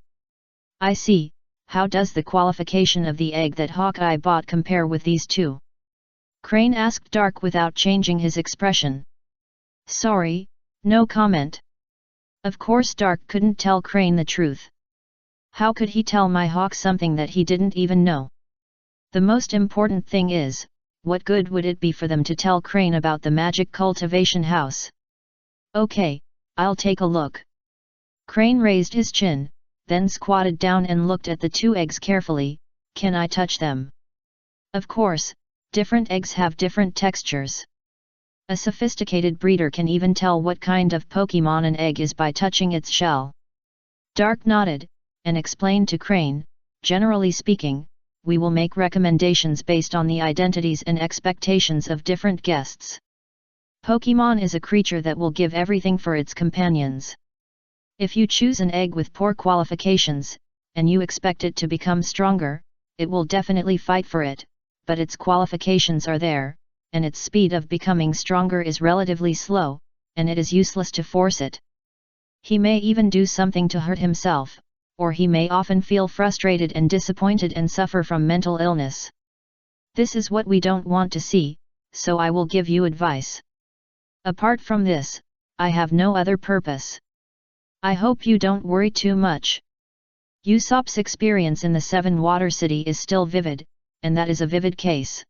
I see. How does the qualification of the egg that Hawkeye bought compare with these two? Crane asked Dark without changing his expression. Sorry, no comment. Of course Dark couldn't tell Crane the truth. How could he tell my hawk something that he didn't even know? The most important thing is, what good would it be for them to tell Crane about the magic cultivation house? Okay, I'll take a look. Crane raised his chin, then squatted down and looked at the two eggs carefully. Can I touch them? Of course, different eggs have different textures. A sophisticated breeder can even tell what kind of Pokemon an egg is by touching its shell. Dark nodded, and explained to Crane, generally speaking, we will make recommendations based on the identities and expectations of different guests. Pokemon is a creature that will give everything for its companions. If you choose an egg with poor qualifications, and you expect it to become stronger, it will definitely fight for it, but its qualifications are there, and its speed of becoming stronger is relatively slow, and it is useless to force it. He may even do something to hurt himself, or he may often feel frustrated and disappointed and suffer from mental illness. This is what we don't want to see, so I will give you advice. Apart from this, I have no other purpose. I hope you don't worry too much. Usopp's experience in the Seven Water City is still vivid, and that is a vivid case.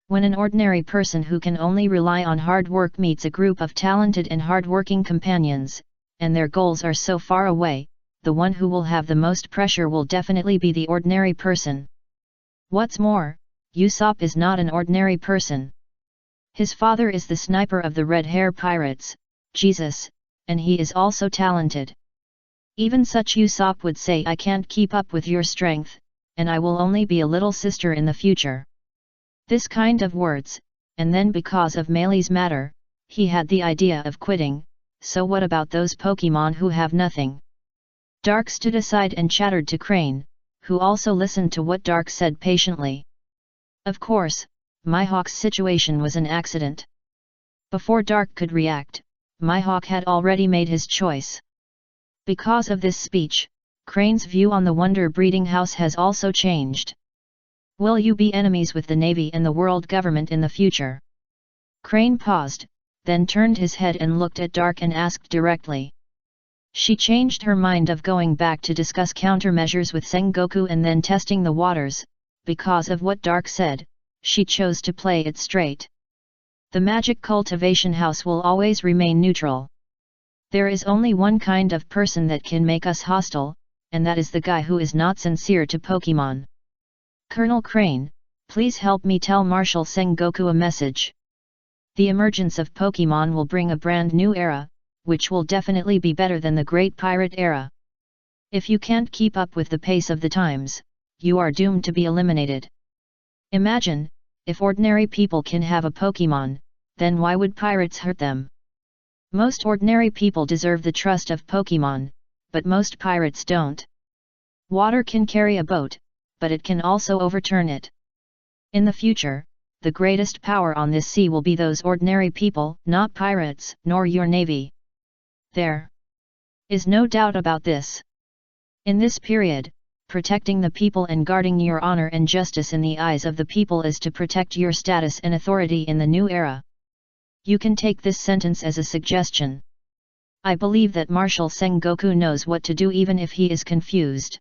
When an ordinary person who can only rely on hard work meets a group of talented and hard-working companions, and their goals are so far away, the one who will have the most pressure will definitely be the ordinary person. What's more, Usopp is not an ordinary person. His father is the sniper of the Red Hair Pirates, Jesus, and he is also talented. Even such Usopp would say, I can't keep up with your strength, and I will only be a little sister in the future. This kind of words, and then because of Meili's matter, he had the idea of quitting. So what about those Pokemon who have nothing? Dark stood aside and chattered to Crane, who also listened to what Dark said patiently. Of course, Mihawk's situation was an accident. Before Dark could react, Mihawk had already made his choice. Because of this speech, Crane's view on the Wonder Breeding House has also changed. Will you be enemies with the Navy and the world government in the future? Crane paused, then turned his head and looked at Dark and asked directly. She changed her mind of going back to discuss countermeasures with Sengoku and then testing the waters. Because of what Dark said, she chose to play it straight. The magic cultivation house will always remain neutral. There is only one kind of person that can make us hostile, and that is the guy who is not sincere to Pokemon. Colonel Crane, please help me tell Marshal Sengoku a message. The emergence of Pokemon will bring a brand new era, which will definitely be better than the Great Pirate era. If you can't keep up with the pace of the times, you are doomed to be eliminated. Imagine, if ordinary people can have a Pokemon, then why would pirates hurt them? Most ordinary people deserve the trust of Pokemon, but most pirates don't. Water can carry a boat, but it can also overturn it. In the future, the greatest power on this sea will be those ordinary people, not pirates, nor your navy. There is no doubt about this. In this period, protecting the people and guarding your honor and justice in the eyes of the people is to protect your status and authority in the new era. You can take this sentence as a suggestion. I believe that Marshal Sengoku knows what to do even if he is confused.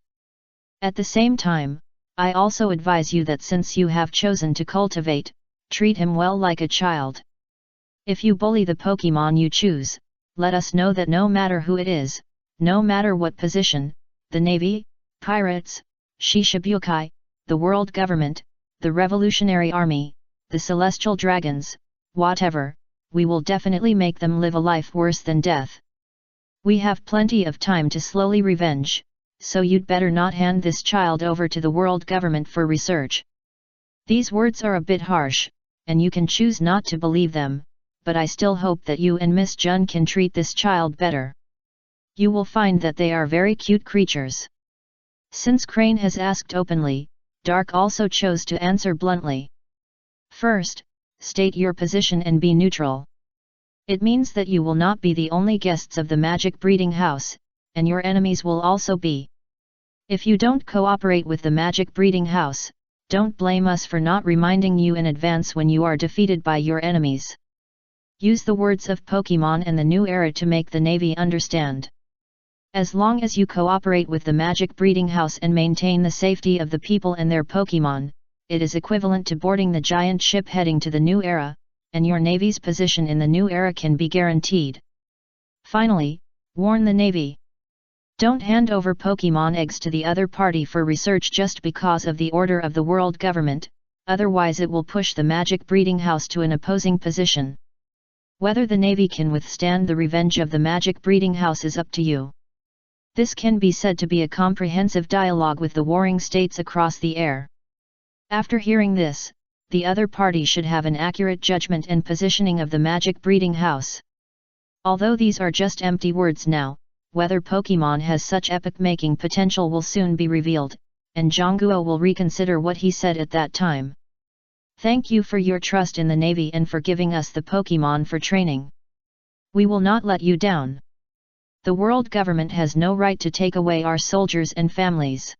At the same time, I also advise you that since you have chosen to cultivate, treat him well like a child. If you bully the Pokemon you choose, let us know that no matter who it is, no matter what position, the Navy, pirates, Shishibukai, the world government, the Revolutionary Army, the Celestial Dragons, whatever, we will definitely make them live a life worse than death. We have plenty of time to slowly revenge, so you'd better not hand this child over to the world government for research. These words are a bit harsh, and you can choose not to believe them, but I still hope that you and Miss Jun can treat this child better. You will find that they are very cute creatures. Since Crane has asked openly, Dark also chose to answer bluntly. First, state your position and be neutral. It means that you will not be the only guests of the Magic Breeding House, and your enemies will also be. If you don't cooperate with the Magic Breeding House, don't blame us for not reminding you in advance when you are defeated by your enemies. Use the words of Pokemon and the new era to make the Navy understand. As long as you cooperate with the Magic Breeding House and maintain the safety of the people and their Pokemon, it is equivalent to boarding the giant ship heading to the new era, and your Navy's position in the new era can be guaranteed. Finally, warn the Navy. Don't hand over Pokemon eggs to the other party for research just because of the order of the world government, otherwise it will push the Magic Breeding House to an opposing position. Whether the Navy can withstand the revenge of the Magic Breeding House is up to you. This can be said to be a comprehensive dialogue with the warring states across the air. After hearing this, the other party should have an accurate judgment and positioning of the Magic Breeding House. Although these are just empty words now, whether Pokemon has such epoch-making potential will soon be revealed, and Zhongguo will reconsider what he said at that time. Thank you for your trust in the Navy and for giving us the Pokemon for training. We will not let you down. The world government has no right to take away our soldiers and families.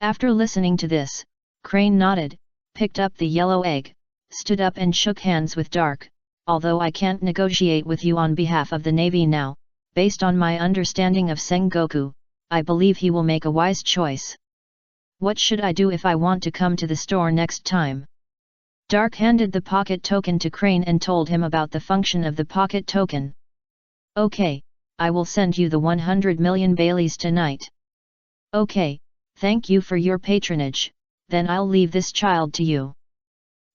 After listening to this, Crane nodded, picked up the yellow egg, stood up and shook hands with Dark. Although I can't negotiate with you on behalf of the Navy now, based on my understanding of Sengoku, I believe he will make a wise choice. What should I do if I want to come to the store next time? Dark handed the pocket token to Crane and told him about the function of the pocket token. Okay, I will send you the 100 million Baileys tonight. Okay, thank you for your patronage, then I'll leave this child to you.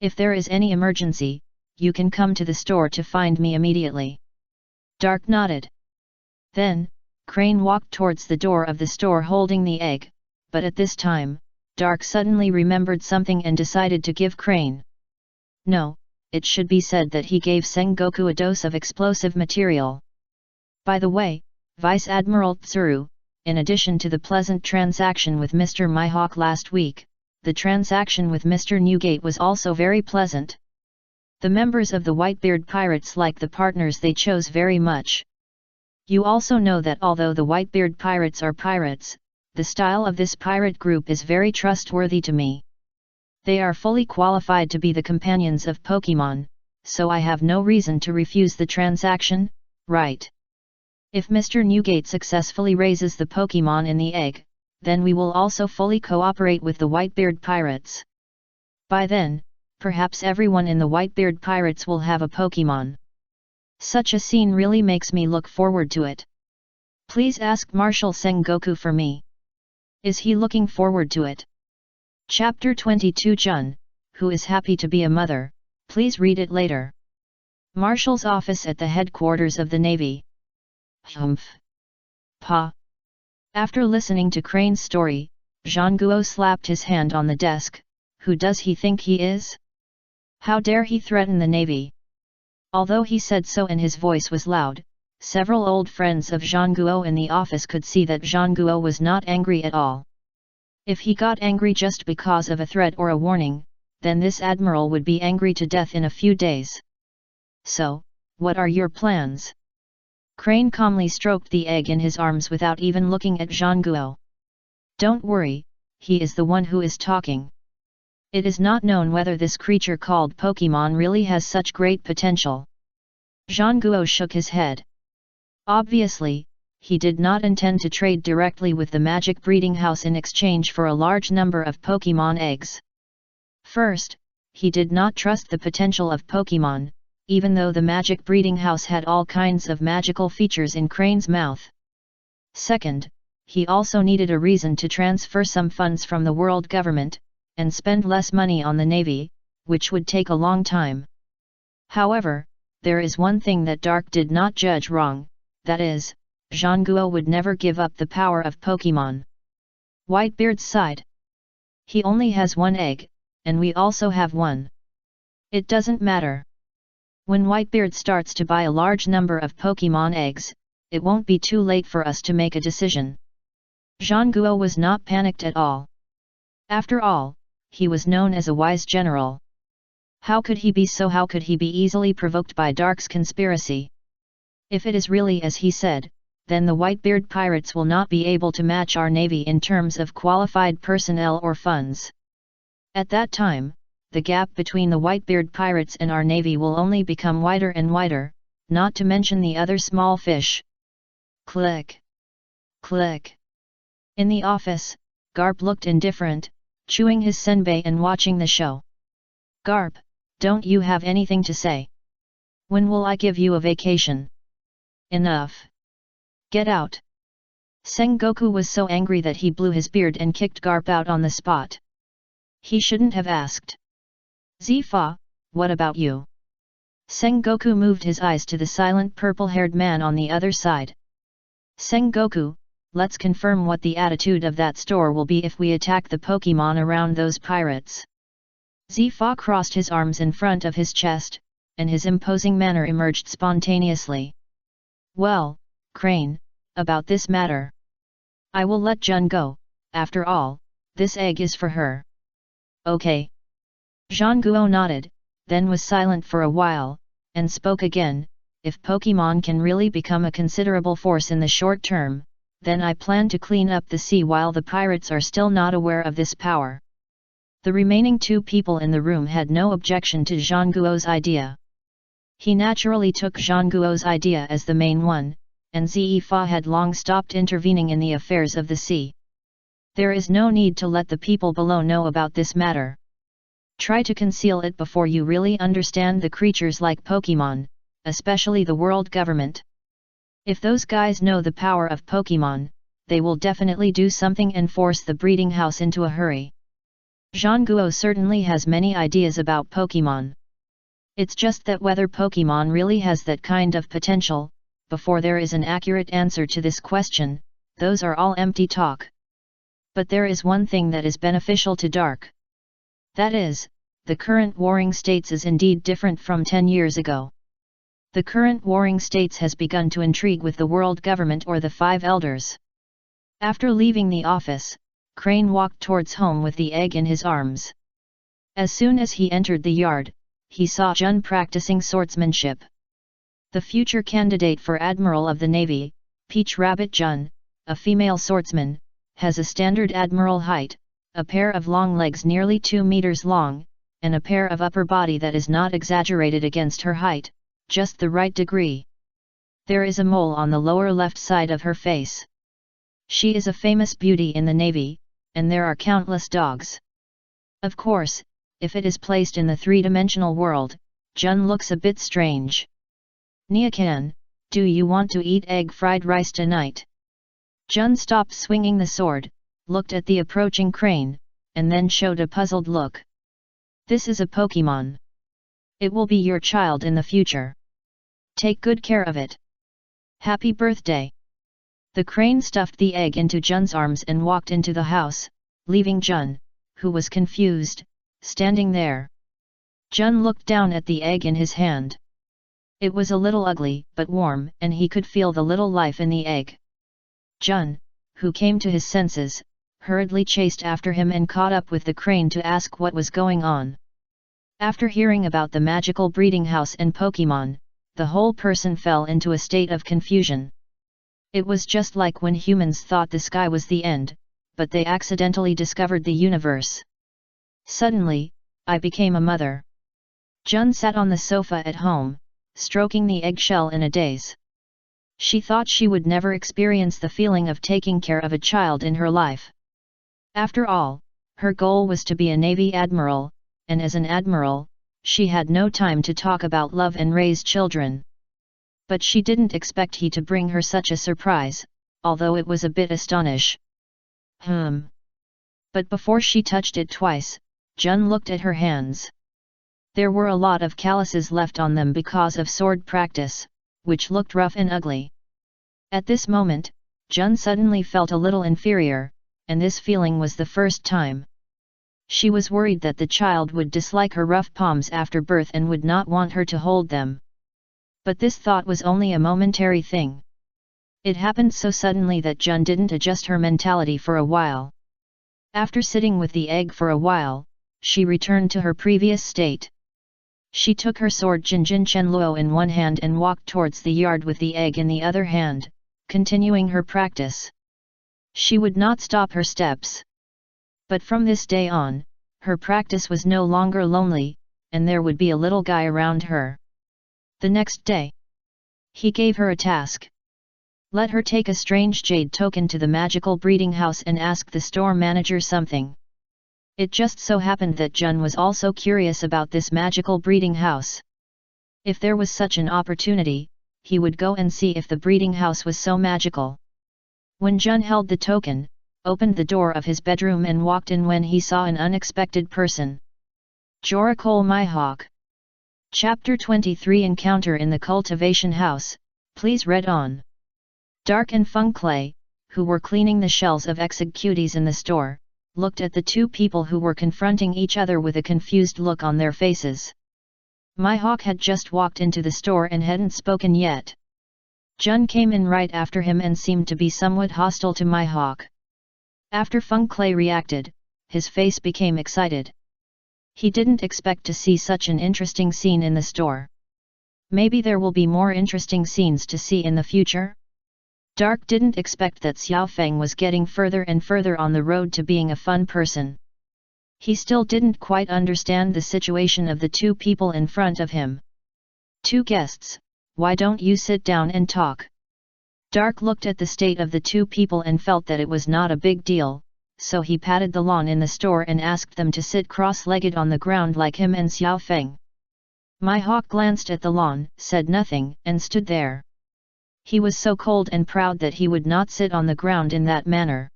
If there is any emergency, you can come to the store to find me immediately. Dark nodded. Then, Crane walked towards the door of the store holding the egg, but at this time, Dark suddenly remembered something and decided to give Crane No, it should be said that he gave Sengoku a dose of explosive material. By the way, Vice Admiral Tsuru, in addition to the pleasant transaction with Mr. Mihawk last week, the transaction with Mr. Newgate was also very pleasant. The members of the Whitebeard pirates like the partners they chose very much. You also know that although the Whitebeard pirates are pirates, the style of this pirate group is very trustworthy to me. They are fully qualified to be the companions of Pokemon, so I have no reason to refuse the transaction, right? If Mr. Newgate successfully raises the Pokemon in the egg, then we will also fully cooperate with the Whitebeard pirates. By then, perhaps everyone in the Whitebeard pirates will have a Pokemon. Such a scene really makes me look forward to it. Please ask Marshal Sengoku for me. Is he looking forward to it? Chapter 22 Jun, who is happy to be a mother, please read it later. Marshal's office at the headquarters of the Navy. Humph. Pa. After listening to Crane's story, Zhangguo slapped his hand on the desk. Who does he think he is? How dare he threaten the Navy? Although he said so and his voice was loud, several old friends of Zhangguo in the office could see that Zhangguo was not angry at all. If he got angry just because of a threat or a warning, then this admiral would be angry to death in a few days. So, what are your plans? Crane calmly stroked the egg in his arms without even looking at Zhangguo. Don't worry, he is the one who is talking. It is not known whether this creature called Pokemon really has such great potential. Zhangguo shook his head. Obviously, he did not intend to trade directly with the magic breeding house in exchange for a large number of Pokemon eggs. First, he did not trust the potential of Pokemon, even though the magic breeding house had all kinds of magical features in Crane's mouth. Second, he also needed a reason to transfer some funds from the world government, and spend less money on the Navy, which would take a long time. However, there is one thing that Dark did not judge wrong, that is, Zhangguo would never give up the power of Pokemon. Whitebeard sighed. He only has one egg, and we also have one. It doesn't matter. When Whitebeard starts to buy a large number of Pokemon eggs, it won't be too late for us to make a decision. Zhangguo was not panicked at all. After all, he was known as a wise general. How could he be easily provoked by Dark's conspiracy? If it is really as he said, then the Whitebeard pirates will not be able to match our navy in terms of qualified personnel or funds. At that time, the gap between the Whitebeard pirates and our navy will only become wider and wider, not to mention the other small fish. Click. Click. In the office, Garp looked indifferent, chewing his senbei and watching the show. Garp, don't you have anything to say? When will I give you a vacation? Enough. Get out. Sengoku was so angry that he blew his beard and kicked Garp out on the spot. He shouldn't have asked. Zifa, what about you? Sengoku moved his eyes to the silent purple-haired man on the other side. Sengoku, let's confirm what the attitude of that store will be if we attack the Pokemon around those pirates. Zifa crossed his arms in front of his chest, and his imposing manner emerged spontaneously. Well, Crane, about this matter. I will let Jun go, after all, this egg is for her. Okay. Zhangguo nodded, then was silent for a while, and spoke again. If Pokemon can really become a considerable force in the short term, then I plan to clean up the sea while the pirates are still not aware of this power. The remaining two people in the room had no objection to Zhangguo's idea. He naturally took Zhangguo's idea as the main one, and Zifa had long stopped intervening in the affairs of the sea. There is no need to let the people below know about this matter. Try to conceal it before you really understand the creatures like Pokemon, especially the world government. If those guys know the power of Pokemon, they will definitely do something and force the breeding house into a hurry. Zhangguo certainly has many ideas about Pokemon. It's just that whether Pokemon really has that kind of potential, before there is an accurate answer to this question, those are all empty talk. But there is one thing that is beneficial to Dark. That is, the current warring states is indeed different from 10 years ago. The current warring states has begun to intrigue with the world government or the five elders. After leaving the office, Crane walked towards home with the egg in his arms. As soon as he entered the yard, he saw Jun practicing swordsmanship. The future candidate for Admiral of the Navy, Peach Rabbit Jun, a female swordsman, has a standard admiral height, a pair of long legs nearly 2 meters long, and a pair of upper body that is not exaggerated against her height, just the right degree. There is a mole on the lower left side of her face. She is a famous beauty in the Navy, and there are countless dogs. Of course, if it is placed in the three-dimensional world, Jun looks a bit strange. Niakan, do you want to eat egg fried rice tonight? Jun stopped swinging the sword, looked at the approaching Crane, and then showed a puzzled look. This is a Pokemon. It will be your child in the future. Take good care of it. Happy birthday. The Crane stuffed the egg into Jun's arms and walked into the house, leaving Jun, who was confused, standing there. Jun looked down at the egg in his hand. It was a little ugly but warm, and he could feel the little life in the egg. Jun, who came to his senses, hurriedly chased after him and caught up with the Crane to ask what was going on. After hearing about the magical breeding house and Pokemon, the whole person fell into a state of confusion. It was just like when humans thought the sky was the end, but they accidentally discovered the universe. Suddenly, I became a mother. Jun sat on the sofa at home, stroking the eggshell in a daze. She thought she would never experience the feeling of taking care of a child in her life. After all, her goal was to be a Navy admiral, and as an admiral, she had no time to talk about love and raise children. But she didn't expect he to bring her such a surprise, although it was a bit astonish. But before she touched it twice, Jun looked at her hands. There were a lot of calluses left on them because of sword practice, which looked rough and ugly. At this moment, Jun suddenly felt a little inferior, and this feeling was the first time. She was worried that the child would dislike her rough palms after birth and would not want her to hold them. But this thought was only a momentary thing. It happened so suddenly that Jun didn't adjust her mentality for a while. After sitting with the egg for a while, she returned to her previous state. She took her sword Jinjin Chenluo in one hand and walked towards the yard with the egg in the other hand, continuing her practice. She would not stop her steps. But from this day on, her practice was no longer lonely, and there would be a little guy around her. The next day, he gave her a task. Let her take a strange jade token to the magical breeding house and ask the store manager something. It just so happened that Jun was also curious about this magical breeding house. If there was such an opportunity, he would go and see if the breeding house was so magical. When Jun held the token, opened the door of his bedroom and walked in when he saw an unexpected person. Joracole Mihawk. Chapter 23 Encounter in the Cultivation House, please read on. Dark and Feng Clay, who were cleaning the shelves of executies in the store, looked at the two people who were confronting each other with a confused look on their faces. Mihawk had just walked into the store and hadn't spoken yet. Jun came in right after him and seemed to be somewhat hostile to Mihawk. After Feng Clay reacted, his face became excited. He didn't expect to see such an interesting scene in the store. Maybe there will be more interesting scenes to see in the future? Dark didn't expect that Xiao Feng was getting further and further on the road to being a fun person. He still didn't quite understand the situation of the two people in front of him. Two guests, why don't you sit down and talk? Dark looked at the state of the two people and felt that it was not a big deal, so he patted the lawn in the store and asked them to sit cross-legged on the ground like him and Xiao Feng. Mihawk glanced at the lawn, said nothing, and stood there. He was so cold and proud that he would not sit on the ground in that manner.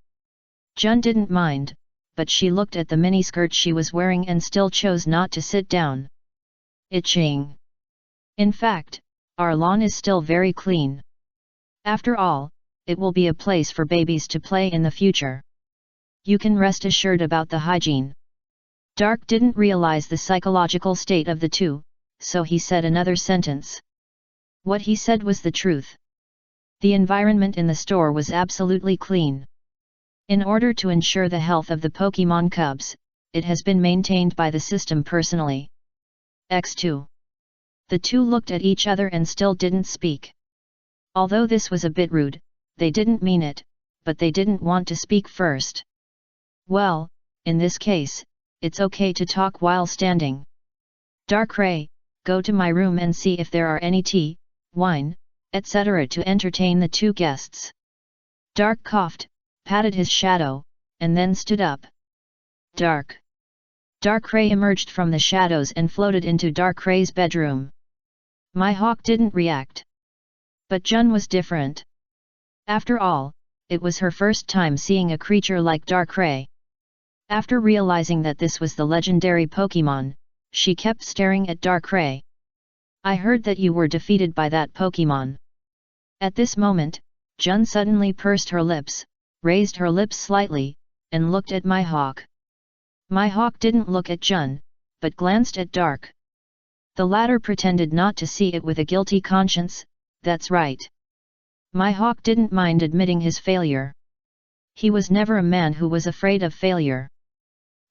Jun didn't mind, but she looked at the miniskirt she was wearing and still chose not to sit down. Itching. In fact, our lawn is still very clean. After all, it will be a place for babies to play in the future. You can rest assured about the hygiene. Dark didn't realize the psychological state of the two, so he said another sentence. What he said was the truth. The environment in the store was absolutely clean. In order to ensure the health of the Pokémon cubs, it has been maintained by the system personally. X2. The two looked at each other and still didn't speak. Although this was a bit rude, they didn't mean it, but they didn't want to speak first. Well, in this case, it's okay to talk while standing. Darkrai, go to my room and see if there are any tea, wine, etc. to entertain the two guests. Dark coughed, patted his shadow, and then stood up. Darkrai emerged from the shadows and floated into Darkrai's bedroom. Mihawk didn't react. But Jun was different. After all, it was her first time seeing a creature like Darkrai. After realizing that this was the legendary Pokémon, she kept staring at Darkrai. I heard that you were defeated by that Pokémon. At this moment, Jun suddenly pursed her lips, raised her lips slightly, and looked at Mihawk. Mihawk didn't look at Jun, but glanced at Dark. The latter pretended not to see it with a guilty conscience. That's right. Mihawk didn't mind admitting his failure. He was never a man who was afraid of failure.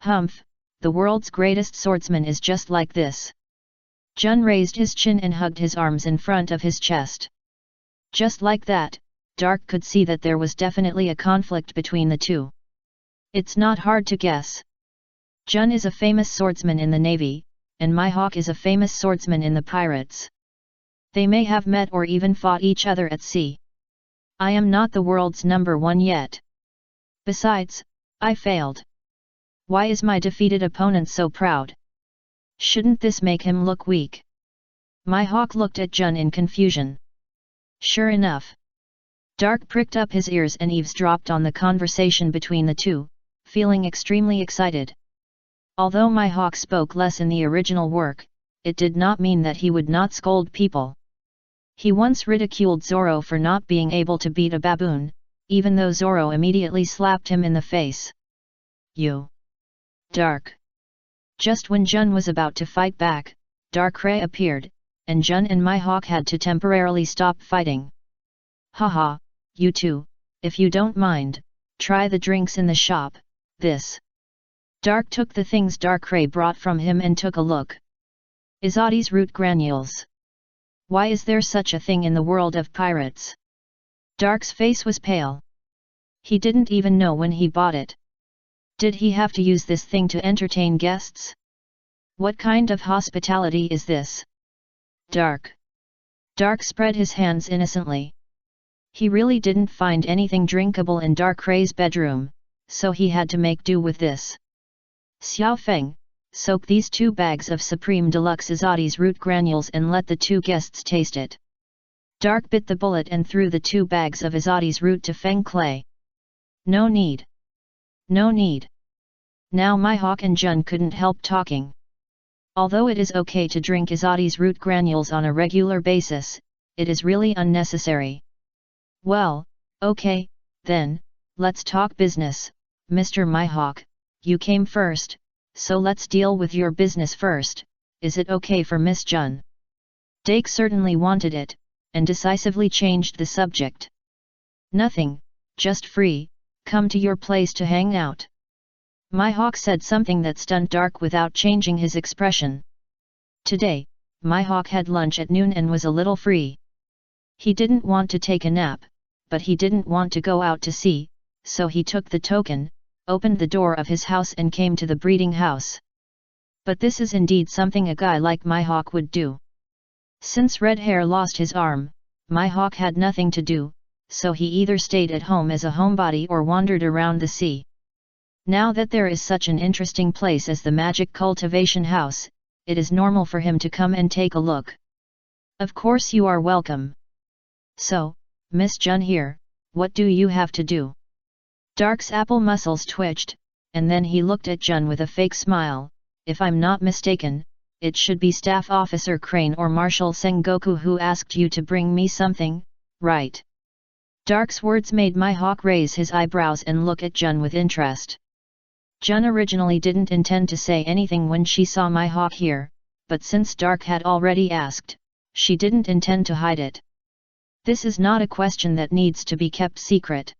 Humph, the world's greatest swordsman is just like this. Jun raised his chin and hugged his arms in front of his chest. Just like that, Dark could see that there was definitely a conflict between the two. It's not hard to guess. Jun is a famous swordsman in the Navy, and Mihawk is a famous swordsman in the pirates. They may have met or even fought each other at sea. I am not the world's #1 yet. Besides, I failed. Why is my defeated opponent so proud? Shouldn't this make him look weak? Mihawk looked at Jun in confusion. Sure enough. Dark pricked up his ears and eavesdropped on the conversation between the two, feeling extremely excited. Although Mihawk spoke less in the original work, it did not mean that he would not scold people. He once ridiculed Zoro for not being able to beat a baboon, even though Zoro immediately slapped him in the face. You! Dark! Just when Jun was about to fight back, Darkrai appeared, and Jun and Mihawk had to temporarily stop fighting. Haha, you two, if you don't mind, try the drinks in the shop. This. Dark took the things Darkrai brought from him and took a look. Izadi's root granules. Why is there such a thing in the world of pirates? Dark's face was pale. He didn't even know when he bought it. Did he have to use this thing to entertain guests? What kind of hospitality is this? Dark spread his hands innocently. He really didn't find anything drinkable in Darkrai's bedroom, so he had to make do with this. Xiao Feng, soak these 2 bags of Supreme Deluxe Izadi's root granules and let the 2 guests taste it. Dark bit the bullet and threw the 2 bags of Izadi's root to Feng Clay. No need. No need. Now Mihawk and Jun couldn't help talking. Although it is okay to drink Izadi's root granules on a regular basis, it is really unnecessary. Well, okay, then, let's talk business, Mr. Mihawk, you came first, so let's deal with your business first. Is it okay for Miss Jun? Dake certainly wanted it, and decisively changed the subject. Nothing, just free, come to your place to hang out. Mihawk said something that stunned Dark without changing his expression. Today, Mihawk had lunch at noon and was a little free. He didn't want to take a nap, but he didn't want to go out to sea, so he took the token, opened the door of his house and came to the breeding house. But this is indeed something a guy like Mihawk would do. Since Red Hair lost his arm, Mihawk had nothing to do, so he either stayed at home as a homebody or wandered around the sea. Now that there is such an interesting place as the Magic Cultivation House, it is normal for him to come and take a look. Of course you are welcome. So, Miss Jun here, what do you have to do? Dark's apple muscles twitched, and then he looked at Jun with a fake smile. If I'm not mistaken, it should be Staff Officer Crane or Marshal Sengoku who asked you to bring me something, right? Dark's words made Mihawk raise his eyebrows and look at Jun with interest. Jun originally didn't intend to say anything when she saw my hawk here, but since Dark had already asked, she didn't intend to hide it. This is not a question that needs to be kept secret.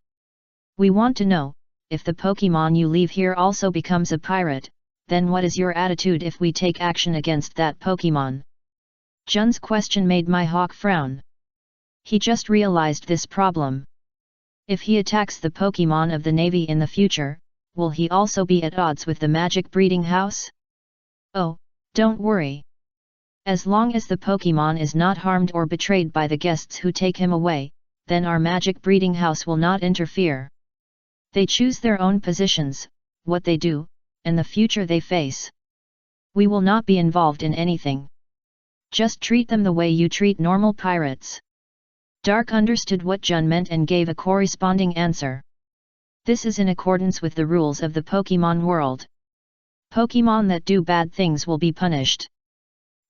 We want to know, if the Pokemon you leave here also becomes a pirate, then what is your attitude if we take action against that Pokemon? Jun's question made my hawk frown. He just realized this problem. If he attacks the Pokemon of the Navy in the future, will he also be at odds with the magic breeding house? Oh, don't worry. As long as the Pokemon is not harmed or betrayed by the guests who take him away, then our magic breeding house will not interfere. They choose their own positions, what they do, and the future they face. We will not be involved in anything. Just treat them the way you treat normal pirates. Dark understood what Jun meant and gave a corresponding answer. This is in accordance with the rules of the Pokemon world. Pokemon that do bad things will be punished.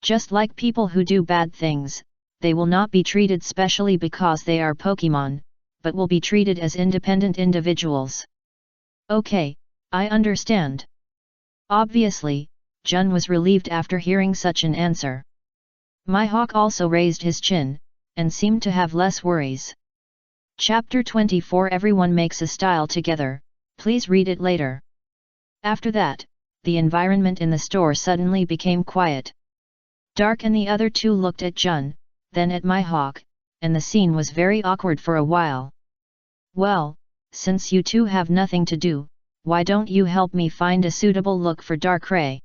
Just like people who do bad things, they will not be treated specially because they are Pokemon, but will be treated as independent individuals. Okay, I understand. Obviously, Jun was relieved after hearing such an answer. My hawk also raised his chin, and seemed to have less worries. Chapter 24 Everyone makes a style together, please read it later. After that, the environment in the store suddenly became quiet. Dark and the other two looked at Jun, then at my hawk, and the scene was very awkward for a while. Well, since you two have nothing to do, why don't you help me find a suitable look for Darkrai?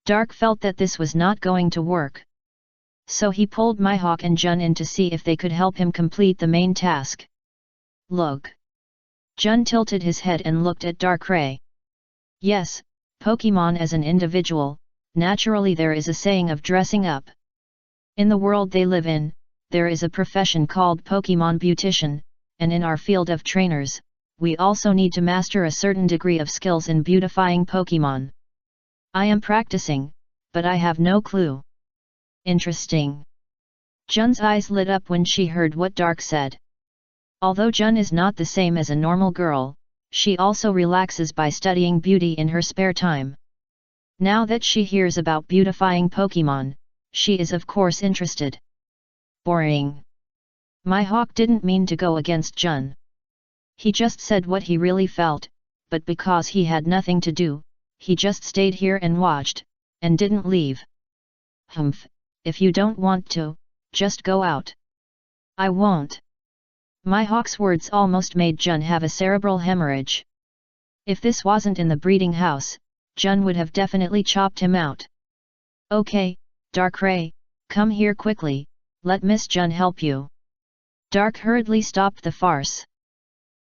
Dark felt that this was not going to work. So he pulled my hawk and Jun in to see if they could help him complete the main task. Look. Jun tilted his head and looked at Darkrai. Yes, Pokemon as an individual, naturally there is a saying of dressing up. In the world they live in, there is a profession called Pokemon beautician, and in our field of trainers, we also need to master a certain degree of skills in beautifying Pokemon. I am practicing, but I have no clue. Interesting. Jun's eyes lit up when she heard what Dark said. Although Jun is not the same as a normal girl, she also relaxes by studying beauty in her spare time. Now that she hears about beautifying Pokemon, she is of course interested. Boring. My hawk didn't mean to go against Jun. He just said what he really felt, but because he had nothing to do, he just stayed here and watched, and didn't leave. Humph, if you don't want to, just go out. I won't. My hawk's words almost made Jun have a cerebral hemorrhage. If this wasn't in the breeding house, Jun would have definitely chopped him out. Okay, Darkrai, come here quickly, let Miss Jun help you. Dark hurriedly stopped the farce.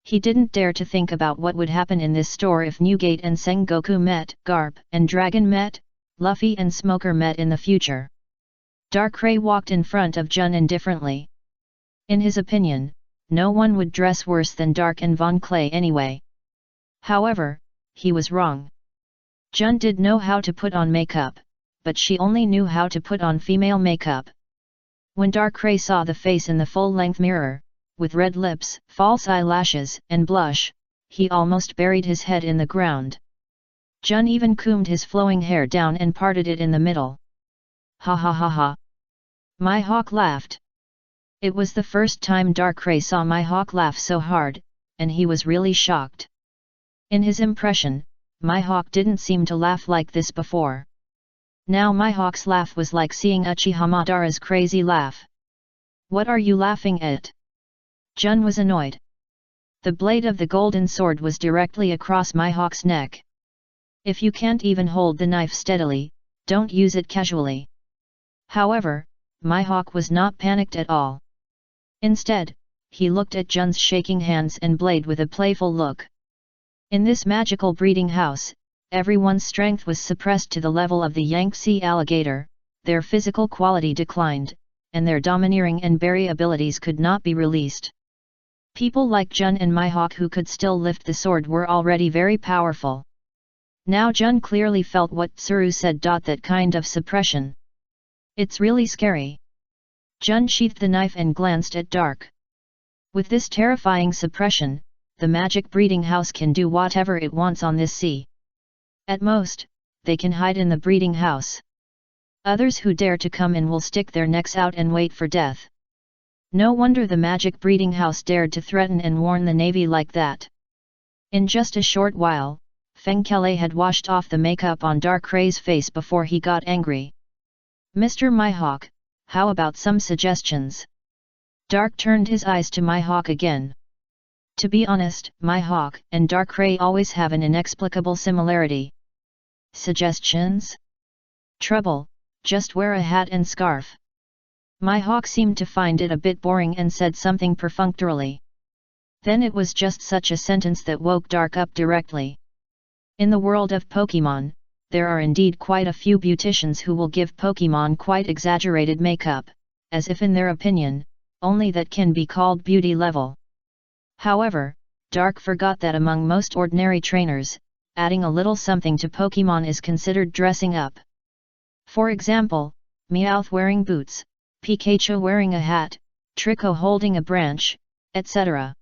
He didn't dare to think about what would happen in this store if Newgate and Sengoku met, Garp and Dragon met, Luffy and Smoker met in the future. Darkrai walked in front of Jun indifferently. In his opinion, no one would dress worse than Dark and Von Clay anyway. However, he was wrong. Jun did know how to put on makeup, but she only knew how to put on female makeup. When Darkrai saw the face in the full-length mirror, with red lips, false eyelashes and blush, he almost buried his head in the ground. Jun even combed his flowing hair down and parted it in the middle. Ha ha ha ha. My hawk laughed. It was the first time Darkrai saw my hawk laugh so hard, and he was really shocked. In his impression, my hawk didn't seem to laugh like this before. Now my hawk's laugh was like seeing Uchiha Madara's crazy laugh. What are you laughing at? Jun was annoyed. The blade of the golden sword was directly across my hawk's neck. If you can't even hold the knife steadily, don't use it casually. However, my hawk was not panicked at all. Instead, he looked at Jun's shaking hands and blade with a playful look. In this magical breeding house, everyone's strength was suppressed to the level of the Yangtze alligator, their physical quality declined, and their domineering and berry abilities could not be released. People like Jun and my hawk who could still lift the sword were already very powerful. Now Jun clearly felt what Tsuru said. That kind of suppression. It's really scary. Jun sheathed the knife and glanced at Dark. With this terrifying suppression, the magic breeding house can do whatever it wants on this sea. At most, they can hide in the breeding house. Others who dare to come in will stick their necks out and wait for death. No wonder the magic breeding house dared to threaten and warn the navy like that. In just a short while, Fengkele had washed off the makeup on Darkray's face before he got angry. "Mr. Mihawk, how about some suggestions?" Dark turned his eyes to Mihawk again. To be honest, Mihawk and Darkray always have an inexplicable similarity. Suggestions? Trouble, just wear a hat and scarf. Mihawk seemed to find it a bit boring and said something perfunctorily. Then it was just such a sentence that woke Dark up directly. In the world of Pokemon, there are indeed quite a few beauticians who will give Pokemon quite exaggerated makeup, as if in their opinion, only that can be called beauty level. However, Dark forgot that among most ordinary trainers, adding a little something to Pokemon is considered dressing up. For example, Meowth wearing boots, Pikachu wearing a hat, Trico holding a branch, etc.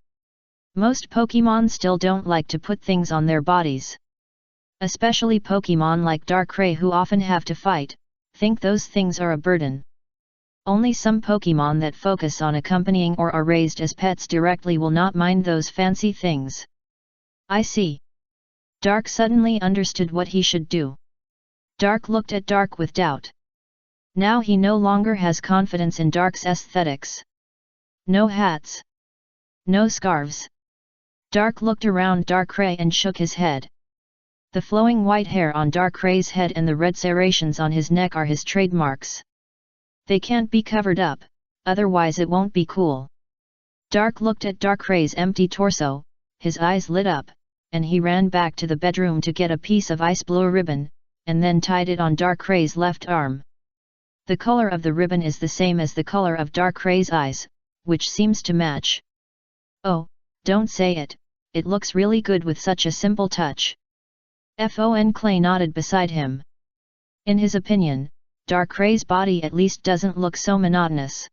Most Pokemon still don't like to put things on their bodies. Especially Pokemon like Darkrai who often have to fight, think those things are a burden. Only some Pokemon that focus on accompanying or are raised as pets directly will not mind those fancy things. I see. Dark suddenly understood what he should do. Dark looked at Dark with doubt. Now he no longer has confidence in Dark's aesthetics. No hats. No scarves. Dark looked around Darkrai and shook his head. The flowing white hair on Darkray's head and the red serrations on his neck are his trademarks. They can't be covered up, otherwise it won't be cool. Dark looked at Darkray's empty torso, his eyes lit up, and he ran back to the bedroom to get a piece of ice blue ribbon, and then tied it on Darkray's left arm. The color of the ribbon is the same as the color of Darkray's eyes, which seems to match. Oh, don't say it, it looks really good with such a simple touch. Clay nodded beside him. In his opinion, Darkray's body at least doesn't look so monotonous.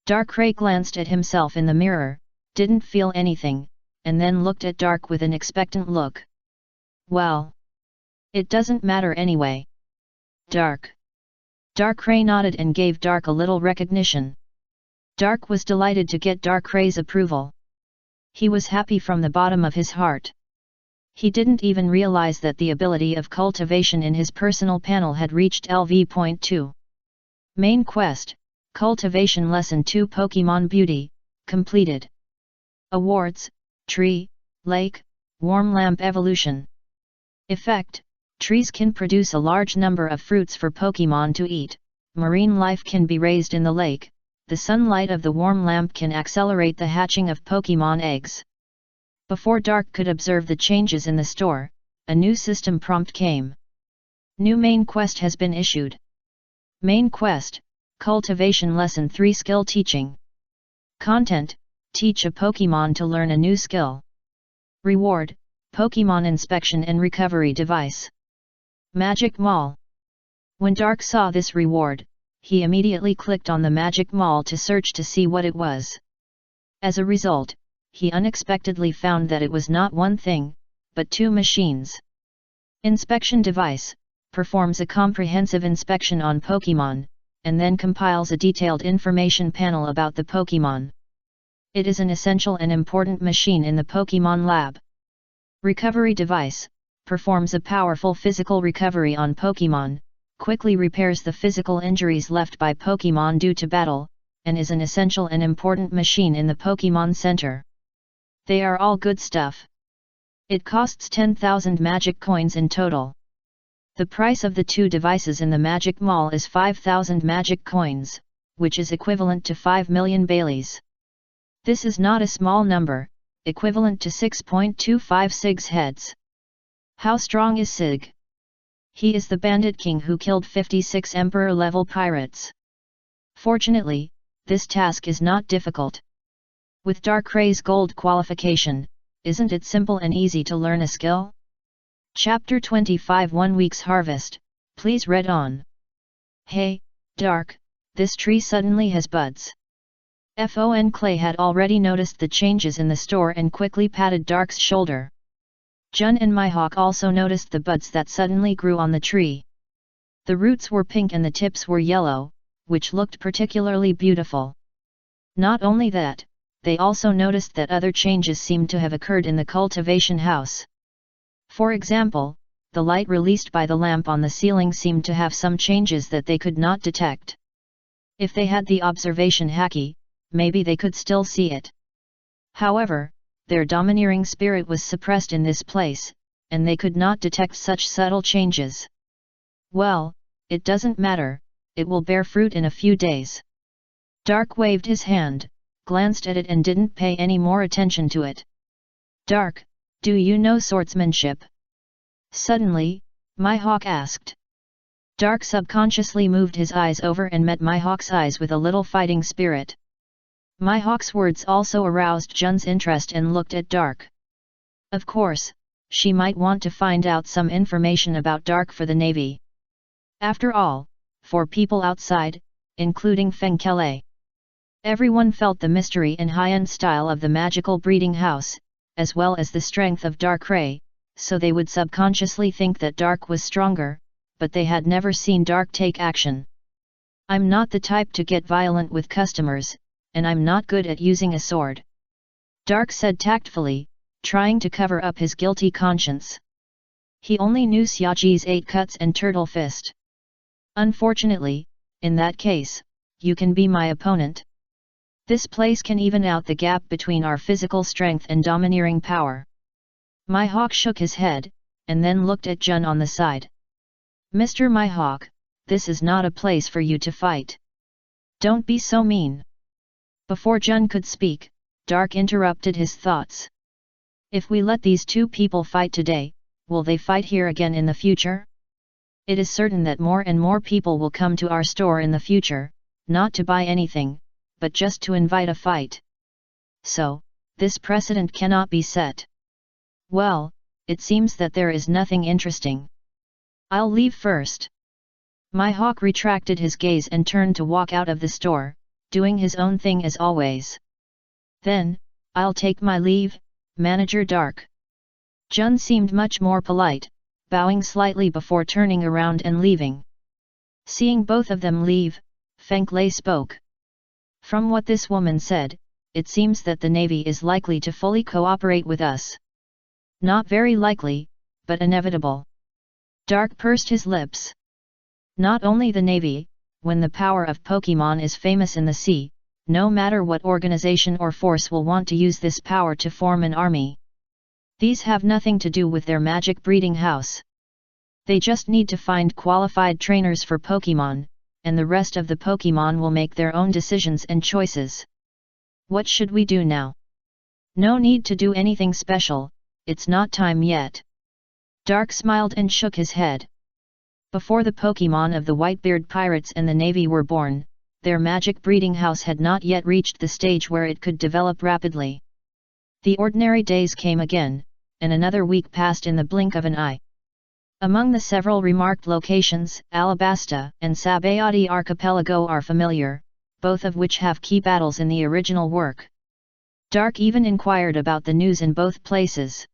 Darkrai glanced at himself in the mirror, didn't feel anything, and then looked at Dark with an expectant look. Well, it doesn't matter anyway. Dark. Darkrai nodded and gave Dark a little recognition. Dark was delighted to get Darkray's approval. He was happy from the bottom of his heart. He didn't even realize that the ability of cultivation in his personal panel had reached LV.2. Main Quest, Cultivation Lesson 2 Pokemon Beauty, completed. Awards, Tree, Lake, Warm Lamp Evolution. Effect, trees can produce a large number of fruits for Pokemon to eat, marine life can be raised in the lake, the sunlight of the warm lamp can accelerate the hatching of Pokemon eggs. Before Dark could observe the changes in the store, a new system prompt came. New main quest has been issued. Main quest, Cultivation Lesson 3 Skill Teaching. Content, teach a Pokemon to learn a new skill. Reward, Pokemon Inspection and Recovery Device. Magic Mall. When Dark saw this reward, he immediately clicked on the Magic Mall to search to see what it was. As a result, he unexpectedly found that it was not one thing, but two machines. Inspection Device performs a comprehensive inspection on Pokemon, and then compiles a detailed information panel about the Pokemon. It is an essential and important machine in the Pokemon Lab. Recovery Device performs a powerful physical recovery on Pokemon, quickly repairs the physical injuries left by Pokemon due to battle, and is an essential and important machine in the Pokemon Center. They are all good stuff. It costs 10,000 magic coins in total. The price of the two devices in the Magic Mall is 5,000 magic coins, which is equivalent to 5 million Baileys. This is not a small number, equivalent to 6.25 Sig's heads. How strong is Sig? He is the bandit king who killed 56 Emperor-level pirates. Fortunately, this task is not difficult. With Darkray's gold qualification, isn't it simple and easy to learn a skill? Chapter 25 1 Week's Harvest, please read on. Hey, Dark, this tree suddenly has buds. Clay had already noticed the changes in the store and quickly patted Dark's shoulder. Jun and Mihawk also noticed the buds that suddenly grew on the tree. The roots were pink and the tips were yellow, which looked particularly beautiful. Not only that, they also noticed that other changes seemed to have occurred in the cultivation house. For example, the light released by the lamp on the ceiling seemed to have some changes that they could not detect. If they had the observation haki, maybe they could still see it. However, their domineering spirit was suppressed in this place, and they could not detect such subtle changes. Well, it doesn't matter, it will bear fruit in a few days. Dark waved his hand, glanced at it and didn't pay any more attention to it. Dark, do you know swordsmanship? Suddenly, Mihawk asked. Dark subconsciously moved his eyes over and met Mihawk's eyes with a little fighting spirit. Mihawk's words also aroused Jun's interest and looked at Dark. Of course, she might want to find out some information about Dark for the Navy. After all, for people outside, including Feng Kele, everyone felt the mystery and high-end style of the magical breeding house, as well as the strength of Dark Ray, so they would subconsciously think that Dark was stronger, but they had never seen Dark take action. I'm not the type to get violent with customers, and I'm not good at using a sword. Dark said tactfully, trying to cover up his guilty conscience. He only knew Xiaoji's 8 cuts and turtle fist. Unfortunately, in that case, you can be my opponent. This place can even out the gap between our physical strength and domineering power. Mihawk shook his head, and then looked at Jun on the side. Mr. Mihawk, this is not a place for you to fight. Don't be so mean. Before Jun could speak, Dark interrupted his thoughts. If we let these two people fight today, will they fight here again in the future? It is certain that more and more people will come to our store in the future, not to buy anything, but just to invite a fight. So, this precedent cannot be set. Well, it seems that there is nothing interesting. I'll leave first. Mihawk retracted his gaze and turned to walk out of the store, doing his own thing as always. Then, I'll take my leave, Manager Dark. Jun seemed much more polite, bowing slightly before turning around and leaving. Seeing both of them leave, Feng Lei spoke. From what this woman said, it seems that the Navy is likely to fully cooperate with us. Not very likely, but inevitable. Dark pursed his lips. Not only the Navy, when the power of Pokemon is famous in the sea, no matter what organization or force will want to use this power to form an army. These have nothing to do with their magic breeding house. They just need to find qualified trainers for Pokemon, and the rest of the Pokemon will make their own decisions and choices. What should we do now? No need to do anything special, it's not time yet. Dark smiled and shook his head. Before the Pokemon of the Whitebeard pirates and the Navy were born, their magic breeding house had not yet reached the stage where it could develop rapidly. The ordinary days came again, and another week passed in the blink of an eye. Among the several remarked locations, Alabasta and Sabayati Archipelago are familiar, both of which have key battles in the original work. Dark even inquired about the news in both places.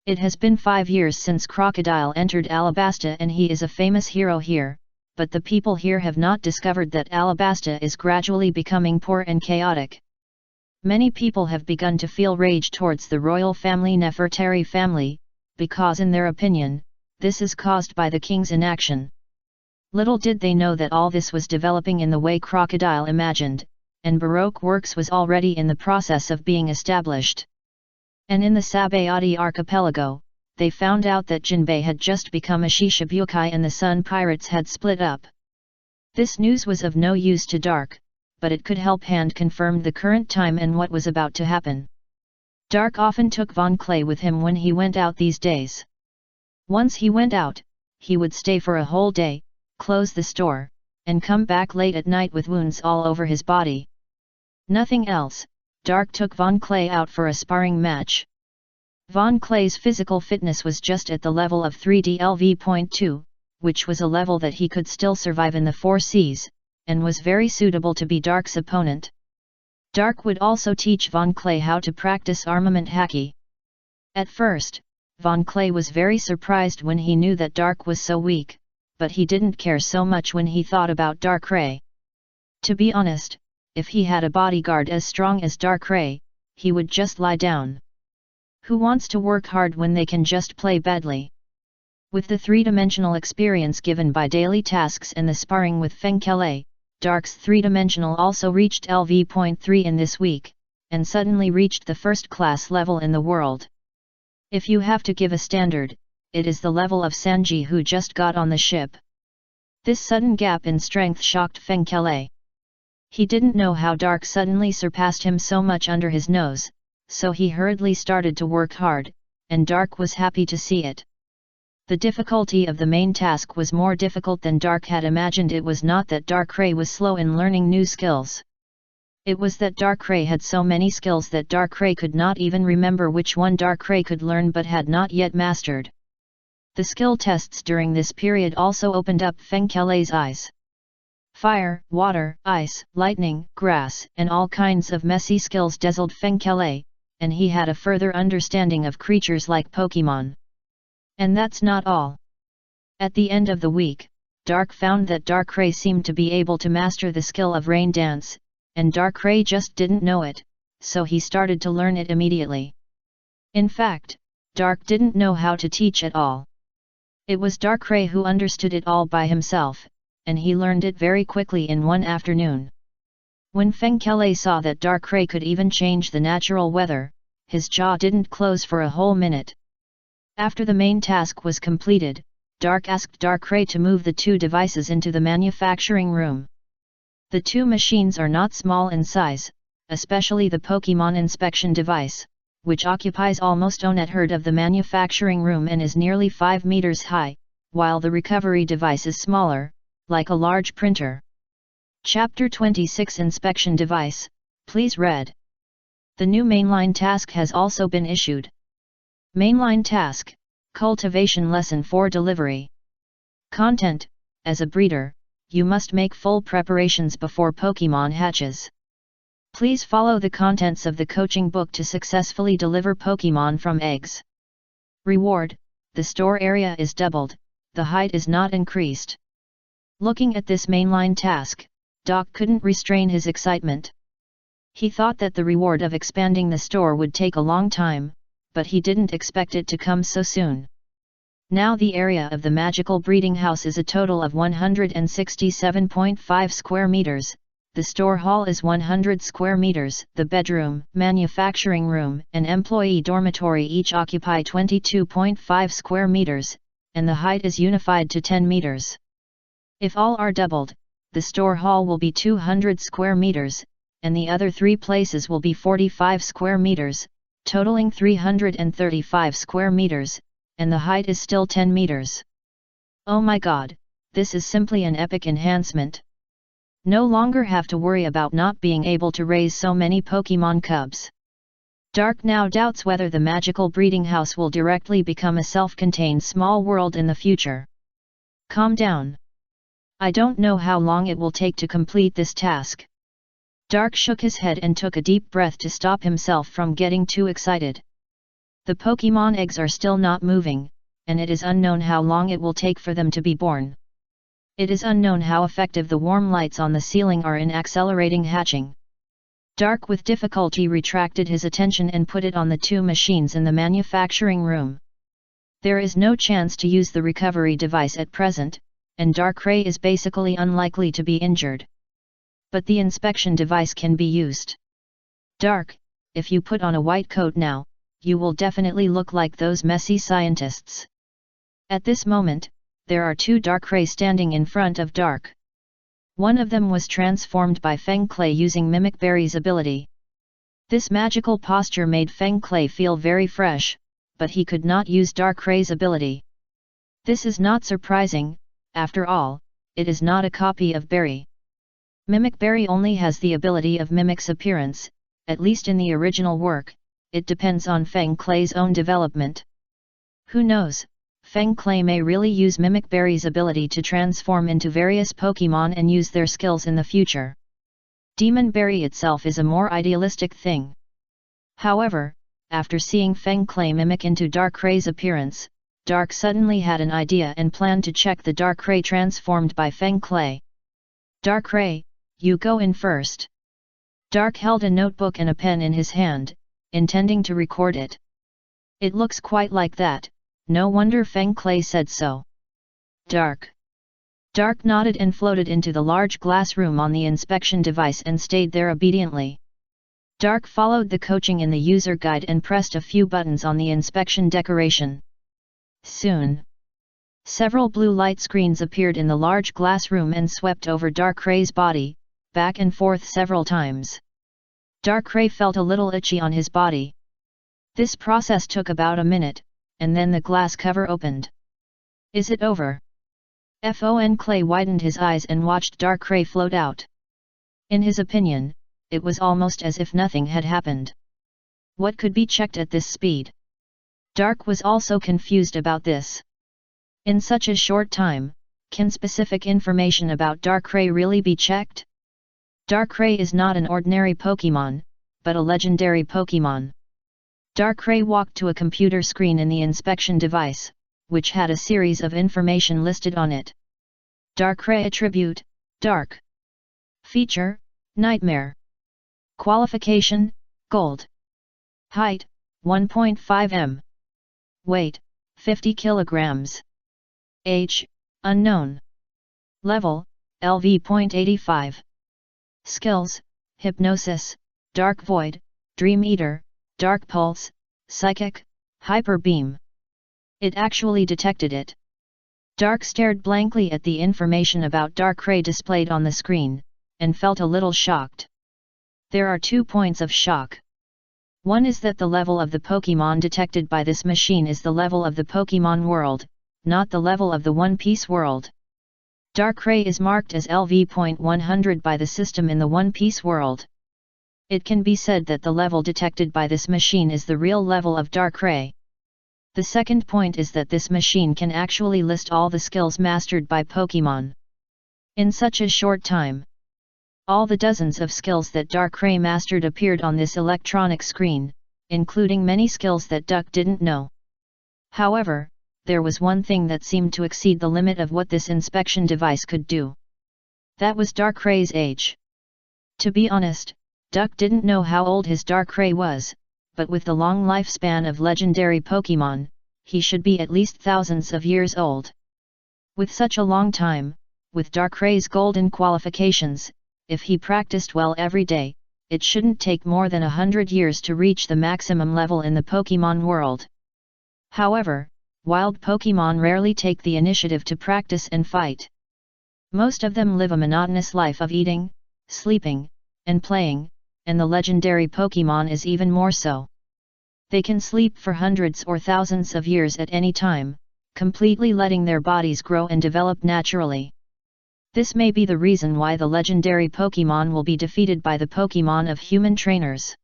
It has been 5 years since Crocodile entered Alabasta and he is a famous hero here, but the people here have not discovered that Alabasta is gradually becoming poor and chaotic. Many people have begun to feel rage towards the royal family Nefertari family, because in their opinion, this is caused by the king's inaction. Little did they know that all this was developing in the way Crocodile imagined, and Baroque works was already in the process of being established. And in the Sabayati archipelago, they found out that Jinbei had just become a Shishibukai and the Sun Pirates had split up. This news was of no use to Dark, but it could help hand confirm the current time and what was about to happen. Dark often took Von Clay with him when he went out these days. Once he went out, he would stay for a whole day, close the store, and come back late at night with wounds all over his body. Nothing else. Dark took Von Clay out for a sparring match. Von Clay's physical fitness was just at the level of 3DLV.2, which was a level that he could still survive in the 4 Cs, and was very suitable to be Dark's opponent. Dark would also teach Von Clay how to practice armament haki. At first, Von Clay was very surprised when he knew that Dark was so weak, but he didn't care so much when he thought about Darkrai. To be honest, if he had a bodyguard as strong as Darkrai, he would just lie down. Who wants to work hard when they can just play badly? With the three-dimensional experience given by daily tasks and the sparring with Fengkele, Dark's three-dimensional also reached LV.3 in this week, and suddenly reached the first-class level in the world. If you have to give a standard, it is the level of Sanji who just got on the ship. This sudden gap in strength shocked Fengkele. He didn't know how Dark suddenly surpassed him so much under his nose, so he hurriedly started to work hard, and Dark was happy to see it. The difficulty of the main task was more difficult than Dark had imagined. It was not that Darkrai was slow in learning new skills. It was that Darkrai had so many skills that Darkrai could not even remember which one Darkrai could learn but had not yet mastered. The skill tests during this period also opened up Fengkele's eyes. Fire, water, ice, lightning, grass, and all kinds of messy skills dazzled Fengkele, and he had a further understanding of creatures like Pokemon. And that's not all. At the end of the week, Dark found that Darkrai seemed to be able to master the skill of Rain Dance, and Darkrai just didn't know it, so he started to learn it immediately. In fact, Dark didn't know how to teach at all. It was Darkrai who understood it all by himself, and he learned it very quickly in one afternoon. When Fengkele saw that Darkrai could even change the natural weather, his jaw didn't close for a whole minute. After the main task was completed, Dark asked Darkrai to move the two devices into the manufacturing room. The two machines are not small in size, especially the Pokemon inspection device, which occupies almost one third of the manufacturing room and is nearly 5 meters high, while the recovery device is smaller, like a large printer. Chapter 26 Inspection Device, please read. The new mainline task has also been issued. Mainline task, Cultivation Lesson 4 Delivery. Content, as a breeder, you must make full preparations before Pokemon hatches. Please follow the contents of the coaching book to successfully deliver Pokemon from eggs. Reward, the store area is doubled, the height is not increased. Looking at this mainline task, Doc couldn't restrain his excitement. He thought that the reward of expanding the store would take a long time, but he didn't expect it to come so soon. Now the area of the magical breeding house is a total of 167.5 square meters, the store hall is 100 square meters, the bedroom, manufacturing room, and employee dormitory each occupy 22.5 square meters, and the height is unified to 10 meters. If all are doubled, the store hall will be 200 square meters, and the other three places will be 45 square meters, totaling 335 square meters, and the height is still 10 meters. Oh my god, this is simply an epic enhancement. No longer have to worry about not being able to raise so many Pokemon cubs. Dark now doubts whether the magical breeding house will directly become a self-contained small world in the future. Calm down. I don't know how long it will take to complete this task. Dark shook his head and took a deep breath to stop himself from getting too excited. The Pokemon eggs are still not moving, and it is unknown how long it will take for them to be born. It is unknown how effective the warm lights on the ceiling are in accelerating hatching. Dark with difficulty retracted his attention and put it on the two machines in the manufacturing room. There is no chance to use the recovery device at present, and Darkrai is basically unlikely to be injured. But the inspection device can be used. Dark, if you put on a white coat now, you will definitely look like those messy scientists. At this moment, there are two Darkrai standing in front of Dark. One of them was transformed by Feng Clay using Mimic Berry's ability. This magical posture made Feng Clay feel very fresh, but he could not use Darkrai's ability. This is not surprising. After all, it is not a copy of Berry. Mimic Berry only has the ability of Mimic's appearance, at least in the original work, it depends on Feng Clay's own development. Who knows, Feng Clay may really use Mimic Berry's ability to transform into various Pokemon and use their skills in the future. Demon Berry itself is a more idealistic thing. However, after seeing Feng Clay mimic into Dark Ray's appearance, Dark suddenly had an idea and planned to check the Dark Ray transformed by Feng Clay. Dark Ray, you go in first. Dark held a notebook and a pen in his hand, intending to record it. It looks quite like that, no wonder Feng Clay said so. Dark. Dark nodded and floated into the large glass room on the inspection device and stayed there obediently. Dark followed the coaching in the user guide and pressed a few buttons on the inspection decoration. Soon, several blue light screens appeared in the large glass room and swept over Dark Ray's body, back and forth several times. Dark Ray felt a little itchy on his body. This process took about a minute, and then the glass cover opened. Is it over? Fon Clay widened his eyes and watched Dark Ray float out. In his opinion, it was almost as if nothing had happened. What could be checked at this speed? Dark was also confused about this. In such a short time, can specific information about Dark Ray really be checked? Dark Ray is not an ordinary Pokémon, but a legendary Pokémon. Dark Ray walked to a computer screen in the inspection device, which had a series of information listed on it. Dark Ray attribute, Dark. Feature, Nightmare. Qualification, Gold. Height, 1.5 m. Weight, 50 kilograms. Age, unknown. Level, LV.85. Skills, Hypnosis, Dark Void, Dream Eater, Dark Pulse, Psychic, Hyper Beam. It actually detected it. Dark stared blankly at the information about Dark Ray displayed on the screen, and felt a little shocked. There are 2 points of shock. One is that the level of the Pokémon detected by this machine is the level of the Pokémon world, not the level of the One Piece world. Dark Ray is marked as LV.100 by the system in the One Piece world. It can be said that the level detected by this machine is the real level of Dark Ray. The second point is that this machine can actually list all the skills mastered by Pokémon. In such a short time, all the dozens of skills that Dark Ray mastered appeared on this electronic screen, including many skills that Duck didn't know. However, there was one thing that seemed to exceed the limit of what this inspection device could do. That was Dark Ray's age. To be honest, Duck didn't know how old his Dark Ray was, but with the long lifespan of legendary Pokémon, he should be at least thousands of years old. With such a long time, with Dark Ray's golden qualifications, if he practiced well every day, it shouldn't take more than 100 years to reach the maximum level in the Pokémon world. However, wild Pokémon rarely take the initiative to practice and fight. Most of them live a monotonous life of eating, sleeping, and playing, and the legendary Pokémon is even more so. They can sleep for hundreds or thousands of years at any time, completely letting their bodies grow and develop naturally. This may be the reason why the legendary Pokémon will be defeated by the Pokémon of human trainers.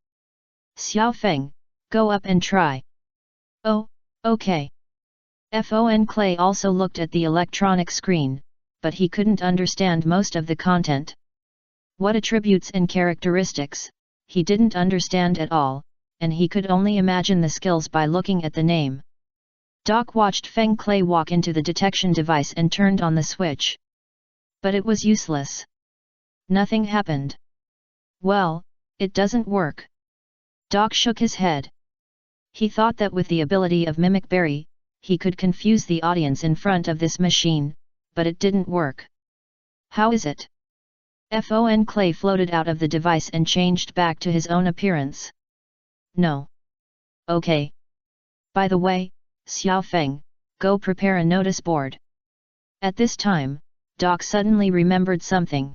Xiao Feng, go up and try. Oh, okay. Fon Clay also looked at the electronic screen, but he couldn't understand most of the content. What attributes and characteristics, he didn't understand at all, and he could only imagine the skills by looking at the name. Doc watched Feng Clay walk into the detection device and turned on the switch. But it was useless. Nothing happened. Well, it doesn't work. Doc shook his head. He thought that with the ability of Mimic Berry, he could confuse the audience in front of this machine, but it didn't work. How is it? Fon Clay floated out of the device and changed back to his own appearance. No. Okay. By the way, Xiao Feng, go prepare a notice board. At this time, Doc suddenly remembered something.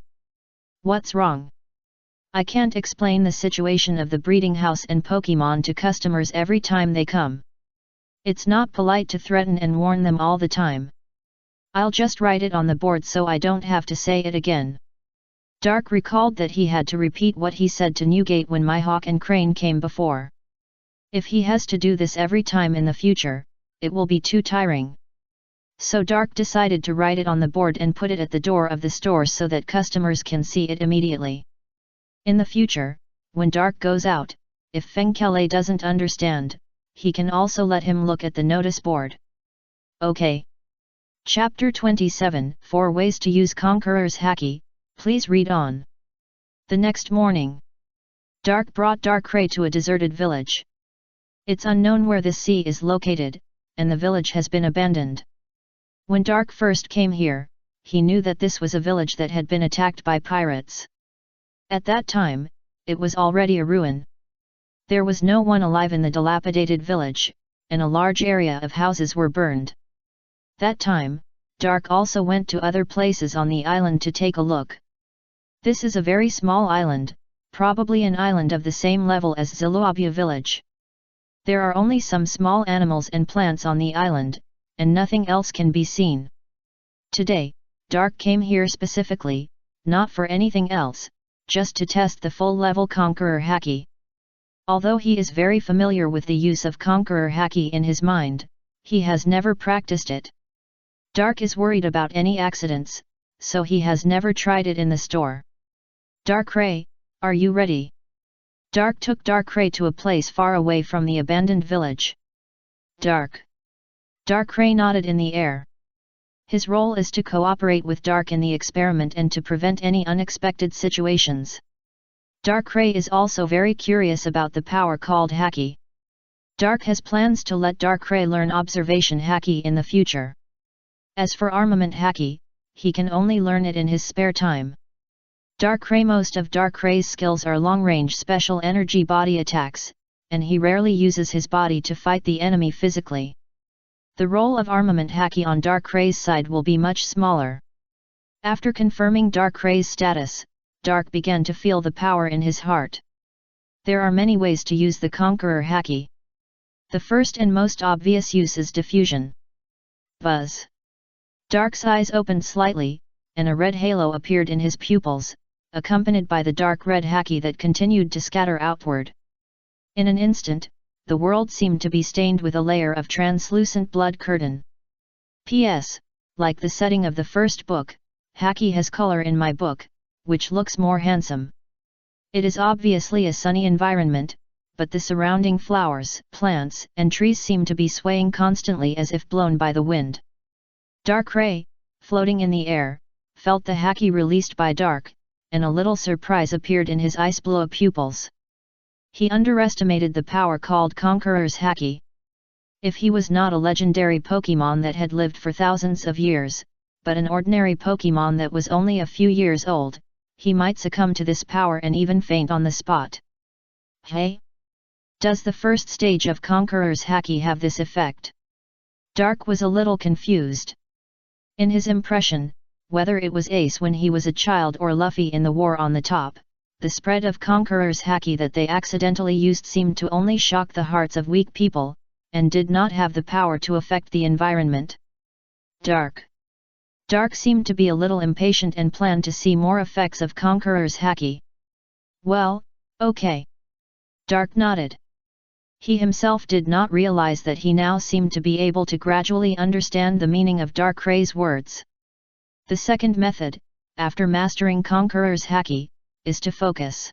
What's wrong? I can't explain the situation of the breeding house and Pokémon to customers every time they come. It's not polite to threaten and warn them all the time. I'll just write it on the board so I don't have to say it again. Dark recalled that he had to repeat what he said to Newgate when Mihawk and Crane came before. If he has to do this every time in the future, it will be too tiring. So Dark decided to write it on the board and put it at the door of the store so that customers can see it immediately. In the future, when Dark goes out, if Fengkele doesn't understand, he can also let him look at the notice board. Okay. Chapter 27, 4 Ways to Use Conqueror's Haki, please read on. The next morning, Dark brought Darkrai to a deserted village. It's unknown where this sea is located, and the village has been abandoned. When Dark first came here, he knew that this was a village that had been attacked by pirates. At that time, it was already a ruin. There was no one alive in the dilapidated village, and a large area of houses were burned. That time, Dark also went to other places on the island to take a look. This is a very small island, probably an island of the same level as Ziluabia village. There are only some small animals and plants on the island, and nothing else can be seen. Today, Dark came here specifically, not for anything else, just to test the full-level Conqueror Haki. Although he is very familiar with the use of Conqueror Haki in his mind, he has never practiced it. Dark is worried about any accidents, so he has never tried it in the store. Darkrai, are you ready? Dark took Darkrai to a place far away from the abandoned village. Darkrai nodded in the air. His role is to cooperate with Dark in the experiment and to prevent any unexpected situations. Darkrai is also very curious about the power called Haki. Dark has plans to let Darkrai learn observation Haki in the future. As for armament Haki, he can only learn it in his spare time. Most of Darkrai's skills are long-range special energy body attacks, and he rarely uses his body to fight the enemy physically. The role of armament Haki on Darkrai's side will be much smaller. After confirming Darkrai's status, Dark began to feel the power in his heart. There are many ways to use the Conqueror Haki. The first and most obvious use is diffusion. Buzz. Dark's eyes opened slightly, and a red halo appeared in his pupils, accompanied by the dark red Haki that continued to scatter outward. In an instant, the world seemed to be stained with a layer of translucent blood curtain. P.S. Like the setting of the first book, Haki has color in my book, which looks more handsome. It is obviously a sunny environment, but the surrounding flowers, plants, and trees seem to be swaying constantly as if blown by the wind. Darkrai, floating in the air, felt the Haki released by Dark, and a little surprise appeared in his ice-blue pupils. He underestimated the power called Conqueror's Haki. If he was not a legendary Pokémon that had lived for thousands of years, but an ordinary Pokémon that was only a few years old, he might succumb to this power and even faint on the spot. Hey? Does the first stage of Conqueror's Haki have this effect? Dark was a little confused. In his impression, whether it was Ace when he was a child or Luffy in the War on the Top, the spread of Conqueror's Haki that they accidentally used seemed to only shock the hearts of weak people, and did not have the power to affect the environment. Dark seemed to be a little impatient and planned to see more effects of Conqueror's Haki. Well, okay. Dark nodded. He himself did not realize that he now seemed to be able to gradually understand the meaning of Darkrai's words. The second method, after mastering Conqueror's Haki, is to focus.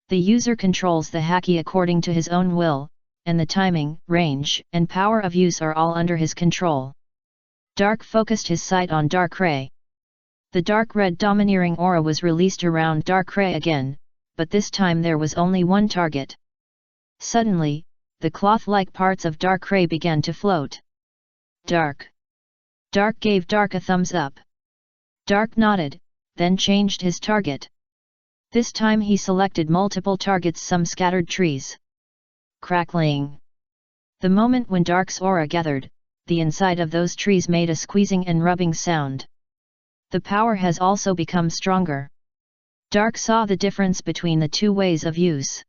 The user controls the Haki according to his own will, and the timing, range, and power of use are all under his control. Dark focused his sight on Darkrai. The dark red domineering aura was released around Darkrai again, but this time there was only one target. Suddenly, the cloth-like parts of Darkrai began to float. Dark gave Dark a thumbs up. Dark nodded, then changed his target. This time he selected multiple targets, some scattered trees. Crackling. The moment when Dark's aura gathered, the inside of those trees made a squeezing and rubbing sound. The power has also become stronger. Dark saw the difference between the two ways of use.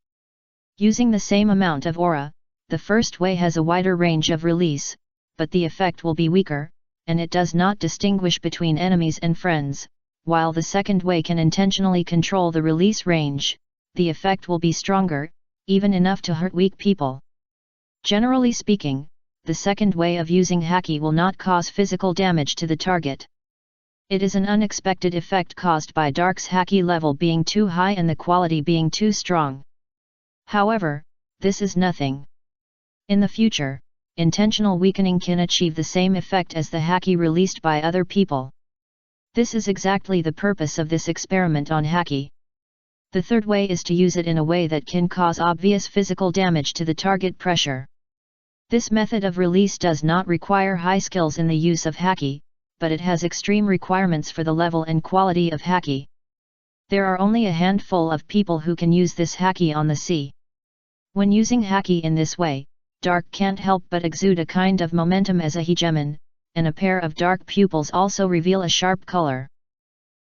Using the same amount of aura, the first way has a wider range of release, but the effect will be weaker, and it does not distinguish between enemies and friends, while the second way can intentionally control the release range, the effect will be stronger, even enough to hurt weak people. Generally speaking, the second way of using Haki will not cause physical damage to the target. It is an unexpected effect caused by Dark's Haki level being too high and the quality being too strong. However, this is nothing. In the future, intentional weakening can achieve the same effect as the haki released by other people. This is exactly the purpose of this experiment on haki. The third way is to use it in a way that can cause obvious physical damage to the target pressure. This method of release does not require high skills in the use of haki, but it has extreme requirements for the level and quality of haki. There are only a handful of people who can use this haki on the sea. When using haki in this way, Dark can't help but exude a kind of momentum as a hegemon, and a pair of dark pupils also reveal a sharp color.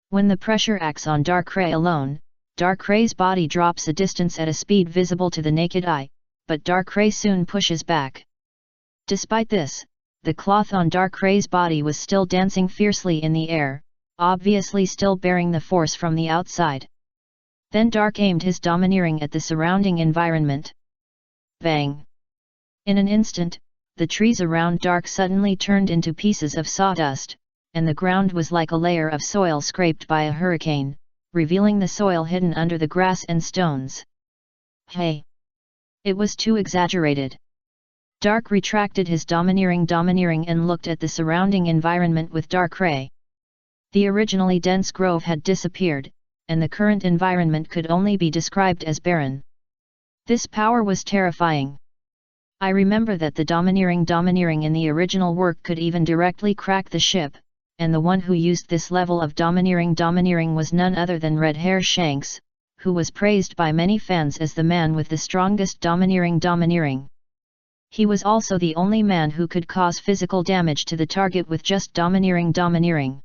When the pressure acts on Darkrai alone, Darkrai's body drops a distance at a speed visible to the naked eye, but Darkrai soon pushes back. Despite this, the cloth on Darkrai's body was still dancing fiercely in the air, obviously still bearing the force from the outside. Then Dark aimed his domineering at the surrounding environment. Bang! In an instant, the trees around Dark suddenly turned into pieces of sawdust, and the ground was like a layer of soil scraped by a hurricane, revealing the soil hidden under the grass and stones. Hey! It was too exaggerated. Dark retracted his domineering and looked at the surrounding environment with Darkrai. The originally dense grove had disappeared, and the current environment could only be described as barren. This power was terrifying. I remember that the domineering in the original work could even directly crack the ship, and the one who used this level of domineering was none other than Red Hair Shanks, who was praised by many fans as the man with the strongest domineering. He was also the only man who could cause physical damage to the target with just domineering.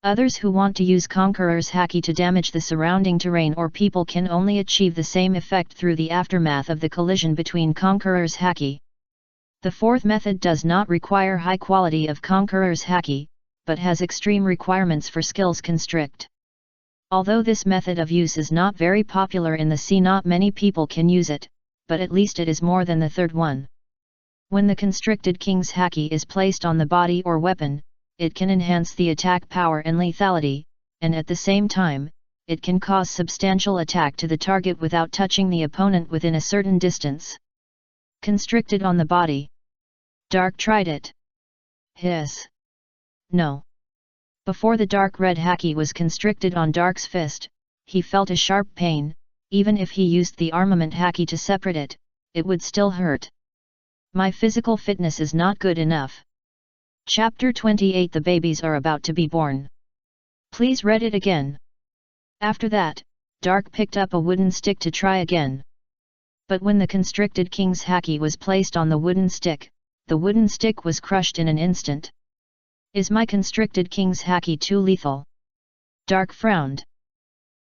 Others who want to use Conqueror's haki to damage the surrounding terrain or people can only achieve the same effect through the aftermath of the collision between Conqueror's haki. The fourth method does not require high quality of Conqueror's haki, but has extreme requirements for skills constrict. Although this method of use is not very popular in the sea, not many people can use it, but at least it is more than the third one. When the constricted king's haki is placed on the body or weapon, it can enhance the attack power and lethality, and at the same time, it can cause substantial attack to the target without touching the opponent within a certain distance. Constricted on the body. Dark tried it. Hiss. No. Before the dark red haki was constricted on Dark's fist, he felt a sharp pain. Even if he used the armament haki to separate it, it would still hurt. My physical fitness is not good enough. Chapter 28. The babies are about to be born. Please read it again. After that, Dark picked up a wooden stick to try again. But when the constricted king's haki was placed on the wooden stick was crushed in an instant. Is my constricted king's haki too lethal? Dark frowned.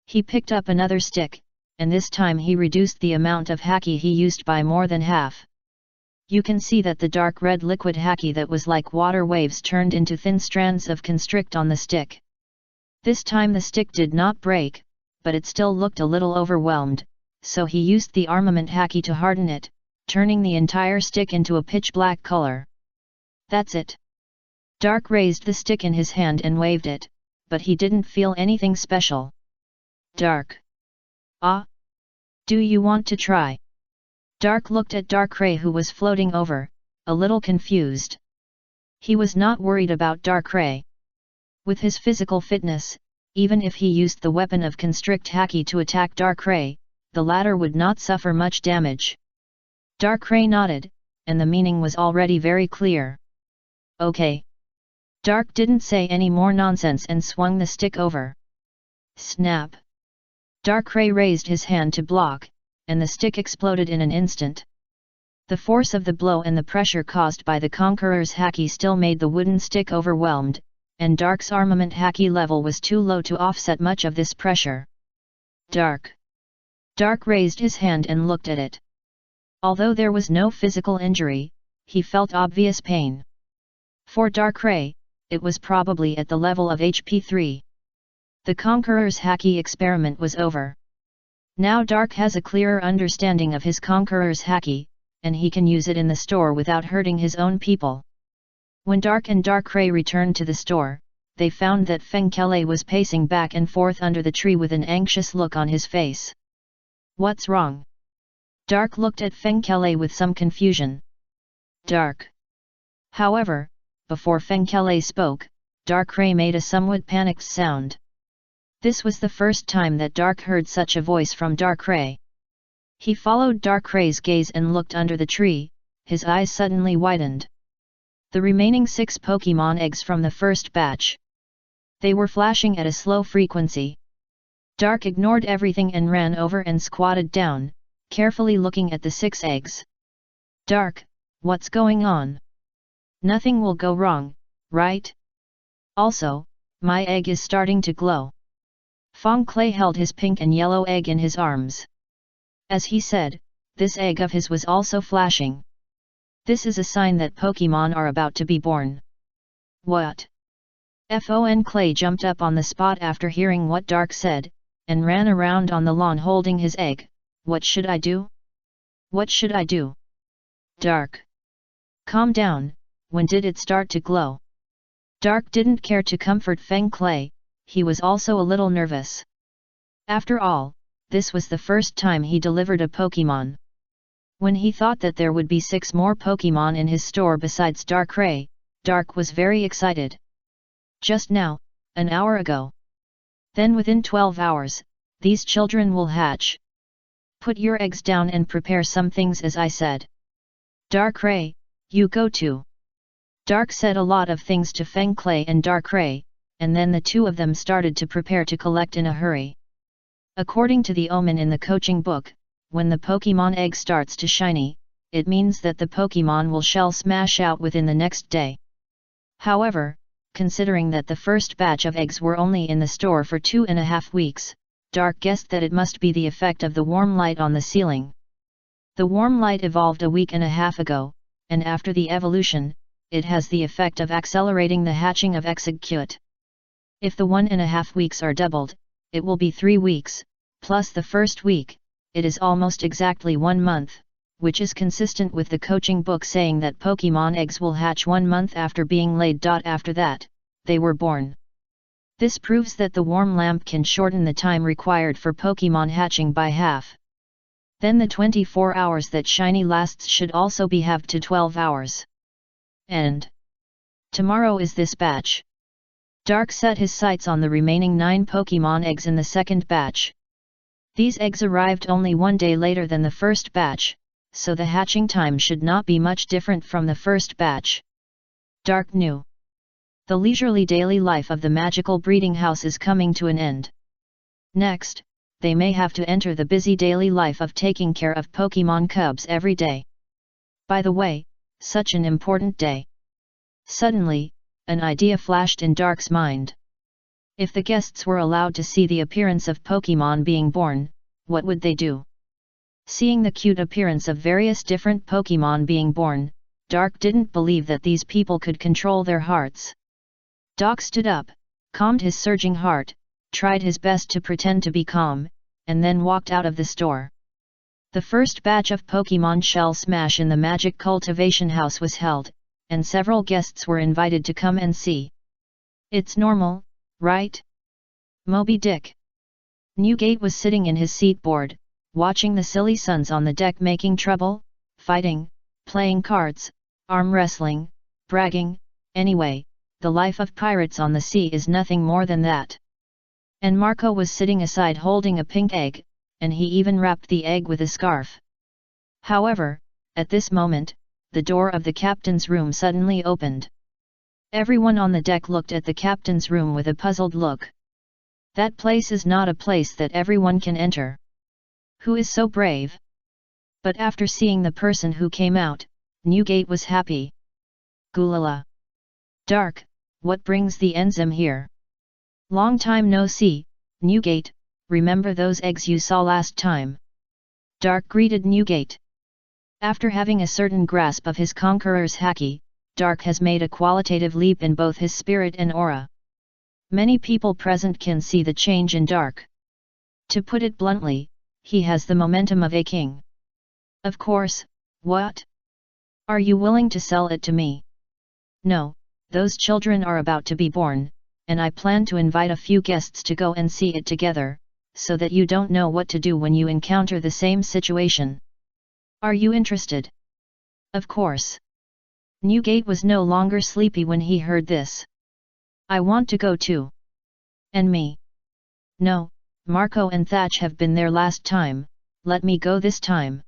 He picked up another stick, and this time he reduced the amount of haki he used by more than half. You can see that the dark red liquid haki that was like water waves turned into thin strands of constrict on the stick. This time the stick did not break, but it still looked a little overwhelmed, so he used the armament haki to harden it, turning the entire stick into a pitch black color. That's it. Dark raised the stick in his hand and waved it, but he didn't feel anything special. Dark. Ah? Do you want to try? Dark looked at Darkrai, who was floating over, a little confused. He was not worried about Darkrai. With his physical fitness, even if he used the weapon of constrict haki to attack Darkrai, the latter would not suffer much damage. Darkrai nodded, and the meaning was already very clear. Okay. Dark didn't say any more nonsense and swung the stick over. Snap! Darkrai raised his hand to block, and the stick exploded in an instant. The force of the blow and the pressure caused by the Conqueror's haki still made the wooden stick overwhelmed, and Dark's armament haki level was too low to offset much of this pressure. Dark raised his hand and looked at it. Although there was no physical injury, he felt obvious pain. For Darkrai, it was probably at the level of HP 3. The Conqueror's haki experiment was over. Now Dark has a clearer understanding of his Conqueror's haki, and he can use it in the store without hurting his own people. When Dark and Darkrai returned to the store, they found that Fengkele was pacing back and forth under the tree with an anxious look on his face. What's wrong? Dark looked at Feng Kele with some confusion. Dark. However, before Feng Kele spoke, Dark Ray made a somewhat panicked sound. This was the first time that Dark heard such a voice from Dark Ray. He followed Dark Ray's gaze and looked under the tree, his eyes suddenly widened. The remaining 6 Pokemon eggs from the first batch. They were flashing at a slow frequency. Dark ignored everything and ran over and squatted down, carefully looking at the 6 eggs. Dark, what's going on? Nothing will go wrong, right? Also, my egg is starting to glow. Feng Clay held his pink and yellow egg in his arms. As he said, this egg of his was also flashing. This is a sign that Pokemon are about to be born. What? Fon Clay jumped up on the spot after hearing what Dark said, and ran around on the lawn holding his egg. What should I do? What should I do? Dark. Calm down, when did it start to glow? Dark didn't care to comfort Feng Clay, he was also a little nervous. After all, this was the first time he delivered a Pokemon. When he thought that there would be 6 more Pokemon in his store besides Dark Ray, Dark was very excited. Just now, an hour ago. Then within 12 hours, these children will hatch. Put your eggs down and prepare some things as I said. Dark Ray, you go too. Dark said a lot of things to Feng Clay and Dark Ray, and then the 2 of them started to prepare to collect in a hurry. According to the omen in the coaching book, when the Pokemon egg starts to shiny, it means that the Pokemon will shell smash out within the next day. However, considering that the first batch of eggs were only in the store for 2.5 weeks, Dark guessed that it must be the effect of the warm light on the ceiling. The warm light evolved a week and a half ago, and after the evolution, it has the effect of accelerating the hatching of Execute. If the 1.5 weeks are doubled, it will be 3 weeks, plus the first week, it is almost exactly 1 month, which is consistent with the coaching book saying that Pokemon eggs will hatch 1 month after being laid. After that, they were born. This proves that the warm lamp can shorten the time required for Pokemon hatching by half. Then the 24 hours that shiny lasts should also be halved to 12 hours. And tomorrow is this batch. Dark set his sights on the remaining 9 Pokemon eggs in the second batch. These eggs arrived only 1 day later than the first batch, so the hatching time should not be much different from the first batch. Dark knew. The leisurely daily life of the magical breeding house is coming to an end. Next, they may have to enter the busy daily life of taking care of Pokemon cubs every day. By the way, such an important day. Suddenly, an idea flashed in Dark's mind. If the guests were allowed to see the appearance of Pokemon being born, what would they do? Seeing the cute appearance of various different Pokemon being born, Dark didn't believe that these people could control their hearts. Dark stood up, calmed his surging heart, tried his best to pretend to be calm, and then walked out of the store. The first batch of Pokemon Shell Smash in the Magic Cultivation House was held, and several guests were invited to come and see. It's normal, right? Moby Dick. Newgate was sitting in his seat bored, watching the silly sons on the deck making trouble, fighting, playing cards, arm wrestling, bragging. Anyway, the life of pirates on the sea is nothing more than that. And Marco was sitting aside holding a pink egg, and he even wrapped the egg with a scarf. However, at this moment, the door of the captain's room suddenly opened. Everyone on the deck looked at the captain's room with a puzzled look. That place is not a place that everyone can enter. Who is so brave? But after seeing the person who came out, Newgate was happy. Gulala. Dark, what brings the enzyme here? Long time no see, Newgate, remember those eggs you saw last time? Dark greeted Newgate. After having a certain grasp of his conqueror's haki, Dark has made a qualitative leap in both his spirit and aura. Many people present can see the change in Dark. To put it bluntly, he has the momentum of a king. Of course, what? Are you willing to sell it to me? No, those children are about to be born, and I plan to invite a few guests to go and see it together, so that you don't know what to do when you encounter the same situation. Are you interested? Of course. Newgate was no longer sleepy when he heard this. I want to go too. And me? No, Marco and Thatch have been there last time, let me go this time.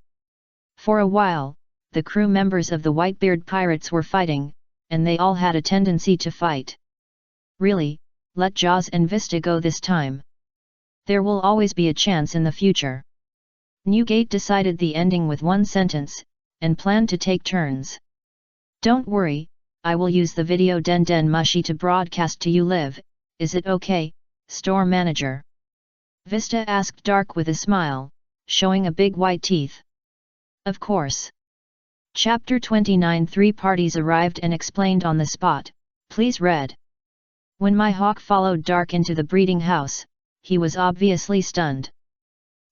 For a while, the crew members of the Whitebeard pirates were fighting, and they all had a tendency to fight. Really, let Jaws and Vista go this time. There will always be a chance in the future. Newgate decided the ending with one sentence, and planned to take turns. Don't worry, I will use the video Den Den Mushi to broadcast to you live, is it okay, store manager? Vista asked Dark with a smile, showing a big white teeth. Of course. Chapter 29 Three parties arrived and explained on the spot, please read. When my hawk followed Dark into the breeding house, he was obviously stunned.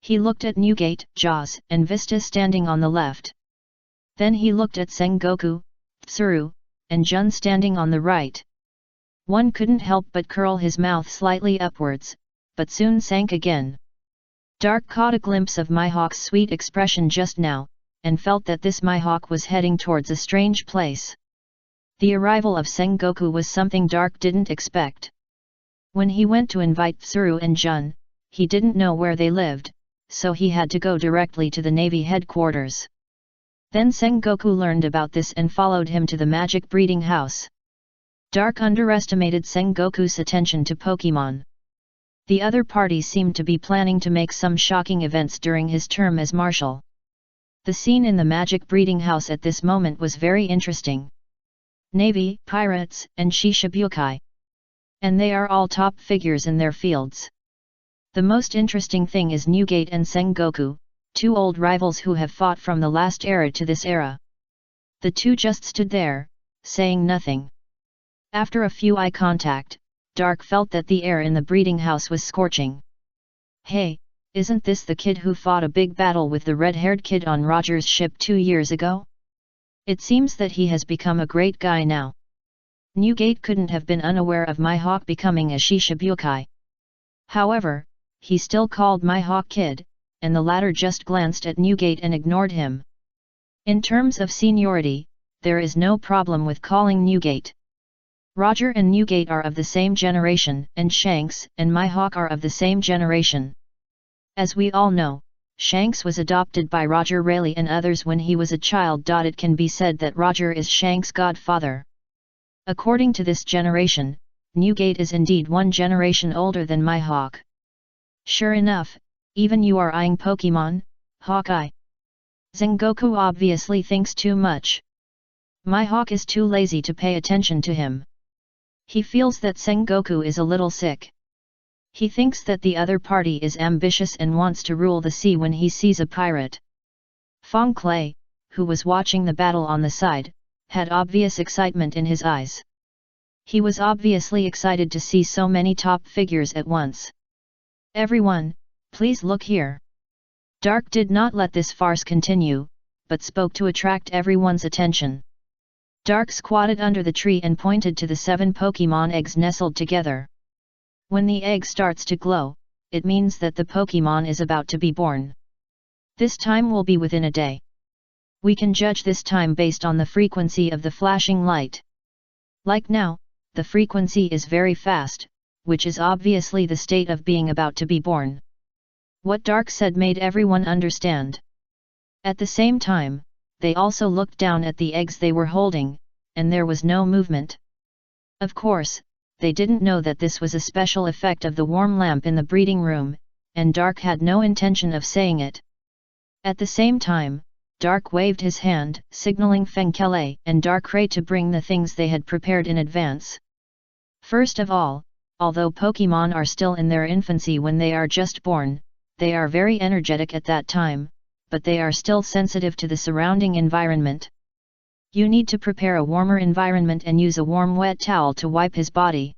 He looked at Newgate, Jaws, and Vista standing on the left. Then he looked at Sengoku, Tsuru, and Jun standing on the right. One couldn't help but curl his mouth slightly upwards, but soon sank again. Dark caught a glimpse of Mihawk's sweet expression just now, and felt that this Mihawk was heading towards a strange place. The arrival of Sengoku was something Dark didn't expect. When he went to invite Tsuru and Jun, he didn't know where they lived, so he had to go directly to the Navy headquarters. Then Sengoku learned about this and followed him to the magic breeding house. Dark underestimated Sengoku's attention to Pokemon. The other parties seemed to be planning to make some shocking events during his term as Marshal. The scene in the magic breeding house at this moment was very interesting. Navy, pirates, and Shishibukai. And they are all top figures in their fields. The most interesting thing is Newgate and Sengoku, two old rivals who have fought from the last era to this era. The two just stood there, saying nothing. After a few eye contact, Dark felt that the air in the breeding house was scorching. Hey, isn't this the kid who fought a big battle with the red-haired kid on Roger's ship 2 years ago? It seems that he has become a great guy now. Newgate couldn't have been unaware of Mihawk becoming a Shishibukai. However, he still called Mihawk kid, and the latter just glanced at Newgate and ignored him. In terms of seniority, there is no problem with calling Newgate. Roger and Newgate are of the same generation, and Shanks and Mihawk are of the same generation. As we all know, Shanks was adopted by Roger Rayleigh and others when he was a child. It can be said that Roger is Shanks' godfather. According to this generation, Newgate is indeed one generation older than Mihawk. Sure enough, even you are eyeing Pokemon, Hawkeye. Sengoku obviously thinks too much. Mihawk is too lazy to pay attention to him. He feels that Sengoku is a little sick. He thinks that the other party is ambitious and wants to rule the sea when he sees a pirate. Fong Clay, who was watching the battle on the side, had obvious excitement in his eyes. He was obviously excited to see so many top figures at once. Everyone, please look here. Dark did not let this farce continue, but spoke to attract everyone's attention. Dark squatted under the tree and pointed to the 7 Pokemon eggs nestled together. When the egg starts to glow, it means that the Pokemon is about to be born. This time will be within a day. We can judge this time based on the frequency of the flashing light. Like now, the frequency is very fast, which is obviously the state of being about to be born. What Dark said made everyone understand. At the same time, they also looked down at the eggs they were holding, and there was no movement. Of course, they didn't know that this was a special effect of the warm lamp in the breeding room, and Dark had no intention of saying it. At the same time, Dark waved his hand, signaling Fenkele and Darkrai to bring the things they had prepared in advance. First of all, although Pokemon are still in their infancy when they are just born, they are very energetic at that time, but they are still sensitive to the surrounding environment. You need to prepare a warmer environment and use a warm wet towel to wipe his body.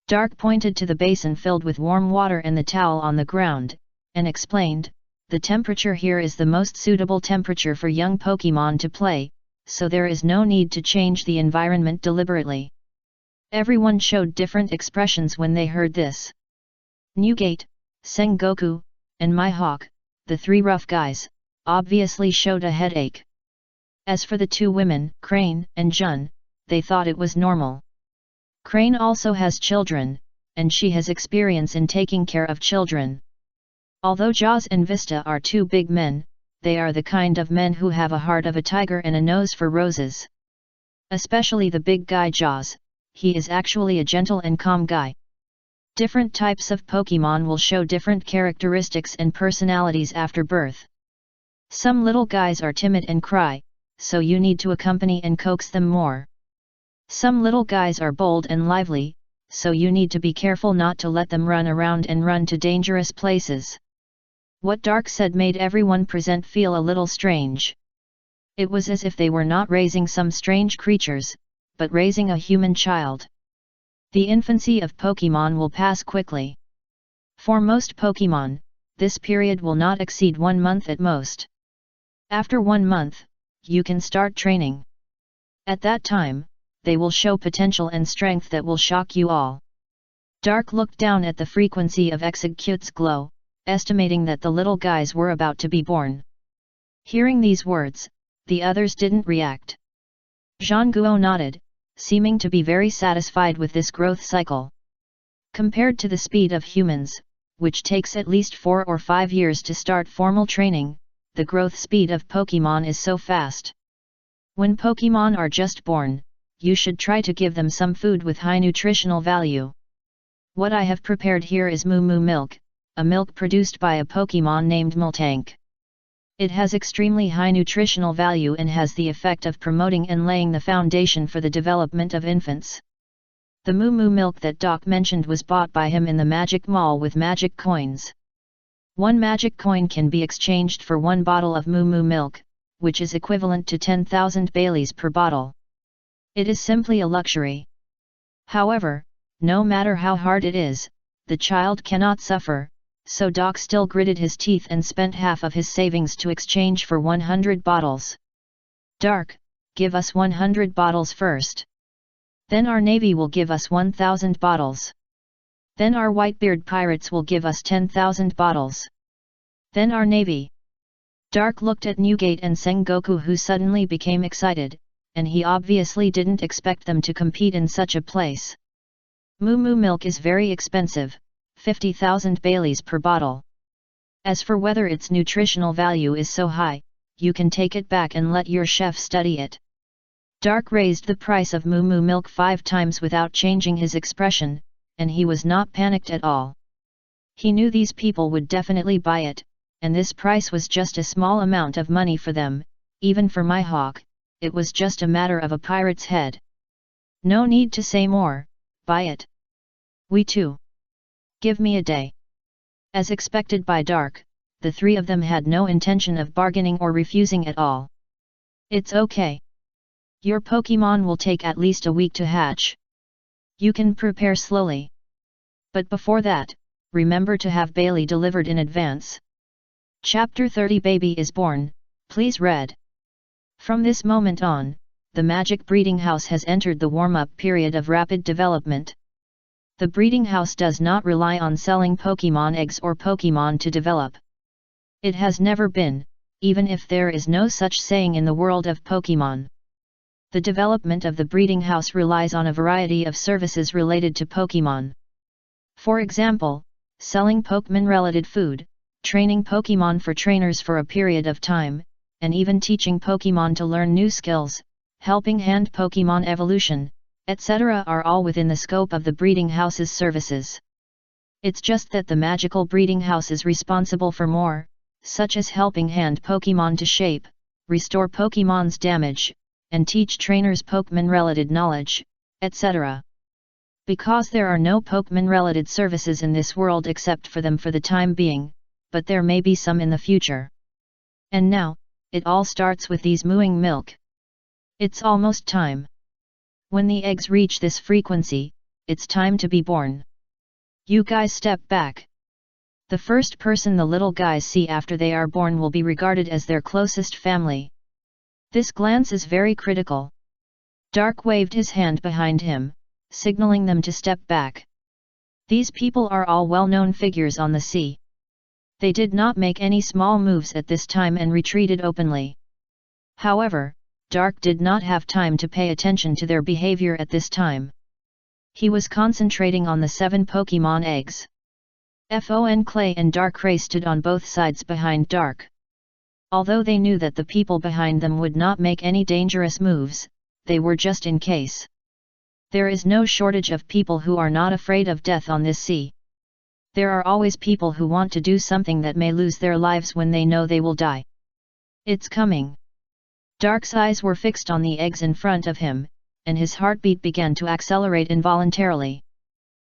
Dark pointed to the basin filled with warm water and the towel on the ground, and explained, the temperature here is the most suitable temperature for young Pokemon to play, so there is no need to change the environment deliberately. Everyone showed different expressions when they heard this. Newgate, Sengoku, and Mihawk, the 3 rough guys, obviously showed a headache. As for the two women, Crane and Jun, they thought it was normal. Crane also has children, and she has experience in taking care of children. Although Jaws and Vista are two big men, they are the kind of men who have a heart of a tiger and a nose for roses. Especially the big guy Jaws, he is actually a gentle and calm guy. Different types of Pokemon will show different characteristics and personalities after birth. Some little guys are timid and cry, so you need to accompany and coax them more. Some little guys are bold and lively, so you need to be careful not to let them run around and run to dangerous places. What Dark said made everyone present feel a little strange. It was as if they were not raising some strange creatures, but raising a human child. The infancy of Pokemon will pass quickly. For most Pokemon, this period will not exceed 1 month at most. After 1 month, you can start training. At that time, they will show potential and strength that will shock you all. Dark looked down at the frequency of Execute's glow, estimating that the little guys were about to be born. Hearing these words, the others didn't react. Zhangguo nodded, seeming to be very satisfied with this growth cycle. Compared to the speed of humans, which takes at least 4 or 5 years to start formal training, the growth speed of Pokemon is so fast. When Pokemon are just born, you should try to give them some food with high nutritional value. What I have prepared here is Moo Moo milk, a milk produced by a Pokemon named Miltank. It has extremely high nutritional value and has the effect of promoting and laying the foundation for the development of infants. The Moo Moo milk that Doc mentioned was bought by him in the Magic Mall with magic coins. 1 magic coin can be exchanged for 1 bottle of Moo Moo milk, which is equivalent to 10,000 Baileys per bottle. It is simply a luxury. However, no matter how hard it is, the child cannot suffer, so Doc still gritted his teeth and spent half of his savings to exchange for 100 bottles. Dark, give us 100 bottles first. Then our Navy will give us 1,000 bottles. Then our Whitebeard pirates will give us 10,000 bottles. Then our Navy. Dark looked at Newgate and Sengoku, who suddenly became excited, and he obviously didn't expect them to compete in such a place. Moo Moo milk is very expensive, 50,000 Baileys per bottle. As for whether its nutritional value is so high, you can take it back and let your chef study it. Dark raised the price of Moo Moo milk 5 times without changing his expression, and he was not panicked at all. He knew these people would definitely buy it, and this price was just a small amount of money for them. Even for my hawk, it was just a matter of a pirate's head. No need to say more, buy it. We too. Give me a day. As expected by Dark, the 3 of them had no intention of bargaining or refusing at all. It's okay. Your Pokemon will take at least a week to hatch. You can prepare slowly. But before that, remember to have Bailey delivered in advance. Chapter 30 Baby is Born, please read. From this moment on, the Magic Breeding House has entered the warm-up period of rapid development. The breeding house does not rely on selling Pokemon eggs or Pokemon to develop. It has never been, even if there is no such saying in the world of Pokemon. The development of the breeding house relies on a variety of services related to Pokemon. For example, selling Pokemon-related food, training Pokemon for trainers for a period of time, and even teaching Pokemon to learn new skills, helping hand Pokemon evolution, etc. are all within the scope of the breeding house's services. It's just that the magical breeding house is responsible for more, such as helping hand Pokemon to shape, restore Pokemon's damage, and teach trainers Pokemon-related knowledge, etc. Because there are no Pokemon-related services in this world except for them for the time being, but there may be some in the future. And now, it all starts with these mooing milk. It's almost time. When the eggs reach this frequency, it's time to be born. You guys step back. The first person the little guys see after they are born will be regarded as their closest family. This glance is very critical. Dark waved his hand behind him, signaling them to step back. These people are all well-known figures on the sea. They did not make any small moves at this time and retreated openly. However, Dark did not have time to pay attention to their behavior at this time. He was concentrating on the 7 Pokemon eggs. Clay and Darkrai stood on both sides behind Dark. Although they knew that the people behind them would not make any dangerous moves, they were just in case. There is no shortage of people who are not afraid of death on this sea. There are always people who want to do something that may lose their lives when they know they will die. It's coming. Dark's eyes were fixed on the eggs in front of him, and his heartbeat began to accelerate involuntarily.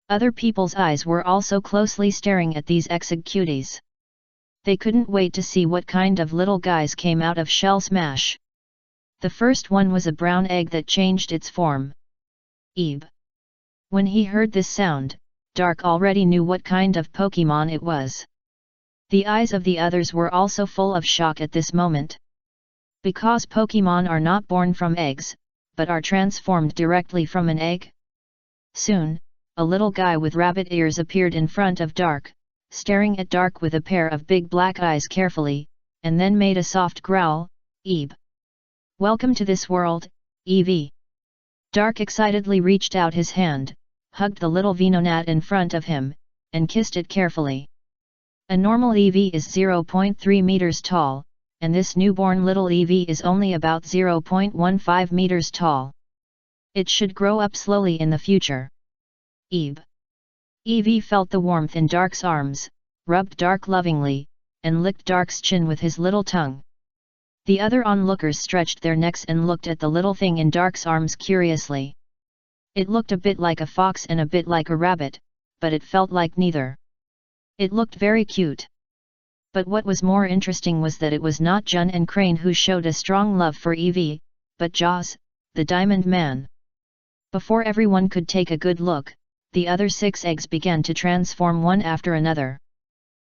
Other people's eyes were also closely staring at these egg cuties. They couldn't wait to see what kind of little guys came out of Shell Smash. The first one was a brown egg that changed its form. Eeb. When he heard this sound, Dark already knew what kind of Pokemon it was. The eyes of the others were also full of shock at this moment. Because Pokemon are not born from eggs, but are transformed directly from an egg? Soon, a little guy with rabbit ears appeared in front of Dark, staring at Dark with a pair of big black eyes carefully, and then made a soft growl, Eeb. Welcome to this world, Eevee. Dark excitedly reached out his hand, hugged the little Venonat in front of him, and kissed it carefully. A normal Eevee is 0.3 meters tall, and this newborn little Eevee is only about 0.15 meters tall. It should grow up slowly in the future. Eeb. Eevee felt the warmth in Dark's arms, rubbed Dark lovingly, and licked Dark's chin with his little tongue. The other onlookers stretched their necks and looked at the little thing in Dark's arms curiously. It looked a bit like a fox and a bit like a rabbit, but it felt like neither. It looked very cute. But what was more interesting was that it was not Jun and Crane who showed a strong love for Eevee, but Jaws, the Diamond Man. Before everyone could take a good look, the other 6 eggs began to transform one after another.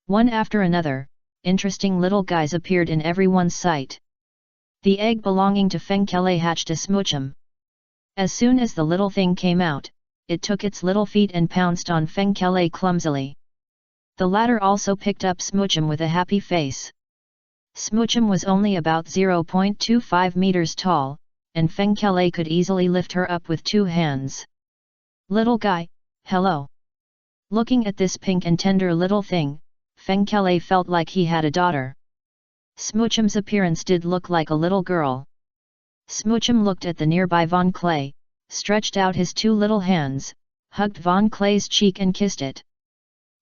One after another, interesting little guys appeared in everyone's sight. The egg belonging to Fenkele hatched a Smoochum. As soon as the little thing came out, it took its little feet and pounced on Fenkele clumsily. The latter also picked up Smoochum with a happy face. Smoochum was only about 0.25 meters tall, and Fenkele could easily lift her up with 2 hands. Little guy, hello. Looking at this pink and tender little thing, Fenkele felt like he had a daughter. Smoochum's appearance did look like a little girl. Smoochum looked at the nearby Von Clay, stretched out his 2 little hands, hugged Von Clay's cheek and kissed it.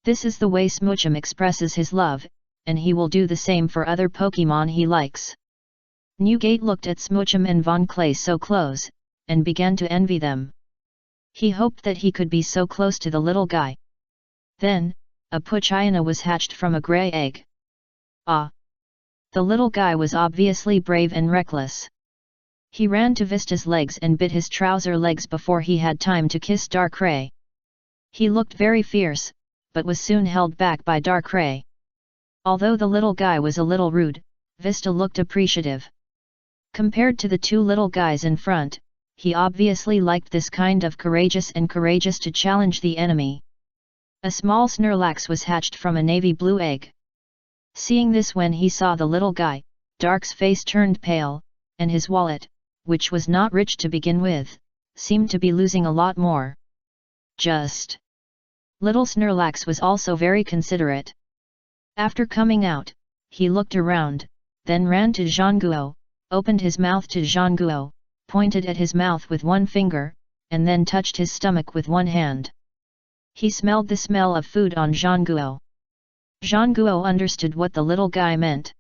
This is the way Smoochum expresses his love, and he will do the same for other Pokemon he likes. Newgate looked at Smoochum and Von Clay so close, and began to envy them. He hoped that he could be so close to the little guy. Then, a Poochyena was hatched from a grey egg. Ah! The little guy was obviously brave and reckless. He ran to Vista's legs and bit his trouser legs before he had time to kiss Darkrai. He looked very fierce, but was soon held back by Darkrai. Although the little guy was a little rude, Vista looked appreciative. Compared to the 2 little guys in front, he obviously liked this kind of courageous to challenge the enemy. A small Snorlax was hatched from a navy blue egg. Seeing this when he saw the little guy, Dark's face turned pale, and his wallet, which was not rich to begin with, seemed to be losing a lot more. Just. Little Snorlax was also very considerate. After coming out, he looked around, then ran to Zhanguo, opened his mouth to Zhanguo, pointed at his mouth with 1 finger, and then touched his stomach with 1 hand. He smelled the smell of food on Zhanguo. Zhanguo understood what the little guy meant.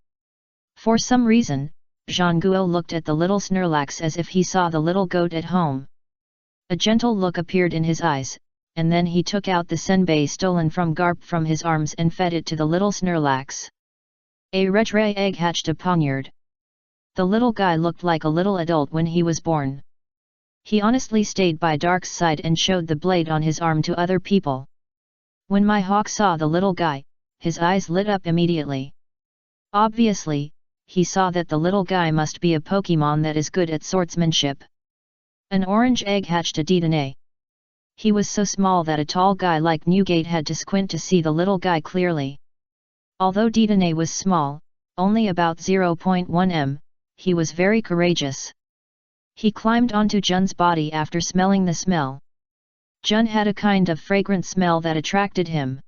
For some reason, Zhanguo looked at the little Snorlax as if he saw the little goat at home. A gentle look appeared in his eyes, and then he took out the senbei stolen from Garp from his arms and fed it to the little Snorlax. A Retray egg hatched a poniard. The little guy looked like a little adult when he was born. He honestly stayed by Dark's side and showed the blade on his arm to other people. When my hawk saw the little guy, his eyes lit up immediately. Obviously, he saw that the little guy must be a Pokemon that is good at swordsmanship. An orange egg hatched a Dedenne. He was so small that a tall guy like Newgate had to squint to see the little guy clearly. Although Dedenne was small, only about 0.1 m, he was very courageous. He climbed onto Jun's body after smelling the smell. Jun had a kind of fragrant smell that attracted him.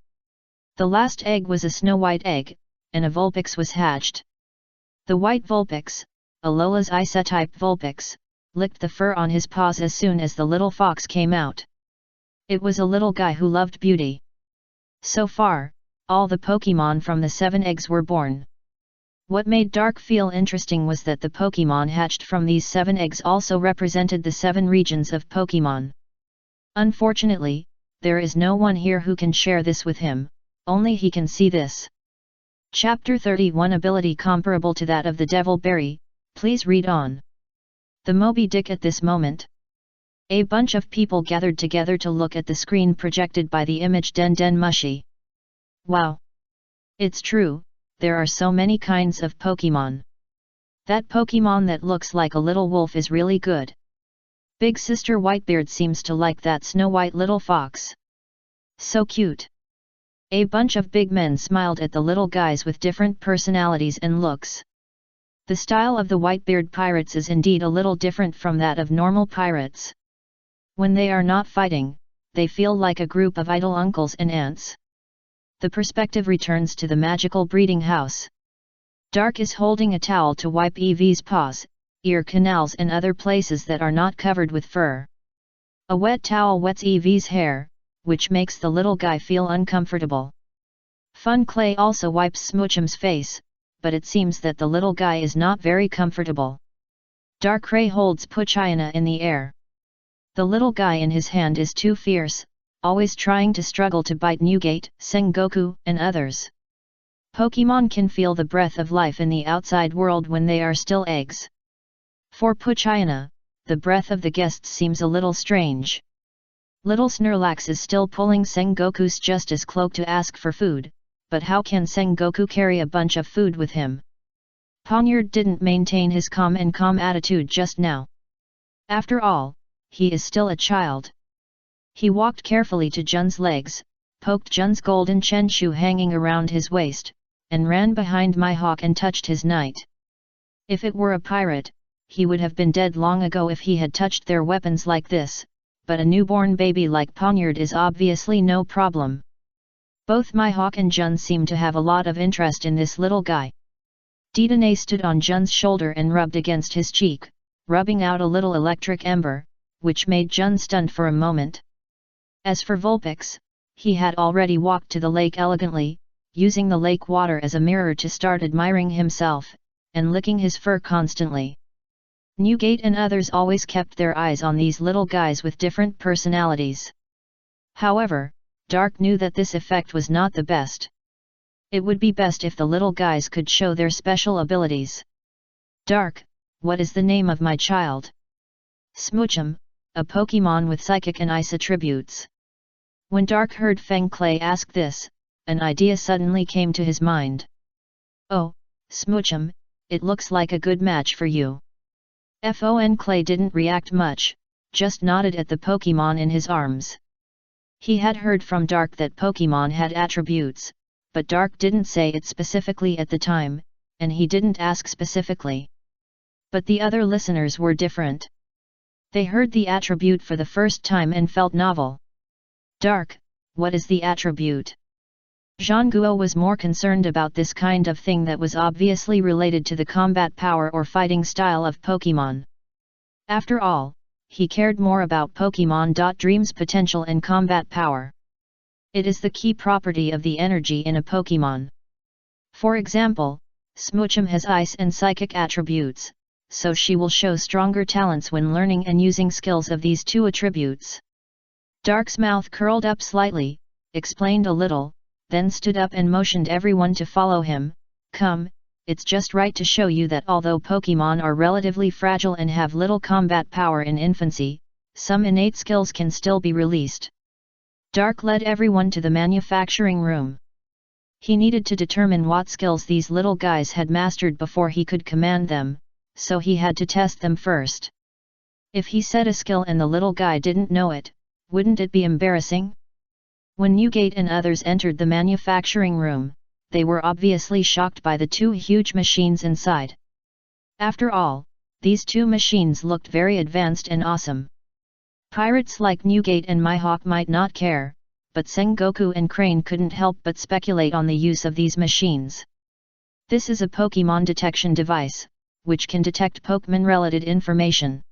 The last egg was a snow-white egg, and a Vulpix was hatched. The white Vulpix, Alola's Isa-type Vulpix, licked the fur on his paws as soon as the little fox came out. It was a little guy who loved beauty. So far, all the Pokémon from the 7 eggs were born. What made Dark feel interesting was that the Pokémon hatched from these 7 eggs also represented the 7 regions of Pokémon. Unfortunately, there is no one here who can share this with him, only he can see this. Chapter 31 Ability comparable to that of the Devil Berry, please read on. The Moby Dick at this moment. A bunch of people gathered together to look at the screen projected by the image Den Den Mushi. Wow! It's true, there are so many kinds of Pokémon. That Pokémon that looks like a little wolf is really good. Big Sister Whitebeard seems to like that snow-white little fox. So cute. A bunch of big men smiled at the little guys with different personalities and looks. The style of the Whitebeard pirates is indeed a little different from that of normal pirates. When they are not fighting, they feel like a group of idle uncles and aunts. The perspective returns to the magical breeding house. Dark is holding a towel to wipe Eevee's paws, ear canals and other places that are not covered with fur. A wet towel wets Eevee's hair, which makes the little guy feel uncomfortable. Fun Clay also wipes Smoochum's face, but it seems that the little guy is not very comfortable. Darkrai holds Poochyena in the air. The little guy in his hand is too fierce, always trying to struggle to bite Newgate, Sengoku, and others. Pokémon can feel the breath of life in the outside world when they are still eggs. For Poochyena, the breath of the guests seems a little strange. Little Snorlax is still pulling Sengoku's Justice Cloak to ask for food, but how can Sengoku carry a bunch of food with him? Poniard didn't maintain his calm attitude just now. After all, he is still a child. He walked carefully to Jun's legs, poked Jun's golden Chenshu hanging around his waist, and ran behind Mihawk and touched his knight. If it were a pirate, he would have been dead long ago if he had touched their weapons like this, but a newborn baby like Poniard is obviously no problem. Both Mihawk and Jun seem to have a lot of interest in this little guy. Dedenne stood on Jun's shoulder and rubbed against his cheek, rubbing out a little electric ember, which made Jun stunned for a moment. As for Vulpix, he had already walked to the lake elegantly, using the lake water as a mirror to start admiring himself, and licking his fur constantly. Newgate and others always kept their eyes on these little guys with different personalities. However, Dark knew that this effect was not the best. It would be best if the little guys could show their special abilities. Dark, what is the name of my child? Smoochum, a Pokémon with psychic and ice attributes. When Dark heard Feng Clay ask this, an idea suddenly came to his mind. Oh, Smoochum, it looks like a good match for you. Fon Clay didn't react much, just nodded at the Pokémon in his arms. He had heard from Dark that Pokémon had attributes, but Dark didn't say it specifically at the time, and he didn't ask specifically. But the other listeners were different. They heard the attribute for the first time and felt novel. Dark, what is the attribute? Zhangguo was more concerned about this kind of thing that was obviously related to the combat power or fighting style of Pokémon. After all, he cared more about Pokémon.Dream's potential and combat power. It is the key property of the energy in a Pokémon. For example, Smoochum has ice and psychic attributes, so she will show stronger talents when learning and using skills of these two attributes. Dark's mouth curled up slightly, explained a little, then stood up and motioned everyone to follow him. Come, it's just right to show you that although Pokémon are relatively fragile and have little combat power in infancy, some innate skills can still be released. Dark led everyone to the manufacturing room. He needed to determine what skills these little guys had mastered before he could command them, so he had to test them first. If he said a skill and the little guy didn't know it, wouldn't it be embarrassing? When Newgate and others entered the manufacturing room, they were obviously shocked by the two huge machines inside. After all, these two machines looked very advanced and awesome. Pirates like Newgate and Mihawk might not care, but Sengoku and Crane couldn't help but speculate on the use of these machines. This is a Pokemon detection device, which can detect Pokemon-related information.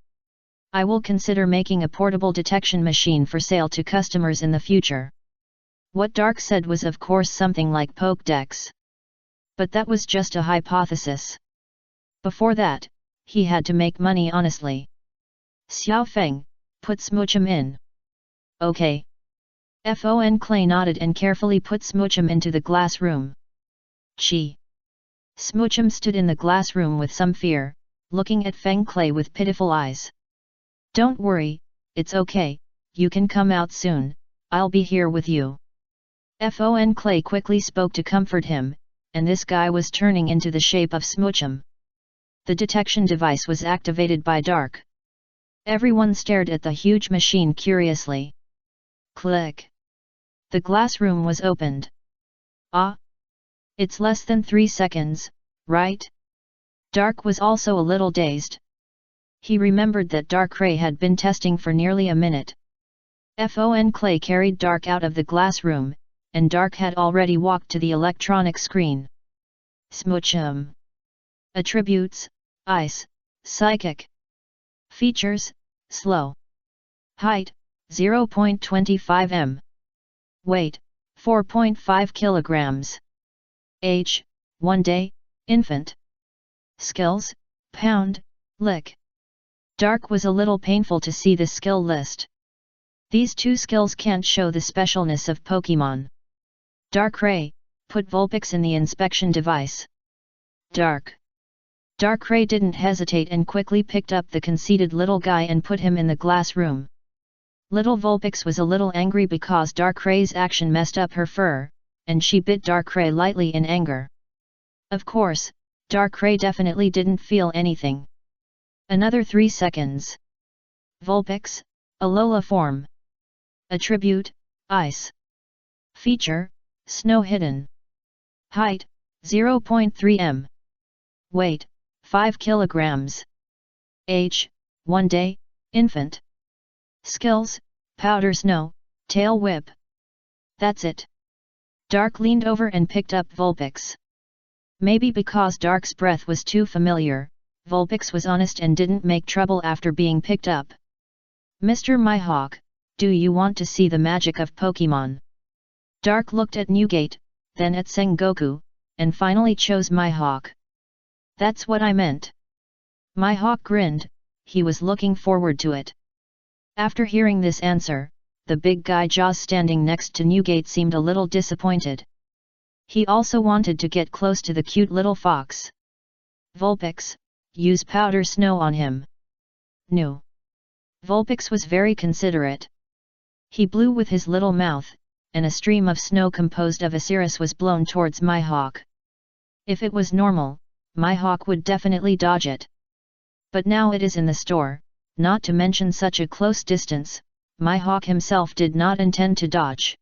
I will consider making a portable detection machine for sale to customers in the future. What Dark said was of course something like Pokédex. But that was just a hypothesis. Before that, he had to make money honestly. Xiao Feng, put Smoochum in. Okay. Fon Clay nodded and carefully put Smoochum into the glass room. Chi. Smoochum stood in the glass room with some fear, looking at Feng Clay with pitiful eyes. Don't worry, it's okay, you can come out soon, I'll be here with you. Fon Clay quickly spoke to comfort him, and this guy was turning into the shape of Smoochum. The detection device was activated by Dark. Everyone stared at the huge machine curiously. Click. The glass room was opened. Ah! It's less than 3 seconds, right? Dark was also a little dazed. He remembered that Darkrai had been testing for nearly a minute. Fon Clay carried Dark out of the glass room, and Dark had already walked to the electronic screen. Smoochum. Attributes: Ice, Psychic. Features: Slow. Height: 0.25 m. Weight: 4.5 kilograms. Age: 1 day, infant. Skills: Pound, Lick. Dark was a little painful to see the skill list. These two skills can't show the specialness of Pokemon. Darkrai, put Vulpix in the inspection device. Darkrai didn't hesitate and quickly picked up the conceited little guy and put him in the glass room. Little Vulpix was a little angry because Darkrai's action messed up her fur, and she bit Darkrai lightly in anger. Of course, Darkrai definitely didn't feel anything. Another 3 seconds. Vulpix, Alola form. Attribute: Ice. Feature: Snow hidden. Height: 0.3 m. Weight: 5 kilograms. Age: 1 day, infant. Skills: Powder Snow, Tail Whip. That's it. Dark leaned over and picked up Vulpix. Maybe because Dark's breath was too familiar, Vulpix was honest and didn't make trouble after being picked up. Mr. Mihawk, do you want to see the magic of Pokemon? Dark looked at Newgate, then at Sengoku, and finally chose Mihawk. That's what I meant. Mihawk grinned, he was looking forward to it. After hearing this answer, the big guy Jaws standing next to Newgate seemed a little disappointed. He also wanted to get close to the cute little fox. Vulpix, use Powder Snow on him. No. Vulpix was very considerate. He blew with his little mouth, and a stream of snow composed of a cirrus was blown towards Mihawk. If it was normal, Mihawk would definitely dodge it. But now it is in the store, not to mention such a close distance, Mihawk himself did not intend to dodge.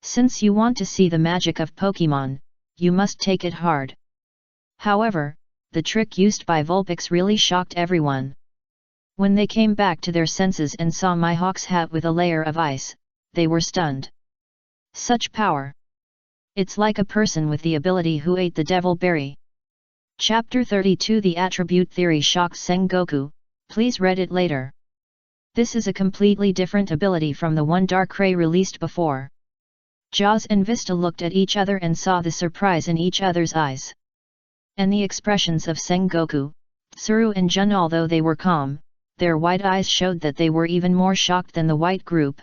Since you want to see the magic of Pokemon, you must take it hard. However, the trick used by Vulpix really shocked everyone. When they came back to their senses and saw Mihawk's hat with a layer of ice, they were stunned. Such power! It's like a person with the ability who ate the devil berry. Chapter 32 The Attribute Theory shocks Sengoku, please read it later. This is a completely different ability from the one Darkrai released before. Jaws and Vista looked at each other and saw the surprise in each other's eyes. And the expressions of Sengoku, Tsuru and Jun, although they were calm, their white eyes showed that they were even more shocked than the white group.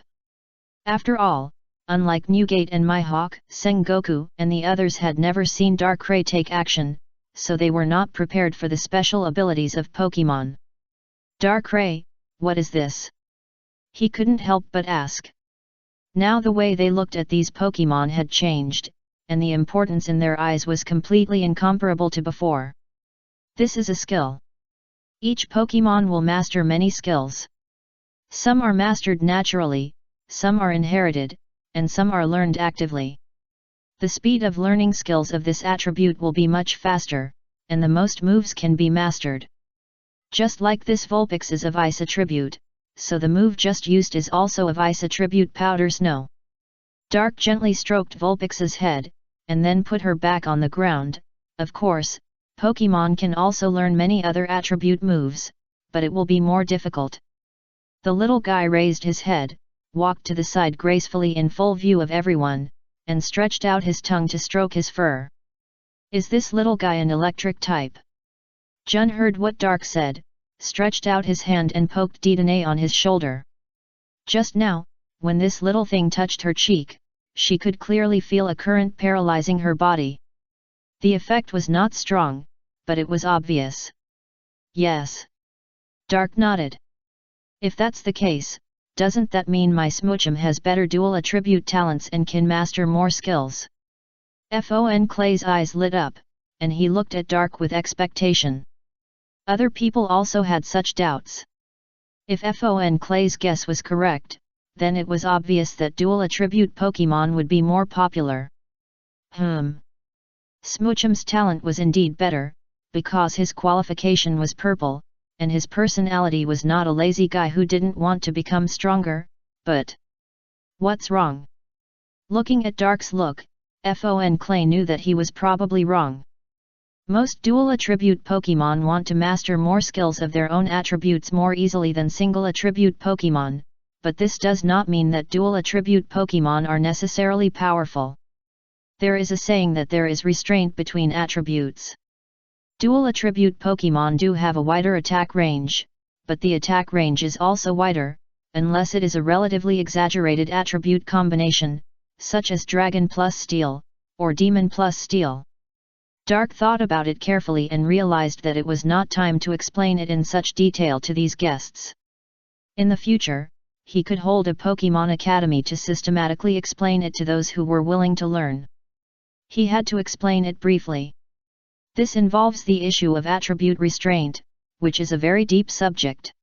After all, unlike Newgate and Mihawk, Sengoku and the others had never seen Darkrai take action, so they were not prepared for the special abilities of Pokemon. Darkrai, what is this? He couldn't help but ask. Now the way they looked at these Pokemon had changed, and the importance in their eyes was completely incomparable to before. This is a skill. Each Pokemon will master many skills. Some are mastered naturally, some are inherited, and some are learned actively. The speed of learning skills of this attribute will be much faster, and the most moves can be mastered. Just like this Vulpix is of ice attribute, so the move just used is also of ice attribute powder snow. Dark gently stroked Vulpix's head, and then put her back on the ground. Of course, Pokémon can also learn many other attribute moves, but it will be more difficult. The little guy raised his head, walked to the side gracefully in full view of everyone, and stretched out his tongue to stroke his fur. Is this little guy an electric type? Jun heard what Dark said, stretched out his hand and poked Dedenne on his shoulder. Just now, when this little thing touched her cheek, she could clearly feel a current paralyzing her body. The effect was not strong, but it was obvious. Yes. Dark nodded. If that's the case, doesn't that mean my Smoochum has better dual attribute talents and can master more skills? Fon Clay's eyes lit up, and he looked at Dark with expectation. Other people also had such doubts. If Fon Clay's guess was correct, then it was obvious that dual attribute Pokémon would be more popular. Smoochum's talent was indeed better, because his qualification was purple, and his personality was not a lazy guy who didn't want to become stronger, but... What's wrong? Looking at Dark's look, Fon Clay knew that he was probably wrong. Most dual attribute Pokémon want to master more skills of their own attributes more easily than single attribute Pokémon, but this does not mean that dual attribute Pokémon are necessarily powerful. There is a saying that there is restraint between attributes. Dual attribute Pokémon do have a wider attack range, but the attack range is also wider, unless it is a relatively exaggerated attribute combination, such as Dragon plus Steel, or Demon plus Steel. Dark thought about it carefully and realized that it was not time to explain it in such detail to these guests. In the future, he could hold a Pokémon Academy to systematically explain it to those who were willing to learn. He had to explain it briefly. This involves the issue of attribute restraint, which is a very deep subject.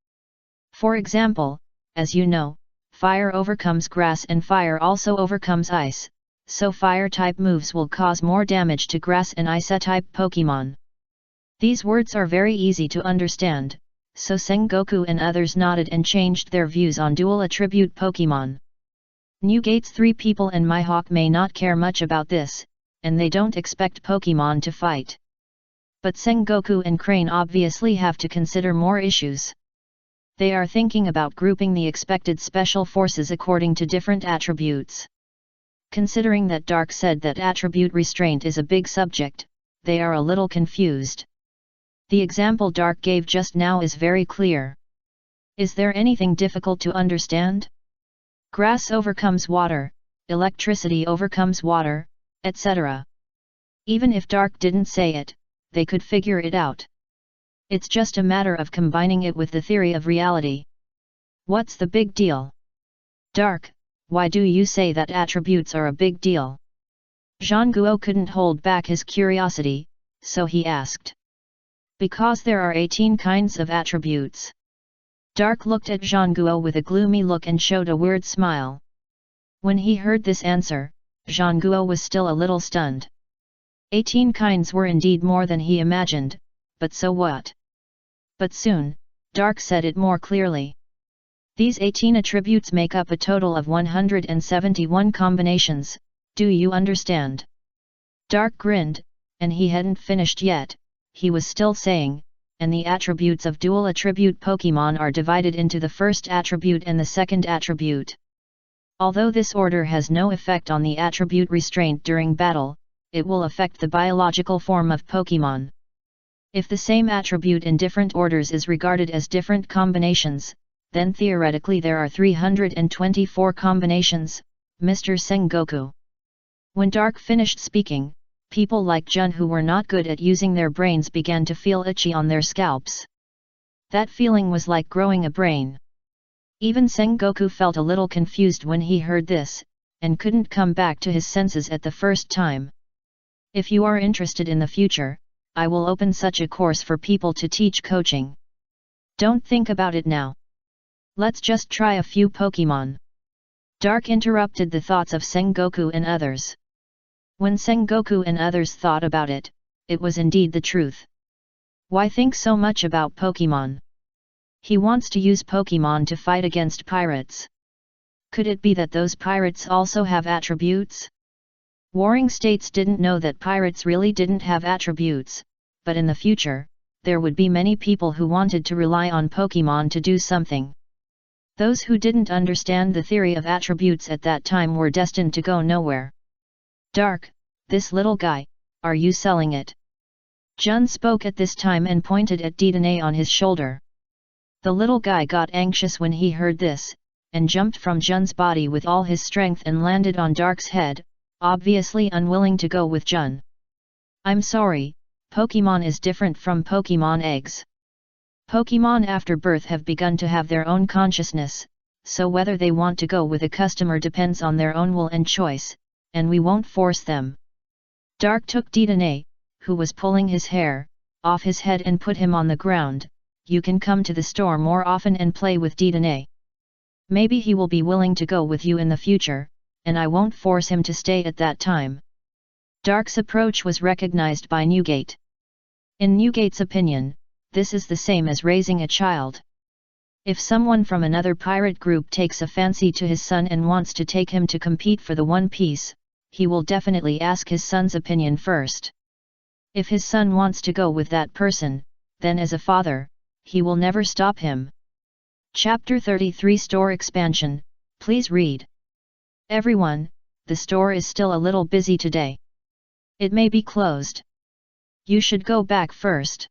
For example, as you know, fire overcomes grass and fire also overcomes ice, so fire-type moves will cause more damage to grass and ice-type Pokémon. These words are very easy to understand, so Sengoku and others nodded and changed their views on dual attribute Pokémon. Newgate's 3 people and Mihawk may not care much about this, and they don't expect Pokémon to fight. But Sengoku and Crane obviously have to consider more issues. They are thinking about grouping the expected special forces according to different attributes. Considering that Dark said that attribute restraint is a big subject, they are a little confused. The example Dark gave just now is very clear. Is there anything difficult to understand? Grass overcomes water, electricity overcomes water, etc. Even if Dark didn't say it, they could figure it out. It's just a matter of combining it with the theory of reality. What's the big deal? Dark, why do you say that attributes are a big deal? Zhangguo couldn't hold back his curiosity, so he asked. Because there are 18 kinds of attributes. Dark looked at Zhangguo with a gloomy look and showed a weird smile. When he heard this answer, Zhangguo was still a little stunned. 18 kinds were indeed more than he imagined, but so what? But soon, Dark said it more clearly. These 18 attributes make up a total of 171 combinations, do you understand? Dark grinned, and he hadn't finished yet, he was still saying, and the attributes of dual attribute Pokémon are divided into the first attribute and the second attribute. Although this order has no effect on the attribute restraint during battle, it will affect the biological form of Pokémon. If the same attribute in different orders is regarded as different combinations, then theoretically there are 324 combinations, Mr. Sengoku. When Dark finished speaking, people like Jun who were not good at using their brains began to feel itchy on their scalps. That feeling was like growing a brain. Even Sengoku felt a little confused when he heard this, and couldn't come back to his senses at the first time. If you are interested in the future, I will open such a course for people to teach coaching. Don't think about it now. Let's just try a few Pokémon. Dark interrupted the thoughts of Sengoku and others. When Sengoku and others thought about it, it was indeed the truth. Why think so much about Pokemon? He wants to use Pokemon to fight against pirates. Could it be that those pirates also have attributes? Warring States didn't know that pirates really didn't have attributes, but in the future, there would be many people who wanted to rely on Pokemon to do something. Those who didn't understand the theory of attributes at that time were destined to go nowhere. Dark, this little guy, are you selling it? Jun spoke at this time and pointed at Dedenne on his shoulder. The little guy got anxious when he heard this, and jumped from Jun's body with all his strength and landed on Dark's head, obviously unwilling to go with Jun. I'm sorry, Pokemon is different from Pokemon eggs. Pokemon after birth have begun to have their own consciousness, so whether they want to go with a customer depends on their own will and choice, and we won't force them. Dark took Dedenne, who was pulling his hair, off his head and put him on the ground. You can come to the store more often and play with Dedenne. Maybe he will be willing to go with you in the future, and I won't force him to stay at that time. Dark's approach was recognized by Newgate. In Newgate's opinion, this is the same as raising a child. If someone from another pirate group takes a fancy to his son and wants to take him to compete for the One Piece, he will definitely ask his son's opinion first. If his son wants to go with that person, then as a father, he will never stop him. Chapter 33 Store Expansion, please read. Everyone, the store is still a little busy today. It may be closed. You should go back first.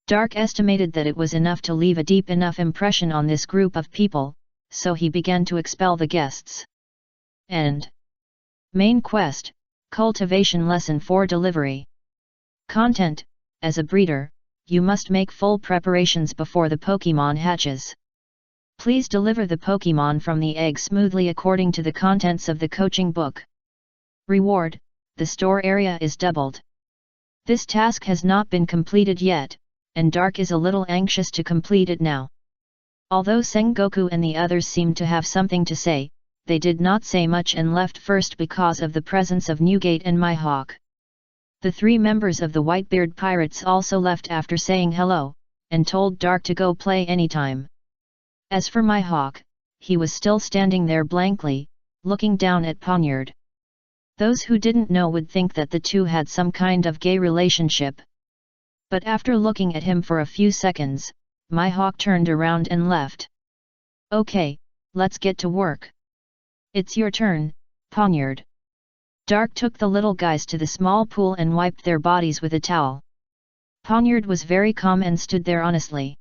Dark estimated that it was enough to leave a deep enough impression on this group of people, so he began to expel the guests. End. Main Quest, Cultivation Lesson 4 Delivery. Content, as a breeder, you must make full preparations before the Pokemon hatches. Please deliver the Pokemon from the egg smoothly according to the contents of the coaching book. Reward, the store area is doubled. This task has not been completed yet, and Dark is a little anxious to complete it now. Although Sengoku and the others seemed to have something to say, they did not say much and left first because of the presence of Newgate and Mihawk. The 3 members of the Whitebeard pirates also left after saying hello, and told Dark to go play anytime. As for Mihawk, he was still standing there blankly, looking down at Poniard. Those who didn't know would think that the two had some kind of gay relationship. But after looking at him for a few seconds, Mihawk turned around and left. Okay, let's get to work. It's your turn, Poniard. Dark took the little guys to the small pool and wiped their bodies with a towel. Poniard was very calm and stood there honestly.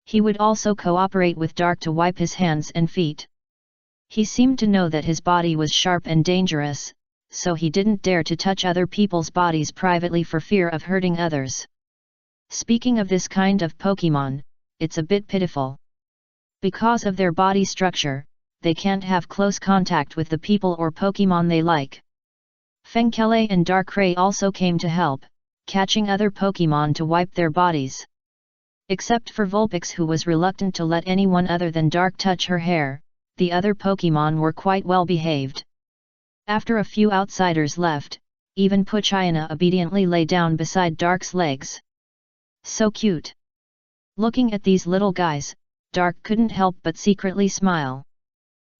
He would also cooperate with Dark to wipe his hands and feet. He seemed to know that his body was sharp and dangerous, so he didn't dare to touch other people's bodies privately for fear of hurting others. Speaking of this kind of Pokemon, it's a bit pitiful. Because of their body structure, they can't have close contact with the people or Pokemon they like. Fenkele and Darkrai also came to help, catching other Pokemon to wipe their bodies. Except for Vulpix, who was reluctant to let anyone other than Dark touch her hair, the other Pokemon were quite well behaved. After a few outsiders left, even Poochyena obediently lay down beside Dark's legs. So cute. Looking at these little guys, Dark couldn't help but secretly smile.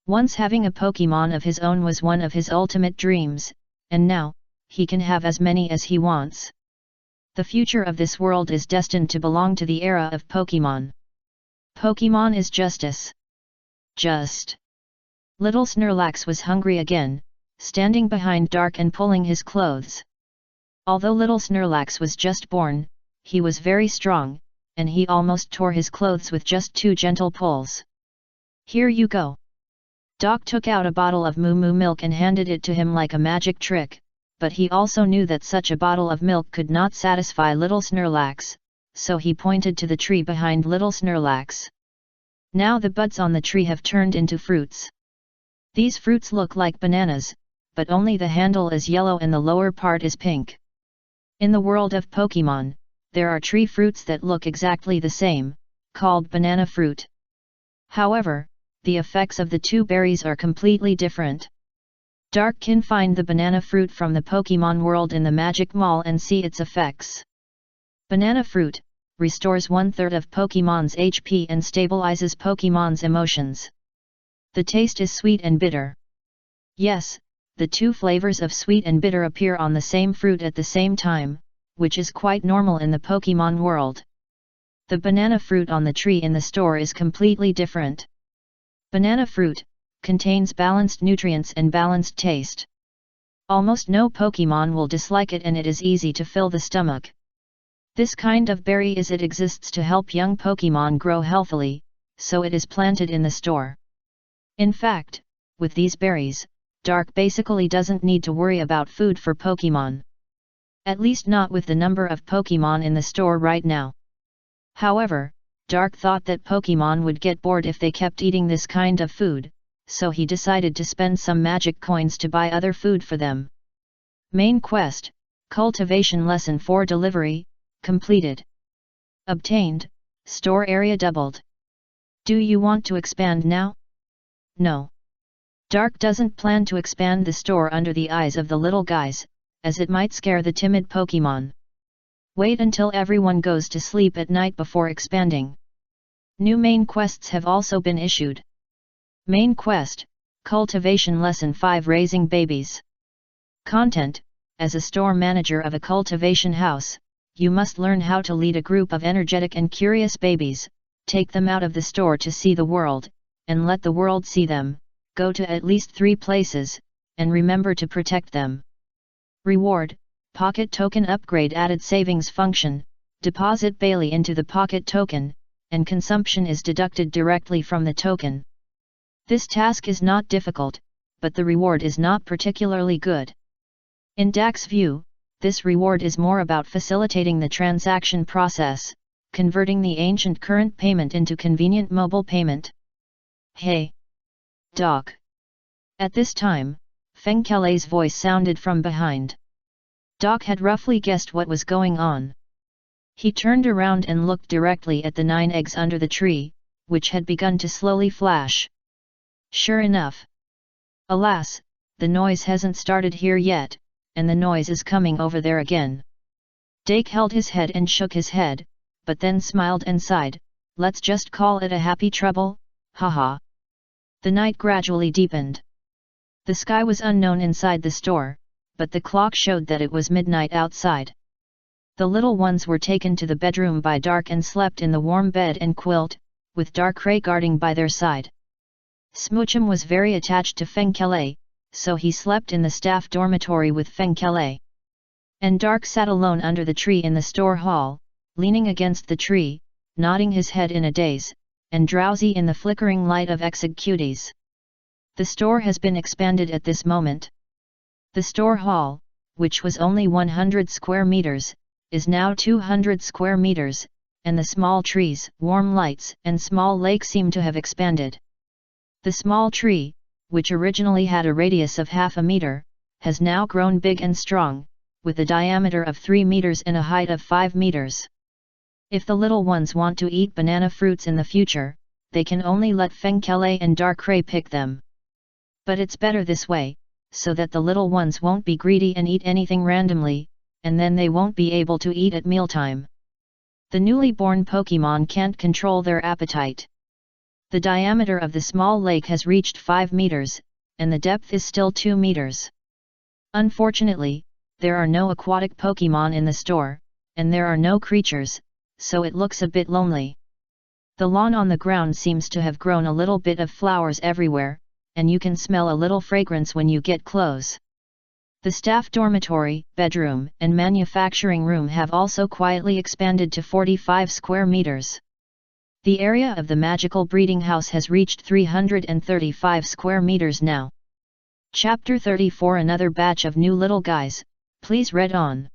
Once having a Pokemon of his own was one of his ultimate dreams, and now, he can have as many as he wants. The future of this world is destined to belong to the era of Pokemon. Pokemon is justice. Just. Little Snorlax was hungry again, standing behind Dark and pulling his clothes. Although little Snorlax was just born, he was very strong, and he almost tore his clothes with just 2 gentle pulls. Here you go. Doc took out a bottle of Moo Moo milk and handed it to him like a magic trick, but he also knew that such a bottle of milk could not satisfy little Snorlax, so he pointed to the tree behind little Snorlax. Now the buds on the tree have turned into fruits. These fruits look like bananas, but only the handle is yellow and the lower part is pink. In the world of Pokemon, there are tree fruits that look exactly the same, called banana fruit. However, the effects of the 2 berries are completely different. Dark can find the banana fruit from the Pokemon world in the Magic Mall and see its effects. Banana fruit restores 1/3 of Pokemon's HP and stabilizes Pokemon's emotions. The taste is sweet and bitter. Yes, the two flavors of sweet and bitter appear on the same fruit at the same time, which is quite normal in the Pokemon world. The banana fruit on the tree in the store is completely different. Banana fruit contains balanced nutrients and balanced taste. Almost no Pokemon will dislike it, and it is easy to fill the stomach. This kind of berry exists to help young Pokemon grow healthily, so it is planted in the store. In fact, with these berries, Dark basically doesn't need to worry about food for Pokemon. At least not with the number of Pokemon in the store right now. However, Dark thought that Pokemon would get bored if they kept eating this kind of food, so he decided to spend some magic coins to buy other food for them. Main quest, Cultivation Lesson 4 Delivery, completed. Obtained, store area doubled. Do you want to expand now? No. Dark doesn't plan to expand the store under the eyes of the little guys, as it might scare the timid Pokemon. Wait until everyone goes to sleep at night before expanding. New main quests have also been issued. Main quest, Cultivation Lesson 5 Raising Babies. Content: as a store manager of a cultivation house, you must learn how to lead a group of energetic and curious babies, take them out of the store to see the world, and let the world see them, go to at least 3 places, and remember to protect them. Reward: Pocket Token Upgrade added savings function, deposit Bailey into the Pocket Token, and consumption is deducted directly from the token. This task is not difficult, but the reward is not particularly good. In Dak's view, this reward is more about facilitating the transaction process, converting the ancient current payment into convenient mobile payment. Hey! Doc! At this time, Feng Kelle's voice sounded from behind. Doc had roughly guessed what was going on. He turned around and looked directly at the 9 eggs under the tree, which had begun to slowly flash. Sure enough. Alas, the noise hasn't started here yet, and the noise is coming over there again. Dake held his head and shook his head, but then smiled and sighed, let's just call it a happy trouble, haha. The night gradually deepened. The sky was unknown inside the store, but the clock showed that it was midnight outside. The little ones were taken to the bedroom by Dark and slept in the warm bed and quilt, with Darkrai guarding by their side. Smoochum was very attached to Feng Kelle, so he slept in the staff dormitory with Feng Kelle. And Dark sat alone under the tree in the store hall, leaning against the tree, nodding his head in a daze, and drowsy in the flickering light of executies. The store has been expanded at this moment. The store hall, which was only 100 square meters, is now 200 square meters, and the small trees, warm lights, and small lake seem to have expanded. The small tree, which originally had a radius of half a meter, has now grown big and strong, with a diameter of 3 meters and a height of 5 meters. If the little ones want to eat banana fruits in the future, they can only let Feng Kelle and Darkrai pick them. But it's better this way, so that the little ones won't be greedy and eat anything randomly, and then they won't be able to eat at mealtime. The newly born Pokemon can't control their appetite. The diameter of the small lake has reached 5 meters, and the depth is still 2 meters. Unfortunately, there are no aquatic Pokemon in the store, and there are no creatures, so it looks a bit lonely. The lawn on the ground seems to have grown a little bit of flowers everywhere, and you can smell a little fragrance when you get close. The staff dormitory, bedroom, and manufacturing room have also quietly expanded to 45 square meters. The area of the magical breeding house has reached 335 square meters now. Chapter 34 Another batch of new little guys, please read on.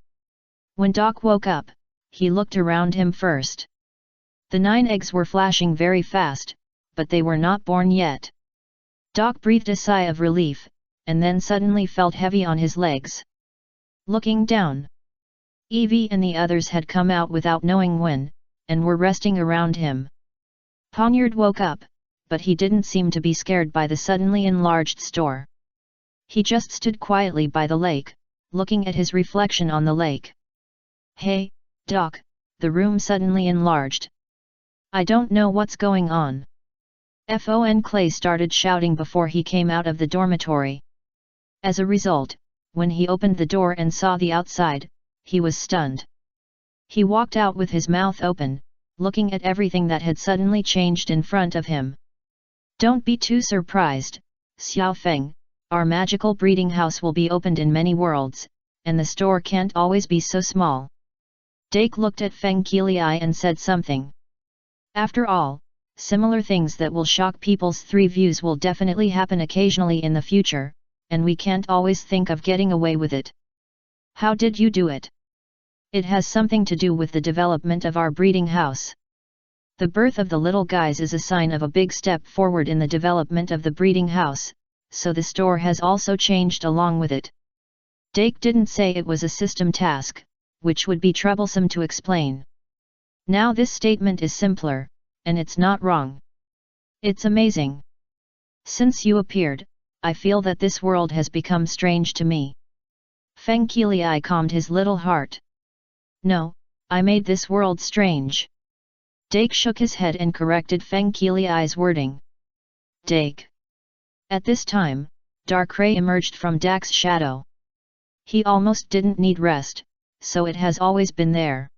When Doc woke up, he looked around him first. The 9 eggs were flashing very fast, but they were not born yet. Doc breathed a sigh of relief, and then suddenly felt heavy on his legs. Looking down, Eevee and the others had come out without knowing when, and were resting around him. Poniard woke up, but he didn't seem to be scared by the suddenly enlarged store. He just stood quietly by the lake, looking at his reflection on the lake. "Hey, Doc," the room suddenly enlarged. "I don't know what's going on." Clay started shouting before he came out of the dormitory. As a result, when he opened the door and saw the outside, he was stunned. He walked out with his mouth open, looking at everything that had suddenly changed in front of him. "Don't be too surprised, Xiao Feng, our magical breeding house will be opened in many worlds, and the store can't always be so small." Dake looked at Feng Qilai and said something. "After all, similar things that will shock people's three views will definitely happen occasionally in the future, and we can't always think of getting away with it. How did you do it?" "It has something to do with the development of our breeding house. The birth of the little guys is a sign of a big step forward in the development of the breeding house, so the store has also changed along with it." Dake didn't say it was a system task, which would be troublesome to explain. Now this statement is simpler, and it's not wrong. "It's amazing. Since you appeared, I feel that this world has become strange to me." Feng Qilai calmed his little heart. "No, I made this world strange." Dake shook his head and corrected Feng Qilai's wording. "Dake." At this time, Darkrai emerged from Dak's shadow. He almost didn't need rest, so it has always been there.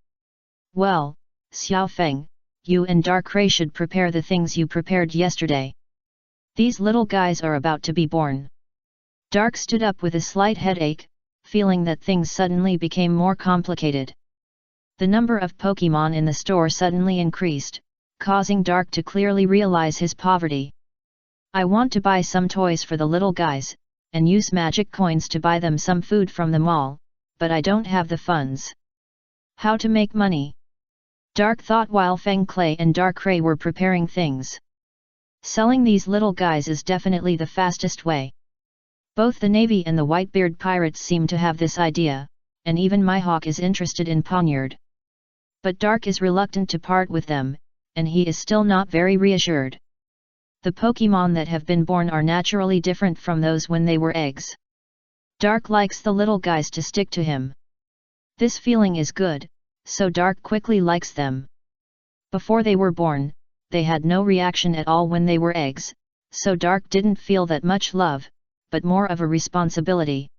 "Well, Xiao Feng, you and Darkrai should prepare the things you prepared yesterday. These little guys are about to be born." Dark stood up with a slight headache, feeling that things suddenly became more complicated. The number of Pokémon in the store suddenly increased, causing Dark to clearly realize his poverty. "I want to buy some toys for the little guys, and use magic coins to buy them some food from the mall, but I don't have the funds. How to make money?" Dark thought while Feng Clay and Darkrai were preparing things. "Selling these little guys is definitely the fastest way." Both the Navy and the Whitebeard pirates seem to have this idea, and even Mihawk is interested in Poniard. But Dark is reluctant to part with them, and he is still not very reassured. The Pokémon that have been born are naturally different from those when they were eggs. Dark likes the little guys to stick to him. This feeling is good, so Dark quickly likes them. Before they were born, they had no reaction at all when they were eggs, so Dark didn't feel that much love, but more of a responsibility.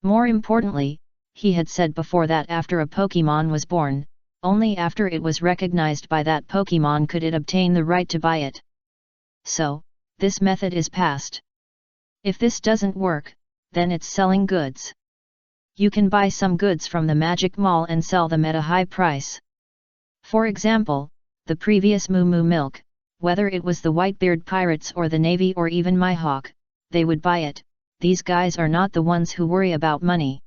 More importantly, he had said before that after a Pokémon was born, only after it was recognized by that Pokémon could it obtain the right to buy it. So, this method is passed. If this doesn't work, then it's selling goods. You can buy some goods from the Magic Mall and sell them at a high price. For example, the previous Moo Moo milk, whether it was the Whitebeard pirates or the Navy or even Mihawk, they would buy it. These guys are not the ones who worry about money.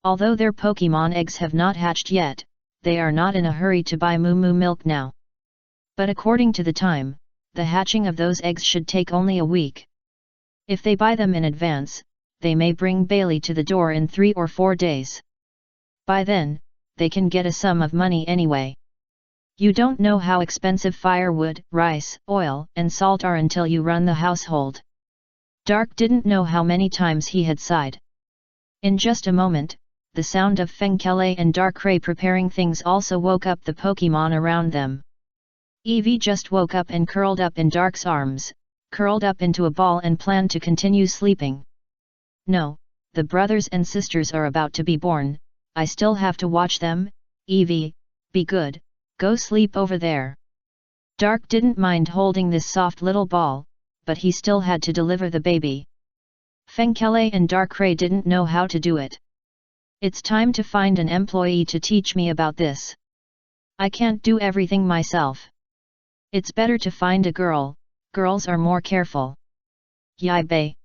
Although their Pokémon eggs have not hatched yet, they are not in a hurry to buy Moo Moo milk now. But according to the time, the hatching of those eggs should take only a week. If they buy them in advance, they may bring Bailey to the door in 3 or 4 days. By then, they can get a sum of money anyway. You don't know how expensive firewood, rice, oil, and salt are until you run the household. Dark didn't know how many times he had sighed. In just a moment, the sound of Feng Kelei and Darkrai preparing things also woke up the Pokémon around them. Eevee just woke up and curled up in Dark's arms, curled up into a ball and planned to continue sleeping. "No, the brothers and sisters are about to be born, I still have to watch them. Eevee, be good, go sleep over there." Dark didn't mind holding this soft little ball, but he still had to deliver the baby. Feng Kelei and Darkrai didn't know how to do it. "It's time to find an employee to teach me about this. I can't do everything myself. It's better to find a girl, girls are more careful." "Yai Bei."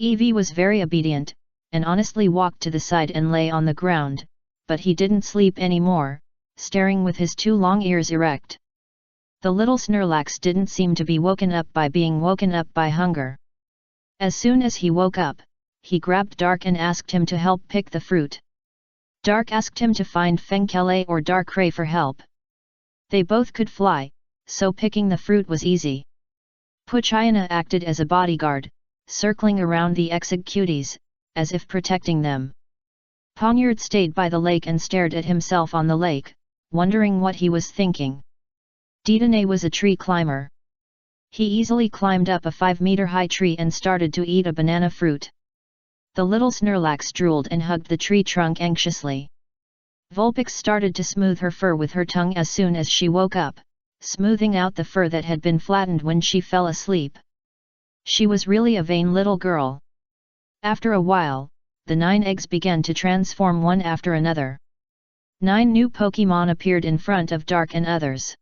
Eevee was very obedient, and honestly walked to the side and lay on the ground, but he didn't sleep anymore, staring with his 2 long ears erect. The little Snorlax didn't seem to be woken up by being woken up by hunger. As soon as he woke up, he grabbed Dark and asked him to help pick the fruit. Dark asked him to find Feng Kelei or Darkrai for help. They both could fly, so picking the fruit was easy. Puchayana acted as a bodyguard, circling around the executees, as if protecting them. Poniard stayed by the lake and stared at himself on the lake, wondering what he was thinking. Didané was a tree climber. He easily climbed up a 5-meter-high tree and started to eat a banana fruit. The little Snorlax drooled and hugged the tree trunk anxiously. Vulpix started to smooth her fur with her tongue as soon as she woke up, smoothing out the fur that had been flattened when she fell asleep. She was really a vain little girl. After a while, the 9 eggs began to transform one after another. 9 new Pokémon appeared in front of Dark and others.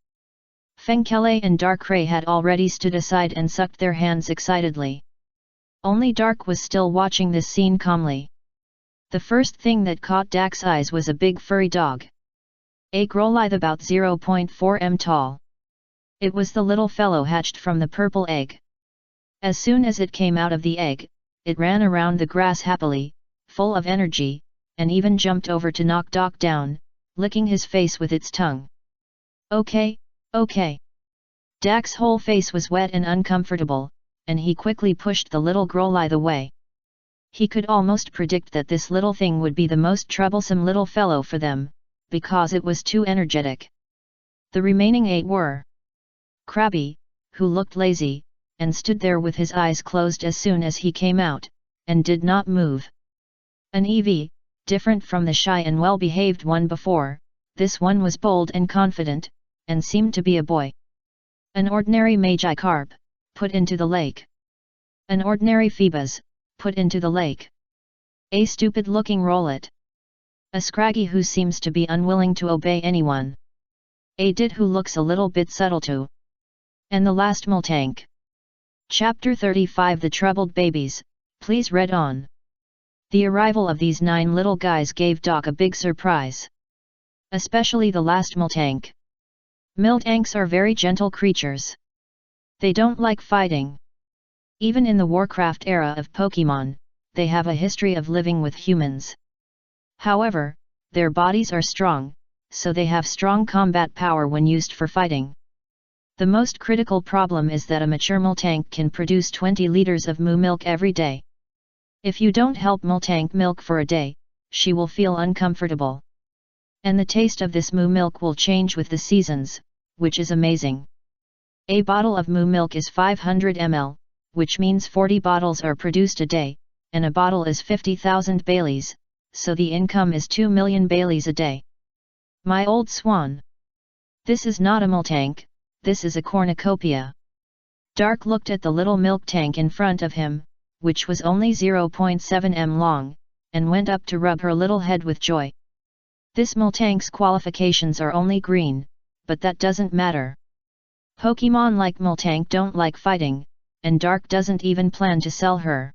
Fengkele and Darkrai had already stood aside and sucked their hands excitedly. Only Dark was still watching this scene calmly. The first thing that caught Dark's eyes was a big furry dog. A Growlithe about 0.4 m tall. It was the little fellow hatched from the purple egg. As soon as it came out of the egg, it ran around the grass happily, full of energy, and even jumped over to knock Dark down, licking his face with its tongue. Okay. Dark's whole face was wet and uncomfortable, and he quickly pushed the little Growlithe away. He could almost predict that this little thing would be the most troublesome little fellow for them, because it was too energetic. The remaining 8 were Krabby, who looked lazy, and stood there with his eyes closed as soon as he came out, and did not move. An Eevee, different from the shy and well-behaved one before, this one was bold and confident, and seemed to be a boy. An ordinary Magikarp, put into the lake. An ordinary Phoebus, put into the lake. A stupid-looking Rowlet. A Scraggy who seems to be unwilling to obey anyone. A Dit who looks a little bit subtle too. And the last Miltank. Chapter 35 The Troubled Babies, please read on. The arrival of these 9 little guys gave Doc a big surprise. Especially the last Miltank. Miltanks are very gentle creatures. They don't like fighting. Even in the Warcraft era of Pokémon, they have a history of living with humans. However, their bodies are strong, so they have strong combat power when used for fighting. The most critical problem is that a mature Miltank can produce 20 liters of moo milk every day. If you don't help Miltank milk for a day, she will feel uncomfortable. And the taste of this moo milk will change with the seasons, which is amazing. A bottle of moo milk is 500 ml, which means 40 bottles are produced a day, and a bottle is 50,000 Baileys, so the income is 2 million Baileys a day. My old swan! This is not a Miltank, this is a cornucopia. Dark looked at the little milk tank in front of him, which was only 0.7 m long, and went up to rub her little head with joy. This Miltank's qualifications are only green, but that doesn't matter. Pokémon like Miltank don't like fighting, and Dark doesn't even plan to sell her.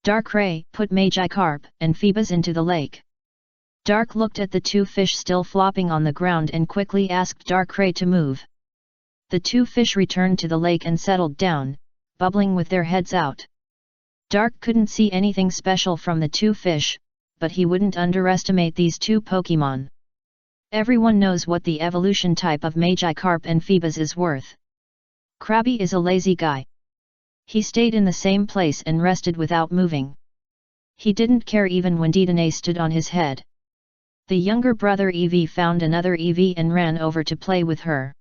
Darkrai put Magikarp and Phoebus into the lake. Dark looked at the 2 fish still flopping on the ground and quickly asked Darkrai to move. The 2 fish returned to the lake and settled down, bubbling with their heads out. Dark couldn't see anything special from the 2 fish, but he wouldn't underestimate these 2 Pokémon. Everyone knows what the evolution type of Magikarp and Phoebus is worth. Krabby is a lazy guy. He stayed in the same place and rested without moving. He didn't care even when Didané stood on his head. The younger brother Eevee found another Eevee and ran over to play with her.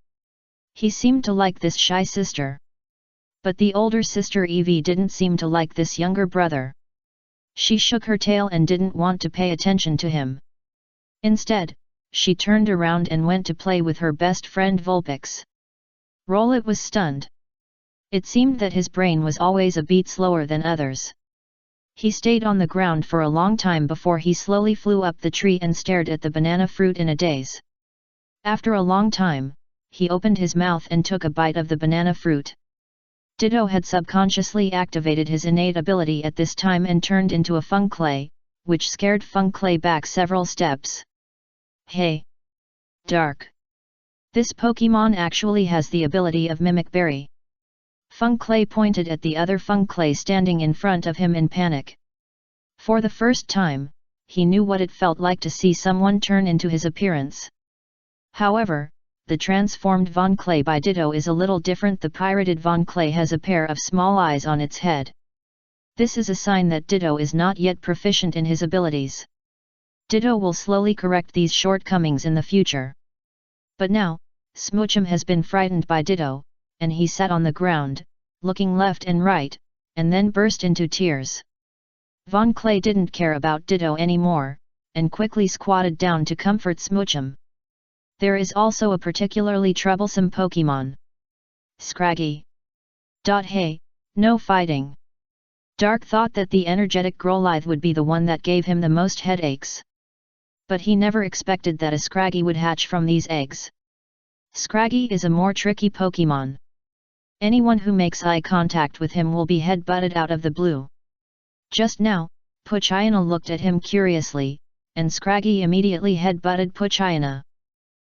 He seemed to like this shy sister. But the older sister Eevee didn't seem to like this younger brother. She shook her tail and didn't want to pay attention to him. Instead, she turned around and went to play with her best friend Vulpix. Rowlet was stunned. It seemed that his brain was always a beat slower than others. He stayed on the ground for a long time before he slowly flew up the tree and stared at the banana fruit in a daze. After a long time, he opened his mouth and took a bite of the banana fruit. Ditto had subconsciously activated his innate ability at this time and turned into a Funkle, which scared Funkle back several steps. Hey! Dark! This Pokémon actually has the ability of Mimic Berry. Funkle pointed at the other Funkle standing in front of him in panic. For the first time, he knew what it felt like to see someone turn into his appearance. However, the transformed Vonkle by Ditto is a little different. The pirated Vonkle has a pair of small eyes on its head. This is a sign that Ditto is not yet proficient in his abilities. Ditto will slowly correct these shortcomings in the future. But now, Smoochum has been frightened by Ditto, and he sat on the ground, looking left and right, and then burst into tears. Von Clay didn't care about Ditto anymore, and quickly squatted down to comfort Smoochum. There is also a particularly troublesome Pokemon. Scraggy. Hey, no fighting. Dark thought that the energetic Growlithe would be the one that gave him the most headaches. But he never expected that a Scraggy would hatch from these eggs. Scraggy is a more tricky Pokemon. Anyone who makes eye contact with him will be head-butted out of the blue. Just now, Poochyena looked at him curiously, and Scraggy immediately head-butted Poochyena.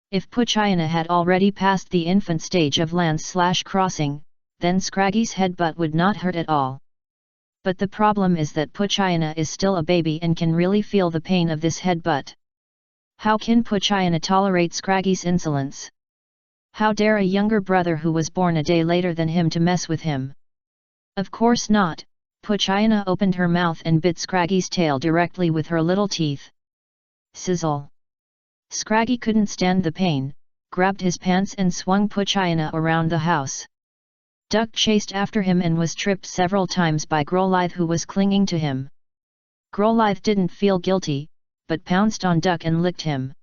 If Poochyena had already passed the infant stage of lance/crossing, then Scraggy's headbutt would not hurt at all. But the problem is that Poochyena is still a baby and can really feel the pain of this headbutt. How can Poochyena tolerate Scraggy's insolence? How dare a younger brother who was born a day later than him to mess with him? Of course not. Poochyena opened her mouth and bit Scraggy's tail directly with her little teeth. Sizzle! Scraggy couldn't stand the pain, grabbed his pants and swung Poochyena around the house. Duck chased after him and was tripped several times by Growlithe, who was clinging to him. Growlithe didn't feel guilty, but pounced on Duck and licked him.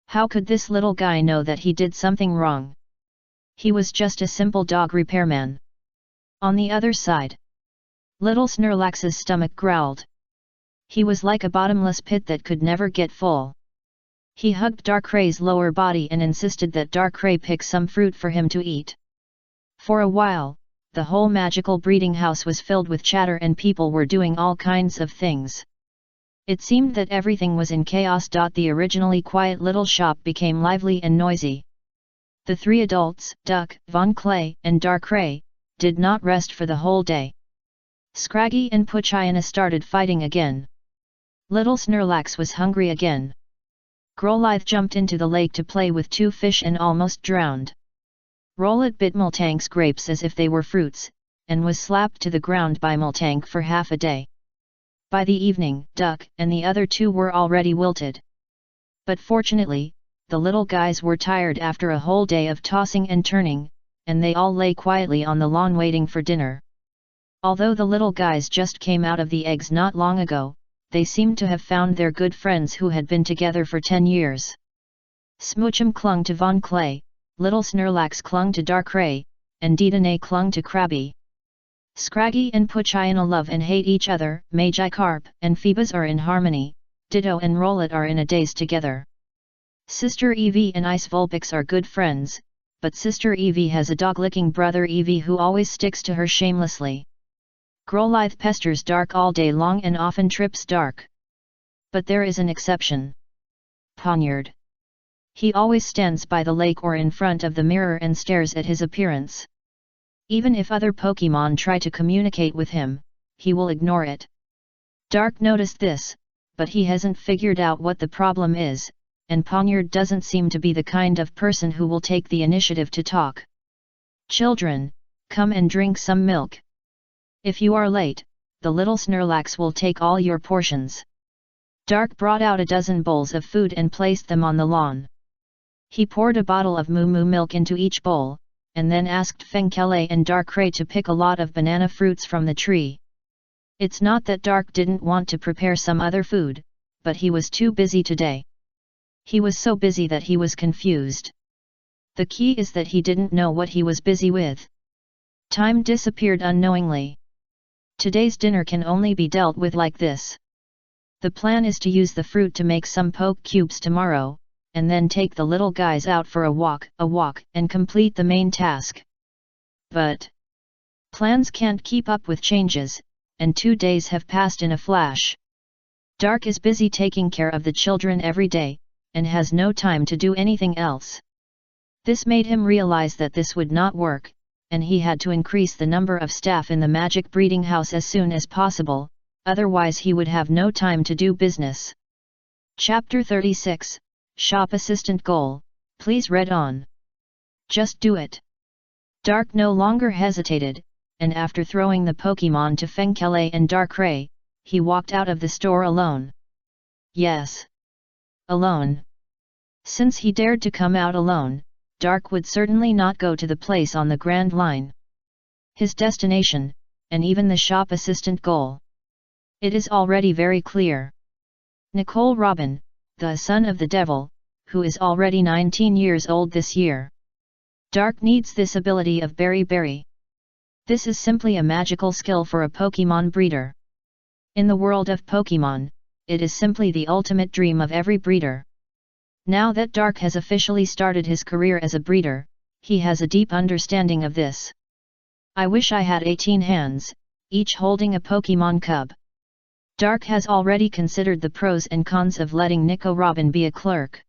How could this little guy know that he did something wrong? He was just a simple dog repairman. On the other side, little Snorlax's stomach growled. He was like a bottomless pit that could never get full. He hugged Darkray's lower body and insisted that Darkray pick some fruit for him to eat. For a while, the whole magical breeding house was filled with chatter and people were doing all kinds of things. It seemed that everything was in chaos. The originally quiet little shop became lively and noisy. The three adults, Duck, Von Clay, and Darkray, did not rest for the whole day. Scraggy and Poochyena started fighting again. Little Snorlax was hungry again. Growlithe jumped into the lake to play with two fish and almost drowned. Rowlet bit Multank's grapes as if they were fruits, and was slapped to the ground by Multank for half a day. By the evening, Duck and the other two were already wilted. But fortunately, the little guys were tired after a whole day of tossing and turning, and they all lay quietly on the lawn waiting for dinner. Although the little guys just came out of the eggs not long ago, they seemed to have found their good friends who had been together for 10 years. Smoochum clung to Von Clay, little Snorlax clung to Darkray, and Dedenne clung to Krabby. Scraggy and Poochyena love and hate each other. Magikarp and Phoebus are in harmony, Ditto and Rowlet are in a daze together. Sister Eevee and Ice Vulpix are good friends, but Sister Eevee has a dog-licking brother Eevee who always sticks to her shamelessly. Growlithe pesters Dark all day long and often trips Dark. But there is an exception. Poniard. He always stands by the lake or in front of the mirror and stares at his appearance. Even if other Pokemon try to communicate with him, he will ignore it. Dark noticed this, but he hasn't figured out what the problem is, and Poniard doesn't seem to be the kind of person who will take the initiative to talk. Children, come and drink some milk. If you are late, the little Snorlax will take all your portions. Dark brought out a dozen bowls of food and placed them on the lawn. He poured a bottle of Moo Moo milk into each bowl, and then asked Fengkele and Darkray to pick a lot of banana fruits from the tree. It's not that Dark didn't want to prepare some other food, but he was too busy today. He was so busy that he was confused. The key is that he didn't know what he was busy with. Time disappeared unknowingly. Today's dinner can only be dealt with like this. The plan is to use the fruit to make some poke cubes tomorrow, and then take the little guys out for a walk, and complete the main task. But plans can't keep up with changes, and 2 days have passed in a flash. Dark is busy taking care of the children every day, and has no time to do anything else. This made him realize that this would not work, and he had to increase the number of staff in the magic breeding house as soon as possible, otherwise he would have no time to do business. Chapter 36, Shop Assistant Goal, please read on. Just do it. Dark no longer hesitated, and after throwing the Pokemon to Fengkele and Darkrai, he walked out of the store alone. Yes. Alone. Since he dared to come out alone, Dark would certainly not go to the place on the Grand Line. His destination, and even the shop assistant goal. It is already very clear. Nicole Robin, the son of the devil, who is already 19 years old this year. Dark needs this ability of Berry. This is simply a magical skill for a Pokemon breeder. In the world of Pokemon, it is simply the ultimate dream of every breeder. Now that Dark has officially started his career as a breeder, he has a deep understanding of this. I wish I had 18 hands, each holding a Pokemon cub. Dark has already considered the pros and cons of letting Nico Robin be a clerk.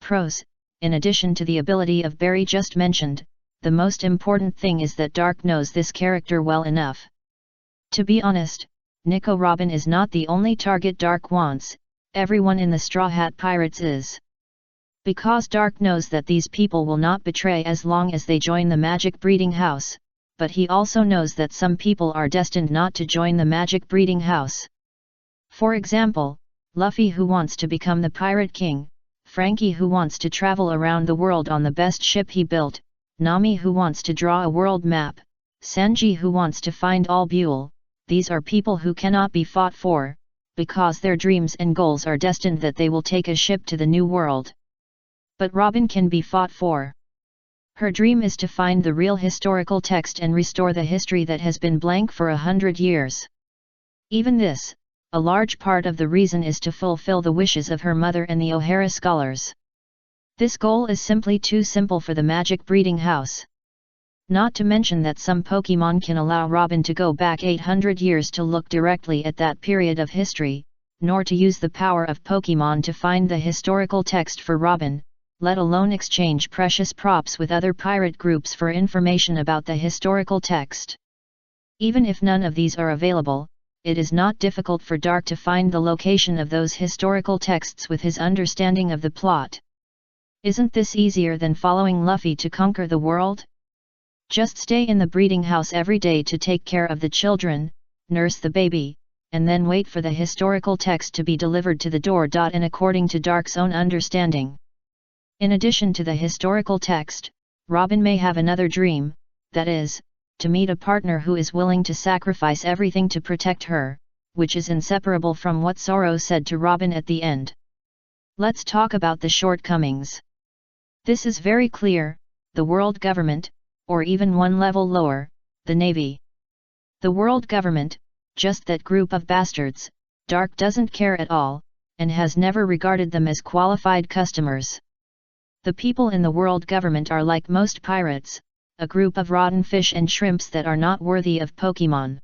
Pros: in addition to the ability of Barry just mentioned, the most important thing is that Dark knows this character well enough. To be honest, Nico Robin is not the only target Dark wants, everyone in the Straw Hat Pirates is. Because Dark knows that these people will not betray as long as they join the magic breeding house, but he also knows that some people are destined not to join the magic breeding house. For example, Luffy, who wants to become the Pirate King, Frankie, who wants to travel around the world on the best ship he built, Nami, who wants to draw a world map, Sanji, who wants to find all Buell. These are people who cannot be fought for, because their dreams and goals are destined that they will take a ship to the new world. But Robin can be fought for. Her dream is to find the real historical text and restore the history that has been blank for 100 years. Even this, a large part of the reason, is to fulfill the wishes of her mother and the O'Hara scholars. This goal is simply too simple for the magic breeding house. Not to mention that some Pokemon can allow Robin to go back 800 years to look directly at that period of history, nor to use the power of Pokemon to find the historical text for Robin, let alone exchange precious props with other pirate groups for information about the historical text. Even if none of these are available, it is not difficult for Dark to find the location of those historical texts with his understanding of the plot. Isn't this easier than following Luffy to conquer the world? Just stay in the breeding house every day to take care of the children, nurse the baby, and then wait for the historical text to be delivered to the door. And according to Dark's own understanding, in addition to the historical text, Robin may have another dream, that is, to meet a partner who is willing to sacrifice everything to protect her, which is inseparable from what Zoro said to Robin at the end. Let's talk about the shortcomings. This is very clear: the world government, or even one level lower, the Navy. The world government, just that group of bastards, Dark doesn't care at all, and has never regarded them as qualified customers. The people in the world government are like most pirates, a group of rotten fish and shrimps that are not worthy of Pokemon.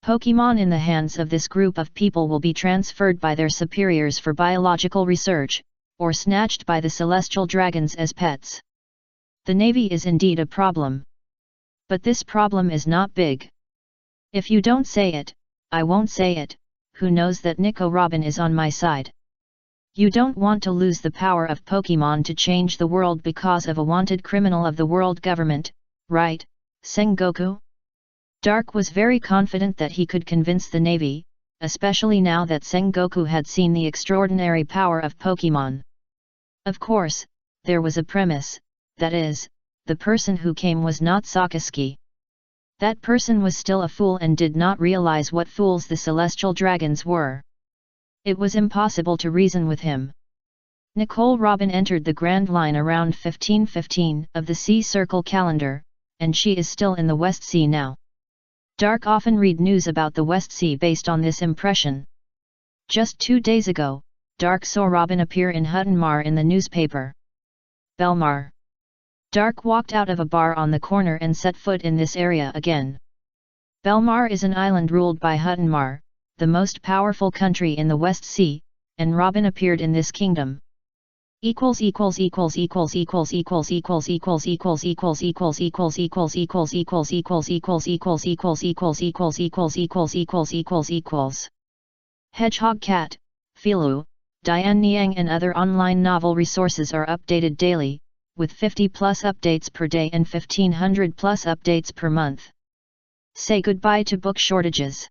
Pokemon in the hands of this group of people will be transferred by their superiors for biological research, or snatched by the celestial dragons as pets. The Navy is indeed a problem. But this problem is not big. If you don't say it, I won't say it. Who knows that Nico Robin is on my side? You don't want to lose the power of Pokemon to change the world because of a wanted criminal of the world government, right, Sengoku? Dark was very confident that he could convince the Navy, especially now that Sengoku had seen the extraordinary power of Pokemon. Of course, there was a premise, that is, the person who came was not Sakazuki. That person was still a fool and did not realize what fools the celestial dragons were. It was impossible to reason with him. Nicole Robin entered the Grand Line around 1515 of the Sea Circle calendar, and she is still in the West Sea now. Dark often read news about the West Sea based on this impression. Just 2 days ago, Dark saw Robin appear in Huttonmar in the newspaper. Belmar. Dark walked out of a bar on the corner and set foot in this area again. Belmar is an island ruled by Huttonmar, the most powerful country in the West Sea, and Robin appeared in this kingdom. Hedgehog Cat, Filu, Diane Niang and other online novel resources are updated daily, with 50+ updates per day and 1500+ updates per month. Say goodbye to book shortages.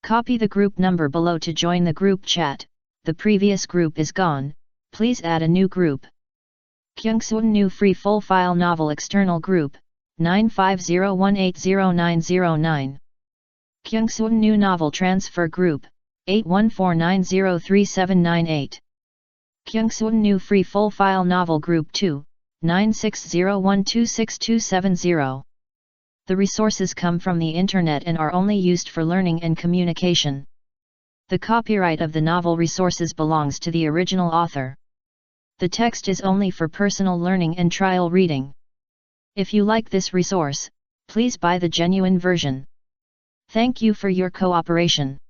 Copy the group number below to join the group chat. The previous group is gone, please add a new group. Kyungsoon New Free Full File Novel External Group, 950180909. Kyungsoon New Novel Transfer Group, 8149037898. Kyungsoon New Free Full File Novel Group 2, 9601262270. The resources come from the internet and are only used for learning and communication. The copyright of the novel resources belongs to the original author. The text is only for personal learning and trial reading. If you like this resource, please buy the genuine version. Thank you for your cooperation.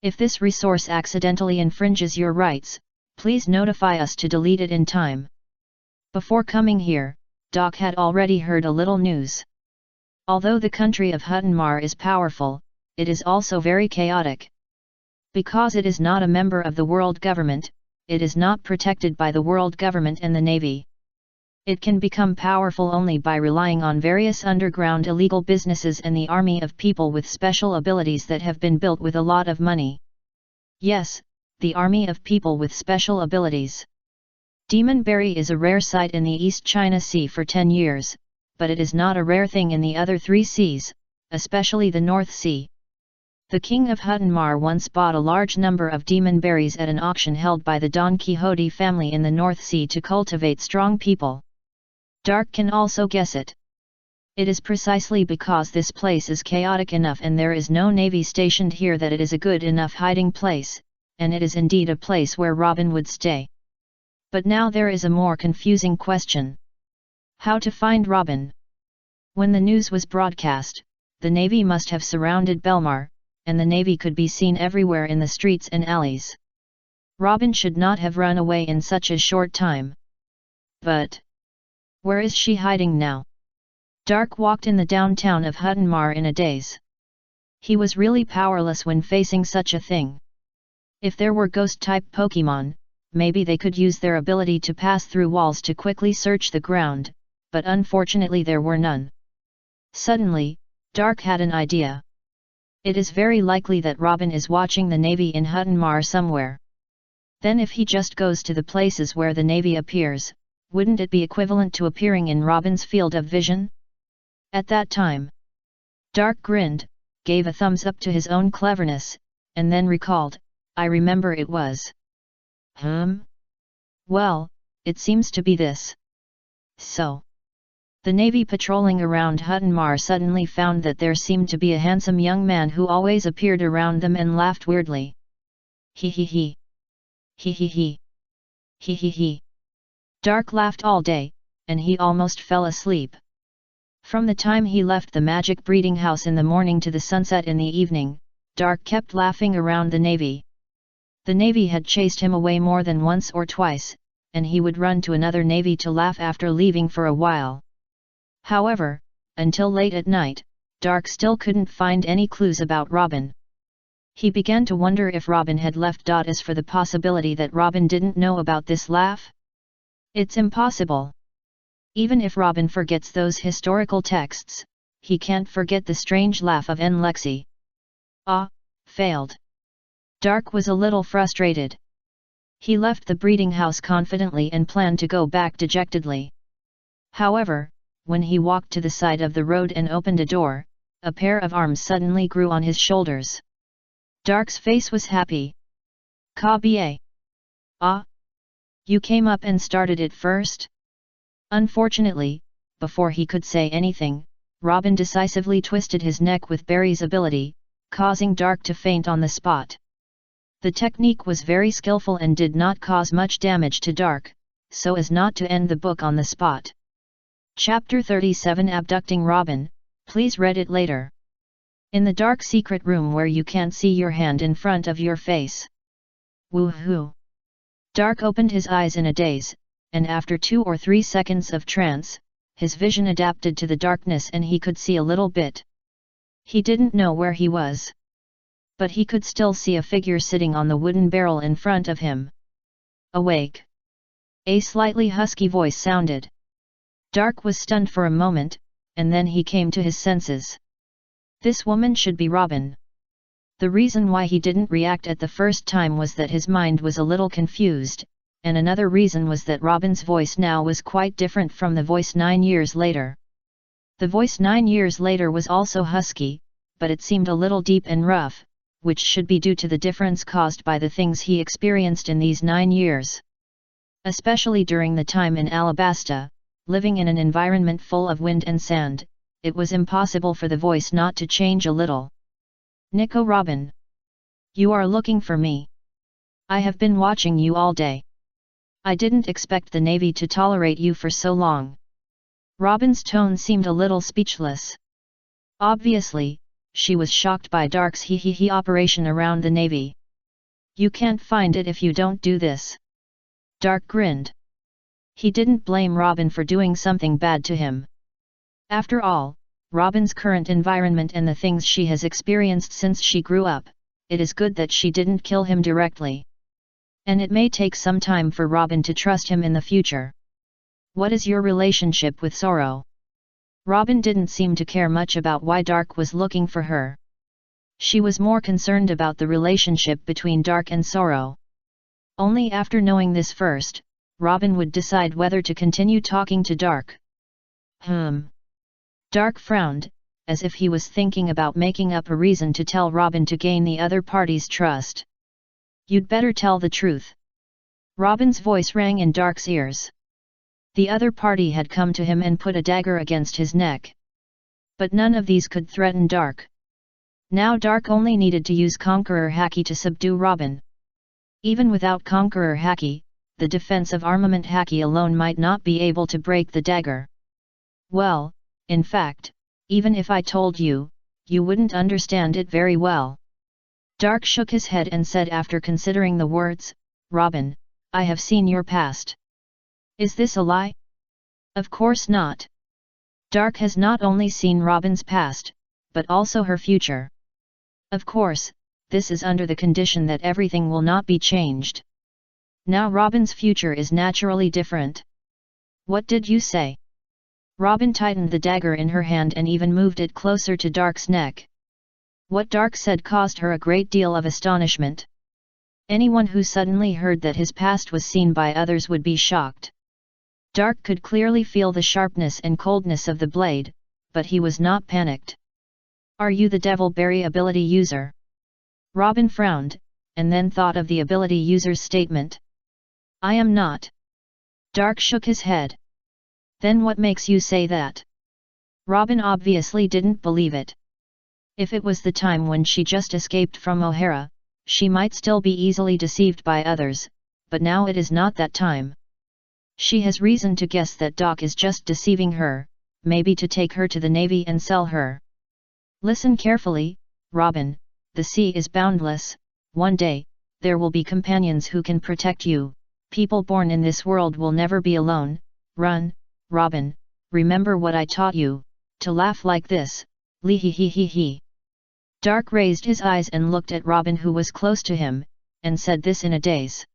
If this resource accidentally infringes your rights, please notify us to delete it in time. Before coming here, Doc had already heard a little news. Although the country of Huttonmar is powerful, it is also very chaotic. Because it is not a member of the world government, it is not protected by the world government and the navy. It can become powerful only by relying on various underground illegal businesses and the army of people with special abilities that have been built with a lot of money. Yes, the army of people with special abilities. Demonberry is a rare sight in the East China Sea for 10 years, but it is not a rare thing in the other 3 seas, especially the North Sea. The king of Huttonmar once bought a large number of demonberries at an auction held by the Don Quixote family in the North Sea to cultivate strong people. Dark can also guess it. It is precisely because this place is chaotic enough and there is no navy stationed here that it is a good enough hiding place, and it is indeed a place where Robin would stay. But now there is a more confusing question. How to find Robin? When the news was broadcast, the navy must have surrounded Belmar, and the navy could be seen everywhere in the streets and alleys. Robin should not have run away in such a short time. But where is she hiding now? Dark walked in the downtown of Huttonmar in a daze. He was really powerless when facing such a thing. If there were ghost-type Pokémon, maybe they could use their ability to pass through walls to quickly search the ground, but unfortunately there were none. Suddenly, Dark had an idea. It is very likely that Robin is watching the navy in Huttonmar somewhere. Then if he just goes to the places where the navy appears, wouldn't it be equivalent to appearing in Robin's field of vision? At that time, Dark grinned, gave a thumbs up to his own cleverness, and then recalled, I remember it was. Well, it seems to be this. So, the navy patrolling around Huttonmar suddenly found that there seemed to be a handsome young man who always appeared around them and laughed weirdly. He he he. He he he. He he he. Dark laughed all day, and he almost fell asleep. From the time he left the magic breeding house in the morning to the sunset in the evening, Dark kept laughing around the navy. The navy had chased him away more than once or twice, and he would run to another navy to laugh after leaving for a while. However, until late at night, Dark still couldn't find any clues about Robin. He began to wonder if Robin had left. As for the possibility that Robin didn't know about this laugh? It's impossible. Even if Robin forgets those historical texts, he can't forget the strange laugh of N. Lexi. Failed. Dark was a little frustrated. He left the breeding house confidently and planned to go back dejectedly. However, when he walked to the side of the road and opened a door, a pair of arms suddenly grew on his shoulders. Dark's face was happy. Ka ba. You came up and started it first? Unfortunately, before he could say anything, Robin decisively twisted his neck with Barry's ability, causing Dark to faint on the spot. The technique was very skillful and did not cause much damage to Dark, so as not to end the book on the spot. Chapter 37 Abducting Robin, please read it later. In the dark secret room where you can't see your hand in front of your face. Woohoo! Dark opened his eyes in a daze, and after 2 or 3 seconds of trance, his vision adapted to the darkness and he could see a little bit. He didn't know where he was. But he could still see a figure sitting on the wooden barrel in front of him. Awake! A slightly husky voice sounded. Dark was stunned for a moment, and then he came to his senses. This woman should be Robin. The reason why he didn't react at the first time was that his mind was a little confused, and another reason was that Robin's voice now was quite different from the voice 9 years later. The voice 9 years later was also husky, but it seemed a little deep and rough, which should be due to the difference caused by the things he experienced in these 9 years. Especially during the time in Alabasta, living in an environment full of wind and sand, it was impossible for the voice not to change a little. Nico Robin. You are looking for me. I have been watching you all day. I didn't expect the Navy to tolerate you for so long. Robin's tone seemed a little speechless. Obviously, she was shocked by Dark's he operation around the Navy. You can't find it if you don't do this. Dark grinned. He didn't blame Robin for doing something bad to him. After all, Robin's current environment and the things she has experienced since she grew up, it is good that she didn't kill him directly. And it may take some time for Robin to trust him in the future. What is your relationship with Sorrow? Robin didn't seem to care much about why Dark was looking for her. She was more concerned about the relationship between Dark and Sorrow. Only after knowing this first, Robin would decide whether to continue talking to Dark. Dark frowned, as if he was thinking about making up a reason to tell Robin to gain the other party's trust. You'd better tell the truth. Robin's voice rang in Dark's ears. The other party had come to him and put a dagger against his neck. But none of these could threaten Dark. Now Dark only needed to use Conqueror Haki to subdue Robin. Even without Conqueror Haki, the defense of Armament Haki alone might not be able to break the dagger. Well, in fact, even if I told you, you wouldn't understand it very well. Dark shook his head and said after considering the words, Robin, I have seen your past. Is this a lie? Of course not. Dark has not only seen Robin's past, but also her future. Of course, this is under the condition that everything will not be changed. Now Robin's future is naturally different. What did you say? Robin tightened the dagger in her hand and even moved it closer to Dark's neck. What Dark said caused her a great deal of astonishment. Anyone who suddenly heard that his past was seen by others would be shocked. Dark could clearly feel the sharpness and coldness of the blade, but he was not panicked. Are you the Devilberry ability user? Robin frowned, and then thought of the ability user's statement. I am not. Dark shook his head. Then what makes you say that? Robin obviously didn't believe it. If it was the time when she just escaped from O'Hara, she might still be easily deceived by others, but now it is not that time. She has reason to guess that Doc is just deceiving her, maybe to take her to the Navy and sell her. Listen carefully, Robin, the sea is boundless. One day, there will be companions who can protect you. People born in this world will never be alone. Run, Robin, remember what I taught you, to laugh like this, lee-hee-hee-hee-hee. Dark raised his eyes and looked at Robin who was close to him, and said this in a daze.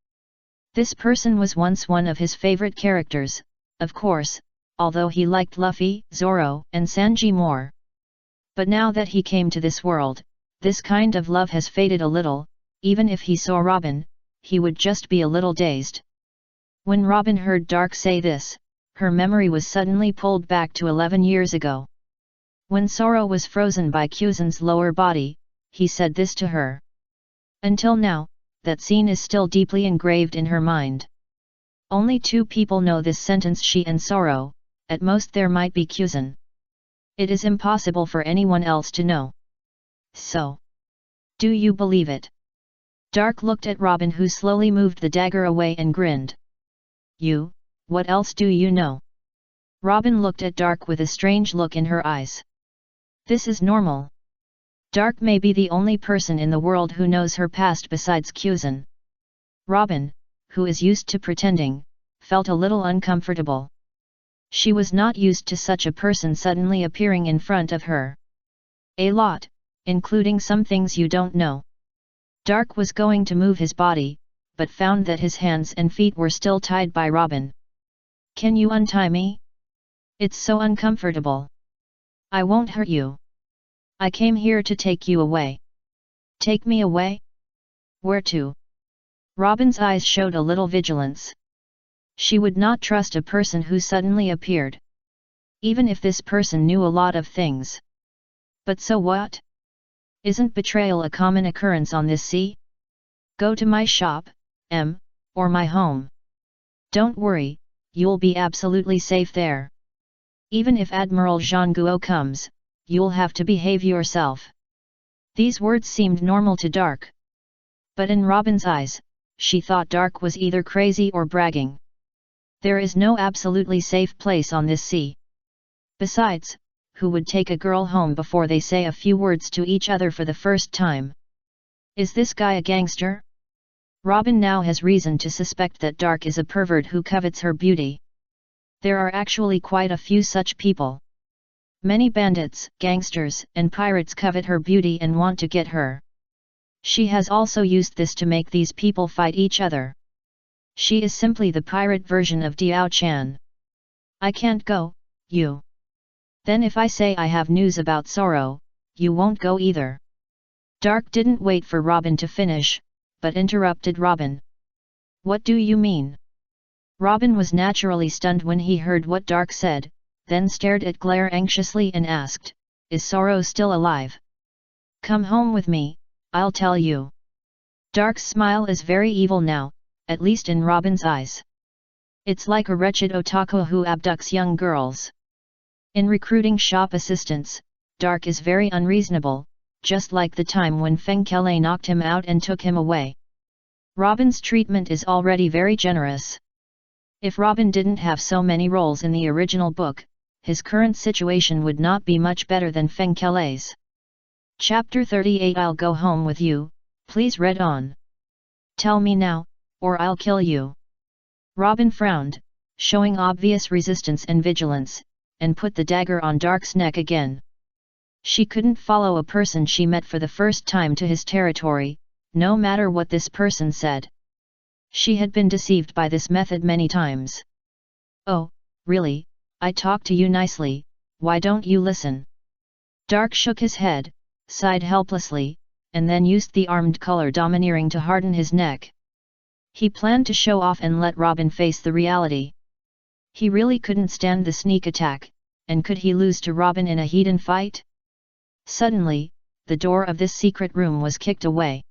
This person was once one of his favorite characters, of course, although he liked Luffy, Zoro, and Sanji more. But now that he came to this world, this kind of love has faded a little. Even if he saw Robin, he would just be a little dazed. When Robin heard Dark say this, her memory was suddenly pulled back to 11 years ago. When Sorrow was frozen by Kuzan's lower body, he said this to her. Until now, that scene is still deeply engraved in her mind. Only 2 people know this sentence, she and Sorrow, at most there might be Kuzan. It is impossible for anyone else to know. So, do you believe it? Dark looked at Robin who slowly moved the dagger away and grinned. You, what else do you know? Robin looked at Dark with a strange look in her eyes. This is normal. Dark may be the only person in the world who knows her past besides Kuzan. Robin, who is used to pretending, felt a little uncomfortable. She was not used to such a person suddenly appearing in front of her. A lot, including some things you don't know. Dark was going to move his body, but found that his hands and feet were still tied by Robin. Can you untie me? It's so uncomfortable. I won't hurt you. I came here to take you away. Take me away? Where to? Robin's eyes showed a little vigilance. She would not trust a person who suddenly appeared. Even if this person knew a lot of things. But so what? Isn't betrayal a common occurrence on this sea? Go to my shop, or my home. Don't worry, you'll be absolutely safe there. Even if Admiral Jean Guo comes, you'll have to behave yourself. These words seemed normal to Dark. But in Robin's eyes, she thought Dark was either crazy or bragging. There is no absolutely safe place on this sea. Besides, who would take a girl home before they say a few words to each other for the first time? Is this guy a gangster? Robin now has reason to suspect that Dark is a pervert who covets her beauty. There are actually quite a few such people. Many bandits, gangsters, and pirates covet her beauty and want to get her. She has also used this to make these people fight each other. She is simply the pirate version of Diao Chan. I can't go, you. Then if I say I have news about Sorrow, you won't go either. Dark didn't wait for Robin to finish, but interrupted Robin. What do you mean? Robin was naturally stunned when he heard what Dark said, then stared at Glare anxiously and asked, Is Sorrow still alive? Come home with me, I'll tell you. Dark's smile is very evil now, at least in Robin's eyes. It's like a wretched otaku who abducts young girls. In recruiting shop assistants, Dark is very unreasonable, just like the time when Feng Kelei knocked him out and took him away. Robin's treatment is already very generous. If Robin didn't have so many roles in the original book, his current situation would not be much better than Feng Kelei's. Chapter 38 I'll go home with you, please read on. Tell me now, or I'll kill you. Robin frowned, showing obvious resistance and vigilance, and put the dagger on Dark's neck again. She couldn't follow a person she met for the first time to his territory, no matter what this person said. She had been deceived by this method many times. Oh, really, I talk to you nicely, why don't you listen? Dark shook his head, sighed helplessly, and then used the armed color domineering to harden his neck. He planned to show off and let Robin face the reality. He really couldn't stand the sneak attack, and could he lose to Robin in a heat-and fight? Suddenly, the door of this secret room was kicked away.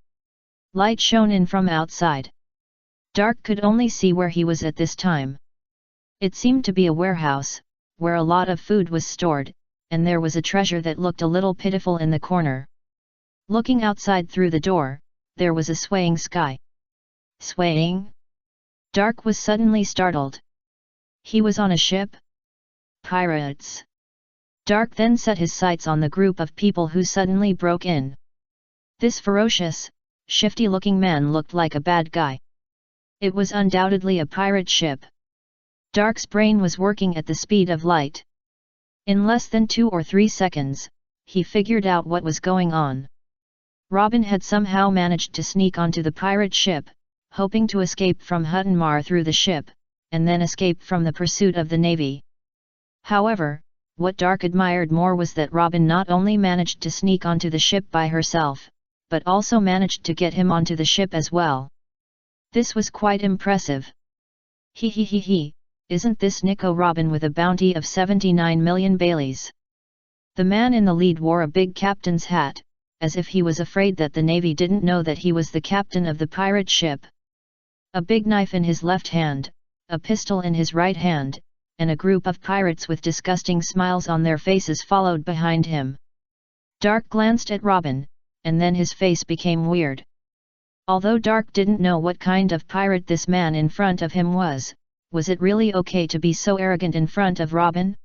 Light shone in from outside. Dark could only see where he was at this time. It seemed to be a warehouse, where a lot of food was stored, and there was a treasure that looked a little pitiful in the corner. Looking outside through the door, there was a swaying sky. Swaying? Dark was suddenly startled. He was on a ship? Pirates. Dark then set his sights on the group of people who suddenly broke in. This ferocious, shifty-looking man looked like a bad guy. It was undoubtedly a pirate ship. Dark's brain was working at the speed of light. In less than 2 or 3 seconds, he figured out what was going on. Robin had somehow managed to sneak onto the pirate ship, hoping to escape from Huttonmar through the ship, and then escape from the pursuit of the navy. However, what Dark admired more was that Robin not only managed to sneak onto the ship by herself, but also managed to get him onto the ship as well. This was quite impressive. He, isn't this Nico Robin with a bounty of 79 million Baileys? The man in the lead wore a big captain's hat, as if he was afraid that the navy didn't know that he was the captain of the pirate ship. A big knife in his left hand, a pistol in his right hand, and a group of pirates with disgusting smiles on their faces followed behind him. Dark glanced at Robin, and then his face became weird. Although Dark didn't know what kind of pirate this man in front of him was it really okay to be so arrogant in front of Robin?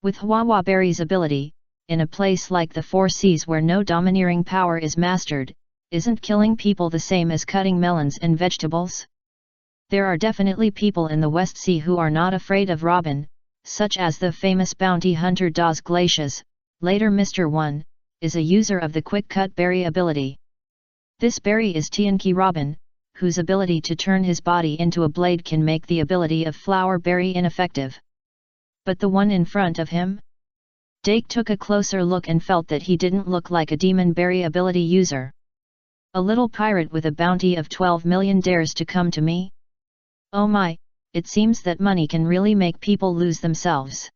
With Hua Berry's ability, in a place like the Four Seas where no domineering power is mastered, isn't killing people the same as cutting melons and vegetables? There are definitely people in the West Sea who are not afraid of Robin, such as the famous bounty hunter Das Glacius, later Mr. 1, is a user of the Quick Cut Berry ability. This berry is Tianqi Robin, whose ability to turn his body into a blade can make the ability of Flower Berry ineffective. But the one in front of him? Dake took a closer look and felt that he didn't look like a demon berry ability user. A little pirate with a bounty of 12 million dares to come to me? Oh my, it seems that money can really make people lose themselves.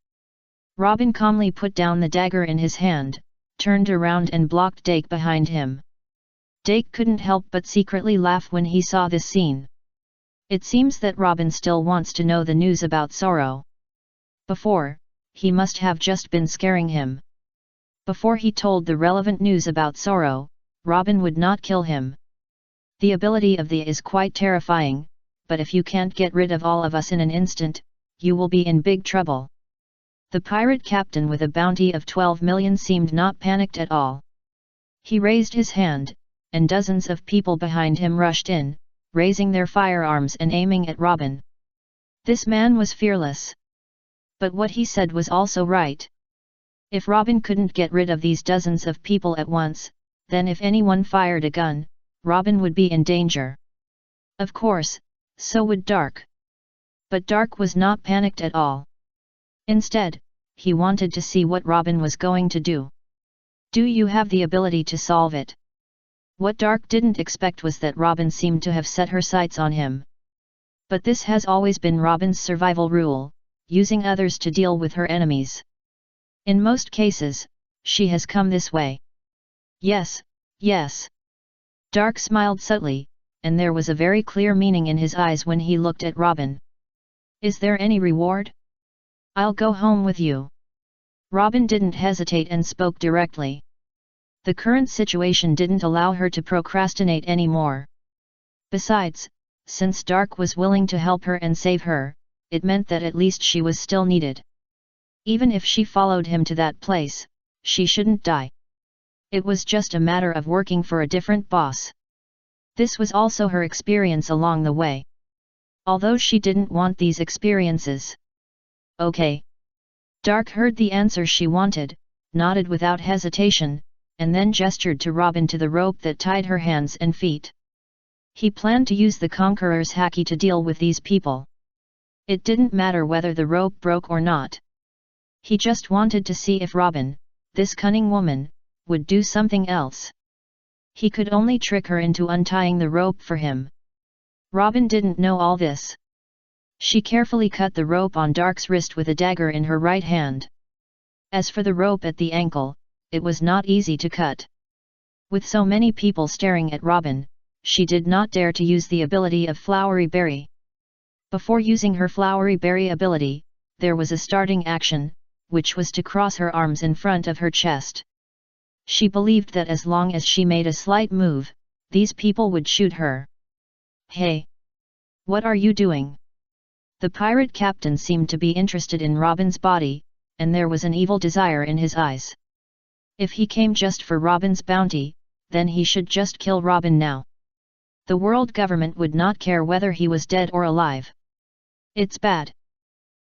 Robin calmly put down the dagger in his hand, turned around and blocked Dake behind him. Dake couldn't help but secretly laugh when he saw this scene. It seems that Robin still wants to know the news about Sorrow. Before, he must have just been scaring him. Before he told the relevant news about Sorrow, Robin would not kill him. The ability of the is quite terrifying, but if you can't get rid of all of us in an instant, you will be in big trouble. The pirate captain with a bounty of 12 million seemed not panicked at all. He raised his hand, and dozens of people behind him rushed in, raising their firearms and aiming at Robin. This man was fearless. But what he said was also right. If Robin couldn't get rid of these dozens of people at once, then if anyone fired a gun, Robin would be in danger. Of course, so would Dark. But Dark was not panicked at all. Instead, he wanted to see what Robin was going to do. Do you have the ability to solve it? What Dark didn't expect was that Robin seemed to have set her sights on him. But this has always been Robin's survival rule, using others to deal with her enemies. In most cases, she has come this way. Yes, yes. Dark smiled subtly, and there was a very clear meaning in his eyes when he looked at Robin. Is there any reward? I'll go home with you. Robin didn't hesitate and spoke directly. The current situation didn't allow her to procrastinate anymore. Besides, since Dark was willing to help her and save her, it meant that at least she was still needed. Even if she followed him to that place, she shouldn't die. It was just a matter of working for a different boss. This was also her experience along the way. Although she didn't want these experiences. Okay. Dark heard the answer she wanted, nodded without hesitation, and then gestured to Robin to the rope that tied her hands and feet. He planned to use the Conqueror's haki to deal with these people. It didn't matter whether the rope broke or not. He just wanted to see if Robin, this cunning woman, would do something else. He could only trick her into untying the rope for him. Robin didn't know all this. She carefully cut the rope on Dark's wrist with a dagger in her right hand. As for the rope at the ankle, it was not easy to cut. With so many people staring at Robin, she did not dare to use the ability of Flowery Berry. Before using her Flowery Berry ability, there was a starting action, which was to cross her arms in front of her chest. She believed that as long as she made a slight move, these people would shoot her. Hey! What are you doing? The pirate captain seemed to be interested in Robin's body, and there was an evil desire in his eyes. If he came just for Robin's bounty, then he should just kill Robin now. The world government would not care whether he was dead or alive. It's bad.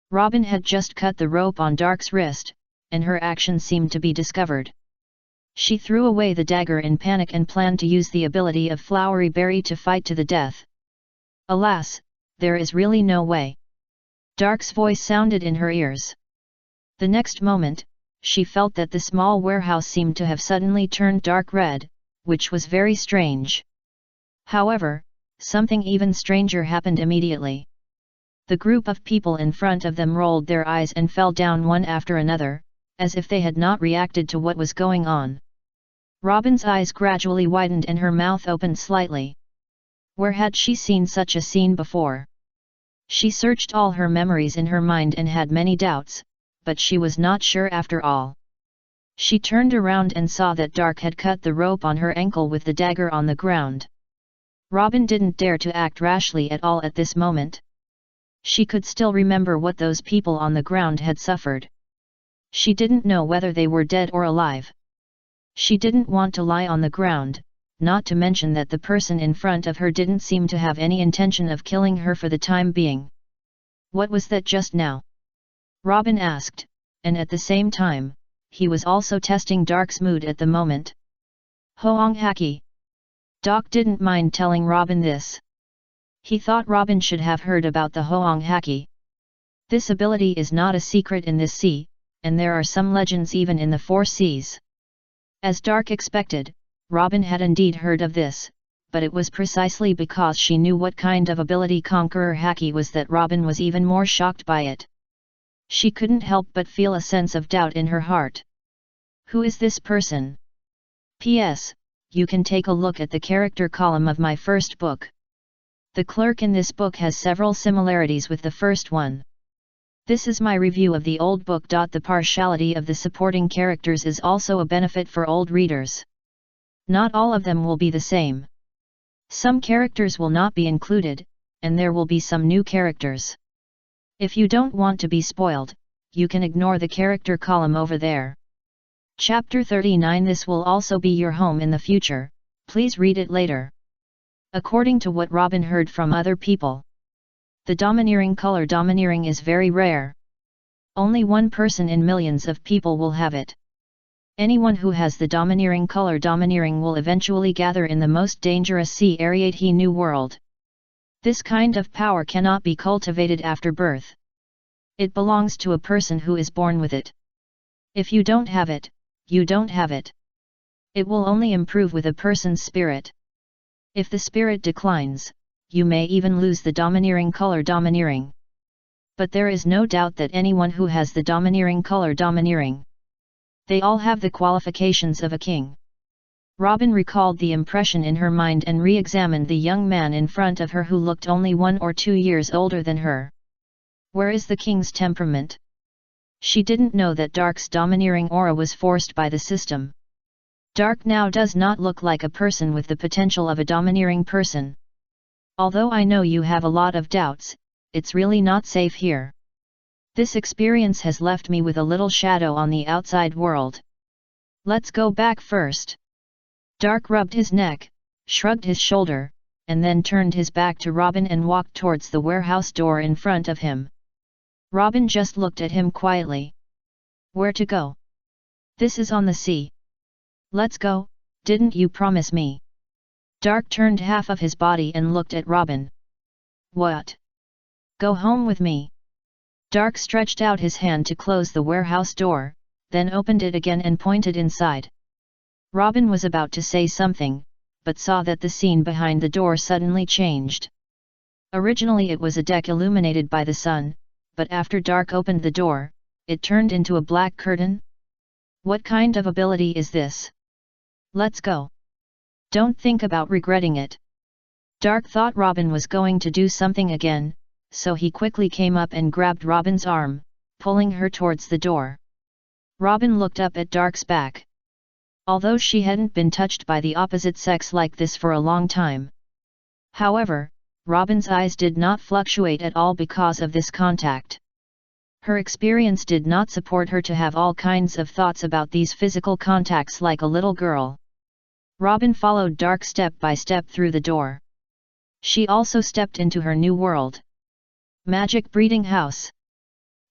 Robin had just cut the rope on Dark's wrist, and her action seemed to be discovered. She threw away the dagger in panic and planned to use the ability of Flowery Berry to fight to the death. Alas, there is really no way. Dark's voice sounded in her ears. The next moment, she felt that the small warehouse seemed to have suddenly turned dark red, which was very strange. However, something even stranger happened immediately. The group of people in front of them rolled their eyes and fell down one after another, as if they had not reacted to what was going on. Robin's eyes gradually widened and her mouth opened slightly. Where had she seen such a scene before? She searched all her memories in her mind and had many doubts, but she was not sure after all. She turned around and saw that Dark had cut the rope on her ankle with the dagger on the ground. Robin didn't dare to act rashly at all at this moment. She could still remember what those people on the ground had suffered. She didn't know whether they were dead or alive. She didn't want to lie on the ground, not to mention that the person in front of her didn't seem to have any intention of killing her for the time being. What was that just now? Robin asked, and at the same time, he was also testing Dark's mood at the moment. Hoang haki. Doc didn't mind telling Robin this. He thought Robin should have heard about the Hoang haki. This ability is not a secret in this sea, and there are some legends even in the four seas. As Dark expected, Robin had indeed heard of this, but it was precisely because she knew what kind of ability Conqueror Haki was that Robin was even more shocked by it. She couldn't help but feel a sense of doubt in her heart. Who is this person? P.S. You can take a look at the character column of my first book. The clerk in this book has several similarities with the first one. This is my review of the old book. The partiality of the supporting characters is also a benefit for old readers. Not all of them will be the same. Some characters will not be included, and there will be some new characters. If you don't want to be spoiled, you can ignore the character column over there. Chapter 39. This will also be your home in the future, please read it later. According to what Robin heard from other people, the domineering color domineering is very rare. Only one person in millions of people will have it. Anyone who has the domineering color domineering will eventually gather in the most dangerous sea Ariate New World. This kind of power cannot be cultivated after birth. It belongs to a person who is born with it. If you don't have it, you don't have it. It will only improve with a person's spirit. If the spirit declines, you may even lose the domineering color domineering. But there is no doubt that anyone who has the domineering color domineering, they all have the qualifications of a king. Robin recalled the impression in her mind and re-examined the young man in front of her who looked only 1 or 2 years older than her. Where is the king's temperament? She didn't know that Dark's domineering aura was forced by the system. Dark now does not look like a person with the potential of a domineering person. Although I know you have a lot of doubts, it's really not safe here. This experience has left me with a little shadow on the outside world. Let's go back first. Dark rubbed his neck, shrugged his shoulder, and then turned his back to Robin and walked towards the warehouse door in front of him. Robin just looked at him quietly. Where to go? This is on the sea. Let's go, didn't you promise me? Dark turned half of his body and looked at Robin. What? Go home with me. Dark stretched out his hand to close the warehouse door, then opened it again and pointed inside. Robin was about to say something, but saw that the scene behind the door suddenly changed. Originally it was a deck illuminated by the sun, but after Dark opened the door, it turned into a black curtain. What kind of ability is this? Let's go. Don't think about regretting it. Dark thought Robin was going to do something again, so he quickly came up and grabbed Robin's arm, pulling her towards the door. Robin looked up at Dark's back. Although she hadn't been touched by the opposite sex like this for a long time. However, Robin's eyes did not fluctuate at all because of this contact. Her experience did not support her to have all kinds of thoughts about these physical contacts like a little girl. Robin followed Dark step by step through the door. She also stepped into her new world. Magic breeding house.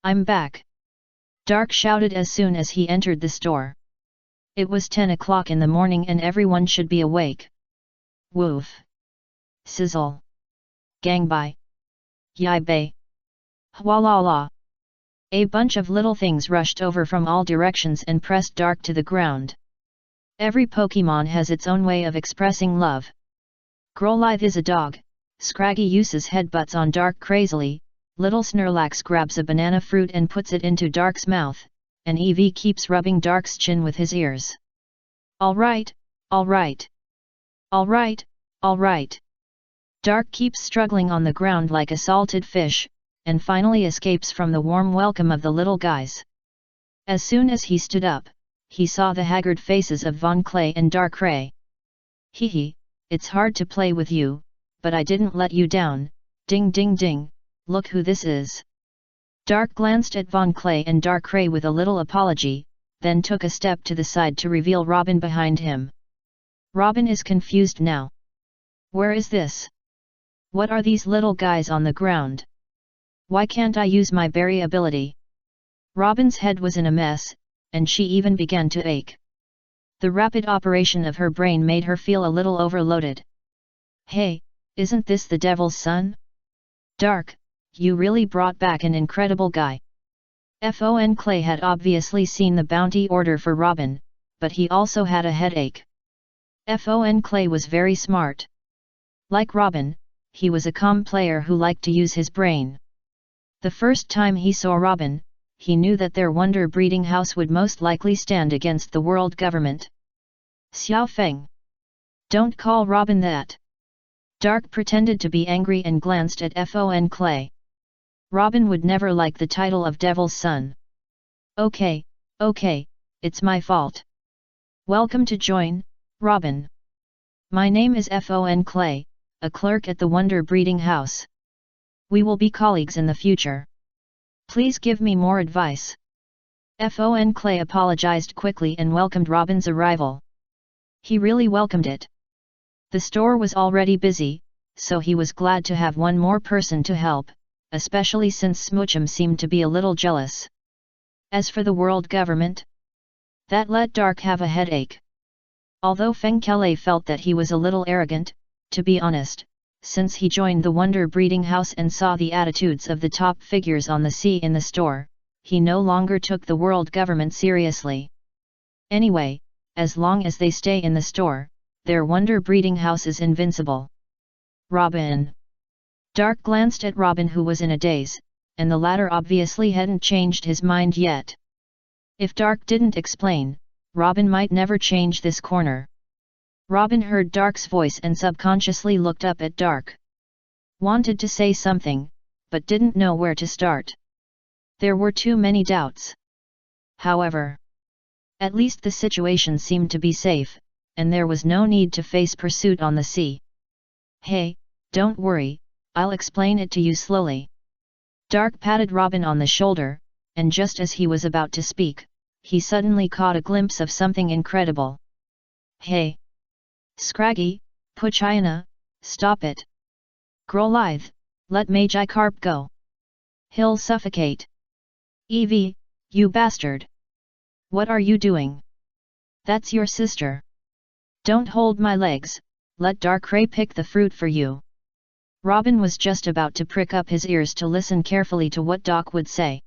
I'm back. Dark shouted as soon as he entered the store. It was 10 o'clock in the morning and everyone should be awake. Woof. Sizzle. Gangbye. Yibai. Hwalala. A bunch of little things rushed over from all directions and pressed Dark to the ground. Every Pokemon has its own way of expressing love. Growlithe is a dog, Scraggy uses headbutts on Dark crazily, little Snorlax grabs a banana fruit and puts it into Dark's mouth, and Eevee keeps rubbing Dark's chin with his ears. Alright, alright. Alright, alright. Dark keeps struggling on the ground like a salted fish, and finally escapes from the warm welcome of the little guys. As soon as he stood up, he saw the haggard faces of Von Clay and Darkrai. Hee, it's hard to play with you, but I didn't let you down, ding ding ding, look who this is. Dark glanced at Von Clay and Darkrai with a little apology, then took a step to the side to reveal Robin behind him. Robin is confused now. Where is this? What are these little guys on the ground? Why can't I use my berry ability? Robin's head was in a mess, and she even began to ache. The rapid operation of her brain made her feel a little overloaded. Hey, isn't this the devil's son? Dark, you really brought back an incredible guy. Clay had obviously seen the bounty order for Robin, but he also had a headache. Clay was very smart. Like Robin, he was a calm player who liked to use his brain. The first time he saw Robin, he knew that their wonder breeding house would most likely stand against the world government. Xiao Feng. Don't call Robin that. Dark pretended to be angry and glanced at Clay. Robin would never like the title of Devil's Son. Okay, it's my fault. Welcome to join, Robin. My name is Clay, a clerk at the Wonder Breeding House. We will be colleagues in the future. Please give me more advice. Clay apologized quickly and welcomed Robin's arrival. He really welcomed it. The store was already busy, so he was glad to have one more person to help, especially since Smoochum seemed to be a little jealous. As for the world government, that let Dark have a headache. Although Feng Kelei felt that he was a little arrogant, to be honest, since he joined the Wonder Breeding House and saw the attitudes of the top figures on the sea in the store, he no longer took the world government seriously. Anyway, as long as they stay in the store, their Wonder Breeding House is invincible. Robin. Dark glanced at Robin, who was in a daze, and the latter obviously hadn't changed his mind yet. If Dark didn't explain, Robin might never change this corner. Robin heard Dark's voice and subconsciously looked up at Dark. Wanted to say something, but didn't know where to start. There were too many doubts. However, at least the situation seemed to be safe, and there was no need to face pursuit on the sea. Hey, don't worry, I'll explain it to you slowly. Dark patted Robin on the shoulder, and just as he was about to speak, he suddenly caught a glimpse of something incredible. Hey! Scraggy, Puchina, stop it! Grolithe, let Magikarp go! He'll suffocate! Eevee, you bastard! What are you doing? That's your sister! Don't hold my legs, let Darkrai pick the fruit for you! Robin was just about to prick up his ears to listen carefully to what Doc would say.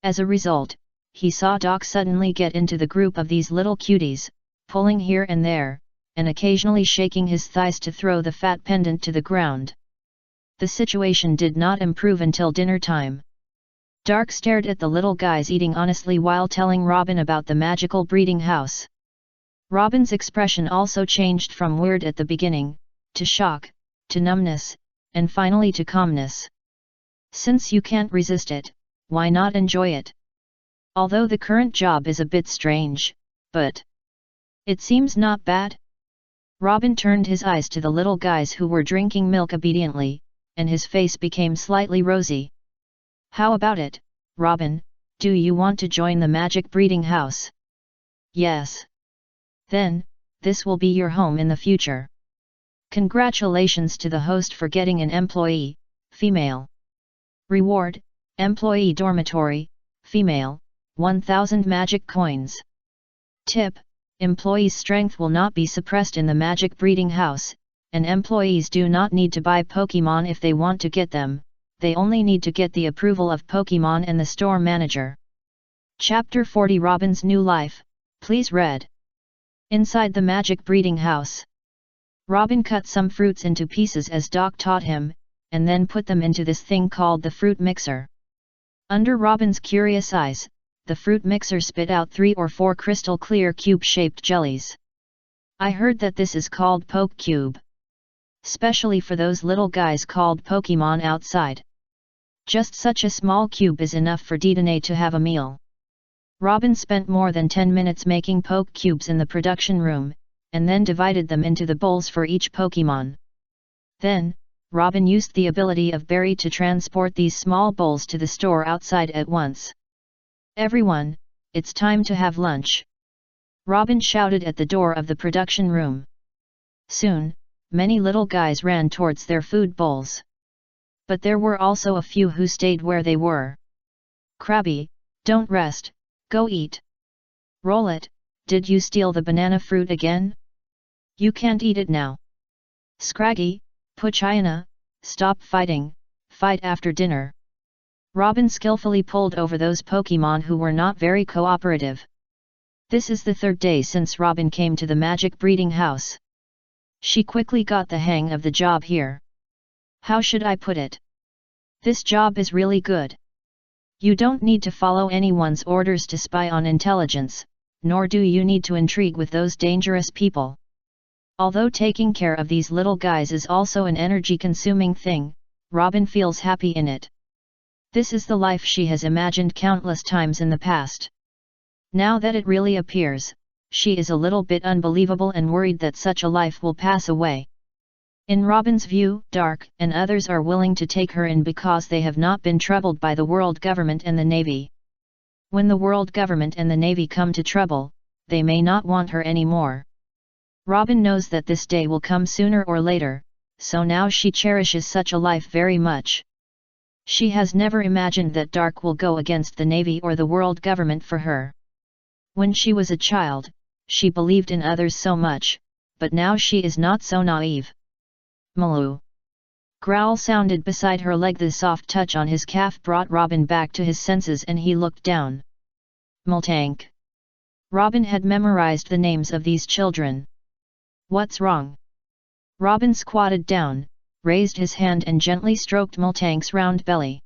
As a result, he saw Doc suddenly get into the group of these little cuties, pulling here and there, and occasionally shaking his thighs to throw the fat pendant to the ground. The situation did not improve until dinner time. Dark stared at the little guys eating honestly while telling Robin about the magical breeding house. Robin's expression also changed from weird at the beginning, to shock, to numbness, and finally to calmness. Since you can't resist it, why not enjoy it? Although the current job is a bit strange, but it seems not bad. Robin turned his eyes to the little guys who were drinking milk obediently, and his face became slightly rosy. How about it, Robin, do you want to join the magic breeding house? Yes. Then, this will be your home in the future. Congratulations to the host for getting an employee, female. Reward, employee dormitory, female, 1000 magic coins. Tip, employees' strength will not be suppressed in the magic breeding house, and employees do not need to buy Pokemon if they want to get them, they only need to get the approval of Pokemon and the store manager. Chapter 40 Robin's New Life, please read. Inside the magic breeding house. Robin cut some fruits into pieces as Doc taught him, and then put them into this thing called the fruit mixer. Under Robin's curious eyes, the fruit mixer spit out 3 or 4 crystal clear cube-shaped jellies. I heard that this is called Poke Cube. Specially for those little guys called Pokemon outside. Just such a small cube is enough for Dedenne to have a meal. Robin spent more than 10 minutes making Poke Cubes in the production room, and then divided them into the bowls for each Pokemon. Then, Robin used the ability of Berry to transport these small bowls to the store outside at once. Everyone, it's time to have lunch. Robin shouted at the door of the production room. Soon, many little guys ran towards their food bowls. But there were also a few who stayed where they were. Krabby, don't rest, go eat. Roll it, did you steal the banana fruit again? You can't eat it now. Scraggy, Puchina, stop fighting, fight after dinner. Robin skillfully pulled over those Pokémon who were not very cooperative. This is the third day since Robin came to the magic breeding house. She quickly got the hang of the job here. How should I put it? This job is really good. You don't need to follow anyone's orders to spy on intelligence, nor do you need to intrigue with those dangerous people. Although taking care of these little guys is also an energy-consuming thing, Robin feels happy in it. This is the life she has imagined countless times in the past. Now that it really appears, she is a little bit unbelievable and worried that such a life will pass away. In Robin's view, Dark and others are willing to take her in because they have not been troubled by the world government and the Navy. When the world government and the Navy come to trouble, they may not want her anymore. Robin knows that this day will come sooner or later, so now she cherishes such a life very much. She has never imagined that Dark will go against the Navy or the world government for her. When she was a child, she believed in others so much, but now she is not so naive. Maloo. Growl sounded beside her leg. The soft touch on his calf brought Robin back to his senses and he looked down. Multank. Robin had memorized the names of these children. What's wrong? Robin squatted down, raised his hand and gently stroked Multank's round belly.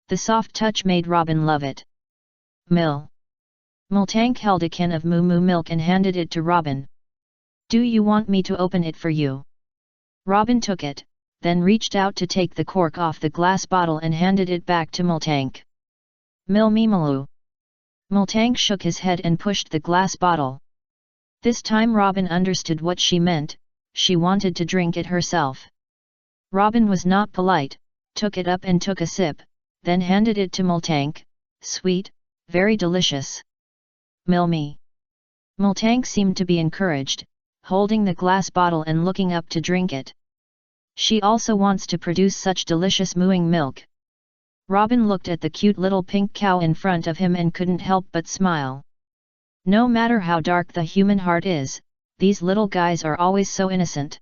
The soft touch made Robin love it. Mill. Multank held a can of moo moo milk and handed it to Robin. Do you want me to open it for you? Robin took it, then reached out to take the cork off the glass bottle and handed it back to Multank. Mill me Maloo. Multank shook his head and pushed the glass bottle. This time Robin understood what she meant, she wanted to drink it herself. Robin was not polite, took it up and took a sip, then handed it to Multank. Sweet, very delicious. Mill me. Multank seemed to be encouraged, holding the glass bottle and looking up to drink it. She also wants to produce such delicious mooing milk. Robin looked at the cute little pink cow in front of him and couldn't help but smile. No matter how dark the human heart is, these little guys are always so innocent.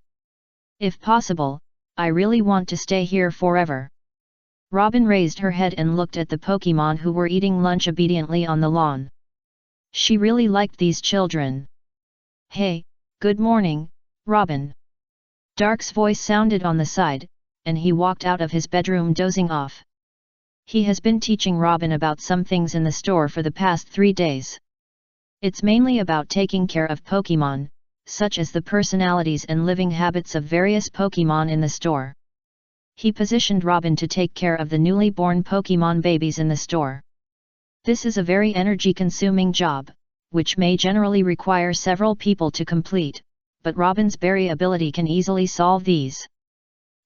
If possible, I really want to stay here forever. Robin raised her head and looked at the Pokémon who were eating lunch obediently on the lawn. She really liked these children. Hey, good morning, Robin. Dark's voice sounded on the side, and he walked out of his bedroom dozing off. He has been teaching Robin about some things in the store for the past 3 days. It's mainly about taking care of Pokémon, such as the personalities and living habits of various Pokémon in the store. He positioned Robin to take care of the newly born Pokémon babies in the store. This is a very energy-consuming job, which may generally require several people to complete, but Robin's berry ability can easily solve these.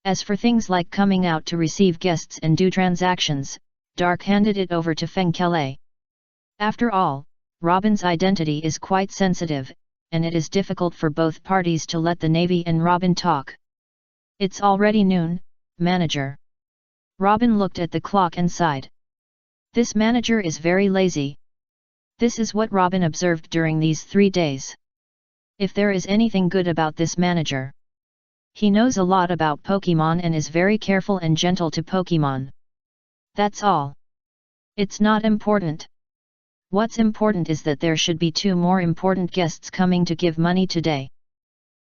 As for things like coming out to receive guests and do transactions, Dark handed it over to Fengkele. After all, Robin's identity is quite sensitive, and it is difficult for both parties to let the Navy and Robin talk. It's already noon, manager. Robin looked at the clock and sighed. This manager is very lazy. This is what Robin observed during these 3 days. If there is anything good about this manager, he knows a lot about Pokémon and is very careful and gentle to Pokémon. That's all. It's not important. What's important is that there should be 2 more important guests coming to give money today.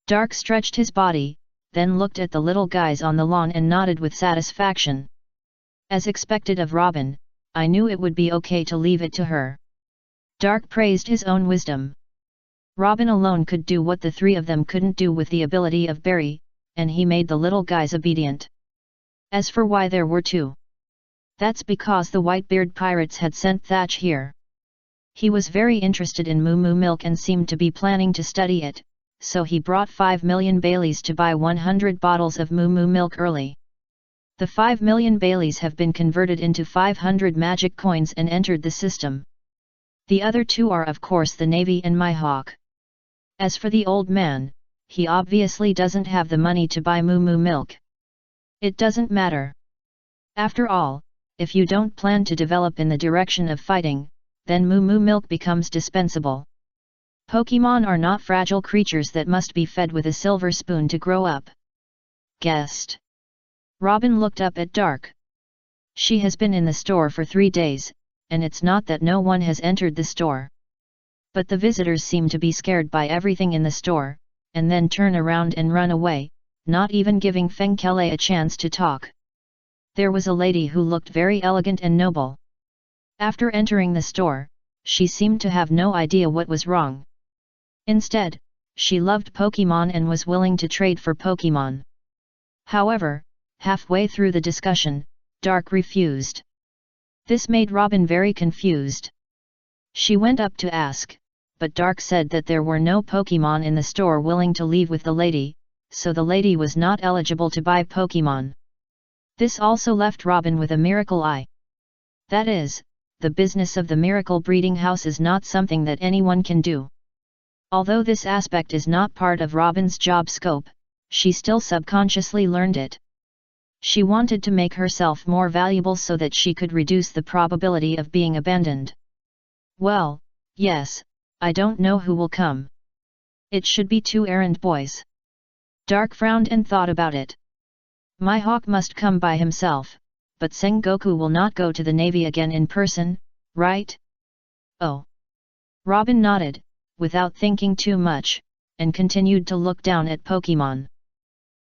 Dark stretched his body, then looked at the little guys on the lawn and nodded with satisfaction. As expected of Robin, I knew it would be okay to leave it to her. Dark praised his own wisdom. Robin alone could do what the 3 of them couldn't do with the ability of Berry, and he made the little guys obedient. As for why there were 2, that's because the Whitebeard pirates had sent Thatch here. He was very interested in Moo Moo milk and seemed to be planning to study it, so he brought 5 million Baileys to buy 100 bottles of Moo Moo milk early. The 5 million Baileys have been converted into 500 magic coins and entered the system. The other 2 are of course the Navy and Mihawk. As for the old man, he obviously doesn't have the money to buy Moo Moo milk. It doesn't matter. After all, if you don't plan to develop in the direction of fighting, then Moo Moo milk becomes dispensable. Pokémon are not fragile creatures that must be fed with a silver spoon to grow up. Guest. Robin looked up at Dark. She has been in the store for 3 days, and it's not that no one has entered the store. But the visitors seem to be scared by everything in the store, and then turn around and run away, not even giving Feng Kele a chance to talk. There was a lady who looked very elegant and noble. After entering the store, she seemed to have no idea what was wrong. Instead, she loved Pokemon and was willing to trade for Pokemon. However, halfway through the discussion, Dark refused. This made Robin very confused. She went up to ask, but Dark said that there were no Pokemon in the store willing to leave with the lady, so the lady was not eligible to buy Pokemon. This also left Robin with a miracle eye. That is, the business of the miracle breeding house is not something that anyone can do. Although this aspect is not part of Robin's job scope, she still subconsciously learned it. She wanted to make herself more valuable so that she could reduce the probability of being abandoned. Well, yes, I don't know who will come. It should be 2 errand boys. Dark frowned and thought about it. My hawk must come by himself, but Sengoku will not go to the Navy again in person, right? Oh. Robin nodded, without thinking too much, and continued to look down at Pokemon.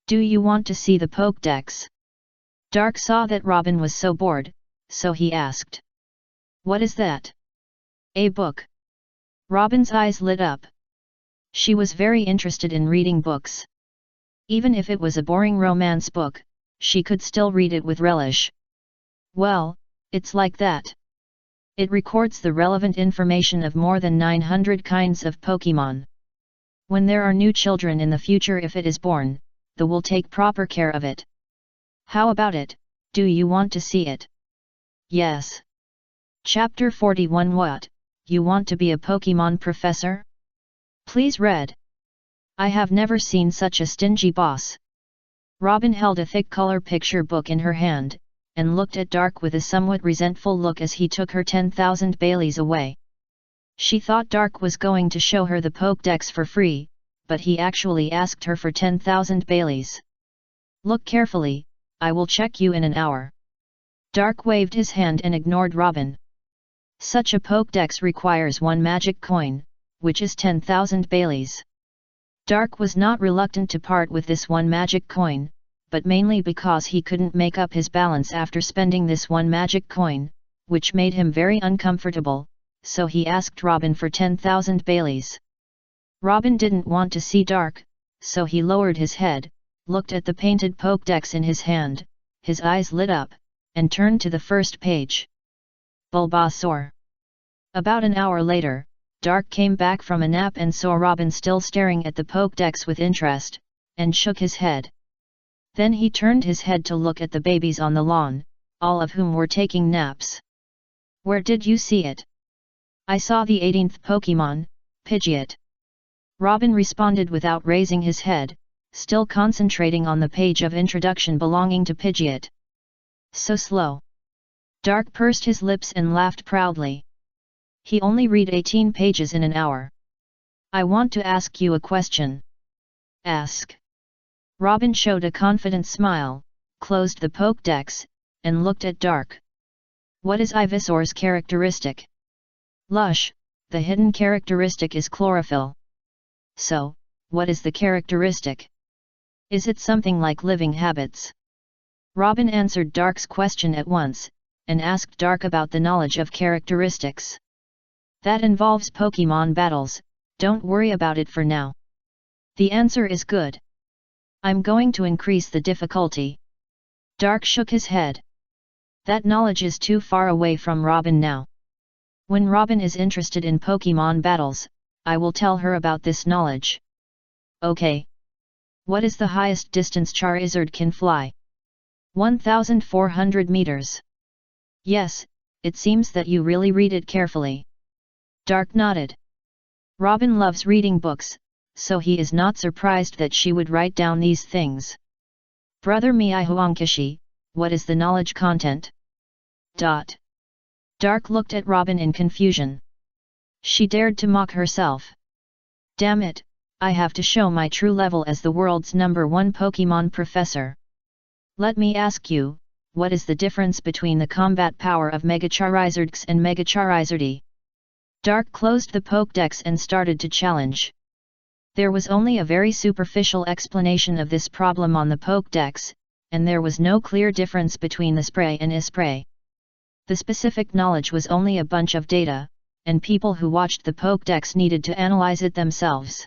Do you want to see the Pokédex? Dark saw that Robin was so bored, so he asked. What is that? A book. Robin's eyes lit up. She was very interested in reading books. Even if it was a boring romance book, she could still read it with relish. Well, it's like that. It records the relevant information of more than 900 kinds of Pokemon. When there are new children in the future, if it is born, they will take proper care of it. How about it, do you want to see it? Yes. Chapter 41. What, you want to be a Pokemon professor? Please read. I have never seen such a stingy boss. Robin held a thick color picture book in her hand, and looked at Dark with a somewhat resentful look as he took her 10,000 Baileys away. She thought Dark was going to show her the Pokédex for free, but he actually asked her for 10,000 Baileys. Look carefully, I will check you in an hour. Dark waved his hand and ignored Robin. Such a Pokédex requires 1 magic coin, which is 10,000 Baileys. Dark was not reluctant to part with this 1 magic coin, but mainly because he couldn't make up his balance after spending this 1 magic coin, which made him very uncomfortable, so he asked Robin for 10,000 Baileys. Robin didn't want to see Dark, so he lowered his head, looked at the painted Pokédex in his hand, his eyes lit up, and turned to the first page. Bulbasaur. About an hour later, Dark came back from a nap and saw Robin still staring at the Pokédex with interest, and shook his head. Then he turned his head to look at the babies on the lawn, all of whom were taking naps. Where did you see it? I saw the 18th Pokemon, Pidgeot. Robin responded without raising his head, still concentrating on the page of introduction belonging to Pidgeot. So slow. Dark pursed his lips and laughed proudly. He only read 18 pages in an hour. I want to ask you a question. Ask. Robin showed a confident smile, closed the Pokédex, and looked at Dark. What is Ivysaur's characteristic? Lush, the hidden characteristic is chlorophyll. So, what is the characteristic? Is it something like living habits? Robin answered Dark's question at once, and asked Dark about the knowledge of characteristics. That involves Pokemon battles, don't worry about it for now. The answer is good. I'm going to increase the difficulty. Dark shook his head. That knowledge is too far away from Robin now. When Robin is interested in Pokemon battles, I will tell her about this knowledge. Okay. What is the highest distance Charizard can fly? 1,400 meters. Yes, it seems that you really read it carefully. Dark nodded. Robin loves reading books, so he is not surprised that she would write down these things. Brother Miyahuankishi, what is the knowledge content? Dark looked at Robin in confusion. She dared to mock herself. Damn it, I have to show my true level as the world's #1 Pokemon professor. Let me ask you, what is the difference between the combat power of Megacharizards and Megacharizardi? Dark closed the Pokédex and started to challenge. There was only a very superficial explanation of this problem on the Pokédex, and there was no clear difference between the spray and Ispray. The specific knowledge was only a bunch of data, and people who watched the Pokédex needed to analyze it themselves.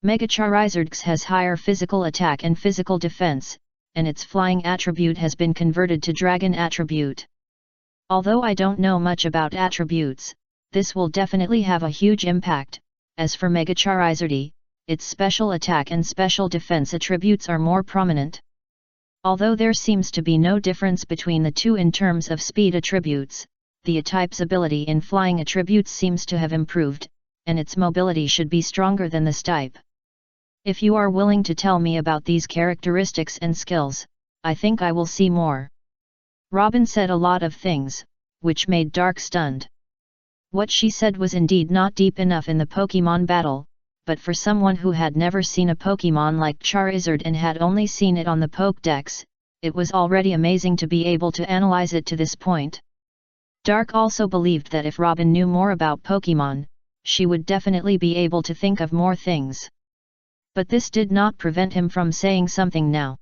Megacharizards has higher physical attack and physical defense, and its flying attribute has been converted to dragon attribute. Although I don't know much about attributes, this will definitely have a huge impact. As for Megacharizardi, its special attack and special defense attributes are more prominent. Although there seems to be no difference between the two in terms of speed attributes, the A-type's ability in flying attributes seems to have improved, and its mobility should be stronger than the S-type. If you are willing to tell me about these characteristics and skills, I think I will see more. Robin said a lot of things, which made Dark stunned. What she said was indeed not deep enough in the Pokemon battle, but for someone who had never seen a Pokemon like Charizard and had only seen it on the Pokédex, it was already amazing to be able to analyze it to this point. Dark also believed that if Robin knew more about Pokemon, she would definitely be able to think of more things. But this did not prevent him from saying something now.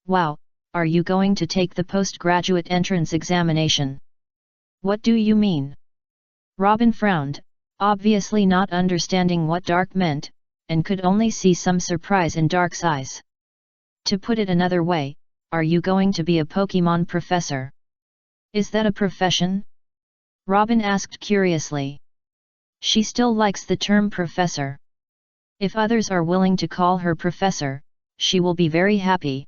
Wow, are you going to take the postgraduate entrance examination? What do you mean? Robin frowned, obviously not understanding what Dark meant, and could only see some surprise in Dark's eyes. To put it another way, are you going to be a Pokemon professor? Is that a profession? Robin asked curiously. She still likes the term professor. If others are willing to call her professor, she will be very happy.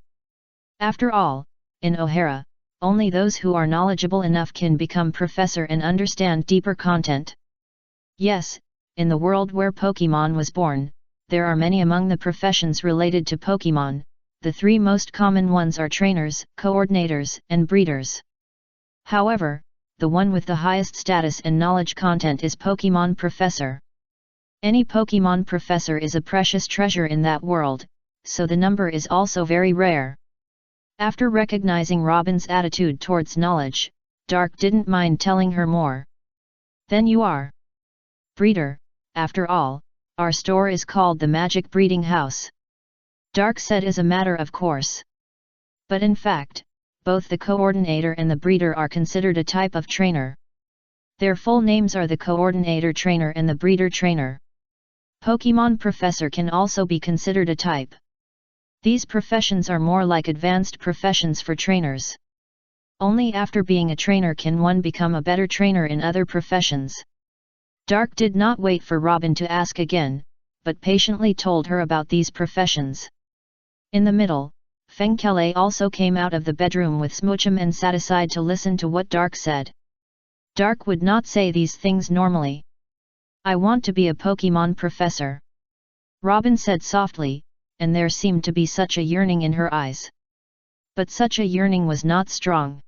After all, in O'Hara, only those who are knowledgeable enough can become professor and understand deeper content. Yes, in the world where Pokemon was born, there are many among the professions related to Pokemon. The three most common ones are trainers, coordinators, and breeders. However, the one with the highest status and knowledge content is Pokemon professor. Any Pokemon professor is a precious treasure in that world, so the number is also very rare. After recognizing Robin's attitude towards knowledge, Dark didn't mind telling her more. Then you are breeder. After all, our store is called the Magic Breeding House. Dark said as a matter of course. But in fact, both the coordinator and the breeder are considered a type of trainer. Their full names are the coordinator trainer and the breeder trainer. Pokemon professor can also be considered a type. These professions are more like advanced professions for trainers. Only after being a trainer can one become a better trainer in other professions. Dark did not wait for Robin to ask again, but patiently told her about these professions. In the middle, Fengkele also came out of the bedroom with Smoochum and sat aside to listen to what Dark said. Dark would not say these things normally. I want to be a Pokemon professor. Robin said softly, and there seemed to be such a yearning in her eyes. But such a yearning was not strong.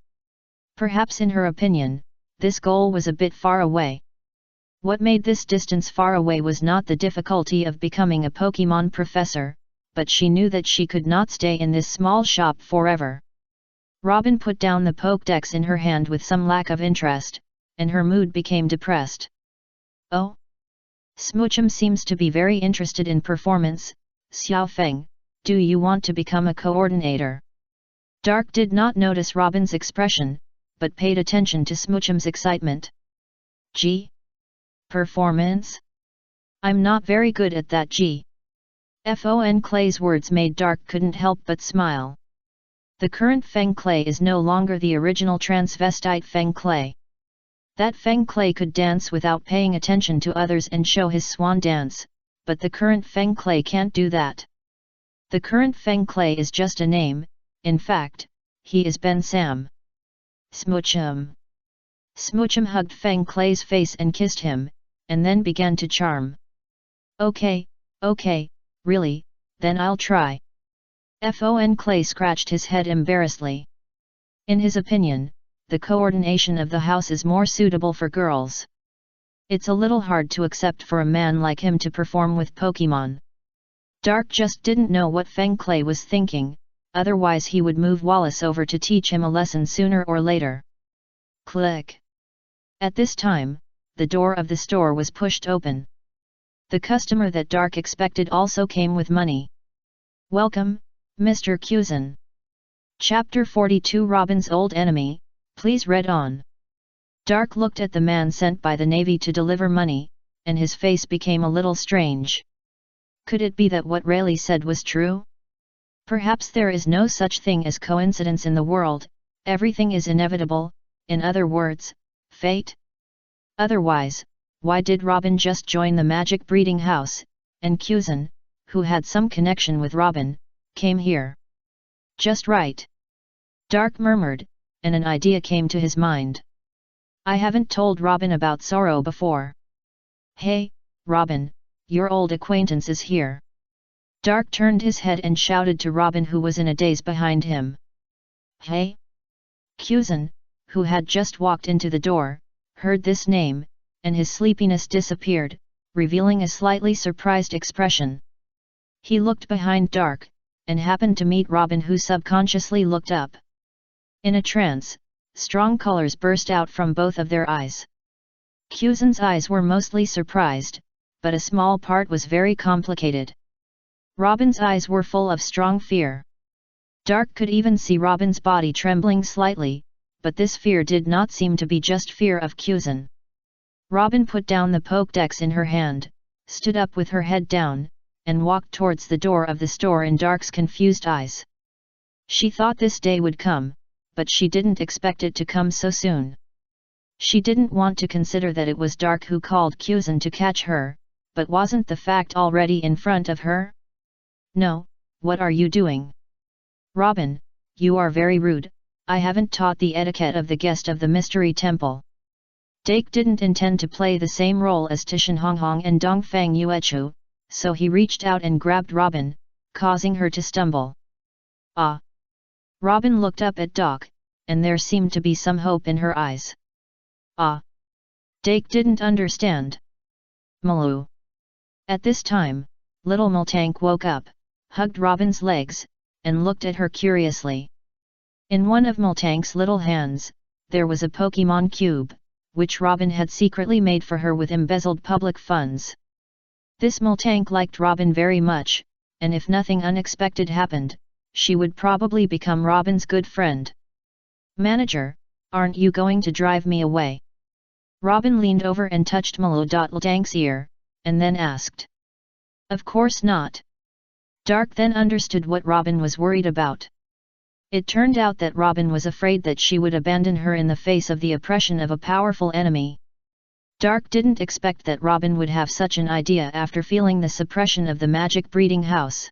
Perhaps in her opinion, this goal was a bit far away. What made this distance far away was not the difficulty of becoming a Pokemon professor, but she knew that she could not stay in this small shop forever. Robin put down the Pokédex in her hand with some lack of interest, and her mood became depressed. Oh? Smoochum seems to be very interested in performance. Xiao Feng, do you want to become a coordinator? Dark did not notice Robin's expression, but paid attention to Smoochum's excitement. Gee? Performance? I'm not very good at that G. Fon Clay's words made Dark couldn't help but smile. The current Feng Clay is no longer the original transvestite Feng Clay. That Feng Clay could dance without paying attention to others and show his swan dance, but the current Feng Clay can't do that. The current Feng Clay is just a name, in fact, he is Ben Sam. Smoochum. Smoochum hugged Feng Clay's face and kissed him, and then began to charm. Okay, really, then I'll try. Fon Clay scratched his head embarrassedly. In his opinion, the coordination of the house is more suitable for girls. It's a little hard to accept for a man like him to perform with Pokemon. Dark just didn't know what Feng Clay was thinking, otherwise he would move Wallace over to teach him a lesson sooner or later. Click. At this time, the door of the store was pushed open. The customer that Dark expected also came with money. Welcome, Mr. Cusin. Chapter 42 Robin's Old Enemy, please read on. Dark looked at the man sent by the Navy to deliver money, and his face became a little strange. Could it be that what Rayleigh said was true? Perhaps there is no such thing as coincidence in the world, everything is inevitable, in other words, fate? Otherwise, why did Robin just join the magic breeding house, and Cusin, who had some connection with Robin, came here? Just right. Dark murmured, and an idea came to his mind. I haven't told Robin about Sorrow before. Hey, Robin, your old acquaintance is here. Dark turned his head and shouted to Robin, who was in a daze behind him. Hey? Cusin, who had just walked into the door, heard this name, and his sleepiness disappeared, revealing a slightly surprised expression. He looked behind Dark, and happened to meet Robin, who subconsciously looked up. In a trance, strong colors burst out from both of their eyes. Cusin's eyes were mostly surprised, but a small part was very complicated. Robin's eyes were full of strong fear. Dark could even see Robin's body trembling slightly, but this fear did not seem to be just fear of Cusin. Robin put down the Pokédex in her hand, stood up with her head down, and walked towards the door of the store in Dark's confused eyes. She thought this day would come, but she didn't expect it to come so soon. She didn't want to consider that it was Dark who called Cusin to catch her, but wasn't the fact already in front of her? No, what are you doing? Robin, you are very rude, I haven't taught the etiquette of the guest of the Mystery Temple. Dake didn't intend to play the same role as Tishan Honghong and Dongfang Yuechu, so he reached out and grabbed Robin, causing her to stumble. Ah! Robin looked up at Doc, and there seemed to be some hope in her eyes. Ah! Dake didn't understand. Maloo. At this time, little Multank woke up, hugged Robin's legs, and looked at her curiously. In one of Multank's little hands, there was a Pokemon cube, which Robin had secretly made for her with embezzled public funds. This Multank liked Robin very much, and if nothing unexpected happened, she would probably become Robin's good friend. Manager, aren't you going to drive me away? Robin leaned over and touched Multank's ear, and then asked. Of course not. Dark then understood what Robin was worried about. It turned out that Robin was afraid that she would abandon her in the face of the oppression of a powerful enemy. Dark didn't expect that Robin would have such an idea after feeling the suppression of the magic breeding house.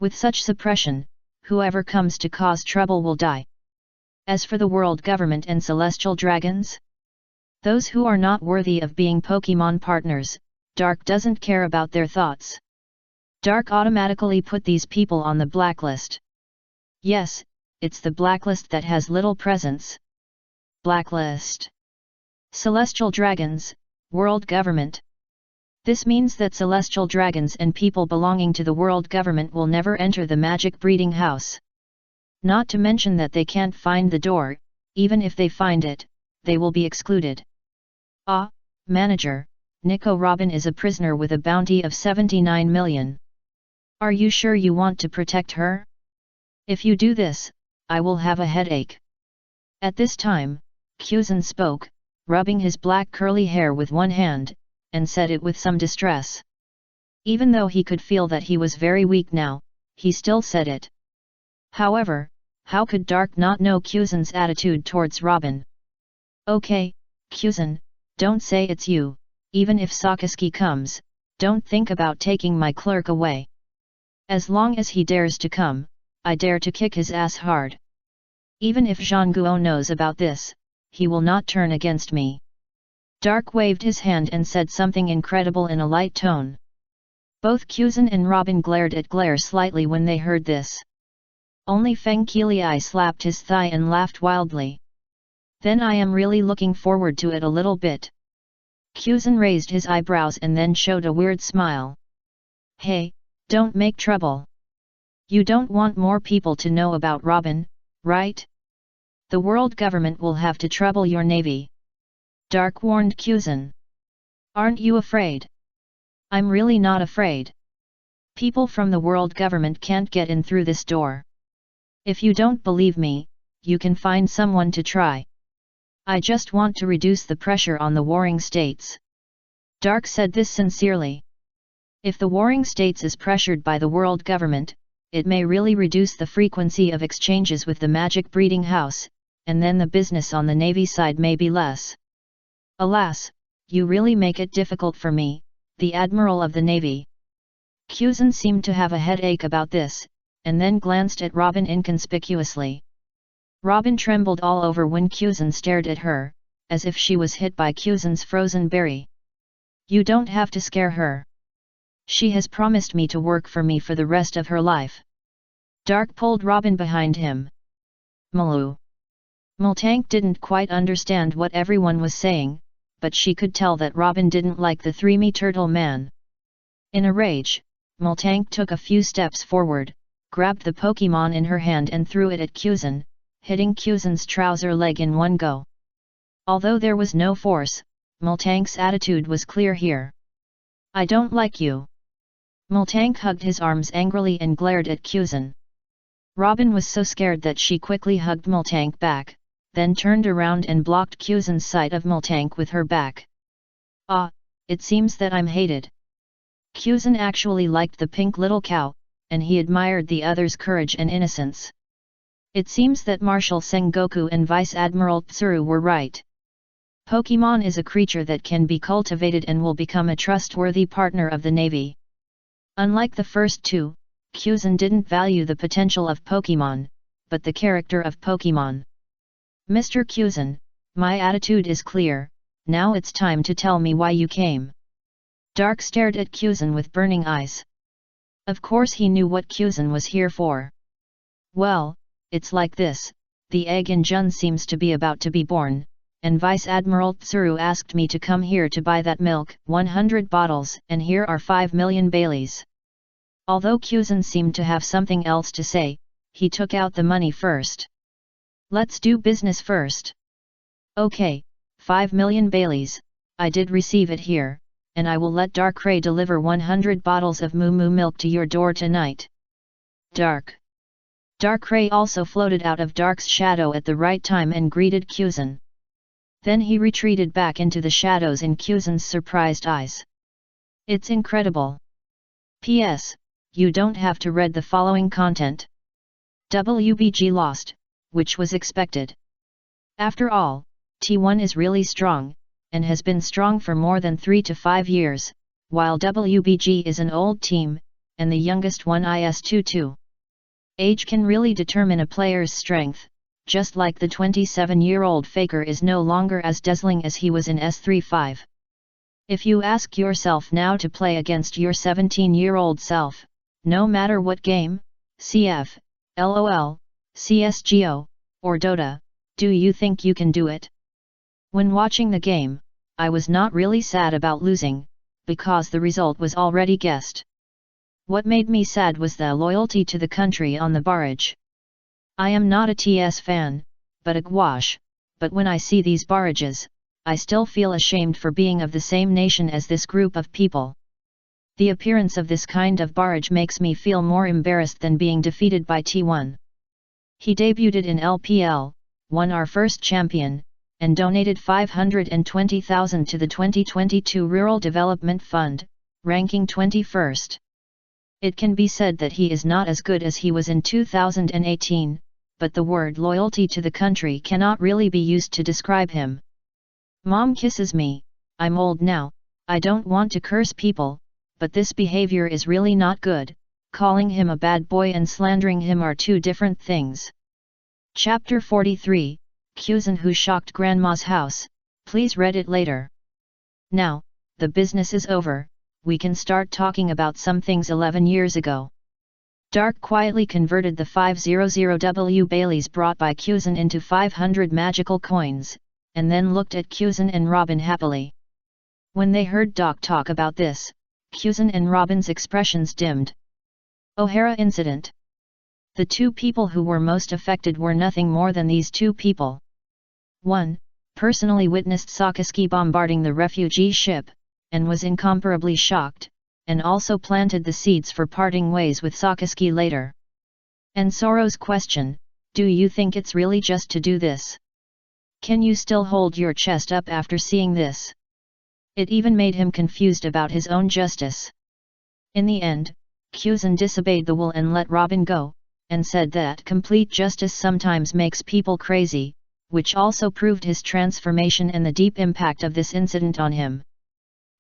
With such suppression, whoever comes to cause trouble will die. As for the world government and celestial dragons, those who are not worthy of being Pokemon partners, Dark doesn't care about their thoughts. Dark automatically put these people on the blacklist. Yes, it's the blacklist that has little presence. Blacklist. Celestial dragons, world government. This means that celestial dragons and people belonging to the world government will never enter the magic breeding house. Not to mention that they can't find the door, even if they find it, they will be excluded. Ah, manager, Nico Robin is a prisoner with a bounty of 79 million. Are you sure you want to protect her? If you do this, I will have a headache. At this time, Cusin spoke, rubbing his black curly hair with one hand, and said it with some distress. Even though he could feel that he was very weak now, he still said it. However, how could Dark not know Cusin's attitude towards Robin? Okay, Cusin, don't say it's you, even if Sakaski comes, don't think about taking my clerk away. As long as he dares to come, I dare to kick his ass hard. Even if Zhang Guo knows about this, he will not turn against me. Dark waved his hand and said something incredible in a light tone. Both Cusin and Robin glared at Glare slightly when they heard this. Only Feng Qilai slapped his thigh and laughed wildly. Then I am really looking forward to it a little bit. Cusin raised his eyebrows and then showed a weird smile. Hey, don't make trouble. You don't want more people to know about Robin, right? The world government will have to trouble your navy. Dark warned Cusin. Aren't you afraid? I'm really not afraid. People from the world government can't get in through this door. If you don't believe me, you can find someone to try. I just want to reduce the pressure on the warring states. Dark said this sincerely. If the warring states is pressured by the world government, it may really reduce the frequency of exchanges with the magic breeding house, and then the business on the navy side may be less. Alas, you really make it difficult for me, the admiral of the navy. Cusin seemed to have a headache about this, and then glanced at Robin inconspicuously. Robin trembled all over when Cusin stared at her, as if she was hit by Cusin's frozen berry. You don't have to scare her. She has promised me to work for me for the rest of her life. Dark pulled Robin behind him. Maloo. Multank didn't quite understand what everyone was saying, but she could tell that Robin didn't like the 3-me turtle man. In a rage, Multank took a few steps forward, grabbed the Pokemon in her hand and threw it at Cusin, hitting Cusin's trouser leg in one go. Although there was no force, Multank's attitude was clear here. I don't like you. Multank hugged his arms angrily and glared at Cusin. Robin was so scared that she quickly hugged Multank back, then turned around and blocked Cusin's sight of Multank with her back. Ah, it seems that I'm hated. Cusin actually liked the pink little cow, and he admired the other's courage and innocence. It seems that Marshal Sengoku and Vice Admiral Tsuru were right. Pokemon is a creature that can be cultivated and will become a trustworthy partner of the Navy. Unlike the first two, Cusin didn't value the potential of Pokemon, but the character of Pokemon. Mr. Cusin, my attitude is clear, now it's time to tell me why you came. Dark stared at Cusin with burning eyes. Of course he knew what Cusin was here for. Well, it's like this, the egg in Jun seems to be about to be born, and Vice Admiral Tsuru asked me to come here to buy that milk, 100 bottles, and here are 5 million Baileys. Although Cusin seemed to have something else to say, he took out the money first. Let's do business first. Okay, 5 million Baileys, I did receive it here, and I will let Darkrai deliver 100 bottles of Moo Moo milk to your door tonight. Darkrai also floated out of Dark's shadow at the right time and greeted Cusin. Then he retreated back into the shadows in Cusin's surprised eyes. It's incredible. P.S. You don't have to read the following content. WBG lost, which was expected. After all, T1 is really strong, and has been strong for more than 3 to 5 years, while WBG is an old team, and the youngest one is 22. Age can really determine a player's strength, just like the 27-year-old Faker is no longer as dazzling as he was in S35. If you ask yourself now to play against your 17-year-old self, no matter what game, CF, LOL, CSGO, or Dota, do you think you can do it? When watching the game, I was not really sad about losing, because the result was already guessed. What made me sad was the loyalty to the country on the barrage. I am not a TS fan, but a gouache, but when I see these barrages, I still feel ashamed for being of the same nation as this group of people. The appearance of this kind of barrage makes me feel more embarrassed than being defeated by T1. He debuted in LPL, won our first champion, and donated 520,000 to the 2022 Rural Development Fund, ranking 21st. It can be said that he is not as good as he was in 2018, but the word loyalty to the country cannot really be used to describe him. Mom kisses me, I'm old now, I don't want to curse people, but this behavior is really not good, calling him a bad boy and slandering him are two different things. Chapter 43, Cusin who shocked Grandma's house, please read it later. Now, the business is over, we can start talking about some things 11 years ago. Dark quietly converted the 500W Baileys brought by Cusin into 500 magical coins, and then looked at Cusin and Robin happily. When they heard Doc talk about this, Cusin and Robin's expressions dimmed. O'Hara incident. The two people who were most affected were nothing more than these two people. 1. Personally witnessed Sakaski bombarding the refugee ship, and was incomparably shocked, and also planted the seeds for parting ways with Sakaski later. And Soro's question, do you think it's really just to do this? Can you still hold your chest up after seeing this? It even made him confused about his own justice. In the end, Kuzan disobeyed the will and let Robin go, and said that complete justice sometimes makes people crazy, which also proved his transformation and the deep impact of this incident on him.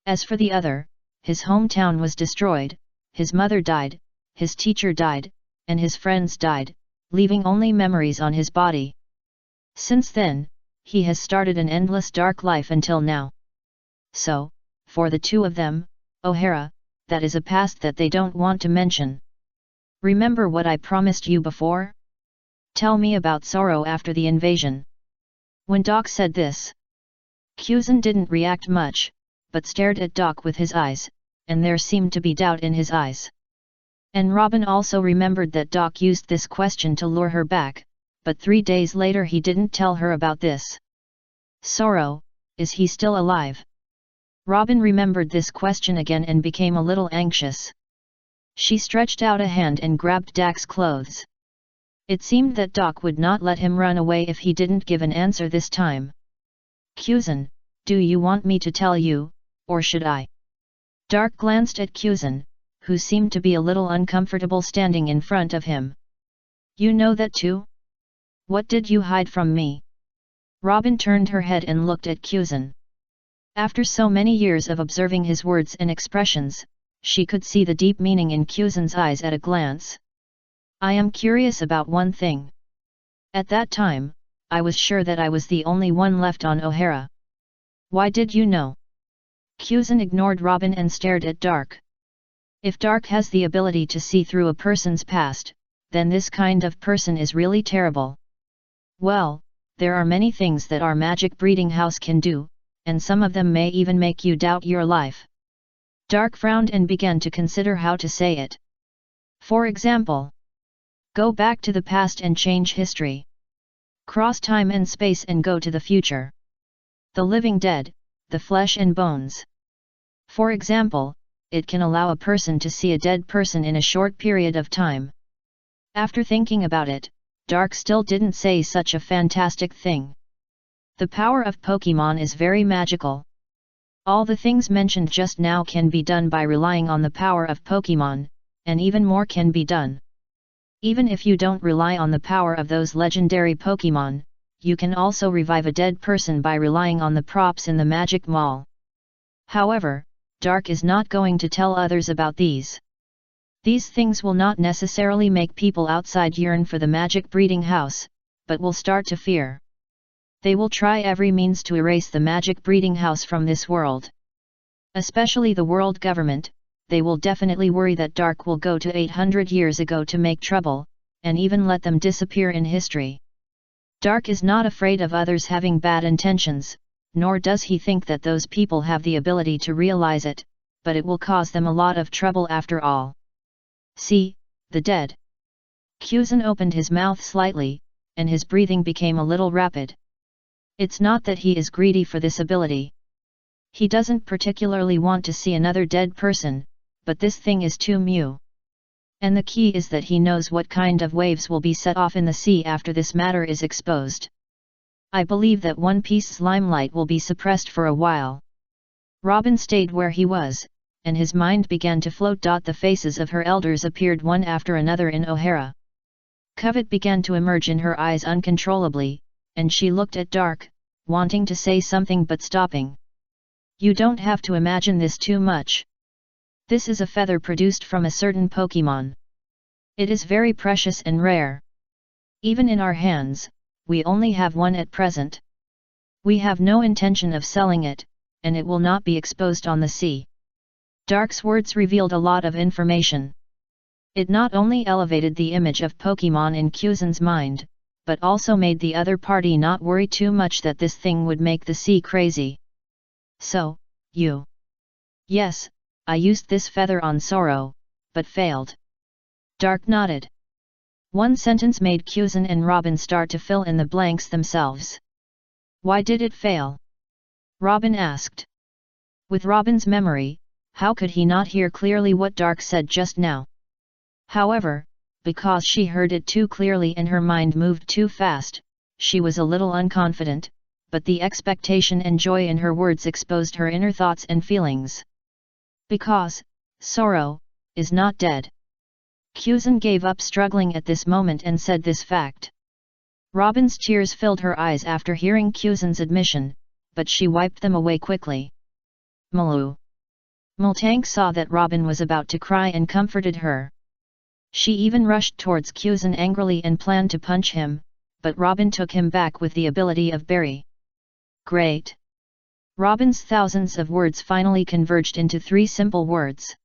As for the other, his hometown was destroyed, his mother died, his teacher died, and his friends died, leaving only memories on his body. Since then, he has started an endless dark life until now. So, for the two of them, O'Hara, that is a past that they don't want to mention. Remember what I promised you before? Tell me about Soro after the invasion. When Doc said this, Kuzan didn't react much, but stared at Doc with his eyes, and there seemed to be doubt in his eyes. And Robin also remembered that Doc used this question to lure her back, but 3 days later he didn't tell her about this. Soro, is he still alive? Robin remembered this question again and became a little anxious. She stretched out a hand and grabbed Doc's clothes. It seemed that Doc would not let him run away if he didn't give an answer this time. Kuzan, do you want me to tell you, or should I? Doc glanced at Kuzan, who seemed to be a little uncomfortable standing in front of him. You know that too? What did you hide from me? Robin turned her head and looked at Kuzan. After so many years of observing his words and expressions, she could see the deep meaning in Kuzan's eyes at a glance. I am curious about one thing. At that time, I was sure that I was the only one left on O'Hara. Why did you know? Kuzan ignored Robin and stared at Doc. If Doc has the ability to see through a person's past, then this kind of person is really terrible. Well, there are many things that our magic breeding house can do, and some of them may even make you doubt your life. Doc frowned and began to consider how to say it. For example, go back to the past and change history. Cross time and space and go to the future. The living dead, the flesh and bones. For example, it can allow a person to see a dead person in a short period of time. After thinking about it, Doc still didn't say such a fantastic thing. The power of Pokemon is very magical. All the things mentioned just now can be done by relying on the power of Pokemon, and even more can be done. Even if you don't rely on the power of those legendary Pokemon, you can also revive a dead person by relying on the props in the Magic Mall. However, Doc is not going to tell others about these. These things will not necessarily make people outside yearn for the magic breeding house, but will start to fear. They will try every means to erase the magic breeding house from this world. Especially the world government, they will definitely worry that Doc will go to 800 years ago to make trouble, and even let them disappear in history. Doc is not afraid of others having bad intentions, nor does he think that those people have the ability to realize it, but it will cause them a lot of trouble after all. See, the dead. Kuzan opened his mouth slightly, and his breathing became a little rapid. It's not that he is greedy for this ability. He doesn't particularly want to see another dead person, but this thing is too new. And the key is that he knows what kind of waves will be set off in the sea after this matter is exposed. I believe that One Piece's limelight will be suppressed for a while. Robin stayed where he was, and his mind began to float. The faces of her elders appeared one after another in O'Hara. Covet began to emerge in her eyes uncontrollably, and she looked at Doc, wanting to say something but stopping. You don't have to imagine this too much. This is a feather produced from a certain Pokemon. It is very precious and rare. Even in our hands, we only have one at present. We have no intention of selling it, and it will not be exposed on the sea. Doc's words revealed a lot of information. It not only elevated the image of Pokemon in Kuzan's mind, but also made the other party not worry too much that this thing would make the sea crazy. So, you... Yes, I used this feather on Soro, but failed. Doc nodded. One sentence made Cusin and Robin start to fill in the blanks themselves. Why did it fail? Robin asked. With Robin's memory, how could he not hear clearly what Dark said just now? However, because she heard it too clearly and her mind moved too fast, she was a little unconfident, but the expectation and joy in her words exposed her inner thoughts and feelings. Because, sorrow, is not dead. Cusin gave up struggling at this moment and said this fact. Robin's tears filled her eyes after hearing Cusin's admission, but she wiped them away quickly. Maloo. Multank saw that Robin was about to cry and comforted her. She even rushed towards Cusin angrily and planned to punch him, but Robin took him back with the ability of Berry. Great! Robin's thousands of words finally converged into 3 simple words.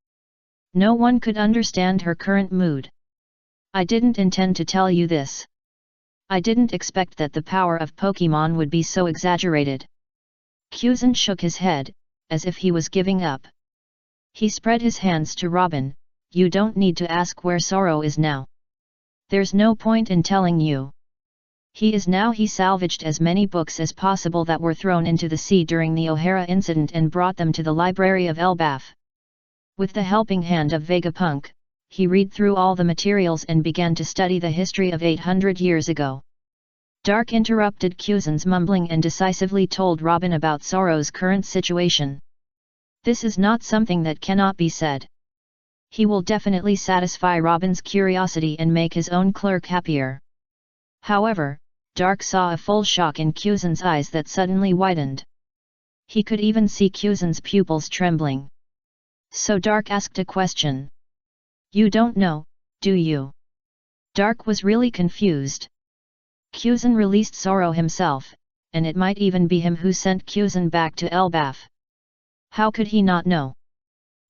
No one could understand her current mood. I didn't intend to tell you this. I didn't expect that the power of Pokemon would be so exaggerated. Cusin shook his head, as if he was giving up. He spread his hands to Robin. You don't need to ask where Sorrow is now. There's no point in telling you. He is now. He salvaged as many books as possible that were thrown into the sea during the O'Hara incident and brought them to the library of Elbaf. With the helping hand of Vegapunk, he read through all the materials and began to study the history of 800 years ago. Dark interrupted Cusin's mumbling and decisively told Robin about Sorrow's current situation. This is not something that cannot be said. He will definitely satisfy Robin's curiosity and make his own clerk happier. However, Dark saw a full shock in Cusin's eyes that suddenly widened. He could even see Cusin's pupils trembling. So Dark asked a question. You don't know, do you? Dark was really confused. Cusin released Sorrow himself, and it might even be him who sent Cusin back to Elbaf. How could he not know?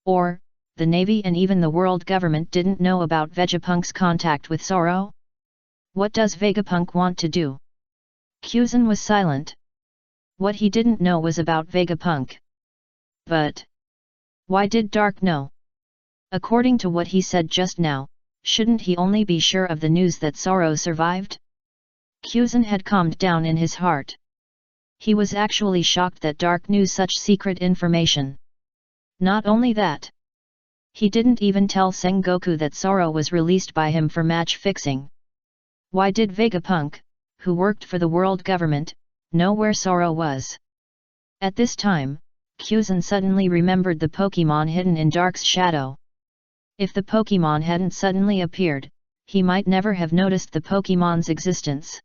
Or, the Navy and even the world government didn't know about Vegapunk's contact with Sorrow? What does Vegapunk want to do? Cusin was silent. What he didn't know was about Vegapunk. But why did Dark know? According to what he said just now, shouldn't he only be sure of the news that Sorrow survived? Cusin had calmed down in his heart. He was actually shocked that Dark knew such secret information. Not only that, he didn't even tell Sengoku that Sorrow was released by him for match fixing. Why did Vegapunk, who worked for the world government, know where Sorrow was? At this time, Cusin suddenly remembered the Pokemon hidden in Dark's shadow. If the Pokemon hadn't suddenly appeared, he might never have noticed the Pokemon's existence.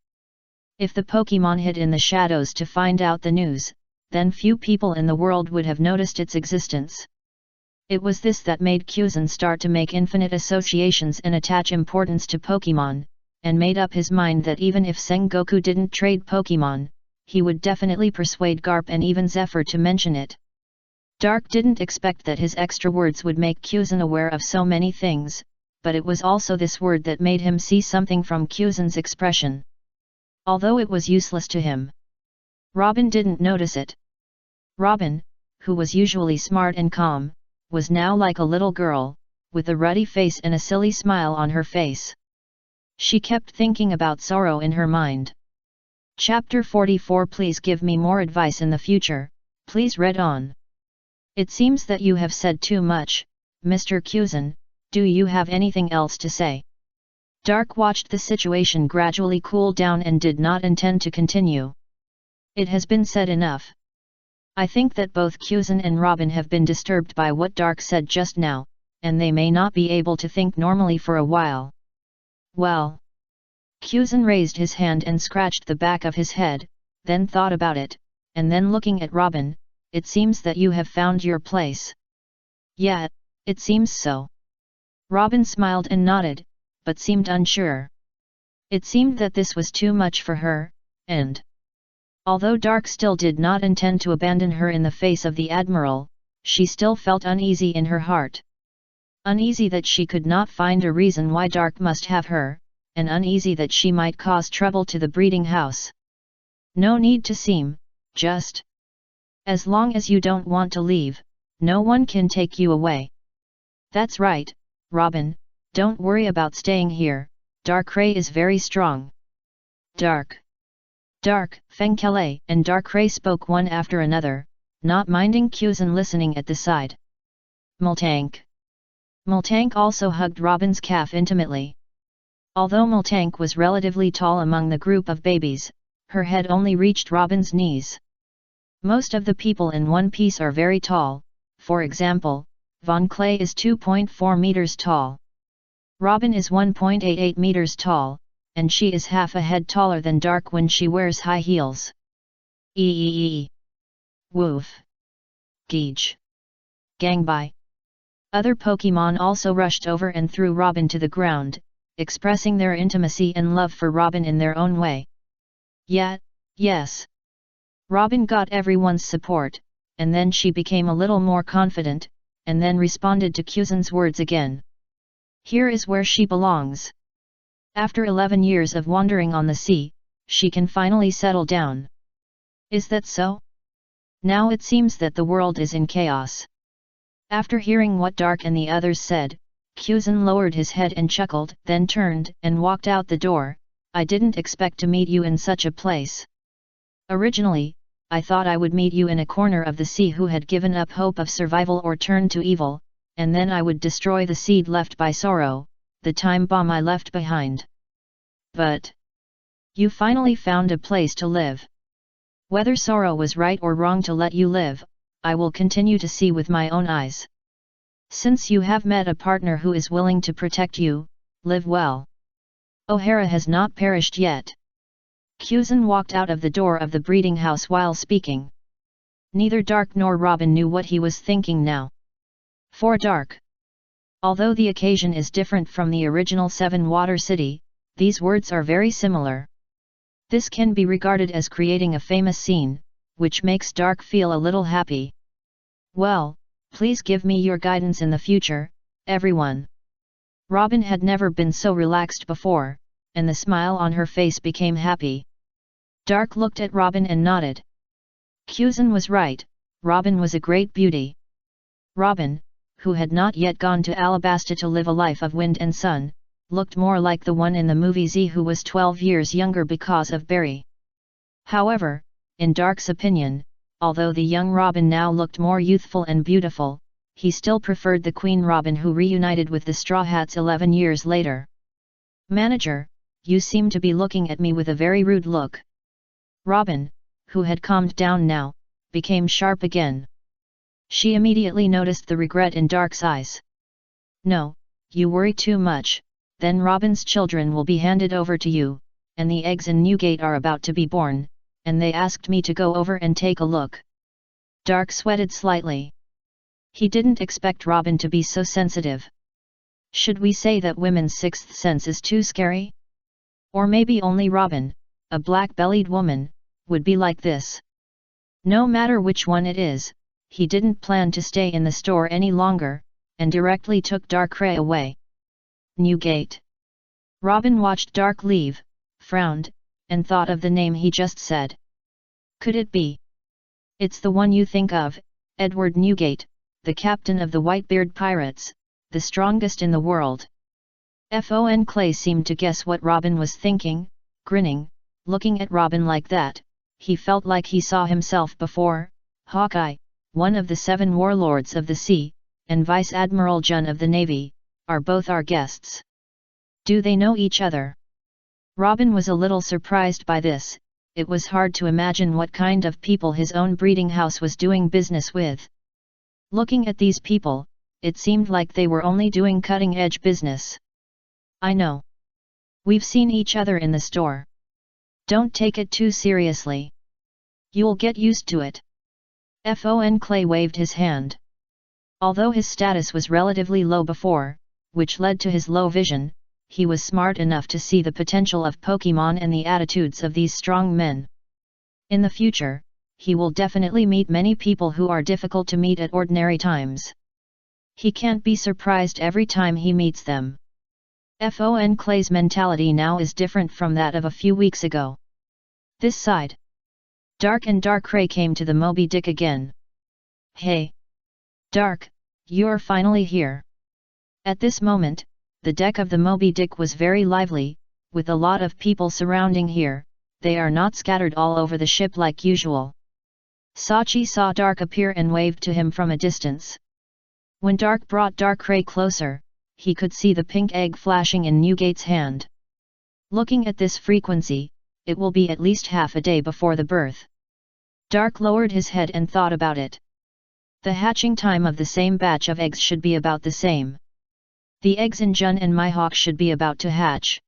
If the Pokemon hid in the shadows to find out the news, then few people in the world would have noticed its existence. It was this that made Cusin start to make infinite associations and attach importance to Pokemon, and made up his mind that even if Sengoku didn't trade Pokemon, he would definitely persuade Garp and even Zephyr to mention it. Dark didn't expect that his extra words would make Cusin aware of so many things, but it was also this word that made him see something from Cusin's expression. Although it was useless to him, Robin didn't notice it. Robin, who was usually smart and calm, was now like a little girl, with a ruddy face and a silly smile on her face. She kept thinking about Sorrow in her mind. Chapter 44. Please give me more advice in the future, please read on. It seems that you have said too much, Mr. Cusin. Do you have anything else to say? Dark watched the situation gradually cool down and did not intend to continue. It has been said enough. I think that both Cusin and Robin have been disturbed by what Dark said just now, and they may not be able to think normally for a while. Well. Cusin raised his hand and scratched the back of his head, then thought about it, and then looking at Robin, it seems that you have found your place. Yeah, it seems so. Robin smiled and nodded, but seemed unsure. It seemed that this was too much for her, and although Dark still did not intend to abandon her in the face of the Admiral, she still felt uneasy in her heart. Uneasy that she could not find a reason why Dark must have her, and uneasy that she might cause trouble to the breeding house. No need to seem, just. As long as you don't want to leave, no one can take you away. That's right, Robin, don't worry about staying here, Darkrai is very strong. Dark. Dark, Fengkele and Darkrai spoke one after another, not minding Kuzan listening at the side. Multank. Multank also hugged Robin's calf intimately. Although Multank was relatively tall among the group of babies, her head only reached Robin's knees. Most of the people in One Piece are very tall, for example, Von Clay is 2.4 meters tall. Robin is 1.88 meters tall, and she is half a head taller than Dark when she wears high heels. Eee. Woof. Geej. Gangbai. Other Pokemon also rushed over and threw Robin to the ground, expressing their intimacy and love for Robin in their own way. Yes. Robin got everyone's support, and then she became a little more confident, and then responded to Kuzan's words again. Here is where she belongs. After 11 years of wandering on the sea, she can finally settle down. Is that so? Now it seems that the world is in chaos. After hearing what Dark and the others said, Kuzan lowered his head and chuckled, then turned and walked out the door. I didn't expect to meet you in such a place. Originally, I thought I would meet you in a corner of the sea who had given up hope of survival or turned to evil, and then I would destroy the seed left by sorrow, the time bomb I left behind. But you finally found a place to live. Whether sorrow was right or wrong to let you live, I will continue to see with my own eyes. Since you have met a partner who is willing to protect you, live well. O'Hara has not perished yet. Kuzan walked out of the door of the breeding house while speaking. Neither Dark nor Robin knew what he was thinking now. For Dark. Although the occasion is different from the original Seven Water City, these words are very similar. This can be regarded as creating a famous scene, which makes Dark feel a little happy. Well, please give me your guidance in the future, everyone. Robin had never been so relaxed before, and the smile on her face became happy. Dark looked at Robin and nodded. Kuzan was right, Robin was a great beauty. Robin, who had not yet gone to Alabasta to live a life of wind and sun, looked more like the one in the movie Z who was 12 years younger because of Barry. However, in Dark's opinion, although the young Robin now looked more youthful and beautiful, he still preferred the Queen Robin who reunited with the Straw Hats 11 years later. Manager, you seem to be looking at me with a very rude look. Robin, who had calmed down now, became sharp again. She immediately noticed the regret in Dark's eyes. No, you worry too much, then Robin's children will be handed over to you, and the eggs in Newgate are about to be born, and they asked me to go over and take a look. Dark sweated slightly. He didn't expect Robin to be so sensitive. Should we say that women's sixth sense is too scary? Or maybe only Robin, a black-bellied woman, would be like this. No matter which one it is, he didn't plan to stay in the store any longer, and directly took Darkrai away. Newgate. Robin watched Dark leave, frowned, and thought of the name he just said. Could it be? It's the one you think of, Edward Newgate, the captain of the Whitebeard pirates, the strongest in the world. Fon Clay seemed to guess what Robin was thinking, grinning, looking at Robin like that. He felt like he saw himself before. Hawkeye, one of the 7 warlords of the sea, and Vice Admiral Jun of the Navy, are both our guests. Do they know each other? Robin was a little surprised by this. It was hard to imagine what kind of people his own breeding house was doing business with. Looking at these people, it seemed like they were only doing cutting-edge business. I know. We've seen each other in the store. Don't take it too seriously. You'll get used to it. Fon Clay waved his hand. Although his status was relatively low before, which led to his low vision, he was smart enough to see the potential of Pokemon and the attitudes of these strong men. In the future, he will definitely meet many people who are difficult to meet at ordinary times. He can't be surprised every time he meets them. Fon Clay's mentality now is different from that of a few weeks ago. This side. Dark and Darkrai came to the Moby Dick again. Hey! Dark, you're finally here. At this moment, the deck of the Moby Dick was very lively, with a lot of people surrounding here. They are not scattered all over the ship like usual. Sachi saw Dark appear and waved to him from a distance. When Dark brought Darkrai closer, he could see the pink egg flashing in Newgate's hand. Looking at this frequency, it will be at least half a day before the birth. Dark lowered his head and thought about it. The hatching time of the same batch of eggs should be about the same. The eggs in Jun and Mihawk should be about to hatch.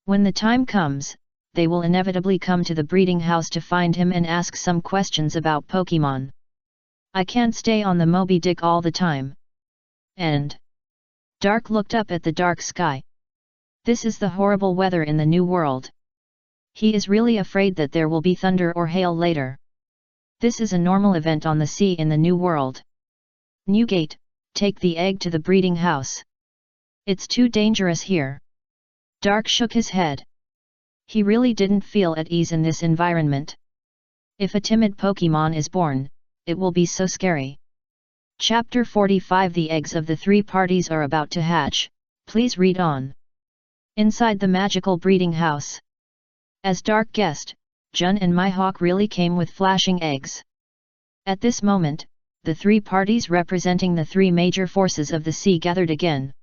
When the time comes, they will inevitably come to the breeding house to find him and ask some questions about Pokemon. I can't stay on the Moby Dick all the time. And Dark looked up at the dark sky. This is the horrible weather in the New World. He is really afraid that there will be thunder or hail later. This is a normal event on the sea in the New World. Newgate, take the egg to the breeding house. It's too dangerous here. Dark shook his head. He really didn't feel at ease in this environment. If a timid Pokemon is born, it will be so scary. Chapter 45 The eggs of the three parties are about to hatch. Please read on. Inside the magical breeding house. As Dark guessed, Jun and Mihawk really came with flashing eggs. At this moment, the three parties representing the three major forces of the sea gathered again.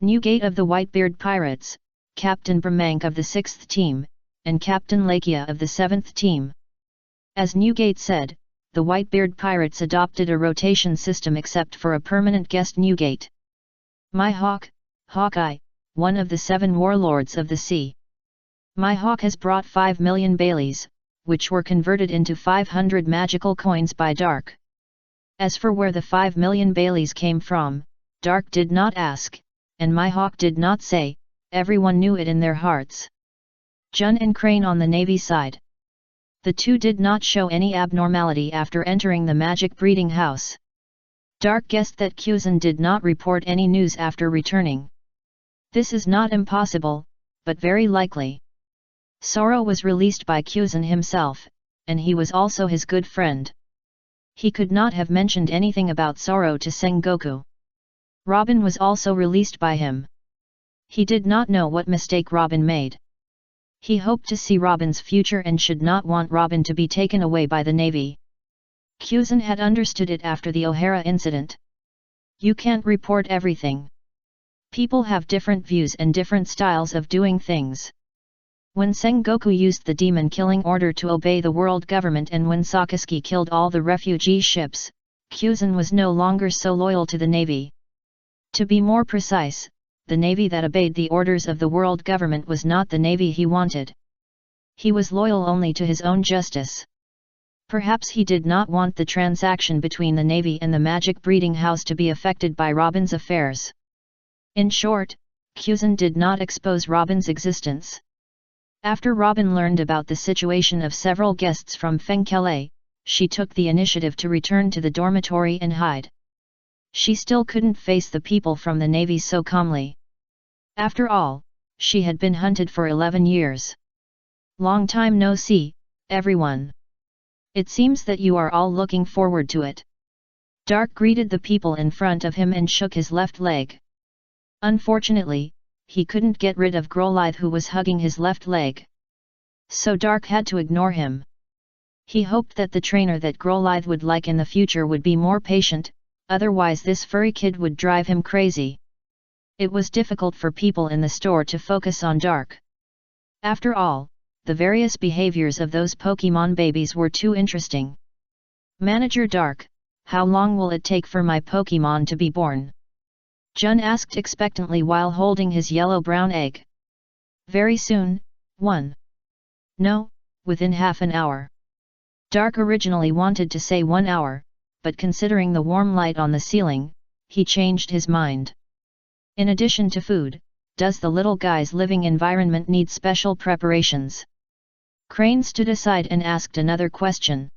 Newgate of the Whitebeard Pirates, Captain Bramank of the 6th team, and Captain Lakia of the 7th team. As Newgate said, the Whitebeard Pirates adopted a rotation system except for a permanent guest Newgate. Mihawk, Hawkeye, one of the 7 warlords of the sea. Mihawk has brought 5 million Baileys, which were converted into 500 magical coins by Dark. As for where the 5 million Baileys came from, Dark did not ask, and Mihawk did not say, everyone knew it in their hearts. Jun and Crane on the Navy side. The two did not show any abnormality after entering the magic breeding house. Dark guessed that Kuzan did not report any news after returning. This is not impossible, but very likely. Sora was released by Kuzan himself, and he was also his good friend. He could not have mentioned anything about Sora to Sengoku. Robin was also released by him. He did not know what mistake Robin made. He hoped to see Robin's future and should not want Robin to be taken away by the Navy. Kuzan had understood it after the O'Hara incident. You can't report everything. People have different views and different styles of doing things. When Sengoku used the demon-killing order to obey the world government and when Sakazuki killed all the refugee ships, Kuzan was no longer so loyal to the Navy. To be more precise, the Navy that obeyed the orders of the world government was not the Navy he wanted. He was loyal only to his own justice. Perhaps he did not want the transaction between the Navy and the magic breeding house to be affected by Robin's affairs. In short, Kuzan did not expose Robin's existence. After Robin learned about the situation of several guests from Fenkele, she took the initiative to return to the dormitory and hide. She still couldn't face the people from the Navy so calmly. After all, she had been hunted for 11 years. Long time no see, everyone. It seems that you are all looking forward to it. Dark greeted the people in front of him and shook his left leg. Unfortunately, he couldn't get rid of Growlithe who was hugging his left leg. So Dark had to ignore him. He hoped that the trainer that Growlithe would like in the future would be more patient, otherwise this furry kid would drive him crazy. It was difficult for people in the store to focus on Dark. After all, the various behaviors of those Pokemon babies were too interesting. Manager Dark, how long will it take for my Pokemon to be born? Jun asked expectantly while holding his yellow-brown egg. Very soon, one. No, within half an hour. Dark originally wanted to say 1 hour, but considering the warm light on the ceiling, he changed his mind. In addition to food, does the little guy's living environment need special preparations? Crane stood aside and asked another question.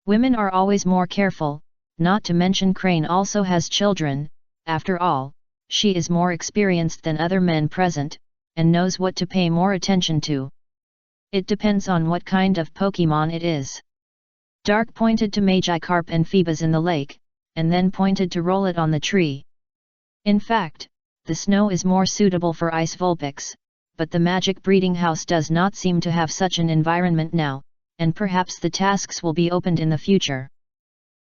Women are always more careful, not to mention Crane also has children. After all, she is more experienced than other men present, and knows what to pay more attention to. It depends on what kind of Pokemon it is. Dark pointed to Magikarp and Phoebus in the lake, and then pointed to Rollit on the tree. In fact, the snow is more suitable for ice vulpix, but the magic breeding house does not seem to have such an environment now, and perhaps the tasks will be opened in the future.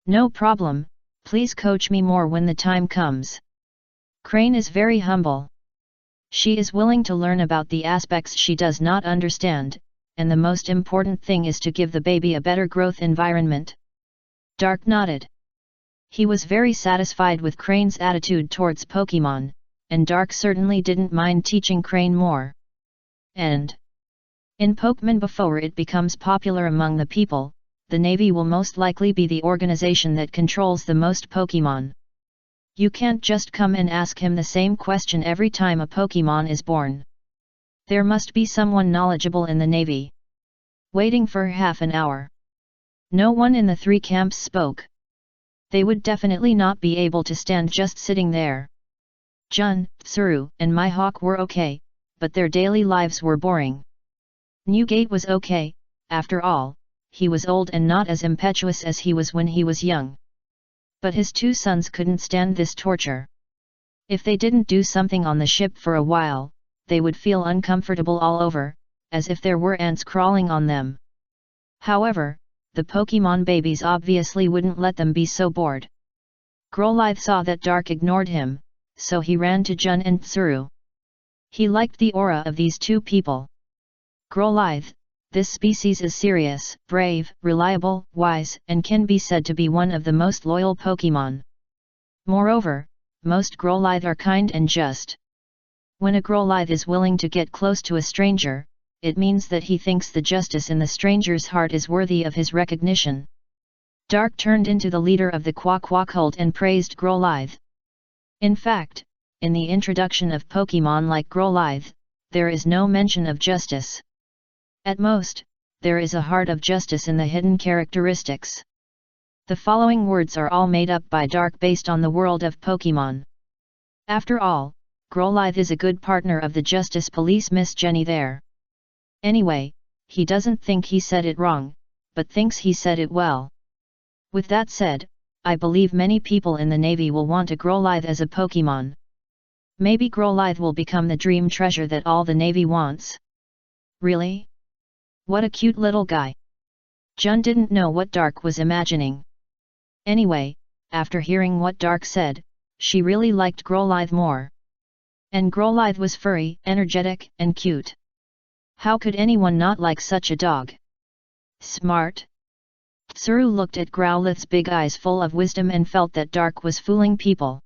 No problem, please coach me more when the time comes. Crane is very humble. She is willing to learn about the aspects she does not understand, and the most important thing is to give the baby a better growth environment. Dark nodded. He was very satisfied with Crane's attitude towards Pokemon, and Dark certainly didn't mind teaching Crane more. And in Pokemon, before it becomes popular among the people, the Navy will most likely be the organization that controls the most Pokemon. You can't just come and ask him the same question every time a Pokemon is born. There must be someone knowledgeable in the Navy. Waiting for half an hour. No one in the three camps spoke. They would definitely not be able to stand just sitting there. Jun, Tsuru, and Mihawk were okay, but their daily lives were boring. Newgate was okay, after all, he was old and not as impetuous as he was when he was young. But his two sons couldn't stand this torture. If they didn't do something on the ship for a while, they would feel uncomfortable all over, as if there were ants crawling on them. However, the Pokemon babies obviously wouldn't let them be so bored. Growlithe saw that Dark ignored him, so he ran to Jun and Tsuru. He liked the aura of these two people. Growlithe, this species is serious, brave, reliable, wise, and can be said to be one of the most loyal Pokemon. Moreover, most Growlithe are kind and just. When a Growlithe is willing to get close to a stranger, it means that he thinks the justice in the stranger's heart is worthy of his recognition. Dark turned into the leader of the Quaquaw cult and praised Growlithe. In fact, in the introduction of Pokemon like Growlithe, there is no mention of justice. At most, there is a heart of justice in the hidden characteristics. The following words are all made up by Dark based on the world of Pokemon. After all, Growlithe is a good partner of the Justice Police Miss Jenny there. Anyway, he doesn't think he said it wrong, but thinks he said it well. With that said, I believe many people in the Navy will want a Growlithe as a Pokemon. Maybe Growlithe will become the dream treasure that all the Navy wants. Really? What a cute little guy. Jun didn't know what Dark was imagining. Anyway, after hearing what Dark said, she really liked Growlithe more. And Growlithe was furry, energetic, and cute. How could anyone not like such a dog? Smart? Tsuru looked at Growlithe's big eyes full of wisdom and felt that Dark was fooling people.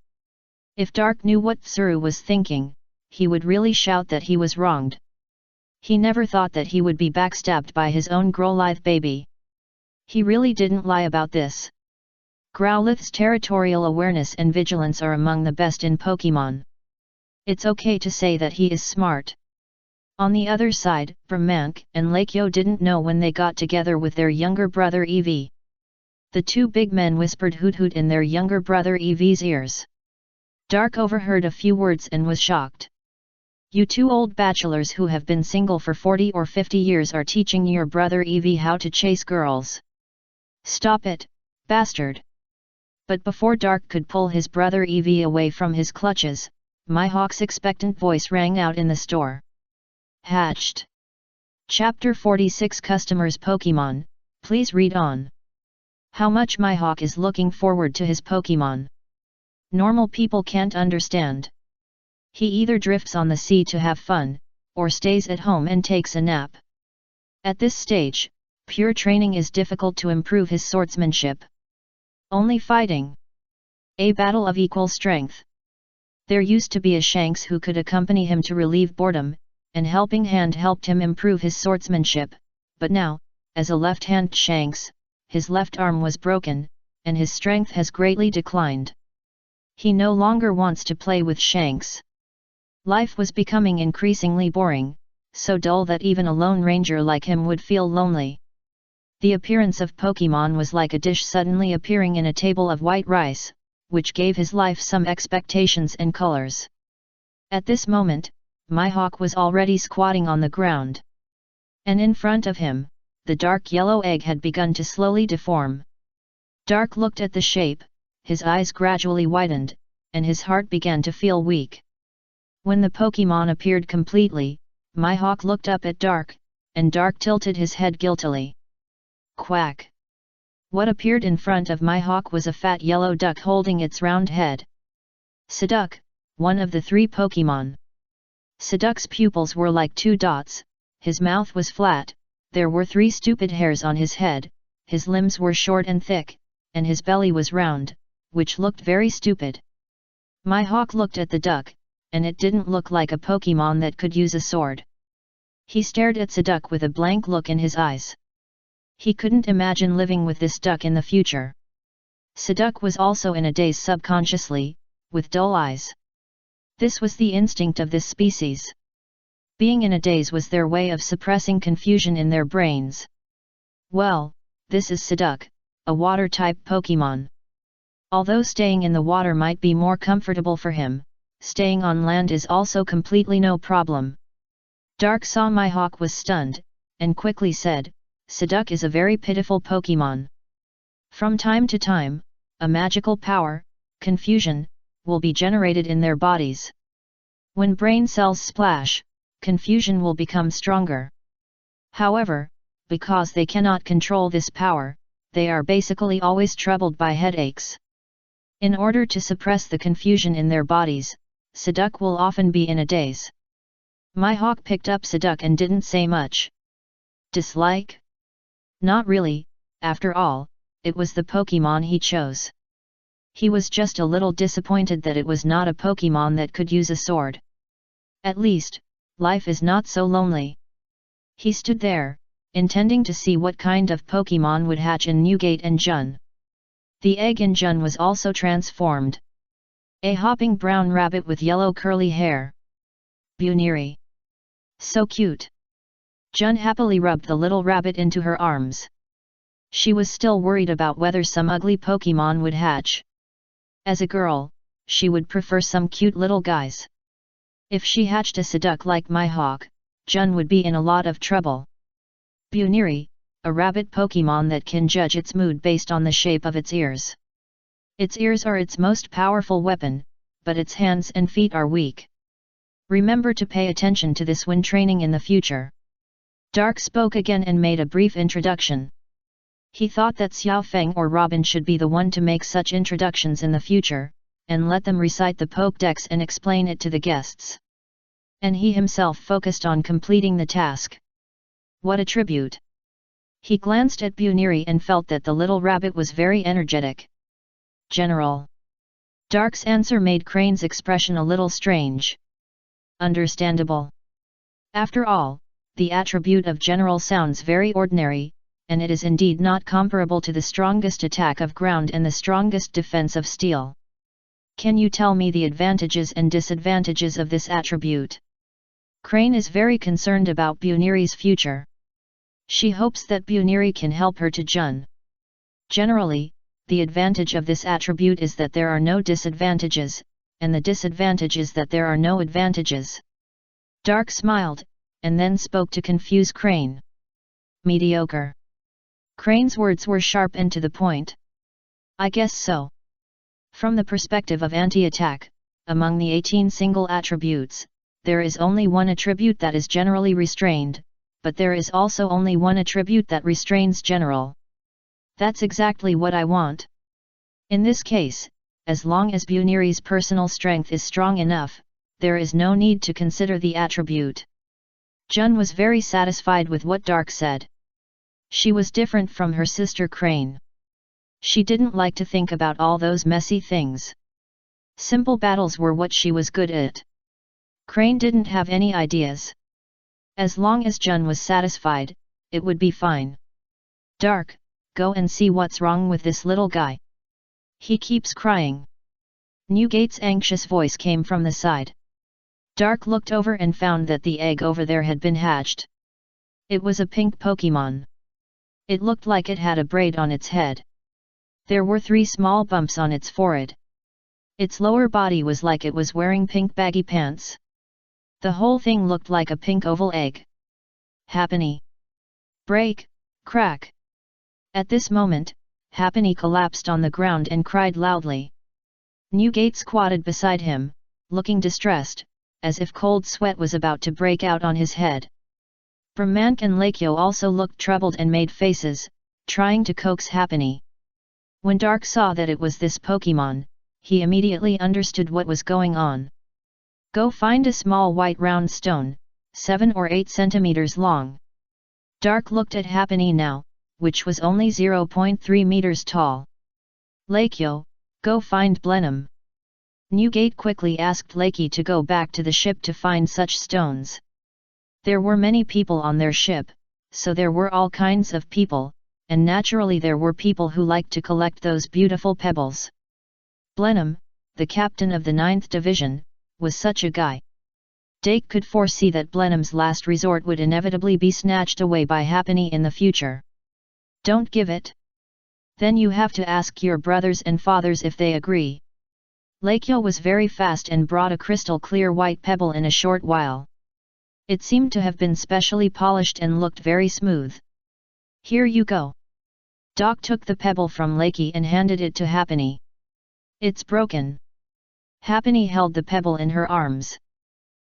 If Dark knew what Tsuru was thinking, he would really shout that he was wronged. He never thought that he would be backstabbed by his own Growlithe baby. He really didn't lie about this. Growlithe's territorial awareness and vigilance are among the best in Pokemon. It's okay to say that he is smart. On the other side, Brahmank and Lakyo didn't know when they got together with their younger brother Eevee. The two big men whispered hoot hoot in their younger brother Eevee's ears. Dark overheard a few words and was shocked. You two old bachelors who have been single for 40 or 50 years are teaching your brother Eevee how to chase girls. Stop it, bastard! But before Dark could pull his brother Eevee away from his clutches, Mihawk's expectant voice rang out in the store. Hatched. Chapter 46 Customers Pokemon, please read on. How much Mihawk is looking forward to his Pokemon. Normal people can't understand. He either drifts on the sea to have fun, or stays at home and takes a nap. At this stage, pure training is difficult to improve his swordsmanship. Only fighting. A battle of equal strength. There used to be a Shanks who could accompany him to relieve boredom, and Helping Hand helped him improve his swordsmanship, but now, as a left-hand Shanks, his left arm was broken, and his strength has greatly declined. He no longer wants to play with Shanks. Life was becoming increasingly boring, so dull that even a lone ranger like him would feel lonely. The appearance of Pokemon was like a dish suddenly appearing in a table of white rice, which gave his life some expectations and colors. At this moment, Mihawk was already squatting on the ground. And in front of him, the dark yellow egg had begun to slowly deform. Dark looked at the shape, his eyes gradually widened, and his heart began to feel weak. When the Pokemon appeared completely, Mihawk looked up at Dark, and Dark tilted his head guiltily. Quack! What appeared in front of Mihawk was a fat yellow duck holding its round head. Psyduck, one of the 3 Pokemon. Psyduck's pupils were like 2 dots, his mouth was flat, there were 3 stupid hairs on his head, his limbs were short and thick, and his belly was round, which looked very stupid. Mihawk looked at the duck, and it didn't look like a Pokemon that could use a sword. He stared at Psyduck with a blank look in his eyes. He couldn't imagine living with this duck in the future. Psyduck was also in a daze subconsciously, with dull eyes. This was the instinct of this species. Being in a daze was their way of suppressing confusion in their brains. Well, this is Psyduck, a water-type Pokemon. Although staying in the water might be more comfortable for him, staying on land is also completely no problem. Dark saw Mihawk was stunned, and quickly said, Psyduck is a very pitiful Pokemon. From time to time, a magical power, confusion, will be generated in their bodies. When brain cells splash, confusion will become stronger. However, because they cannot control this power, they are basically always troubled by headaches. In order to suppress the confusion in their bodies, Psyduck will often be in a daze. Mihawk picked up Psyduck and didn't say much. Dislike? Not really, after all, it was the Pokemon he chose. He was just a little disappointed that it was not a Pokemon that could use a sword. At least, life is not so lonely. He stood there, intending to see what kind of Pokemon would hatch in Newgate and Jun. The egg in Jun was also transformed. A hopping brown rabbit with yellow curly hair. Buniri. So cute. Jun happily rubbed the little rabbit into her arms. She was still worried about whether some ugly Pokemon would hatch. As a girl, she would prefer some cute little guys. If she hatched a Psyduck like Mihawk, Jun would be in a lot of trouble. Buniri, a rabbit Pokemon that can judge its mood based on the shape of its ears. Its ears are its most powerful weapon, but its hands and feet are weak. Remember to pay attention to this when training in the future. Dark spoke again and made a brief introduction. He thought that Xiao Feng or Robin should be the one to make such introductions in the future, and let them recite the Pokédex and explain it to the guests. And he himself focused on completing the task. What a tribute! He glanced at Buniri and felt that the little rabbit was very energetic. General. Dark's answer made Crane's expression a little strange. Understandable. After all, the attribute of general sounds very ordinary, and it is indeed not comparable to the strongest attack of ground and the strongest defense of steel. Can you tell me the advantages and disadvantages of this attribute? Crane is very concerned about Buniri's future. She hopes that Buniri can help her to Jun. Generally, the advantage of this attribute is that there are no disadvantages, and the disadvantage is that there are no advantages. Dark smiled, and then spoke to confuse Crane. Mediocre. Crane's words were sharp and to the point. I guess so. From the perspective of anti-attack, among the 18 single attributes, there is only one attribute that is generally restrained, but there is also only one attribute that restrains general. That's exactly what I want. In this case, as long as Buniri's personal strength is strong enough, there is no need to consider the attribute. Jun was very satisfied with what Dark said. She was different from her sister Crane. She didn't like to think about all those messy things. Simple battles were what she was good at. Crane didn't have any ideas. As long as Jun was satisfied, it would be fine. Dark, go and see what's wrong with this little guy. He keeps crying. Newgate's anxious voice came from the side. Dark looked over and found that the egg over there had been hatched. It was a pink Pokemon. It looked like it had a braid on its head. There were 3 small bumps on its forehead. Its lower body was like it was wearing pink baggy pants. The whole thing looked like a pink oval egg. Happiny. Break, crack. At this moment, Happiny collapsed on the ground and cried loudly. Newgate squatted beside him, looking distressed, as if cold sweat was about to break out on his head. Brahmank and Lakyo also looked troubled and made faces, trying to coax Happiny. When Dark saw that it was this Pokemon, he immediately understood what was going on. Go find a small white round stone, 7 or 8 centimeters long. Dark looked at Happiny now, which was only 0.3 meters tall. Lakyo, go find Blenheim. Newgate quickly asked Lakey to go back to the ship to find such stones. There were many people on their ship, so there were all kinds of people, and naturally there were people who liked to collect those beautiful pebbles. Blenheim, the captain of the 9th Division, was such a guy. Dake could foresee that Blenheim's last resort would inevitably be snatched away by Happiny in the future. Don't give it. Then you have to ask your brothers and fathers if they agree. Lakyo was very fast and brought a crystal clear white pebble in a short while. It seemed to have been specially polished and looked very smooth. Here you go. Doc took the pebble from Lakey and handed it to Happiny. It's broken. Happiny held the pebble in her arms.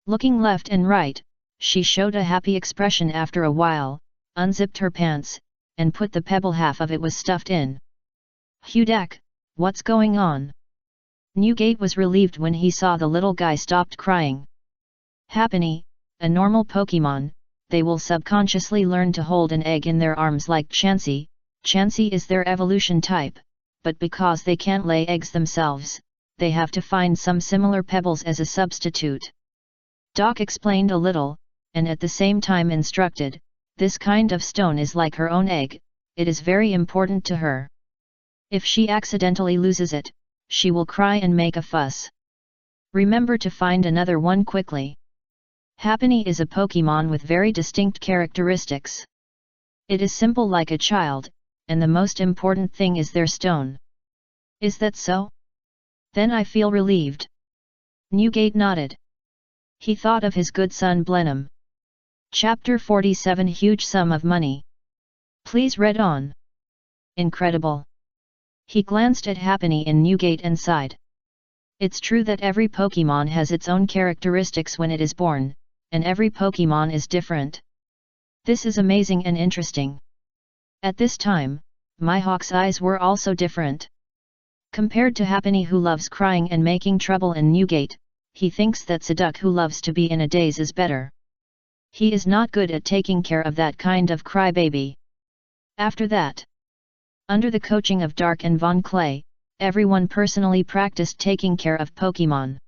Looking left and right, she showed a happy expression after a while, unzipped her pants, and put the pebble half of it was stuffed in. Hudak, what's going on? Newgate was relieved when he saw the little guy stopped crying. Happiny, a normal Pokemon, they will subconsciously learn to hold an egg in their arms like Chansey. Chansey is their evolution type, but because they can't lay eggs themselves, they have to find some similar pebbles as a substitute. Doc explained a little, and at the same time instructed, this kind of stone is like her own egg, it is very important to her. If she accidentally loses it, she will cry and make a fuss. Remember to find another one quickly. Happiny is a Pokemon with very distinct characteristics. It is simple like a child, and the most important thing is their stone. Is that so? Then I feel relieved. Newgate nodded. He thought of his good son Blenheim. Chapter 47 Huge Sum of Money. Please read on. Incredible. He glanced at Happiny in Newgate and sighed. It's true that every Pokemon has its own characteristics when it is born, and every Pokemon is different. This is amazing and interesting. At this time, Mihawk's eyes were also different. Compared to Happiny who loves crying and making trouble in Newgate, he thinks that Psyduck who loves to be in a daze is better. He is not good at taking care of that kind of crybaby. After that, under the coaching of Dark and Von Clay, everyone personally practiced taking care of Pokemon.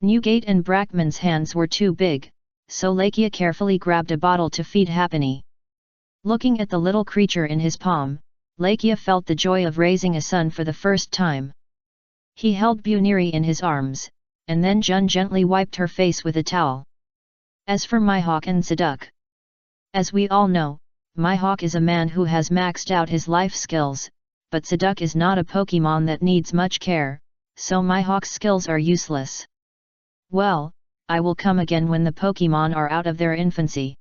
Newgate and Brackman's hands were too big, so Lakia carefully grabbed a bottle to feed Happiny. Looking at the little creature in his palm, Lakia felt the joy of raising a son for the first time. He held Buniri in his arms, and then Jun gently wiped her face with a towel. As for Mihawk and Psyduck, as we all know, Mihawk is a man who has maxed out his life skills, but Psyduck is not a Pokemon that needs much care, so Mihawk's skills are useless. Well, I will come again when the Pokemon are out of their infancy.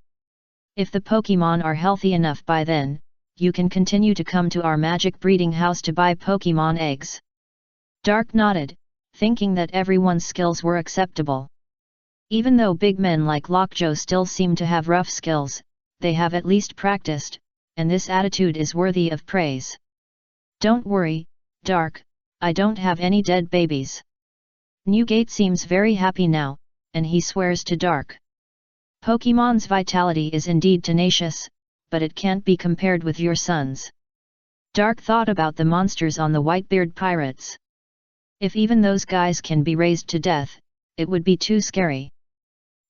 If the Pokemon are healthy enough by then, you can continue to come to our magic breeding house to buy Pokemon eggs. Dark nodded, thinking that everyone's skills were acceptable. Even though big men like Lockjaw still seem to have rough skills, they have at least practiced, and this attitude is worthy of praise. Don't worry, Dark, I don't have any dead babies. Newgate seems very happy now, and he swears to Dark. Pokemon's vitality is indeed tenacious, but it can't be compared with your son's. Dark thought about the monsters on the Whitebeard pirates. If even those guys can be raised to death, it would be too scary.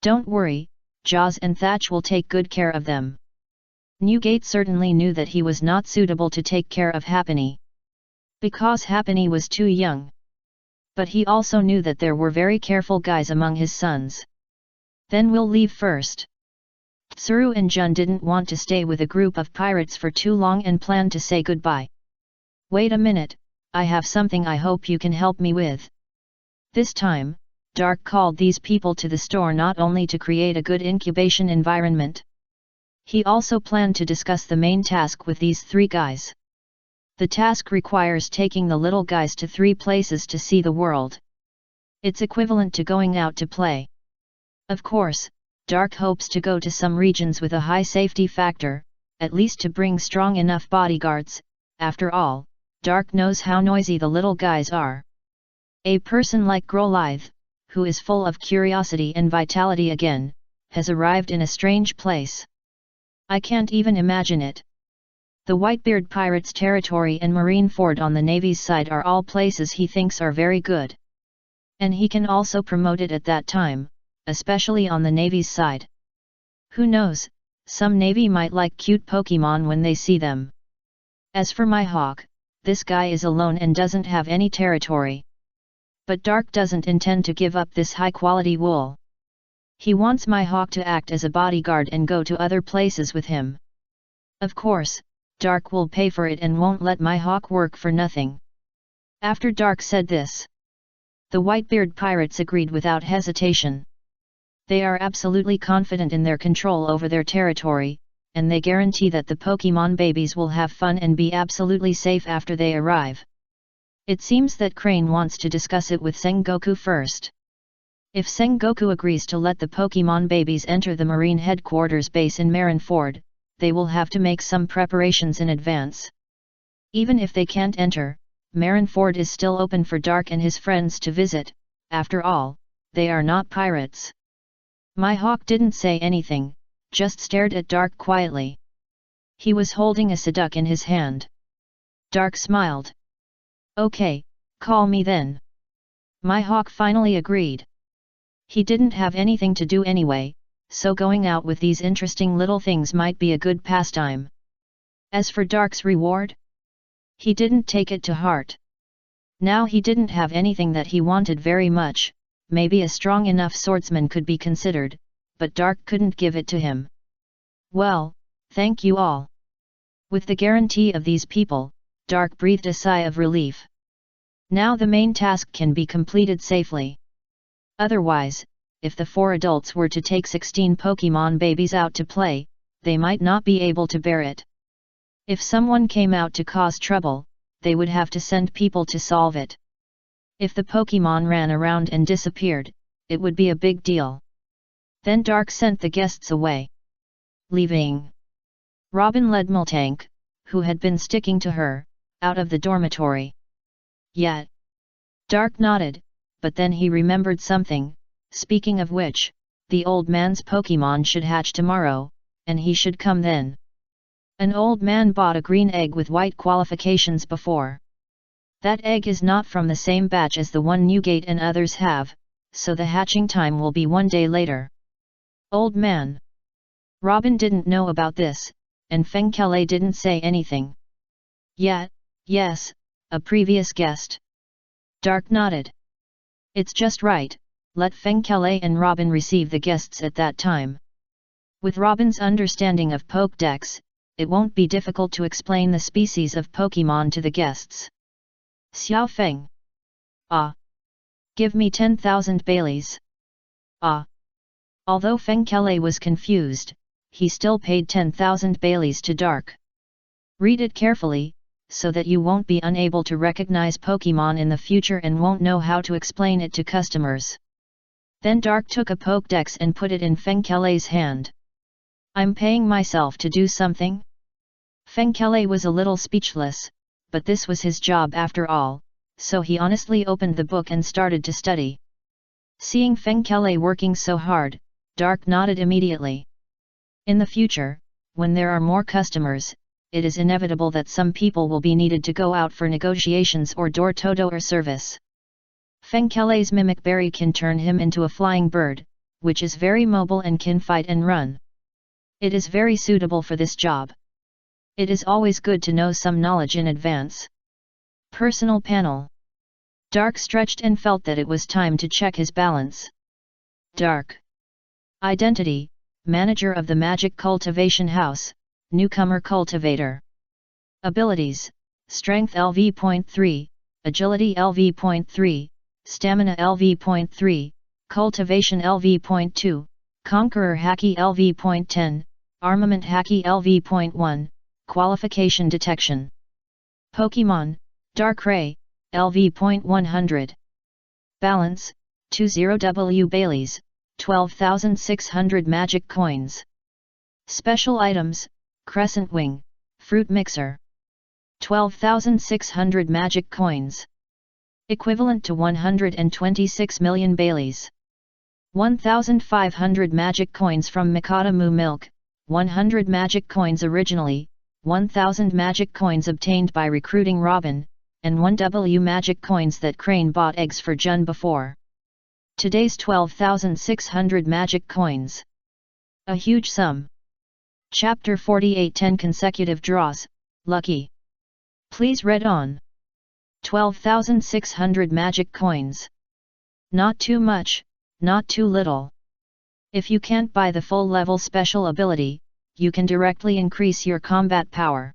Don't worry, Jaws and Thatch will take good care of them. Newgate certainly knew that he was not suitable to take care of Happiny, because Happiny was too young. But he also knew that there were very careful guys among his sons. Then we'll leave first. Tsuru and Jun didn't want to stay with a group of pirates for too long and planned to say goodbye. Wait a minute, I have something I hope you can help me with. This time, Dark called these people to the store not only to create a good incubation environment. He also planned to discuss the main task with these 3 guys. The task requires taking the little guys to 3 places to see the world. It's equivalent to going out to play. Of course, Dark hopes to go to some regions with a high safety factor, at least to bring strong enough bodyguards. After all, Dark knows how noisy the little guys are. A person like Grolithe, who is full of curiosity and vitality again, has arrived in a strange place. I can't even imagine it. The Whitebeard pirates' territory and Marineford on the Navy's side are all places he thinks are very good. And he can also promote it at that time, especially on the Navy's side. Who knows, some Navy might like cute Pokemon when they see them. As for my hawk, this guy is alone and doesn't have any territory. But Dark doesn't intend to give up this high-quality wool. He wants my hawk to act as a bodyguard and go to other places with him. Of course, Dark will pay for it and won't let my hawk work for nothing. After Dark said this, the Whitebeard pirates agreed without hesitation. They are absolutely confident in their control over their territory, and they guarantee that the Pokemon babies will have fun and be absolutely safe after they arrive. It seems that Crane wants to discuss it with Sengoku first. If Sengoku agrees to let the Pokemon babies enter the Marine Headquarters base in Marineford, they will have to make some preparations in advance. Even if they can't enter, Marineford is still open for Dark and his friends to visit. After all, they are not pirates. My hawk didn't say anything, just stared at Dark quietly. He was holding a Psyduck in his hand. Dark smiled. Okay, call me then. My hawk finally agreed. He didn't have anything to do anyway, so going out with these interesting little things might be a good pastime. As for Dark's reward, he didn't take it to heart. Now he didn't have anything that he wanted very much. Maybe a strong enough swordsman could be considered, but Dark couldn't give it to him. Well, thank you all. With the guarantee of these people, Dark breathed a sigh of relief. Now the main task can be completed safely. Otherwise, if the 4 adults were to take 16 Pokemon babies out to play, they might not be able to bear it. If someone came out to cause trouble, they would have to send people to solve it. If the Pokemon ran around and disappeared, it would be a big deal. Then Dark sent the guests away. Leaving. Robin led Miltank, who had been sticking to her, out of the dormitory. Yet. Dark nodded, but then he remembered something. Speaking of which, the old man's Pokemon should hatch tomorrow, and he should come then. An old man bought a green egg with white qualifications before. That egg is not from the same batch as the one Newgate and others have, so the hatching time will be 1 day later. Old man. Robin didn't know about this, and Fengkele didn't say anything. Yet, yes, a previous guest. Dark nodded. It's just right, let Fengkele and Robin receive the guests at that time. With Robin's understanding of Pokédex, it won't be difficult to explain the species of Pokemon to the guests. Xiao Feng. Ah. Give me 10,000 Baileys. Ah. Although Fengkele was confused, he still paid 10,000 Baileys to Dark. Read it carefully, so that you won't be unable to recognize Pokemon in the future and won't know how to explain it to customers. Then Dark took a Pokédex and put it in Fengkele's hand. I'm paying myself to do something? Fengkele was a little speechless, but this was his job after all, so he honestly opened the book and started to study. Seeing Fengkele working so hard, Dark nodded immediately. In the future, when there are more customers, it is inevitable that some people will be needed to go out for negotiations or door-to-door service. Fengkele's mimic berry can turn him into a flying bird, which is very mobile and can fight and run. It is very suitable for this job. It is always good to know some knowledge in advance. Personal panel. Dark stretched and felt that it was time to check his balance. Dark. Identity, Manager of the Magic Cultivation House, Newcomer Cultivator. Abilities, Strength LV.3, Agility LV.3, Stamina LV.3, Cultivation LV.2, Conqueror Haki LV.10, Armament Haki LV.1, Qualification Detection. Pokemon, Darkrai, LV.100. Balance, 20W Baileys, 12,600 magic coins. Special items, crescent wing, fruit mixer. 12,600 magic coins. Equivalent to 126 million Baileys. 1,500 magic coins from Mikata Moo milk, 100 magic coins originally, 1,000 magic coins obtained by recruiting Robin, and 1W magic coins that Crane bought eggs for Jun before. Today's 12,600 magic coins. A huge sum. Chapter 48, 10 consecutive draws, lucky. Please read on. 12,600 magic coins. Not too much, not too little. If you can't buy the full level special ability, you can directly increase your combat power.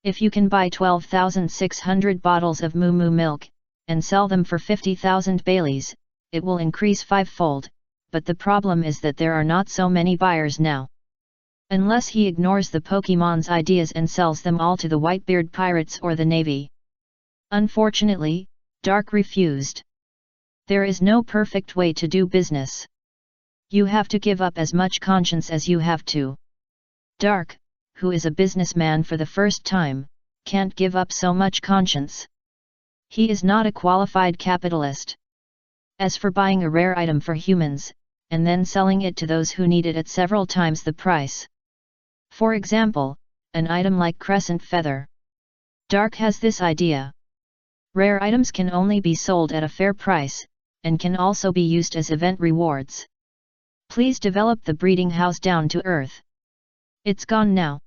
If you can buy 12,600 bottles of Moo Moo milk, and sell them for 50,000 Baileys, it will increase fivefold, but the problem is that there are not so many buyers now. Unless he ignores the Pokémon's ideas and sells them all to the Whitebeard pirates or the Navy. Unfortunately, Dark refused. There is no perfect way to do business. You have to give up as much conscience as you have to. Dark, who is a businessman for the first time, can't give up so much conscience. He is not a qualified capitalist. As for buying a rare item for humans, and then selling it to those who need it at several times the price. For example, an item like Crescent Feather. Dark has this idea. Rare items can only be sold at a fair price, and can also be used as event rewards. Please develop the breeding house down to earth. It's gone now.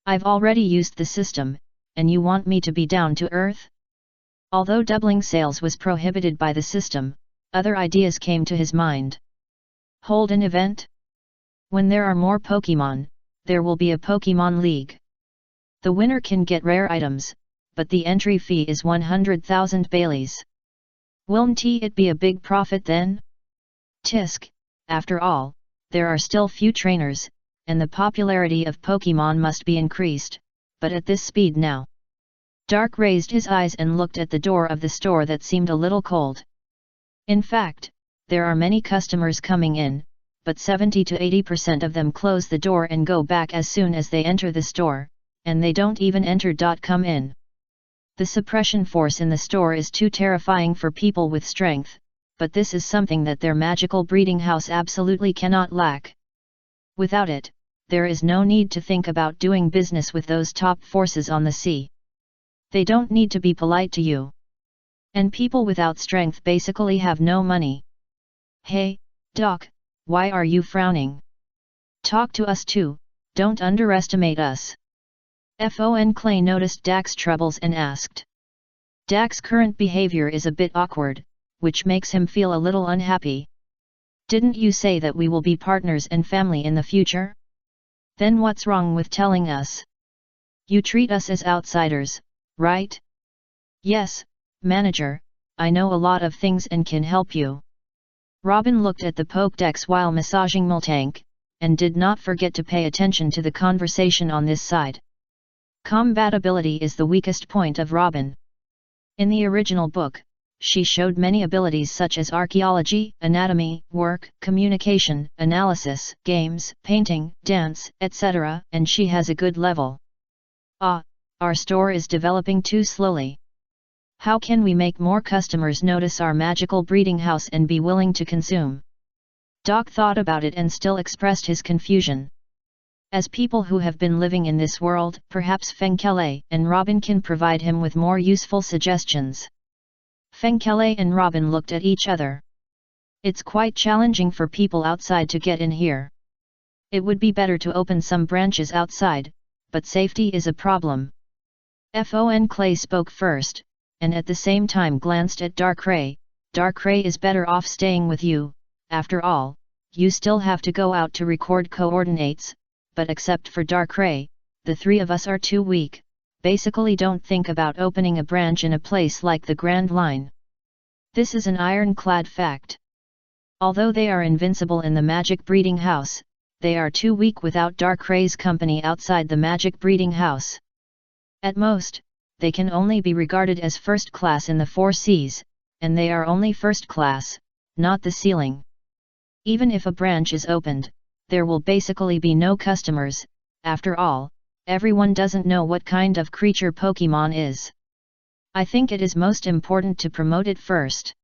I've already used the system, and you want me to be down to earth? Although doubling sales was prohibited by the system, other ideas came to his mind. Hold an event? When there are more Pokémon, there will be a Pokémon League. The winner can get rare items, but the entry fee is 100,000 Baileys. Won't it be a big profit then? Tisk, after all, there are still few trainers, and the popularity of Pokémon must be increased, but at this speed now. Dark raised his eyes and looked at the door of the store that seemed a little cold. In fact, there are many customers coming in, but 70 to 80% of them close the door and go back as soon as they enter the store, and they don't even enter. Come in. The suppression force in the store is too terrifying for people with strength, but this is something that their magical breeding house absolutely cannot lack. Without it, there is no need to think about doing business with those top forces on the sea. They don't need to be polite to you. And people without strength basically have no money. Hey, Doc, why are you frowning? Talk to us too, don't underestimate us. Fon Clay noticed Dak's troubles and asked. Dak's current behavior is a bit awkward, which makes him feel a little unhappy. Didn't you say that we will be partners and family in the future? Then what's wrong with telling us? You treat us as outsiders, right? Yes, manager, I know a lot of things and can help you. Robin looked at the Pokédex while massaging Miltank, and did not forget to pay attention to the conversation on this side. Combatability is the weakest point of Robin. In the original book, she showed many abilities such as archaeology, anatomy, work, communication, analysis, games, painting, dance, etc., and she has a good level. Our store is developing too slowly. How can we make more customers notice our magical breeding house and be willing to consume? Doc thought about it and still expressed his confusion. As people who have been living in this world, perhaps Fenkele and Robin can provide him with more useful suggestions. Fenkele and Robin looked at each other. It's quite challenging for people outside to get in here. It would be better to open some branches outside, but safety is a problem. Fon Clay spoke first, and at the same time glanced at Darkrai. Darkrai is better off staying with you, after all, you still have to go out to record coordinates, but except for Darkrai, the three of us are too weak, basically don't think about opening a branch in a place like the Grand Line. This is an ironclad fact. Although they are invincible in the magic breeding house, they are too weak without Darkrai's company outside the magic breeding house. At most, they can only be regarded as first class in the 4 seas, and they are only first class, not the ceiling. Even if a branch is opened, there will basically be no customers. After all, everyone doesn't know what kind of creature Pokemon is. I think it is most important to promote it first.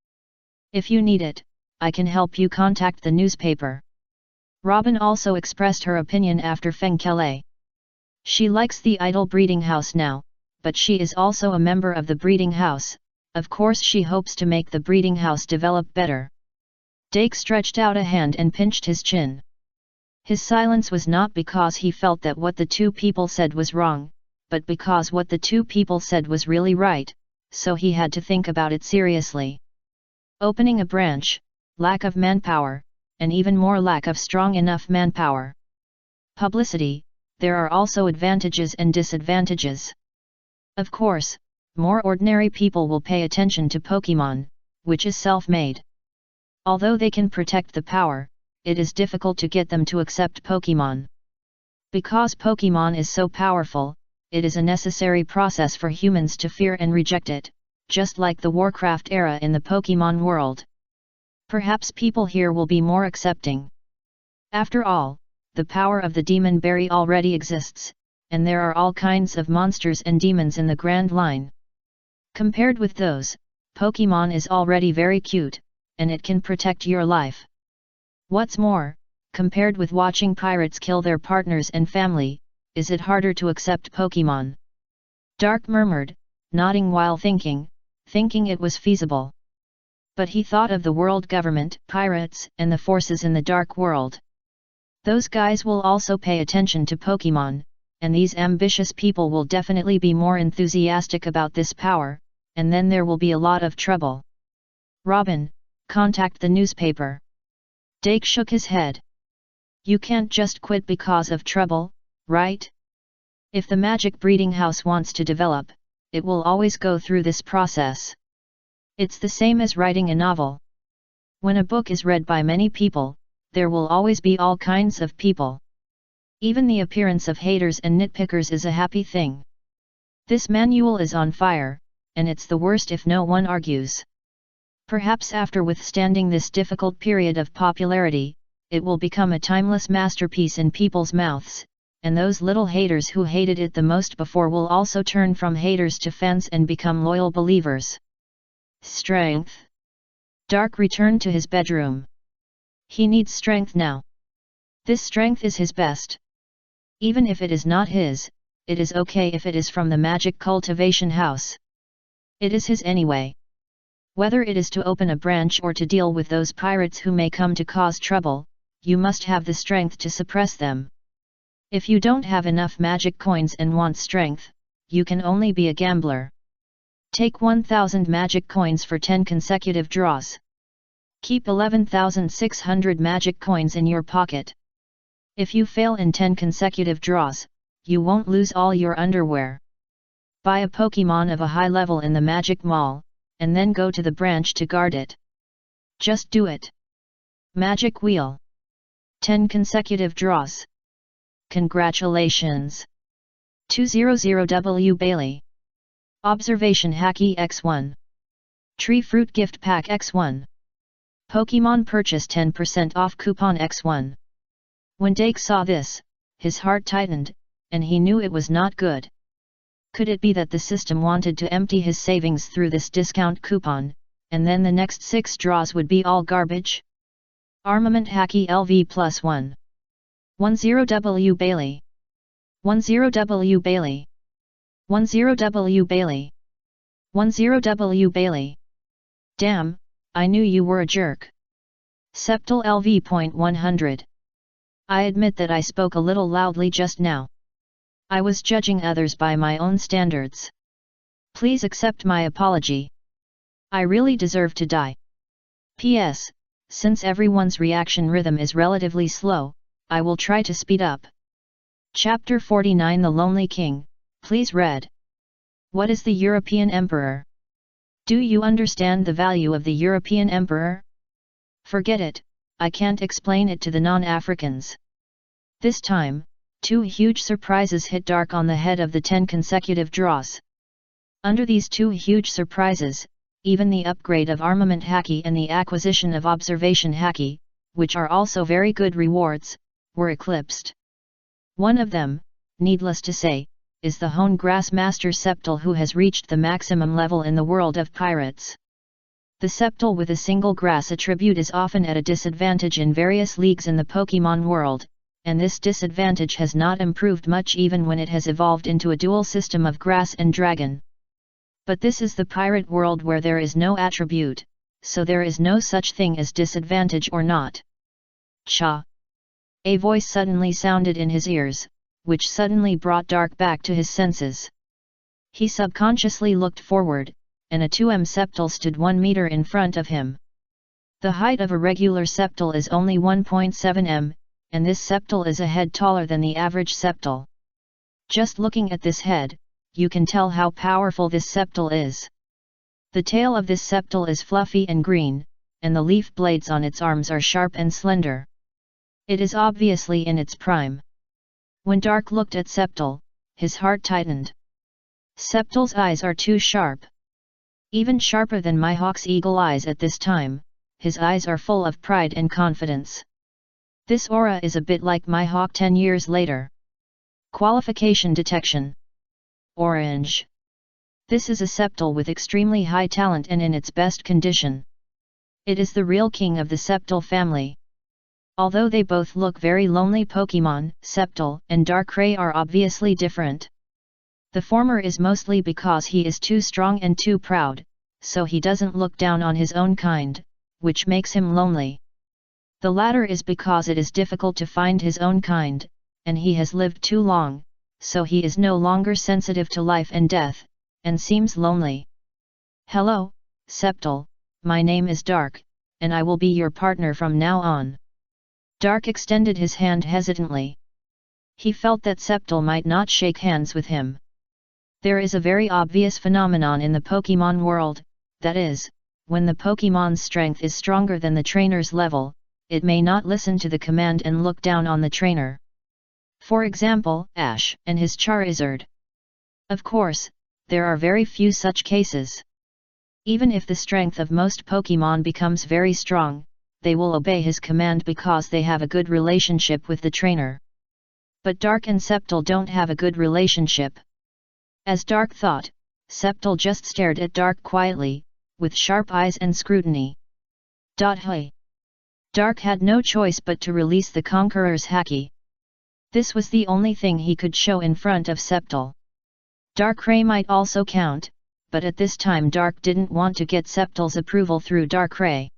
If you need it, I can help you contact the newspaper. Robin also expressed her opinion after Fengkele. She likes the idle breeding house now, but she is also a member of the breeding house. Of course she hopes to make the breeding house develop better. Dake stretched out a hand and pinched his chin. His silence was not because he felt that what the two people said was wrong, but because what the two people said was really right, so he had to think about it seriously. Opening a branch, lack of manpower, and even more lack of strong enough manpower. Publicity, there are also advantages and disadvantages. Of course, more ordinary people will pay attention to Pokemon, which is self-made. Although they can protect the power, it is difficult to get them to accept Pokemon. Because Pokemon is so powerful, it is a necessary process for humans to fear and reject it, just like the Warcraft era in the Pokemon world. Perhaps people here will be more accepting. After all, the power of the Demon Berry already exists, and there are all kinds of monsters and demons in the Grand Line. Compared with those, Pokemon is already very cute, and it can protect your life. What's more, compared with watching pirates kill their partners and family, is it harder to accept Pokemon? Dark murmured, nodding while thinking it was feasible. But he thought of the world government, pirates, and the forces in the dark world. Those guys will also pay attention to Pokemon, and these ambitious people will definitely be more enthusiastic about this power, and then there will be a lot of trouble. Robin, contact the newspaper. Dake shook his head. You can't just quit because of trouble, right? If the magic breeding house wants to develop, it will always go through this process. It's the same as writing a novel. When a book is read by many people, there will always be all kinds of people. Even the appearance of haters and nitpickers is a happy thing. This manual is on fire, and it's the worst if no one argues. Perhaps after withstanding this difficult period of popularity, it will become a timeless masterpiece in people's mouths, and those little haters who hated it the most before will also turn from haters to fans and become loyal believers. Strength. Dark returned to his bedroom. He needs strength now. This strength is his best. Even if it is not his, it is okay if it is from the magic cultivation house. It is his anyway. Whether it is to open a branch or to deal with those pirates who may come to cause trouble, you must have the strength to suppress them. If you don't have enough magic coins and want strength, you can only be a gambler. Take 1000 magic coins for 10 consecutive draws. Keep 11,600 magic coins in your pocket. If you fail in 10 consecutive draws, you won't lose all your underwear. Buy a Pokemon of a high level in the Magic Mall, and then go to the branch to guard it. Just do it. Magic Wheel. 10 consecutive draws. Congratulations! 200W Bailey. Observation Hacky X1. Tree Fruit Gift Pack X1. Pokemon Purchase 10% off coupon X1. When Dake saw this, his heart tightened, and he knew it was not good. Could it be that the system wanted to empty his savings through this discount coupon, and then the next 6 draws would be all garbage? Armament Hacky LV+1. 10W Bailey. 10W Bailey. 10W Bailey. 10W Bailey. Damn, I knew you were a jerk. Septal LV.100. I admit that I spoke a little loudly just now. I was judging others by my own standards. Please accept my apology. I really deserve to die. P.S. Since everyone's reaction rhythm is relatively slow, I will try to speed up. Chapter 49 The Lonely King, please read. What is the European Emperor? Do you understand the value of the European Emperor? Forget it, I can't explain it to the non-Africans. This time, 2 huge surprises hit Dark on the head of the 10 consecutive draws. Under these 2 huge surprises, even the upgrade of Armament Hacky and the acquisition of Observation Hacky, which are also very good rewards, were eclipsed. One of them, needless to say, is the Hone Grass Master Septal, who has reached the maximum level in the world of pirates. The Septal with a single grass attribute is often at a disadvantage in various leagues in the Pokemon world, and this disadvantage has not improved much even when it has evolved into a dual system of grass and dragon. But this is the pirate world where there is no attribute, so there is no such thing as disadvantage or not. Cha! A voice suddenly sounded in his ears, which suddenly brought Dark back to his senses. He subconsciously looked forward, and a 2M Septal stood 1 meter in front of him. The height of a regular Septal is only 1.7 m, and this Septal is a head taller than the average Septal. Just looking at this head, you can tell how powerful this Septal is. The tail of this Septal is fluffy and green, and the leaf blades on its arms are sharp and slender. It is obviously in its prime. When Dark looked at Septal, his heart tightened. Septal's eyes are too sharp. Even sharper than Mihawk's eagle eyes at this time, his eyes are full of pride and confidence. This aura is a bit like Mihawk 10 years later. Qualification detection. Orange. This is a Septal with extremely high talent and in its best condition. It is the real king of the Septal family. Although they both look very lonely, Pokemon, Septal and Darkrai are obviously different. The former is mostly because he is too strong and too proud, so he doesn't look down on his own kind, which makes him lonely. The latter is because it is difficult to find his own kind, and he has lived too long, so he is no longer sensitive to life and death, and seems lonely. Hello, Septal, my name is Dark, and I will be your partner from now on. Dark extended his hand hesitantly. He felt that Septal might not shake hands with him. There is a very obvious phenomenon in the Pokemon world, that is, when the Pokemon's strength is stronger than the trainer's level, it may not listen to the command and look down on the trainer. For example, Ash and his Charizard. Of course, there are very few such cases. Even if the strength of most Pokemon becomes very strong, they will obey his command because they have a good relationship with the trainer. But Dark and Septal don't have a good relationship. As Dark thought, Septal just stared at Dark quietly, with sharp eyes and scrutiny. Hey! Dark had no choice but to release the Conqueror's Haki. This was the only thing he could show in front of Septal. Darkrai might also count, but at this time Dark didn't want to get Septal's approval through Darkrai.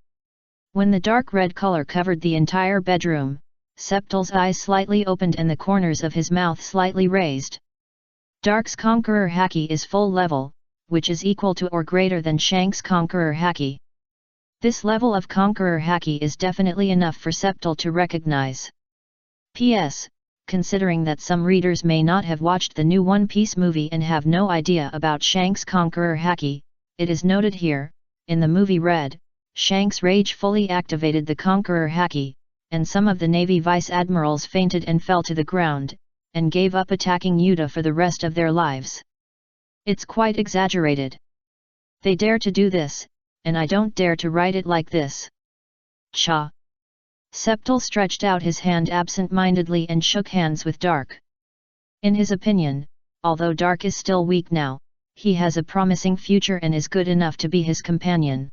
When the dark red color covered the entire bedroom, Septal's eyes slightly opened and the corners of his mouth slightly raised. Dark's Conqueror Haki is full level, which is equal to or greater than Shank's Conqueror Haki. This level of Conqueror Haki is definitely enough for Septal to recognize. P.S. Considering that some readers may not have watched the new One Piece movie and have no idea about Shank's Conqueror Haki, it is noted here, in the movie Red, Shank's rage fully activated the Conqueror Haki, and some of the Navy Vice Admirals fainted and fell to the ground, and gave up attacking Yuta for the rest of their lives. It's quite exaggerated. They dare to do this, and I don't dare to write it like this. Cha! Septal stretched out his hand absent-mindedly and shook hands with Dark. In his opinion, although Dark is still weak now, he has a promising future and is good enough to be his companion.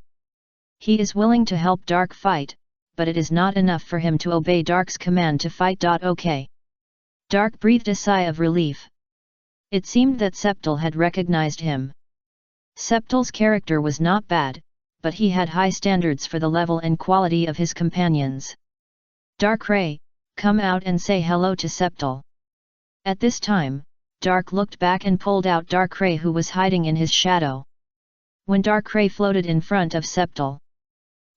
He is willing to help Dark fight, but it is not enough for him to obey Dark's command to fight. Okay. Dark breathed a sigh of relief. It seemed that Septal had recognized him. Septal's character was not bad, but he had high standards for the level and quality of his companions. Darkrai, come out and say hello to Septal. At this time, Dark looked back and pulled out Darkrai, who was hiding in his shadow. When Darkrai floated in front of Septal,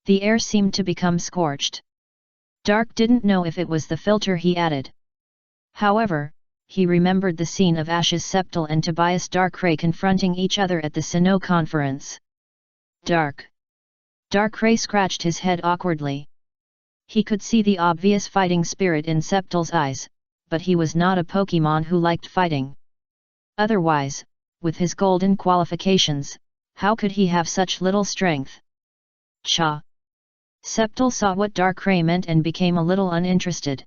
the air seemed to become scorched. Dark didn't know if it was the filter he added. However, he remembered the scene of Ash's Septal and Tobias Darkrai confronting each other at the Sinnoh conference. Darkrai scratched his head awkwardly. He could see the obvious fighting spirit in Septal's eyes, but he was not a Pokemon who liked fighting. Otherwise, with his golden qualifications, how could he have such little strength? Cha! Septal saw what Darkrai meant and became a little uninterested.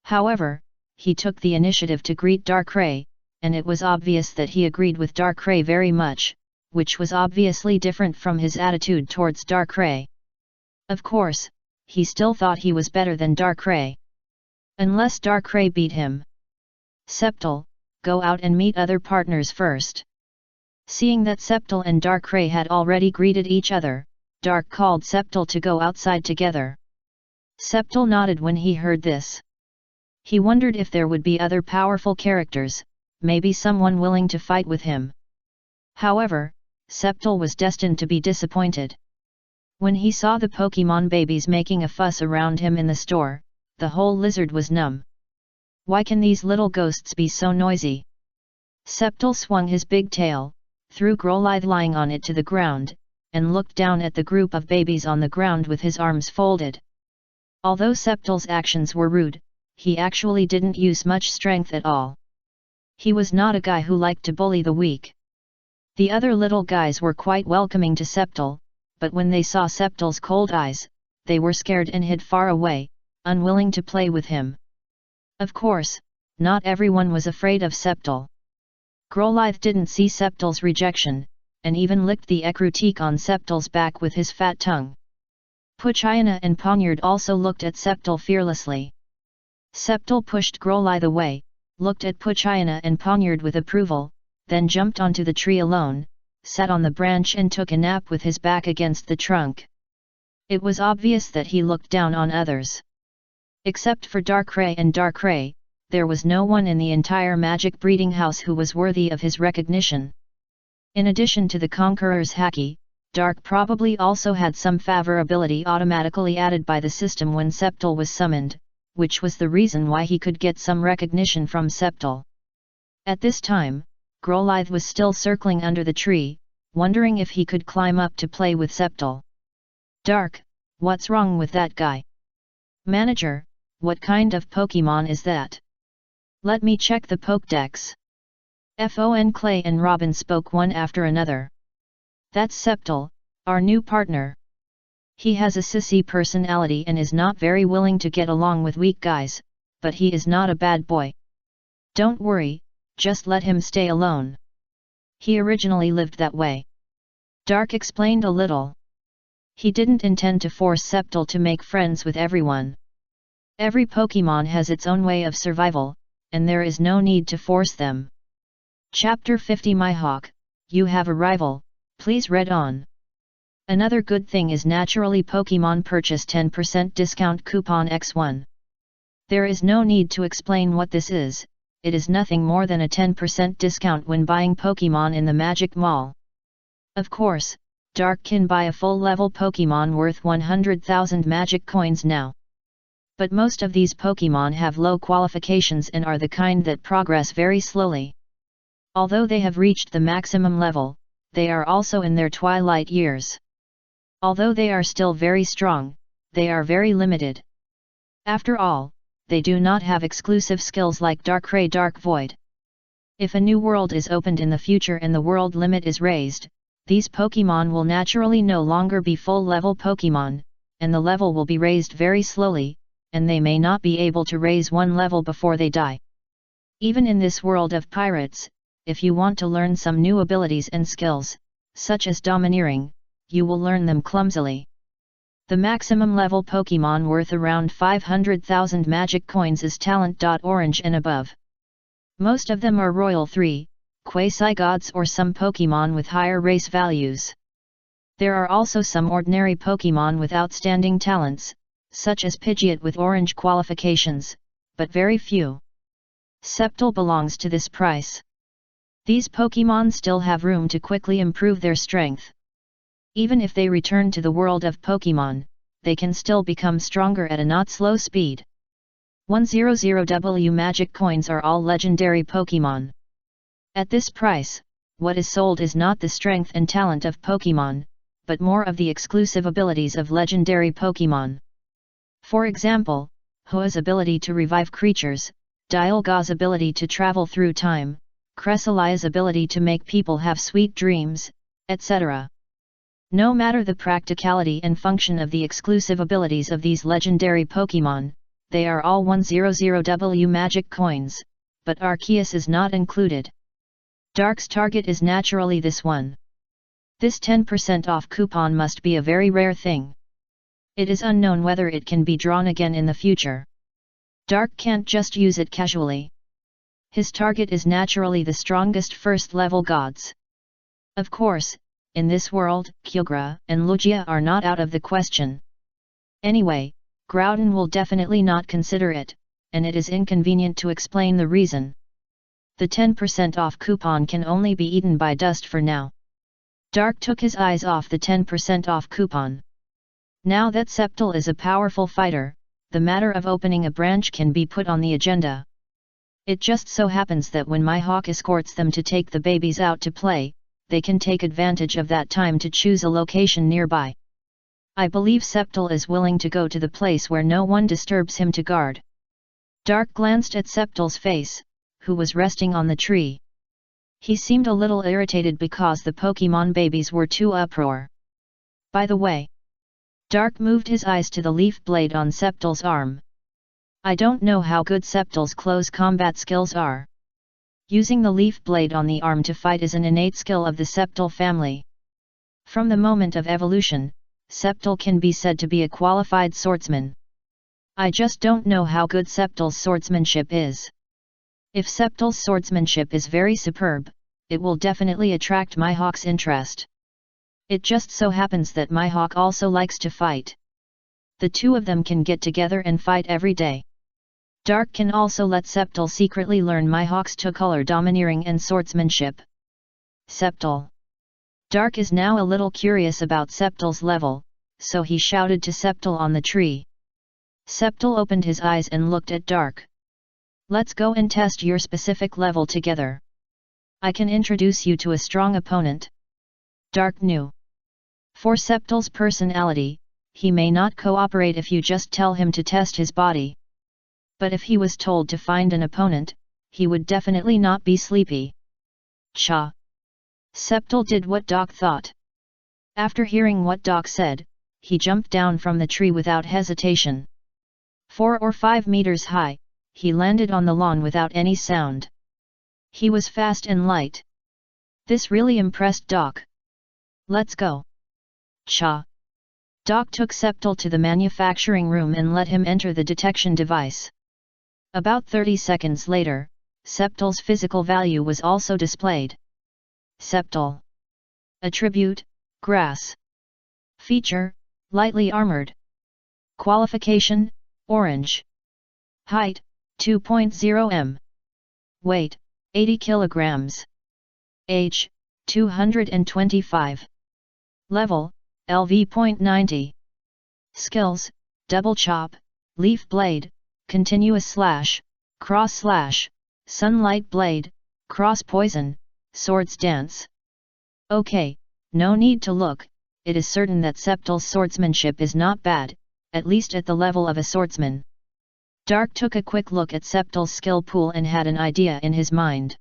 However, he took the initiative to greet Darkrai, and it was obvious that he agreed with Darkrai very much, which was obviously different from his attitude towards Darkrai. Of course, he still thought he was better than Darkrai. Unless Darkrai beat him. Septal, go out and meet other partners first. Seeing that Septal and Darkrai had already greeted each other, Dark called Septal to go outside together. Septal nodded when he heard this. He wondered if there would be other powerful characters, maybe someone willing to fight with him. However, Septal was destined to be disappointed. When he saw the Pokemon babies making a fuss around him in the store, the whole lizard was numb. Why can these little ghosts be so noisy? Septal swung his big tail, threw Growlithe lying on it to the ground, and looked down at the group of babies on the ground with his arms folded. Although Septal's actions were rude, he actually didn't use much strength at all. He was not a guy who liked to bully the weak. The other little guys were quite welcoming to Septal, but when they saw Septal's cold eyes, they were scared and hid far away, unwilling to play with him. Of course, not everyone was afraid of Septal. Growlithe didn't see Septal's rejection, and even licked the Ecruteak on Septal's back with his fat tongue. Poochyena and Ponyard also looked at Septal fearlessly. Septal pushed Growlithe away, looked at Poochyena and Ponyard with approval, then jumped onto the tree alone, sat on the branch and took a nap with his back against the trunk. It was obvious that he looked down on others. Except for Darkrai and Darkrai, there was no one in the entire magic breeding house who was worthy of his recognition. In addition to the Conqueror's Haki, Dark probably also had some favor ability automatically added by the system when Septal was summoned, which was the reason why he could get some recognition from Septal. At this time, Growlithe was still circling under the tree, wondering if he could climb up to play with Septal. Dark, what's wrong with that guy? Manager, what kind of Pokemon is that? Let me check the Pokédex. Fon Clay and Robin spoke one after another. That's Septal, our new partner. He has a sissy personality and is not very willing to get along with weak guys, but he is not a bad boy. Don't worry, just let him stay alone. He originally lived that way. Dark explained a little. He didn't intend to force Septal to make friends with everyone. Every Pokemon has its own way of survival, and there is no need to force them. Chapter 50 Mihawk, you have a rival, please read on. Another good thing is naturally Pokemon purchase 10% discount coupon X1. There is no need to explain what this is, it is nothing more than a 10% discount when buying Pokemon in the Magic Mall. Of course, Dark can buy a full-level Pokemon worth 100,000 magic coins now. But most of these Pokemon have low qualifications and are the kind that progress very slowly. Although they have reached the maximum level, they are also in their twilight years. Although they are still very strong, they are very limited. After all, they do not have exclusive skills like Darkrai Dark Void. If a new world is opened in the future and the world limit is raised, these Pokemon will naturally no longer be full-level Pokemon, and the level will be raised very slowly, and they may not be able to raise one level before they die. Even in this world of pirates, if you want to learn some new abilities and skills, such as domineering, you will learn them clumsily. The maximum level Pokemon worth around 500,000 magic coins is Talent. Orange and above. Most of them are Royal 3, quasi-gods or some Pokemon with higher race values. There are also some ordinary Pokemon with outstanding talents, such as Pidgeot with orange qualifications, but very few. Septal belongs to this price. These Pokemon still have room to quickly improve their strength. Even if they return to the world of Pokemon, they can still become stronger at a not slow speed. 100W magic coins are all legendary Pokemon. At this price, what is sold is not the strength and talent of Pokemon, but more of the exclusive abilities of legendary Pokemon. For example, Hoa's ability to revive creatures, Dialga's ability to travel through time, Cressalia's ability to make people have sweet dreams, etc. No matter the practicality and function of the exclusive abilities of these legendary Pokémon, they are all 100W magic coins, but Arceus is not included. Dark's target is naturally this one. This 10% off coupon must be a very rare thing. It is unknown whether it can be drawn again in the future. Dark can't just use it casually. His target is naturally the strongest first-level gods. Of course, in this world, Kyogre and Lugia are not out of the question. Anyway, Groudon will definitely not consider it, and it is inconvenient to explain the reason. The 10% off coupon can only be eaten by dust for now. Dark took his eyes off the 10% off coupon. Now that Sceptile is a powerful fighter, the matter of opening a branch can be put on the agenda. It just so happens that when my hawk escorts them to take the babies out to play, they can take advantage of that time to choose a location nearby. I believe Sceptile is willing to go to the place where no one disturbs him to guard. Dark glanced at Sceptile's face, who was resting on the tree. He seemed a little irritated because the Pokémon babies were too uproar. By the way, Dark moved his eyes to the leaf blade on Sceptile's arm. I don't know how good Sceptile's close combat skills are. Using the leaf blade on the arm to fight is an innate skill of the Sceptile family. From the moment of evolution, Sceptile can be said to be a qualified swordsman. I just don't know how good Sceptile's swordsmanship is. If Sceptile's swordsmanship is very superb, it will definitely attract my hawk's interest. It just so happens that my hawk also likes to fight. The two of them can get together and fight every day. Dark can also let Sceptile secretly learn my hawk's two-color domineering and swordsmanship. Sceptile. Dark is now a little curious about Sceptile's level, so he shouted to Sceptile on the tree. Sceptile opened his eyes and looked at Dark. Let's go and test your specific level together. I can introduce you to a strong opponent. Dark knew. For Sceptile's personality, he may not cooperate if you just tell him to test his body. But if he was told to find an opponent, he would definitely not be sleepy. Cha! Sceptile did what Doc thought. After hearing what Doc said, he jumped down from the tree without hesitation. 4 or 5 meters high, he landed on the lawn without any sound. He was fast and light. This really impressed Doc. Let's go. Cha! Doc took Sceptile to the manufacturing room and let him enter the detection device. About 30 seconds later, Sceptile's physical value was also displayed. Sceptile. Attribute, Grass. Feature, Lightly Armored. Qualification, Orange. Height, 2.0 m. Weight, 80 kilograms. Age, 225. Level, LV.90. Skills, Double Chop, Leaf Blade, Continuous Slash, Cross Slash, Sunlight Blade, Cross Poison, Swords Dance. Okay, no need to look, it is certain that Sceptile's swordsmanship is not bad, at least at the level of a swordsman. Dark took a quick look at Sceptile's skill pool and had an idea in his mind.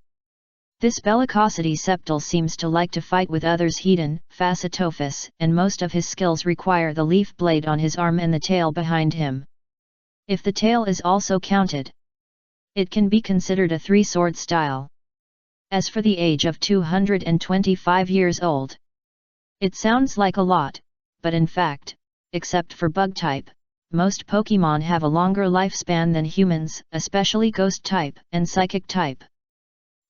This bellicosity Sceptile seems to like to fight with others. Hedon, Facetophus, and most of his skills require the leaf blade on his arm and the tail behind him. If the tail is also counted, it can be considered a three-sword style. As for the age of 225 years old, it sounds like a lot, but in fact, except for bug type, most Pokémon have a longer lifespan than humans, especially ghost type and psychic type.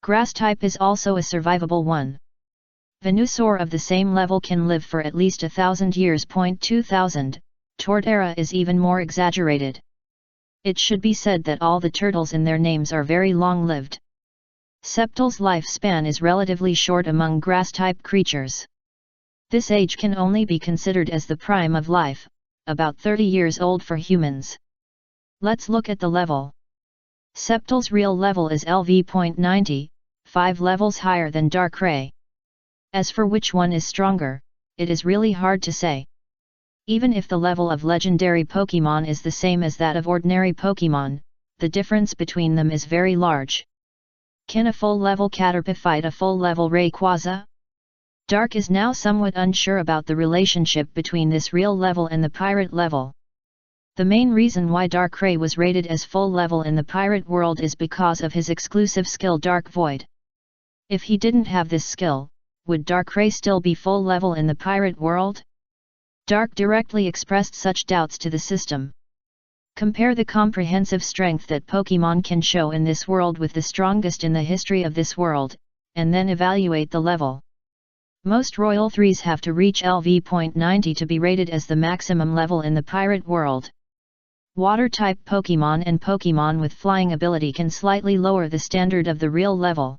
Grass type is also a survivable one. Venusaur of the same level can live for at least 1,000 years. 2000, Torterra is even more exaggerated. It should be said that all the turtles in their names are very long-lived. Sceptile's lifespan is relatively short among grass-type creatures. This age can only be considered as the prime of life, about 30 years old for humans. Let's look at the level. Sceptile's real level is LV.90, 5 levels higher than Darkrai. As for which one is stronger, it is really hard to say. Even if the level of legendary Pokémon is the same as that of ordinary Pokémon, the difference between them is very large. Can a full-level Caterpie fight a full-level Rayquaza? Dark is now somewhat unsure about the relationship between this real level and the pirate level. The main reason why Darkrai was rated as full level in the pirate world is because of his exclusive skill Dark Void. If he didn't have this skill, would Darkrai still be full level in the pirate world? Dark directly expressed such doubts to the system. Compare the comprehensive strength that Pokémon can show in this world with the strongest in the history of this world, and then evaluate the level. Most Royal 3s have to reach LV.90 to be rated as the maximum level in the pirate world. Water-type Pokémon and Pokémon with flying ability can slightly lower the standard of the real level.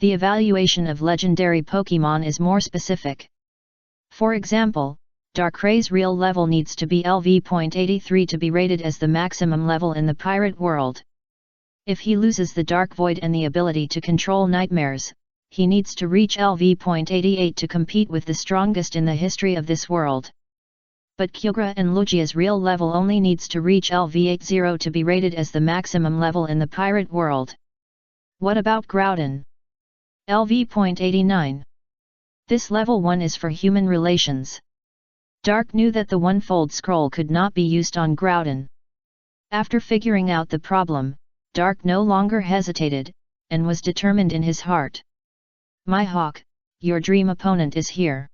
The evaluation of legendary Pokémon is more specific. For example, Darkrai's real level needs to be LV.83 to be rated as the maximum level in the pirate world. If he loses the Dark Void and the ability to control nightmares, he needs to reach LV.88 to compete with the strongest in the history of this world. But Kyogre and Lugia's real level only needs to reach LV.80 to be rated as the maximum level in the pirate world. What about Groudon? LV.89. This level 1 is for human relations. Dark knew that the one-fold scroll could not be used on Groudon. After figuring out the problem, Dark no longer hesitated, and was determined in his heart. My hawk, your dream opponent is here.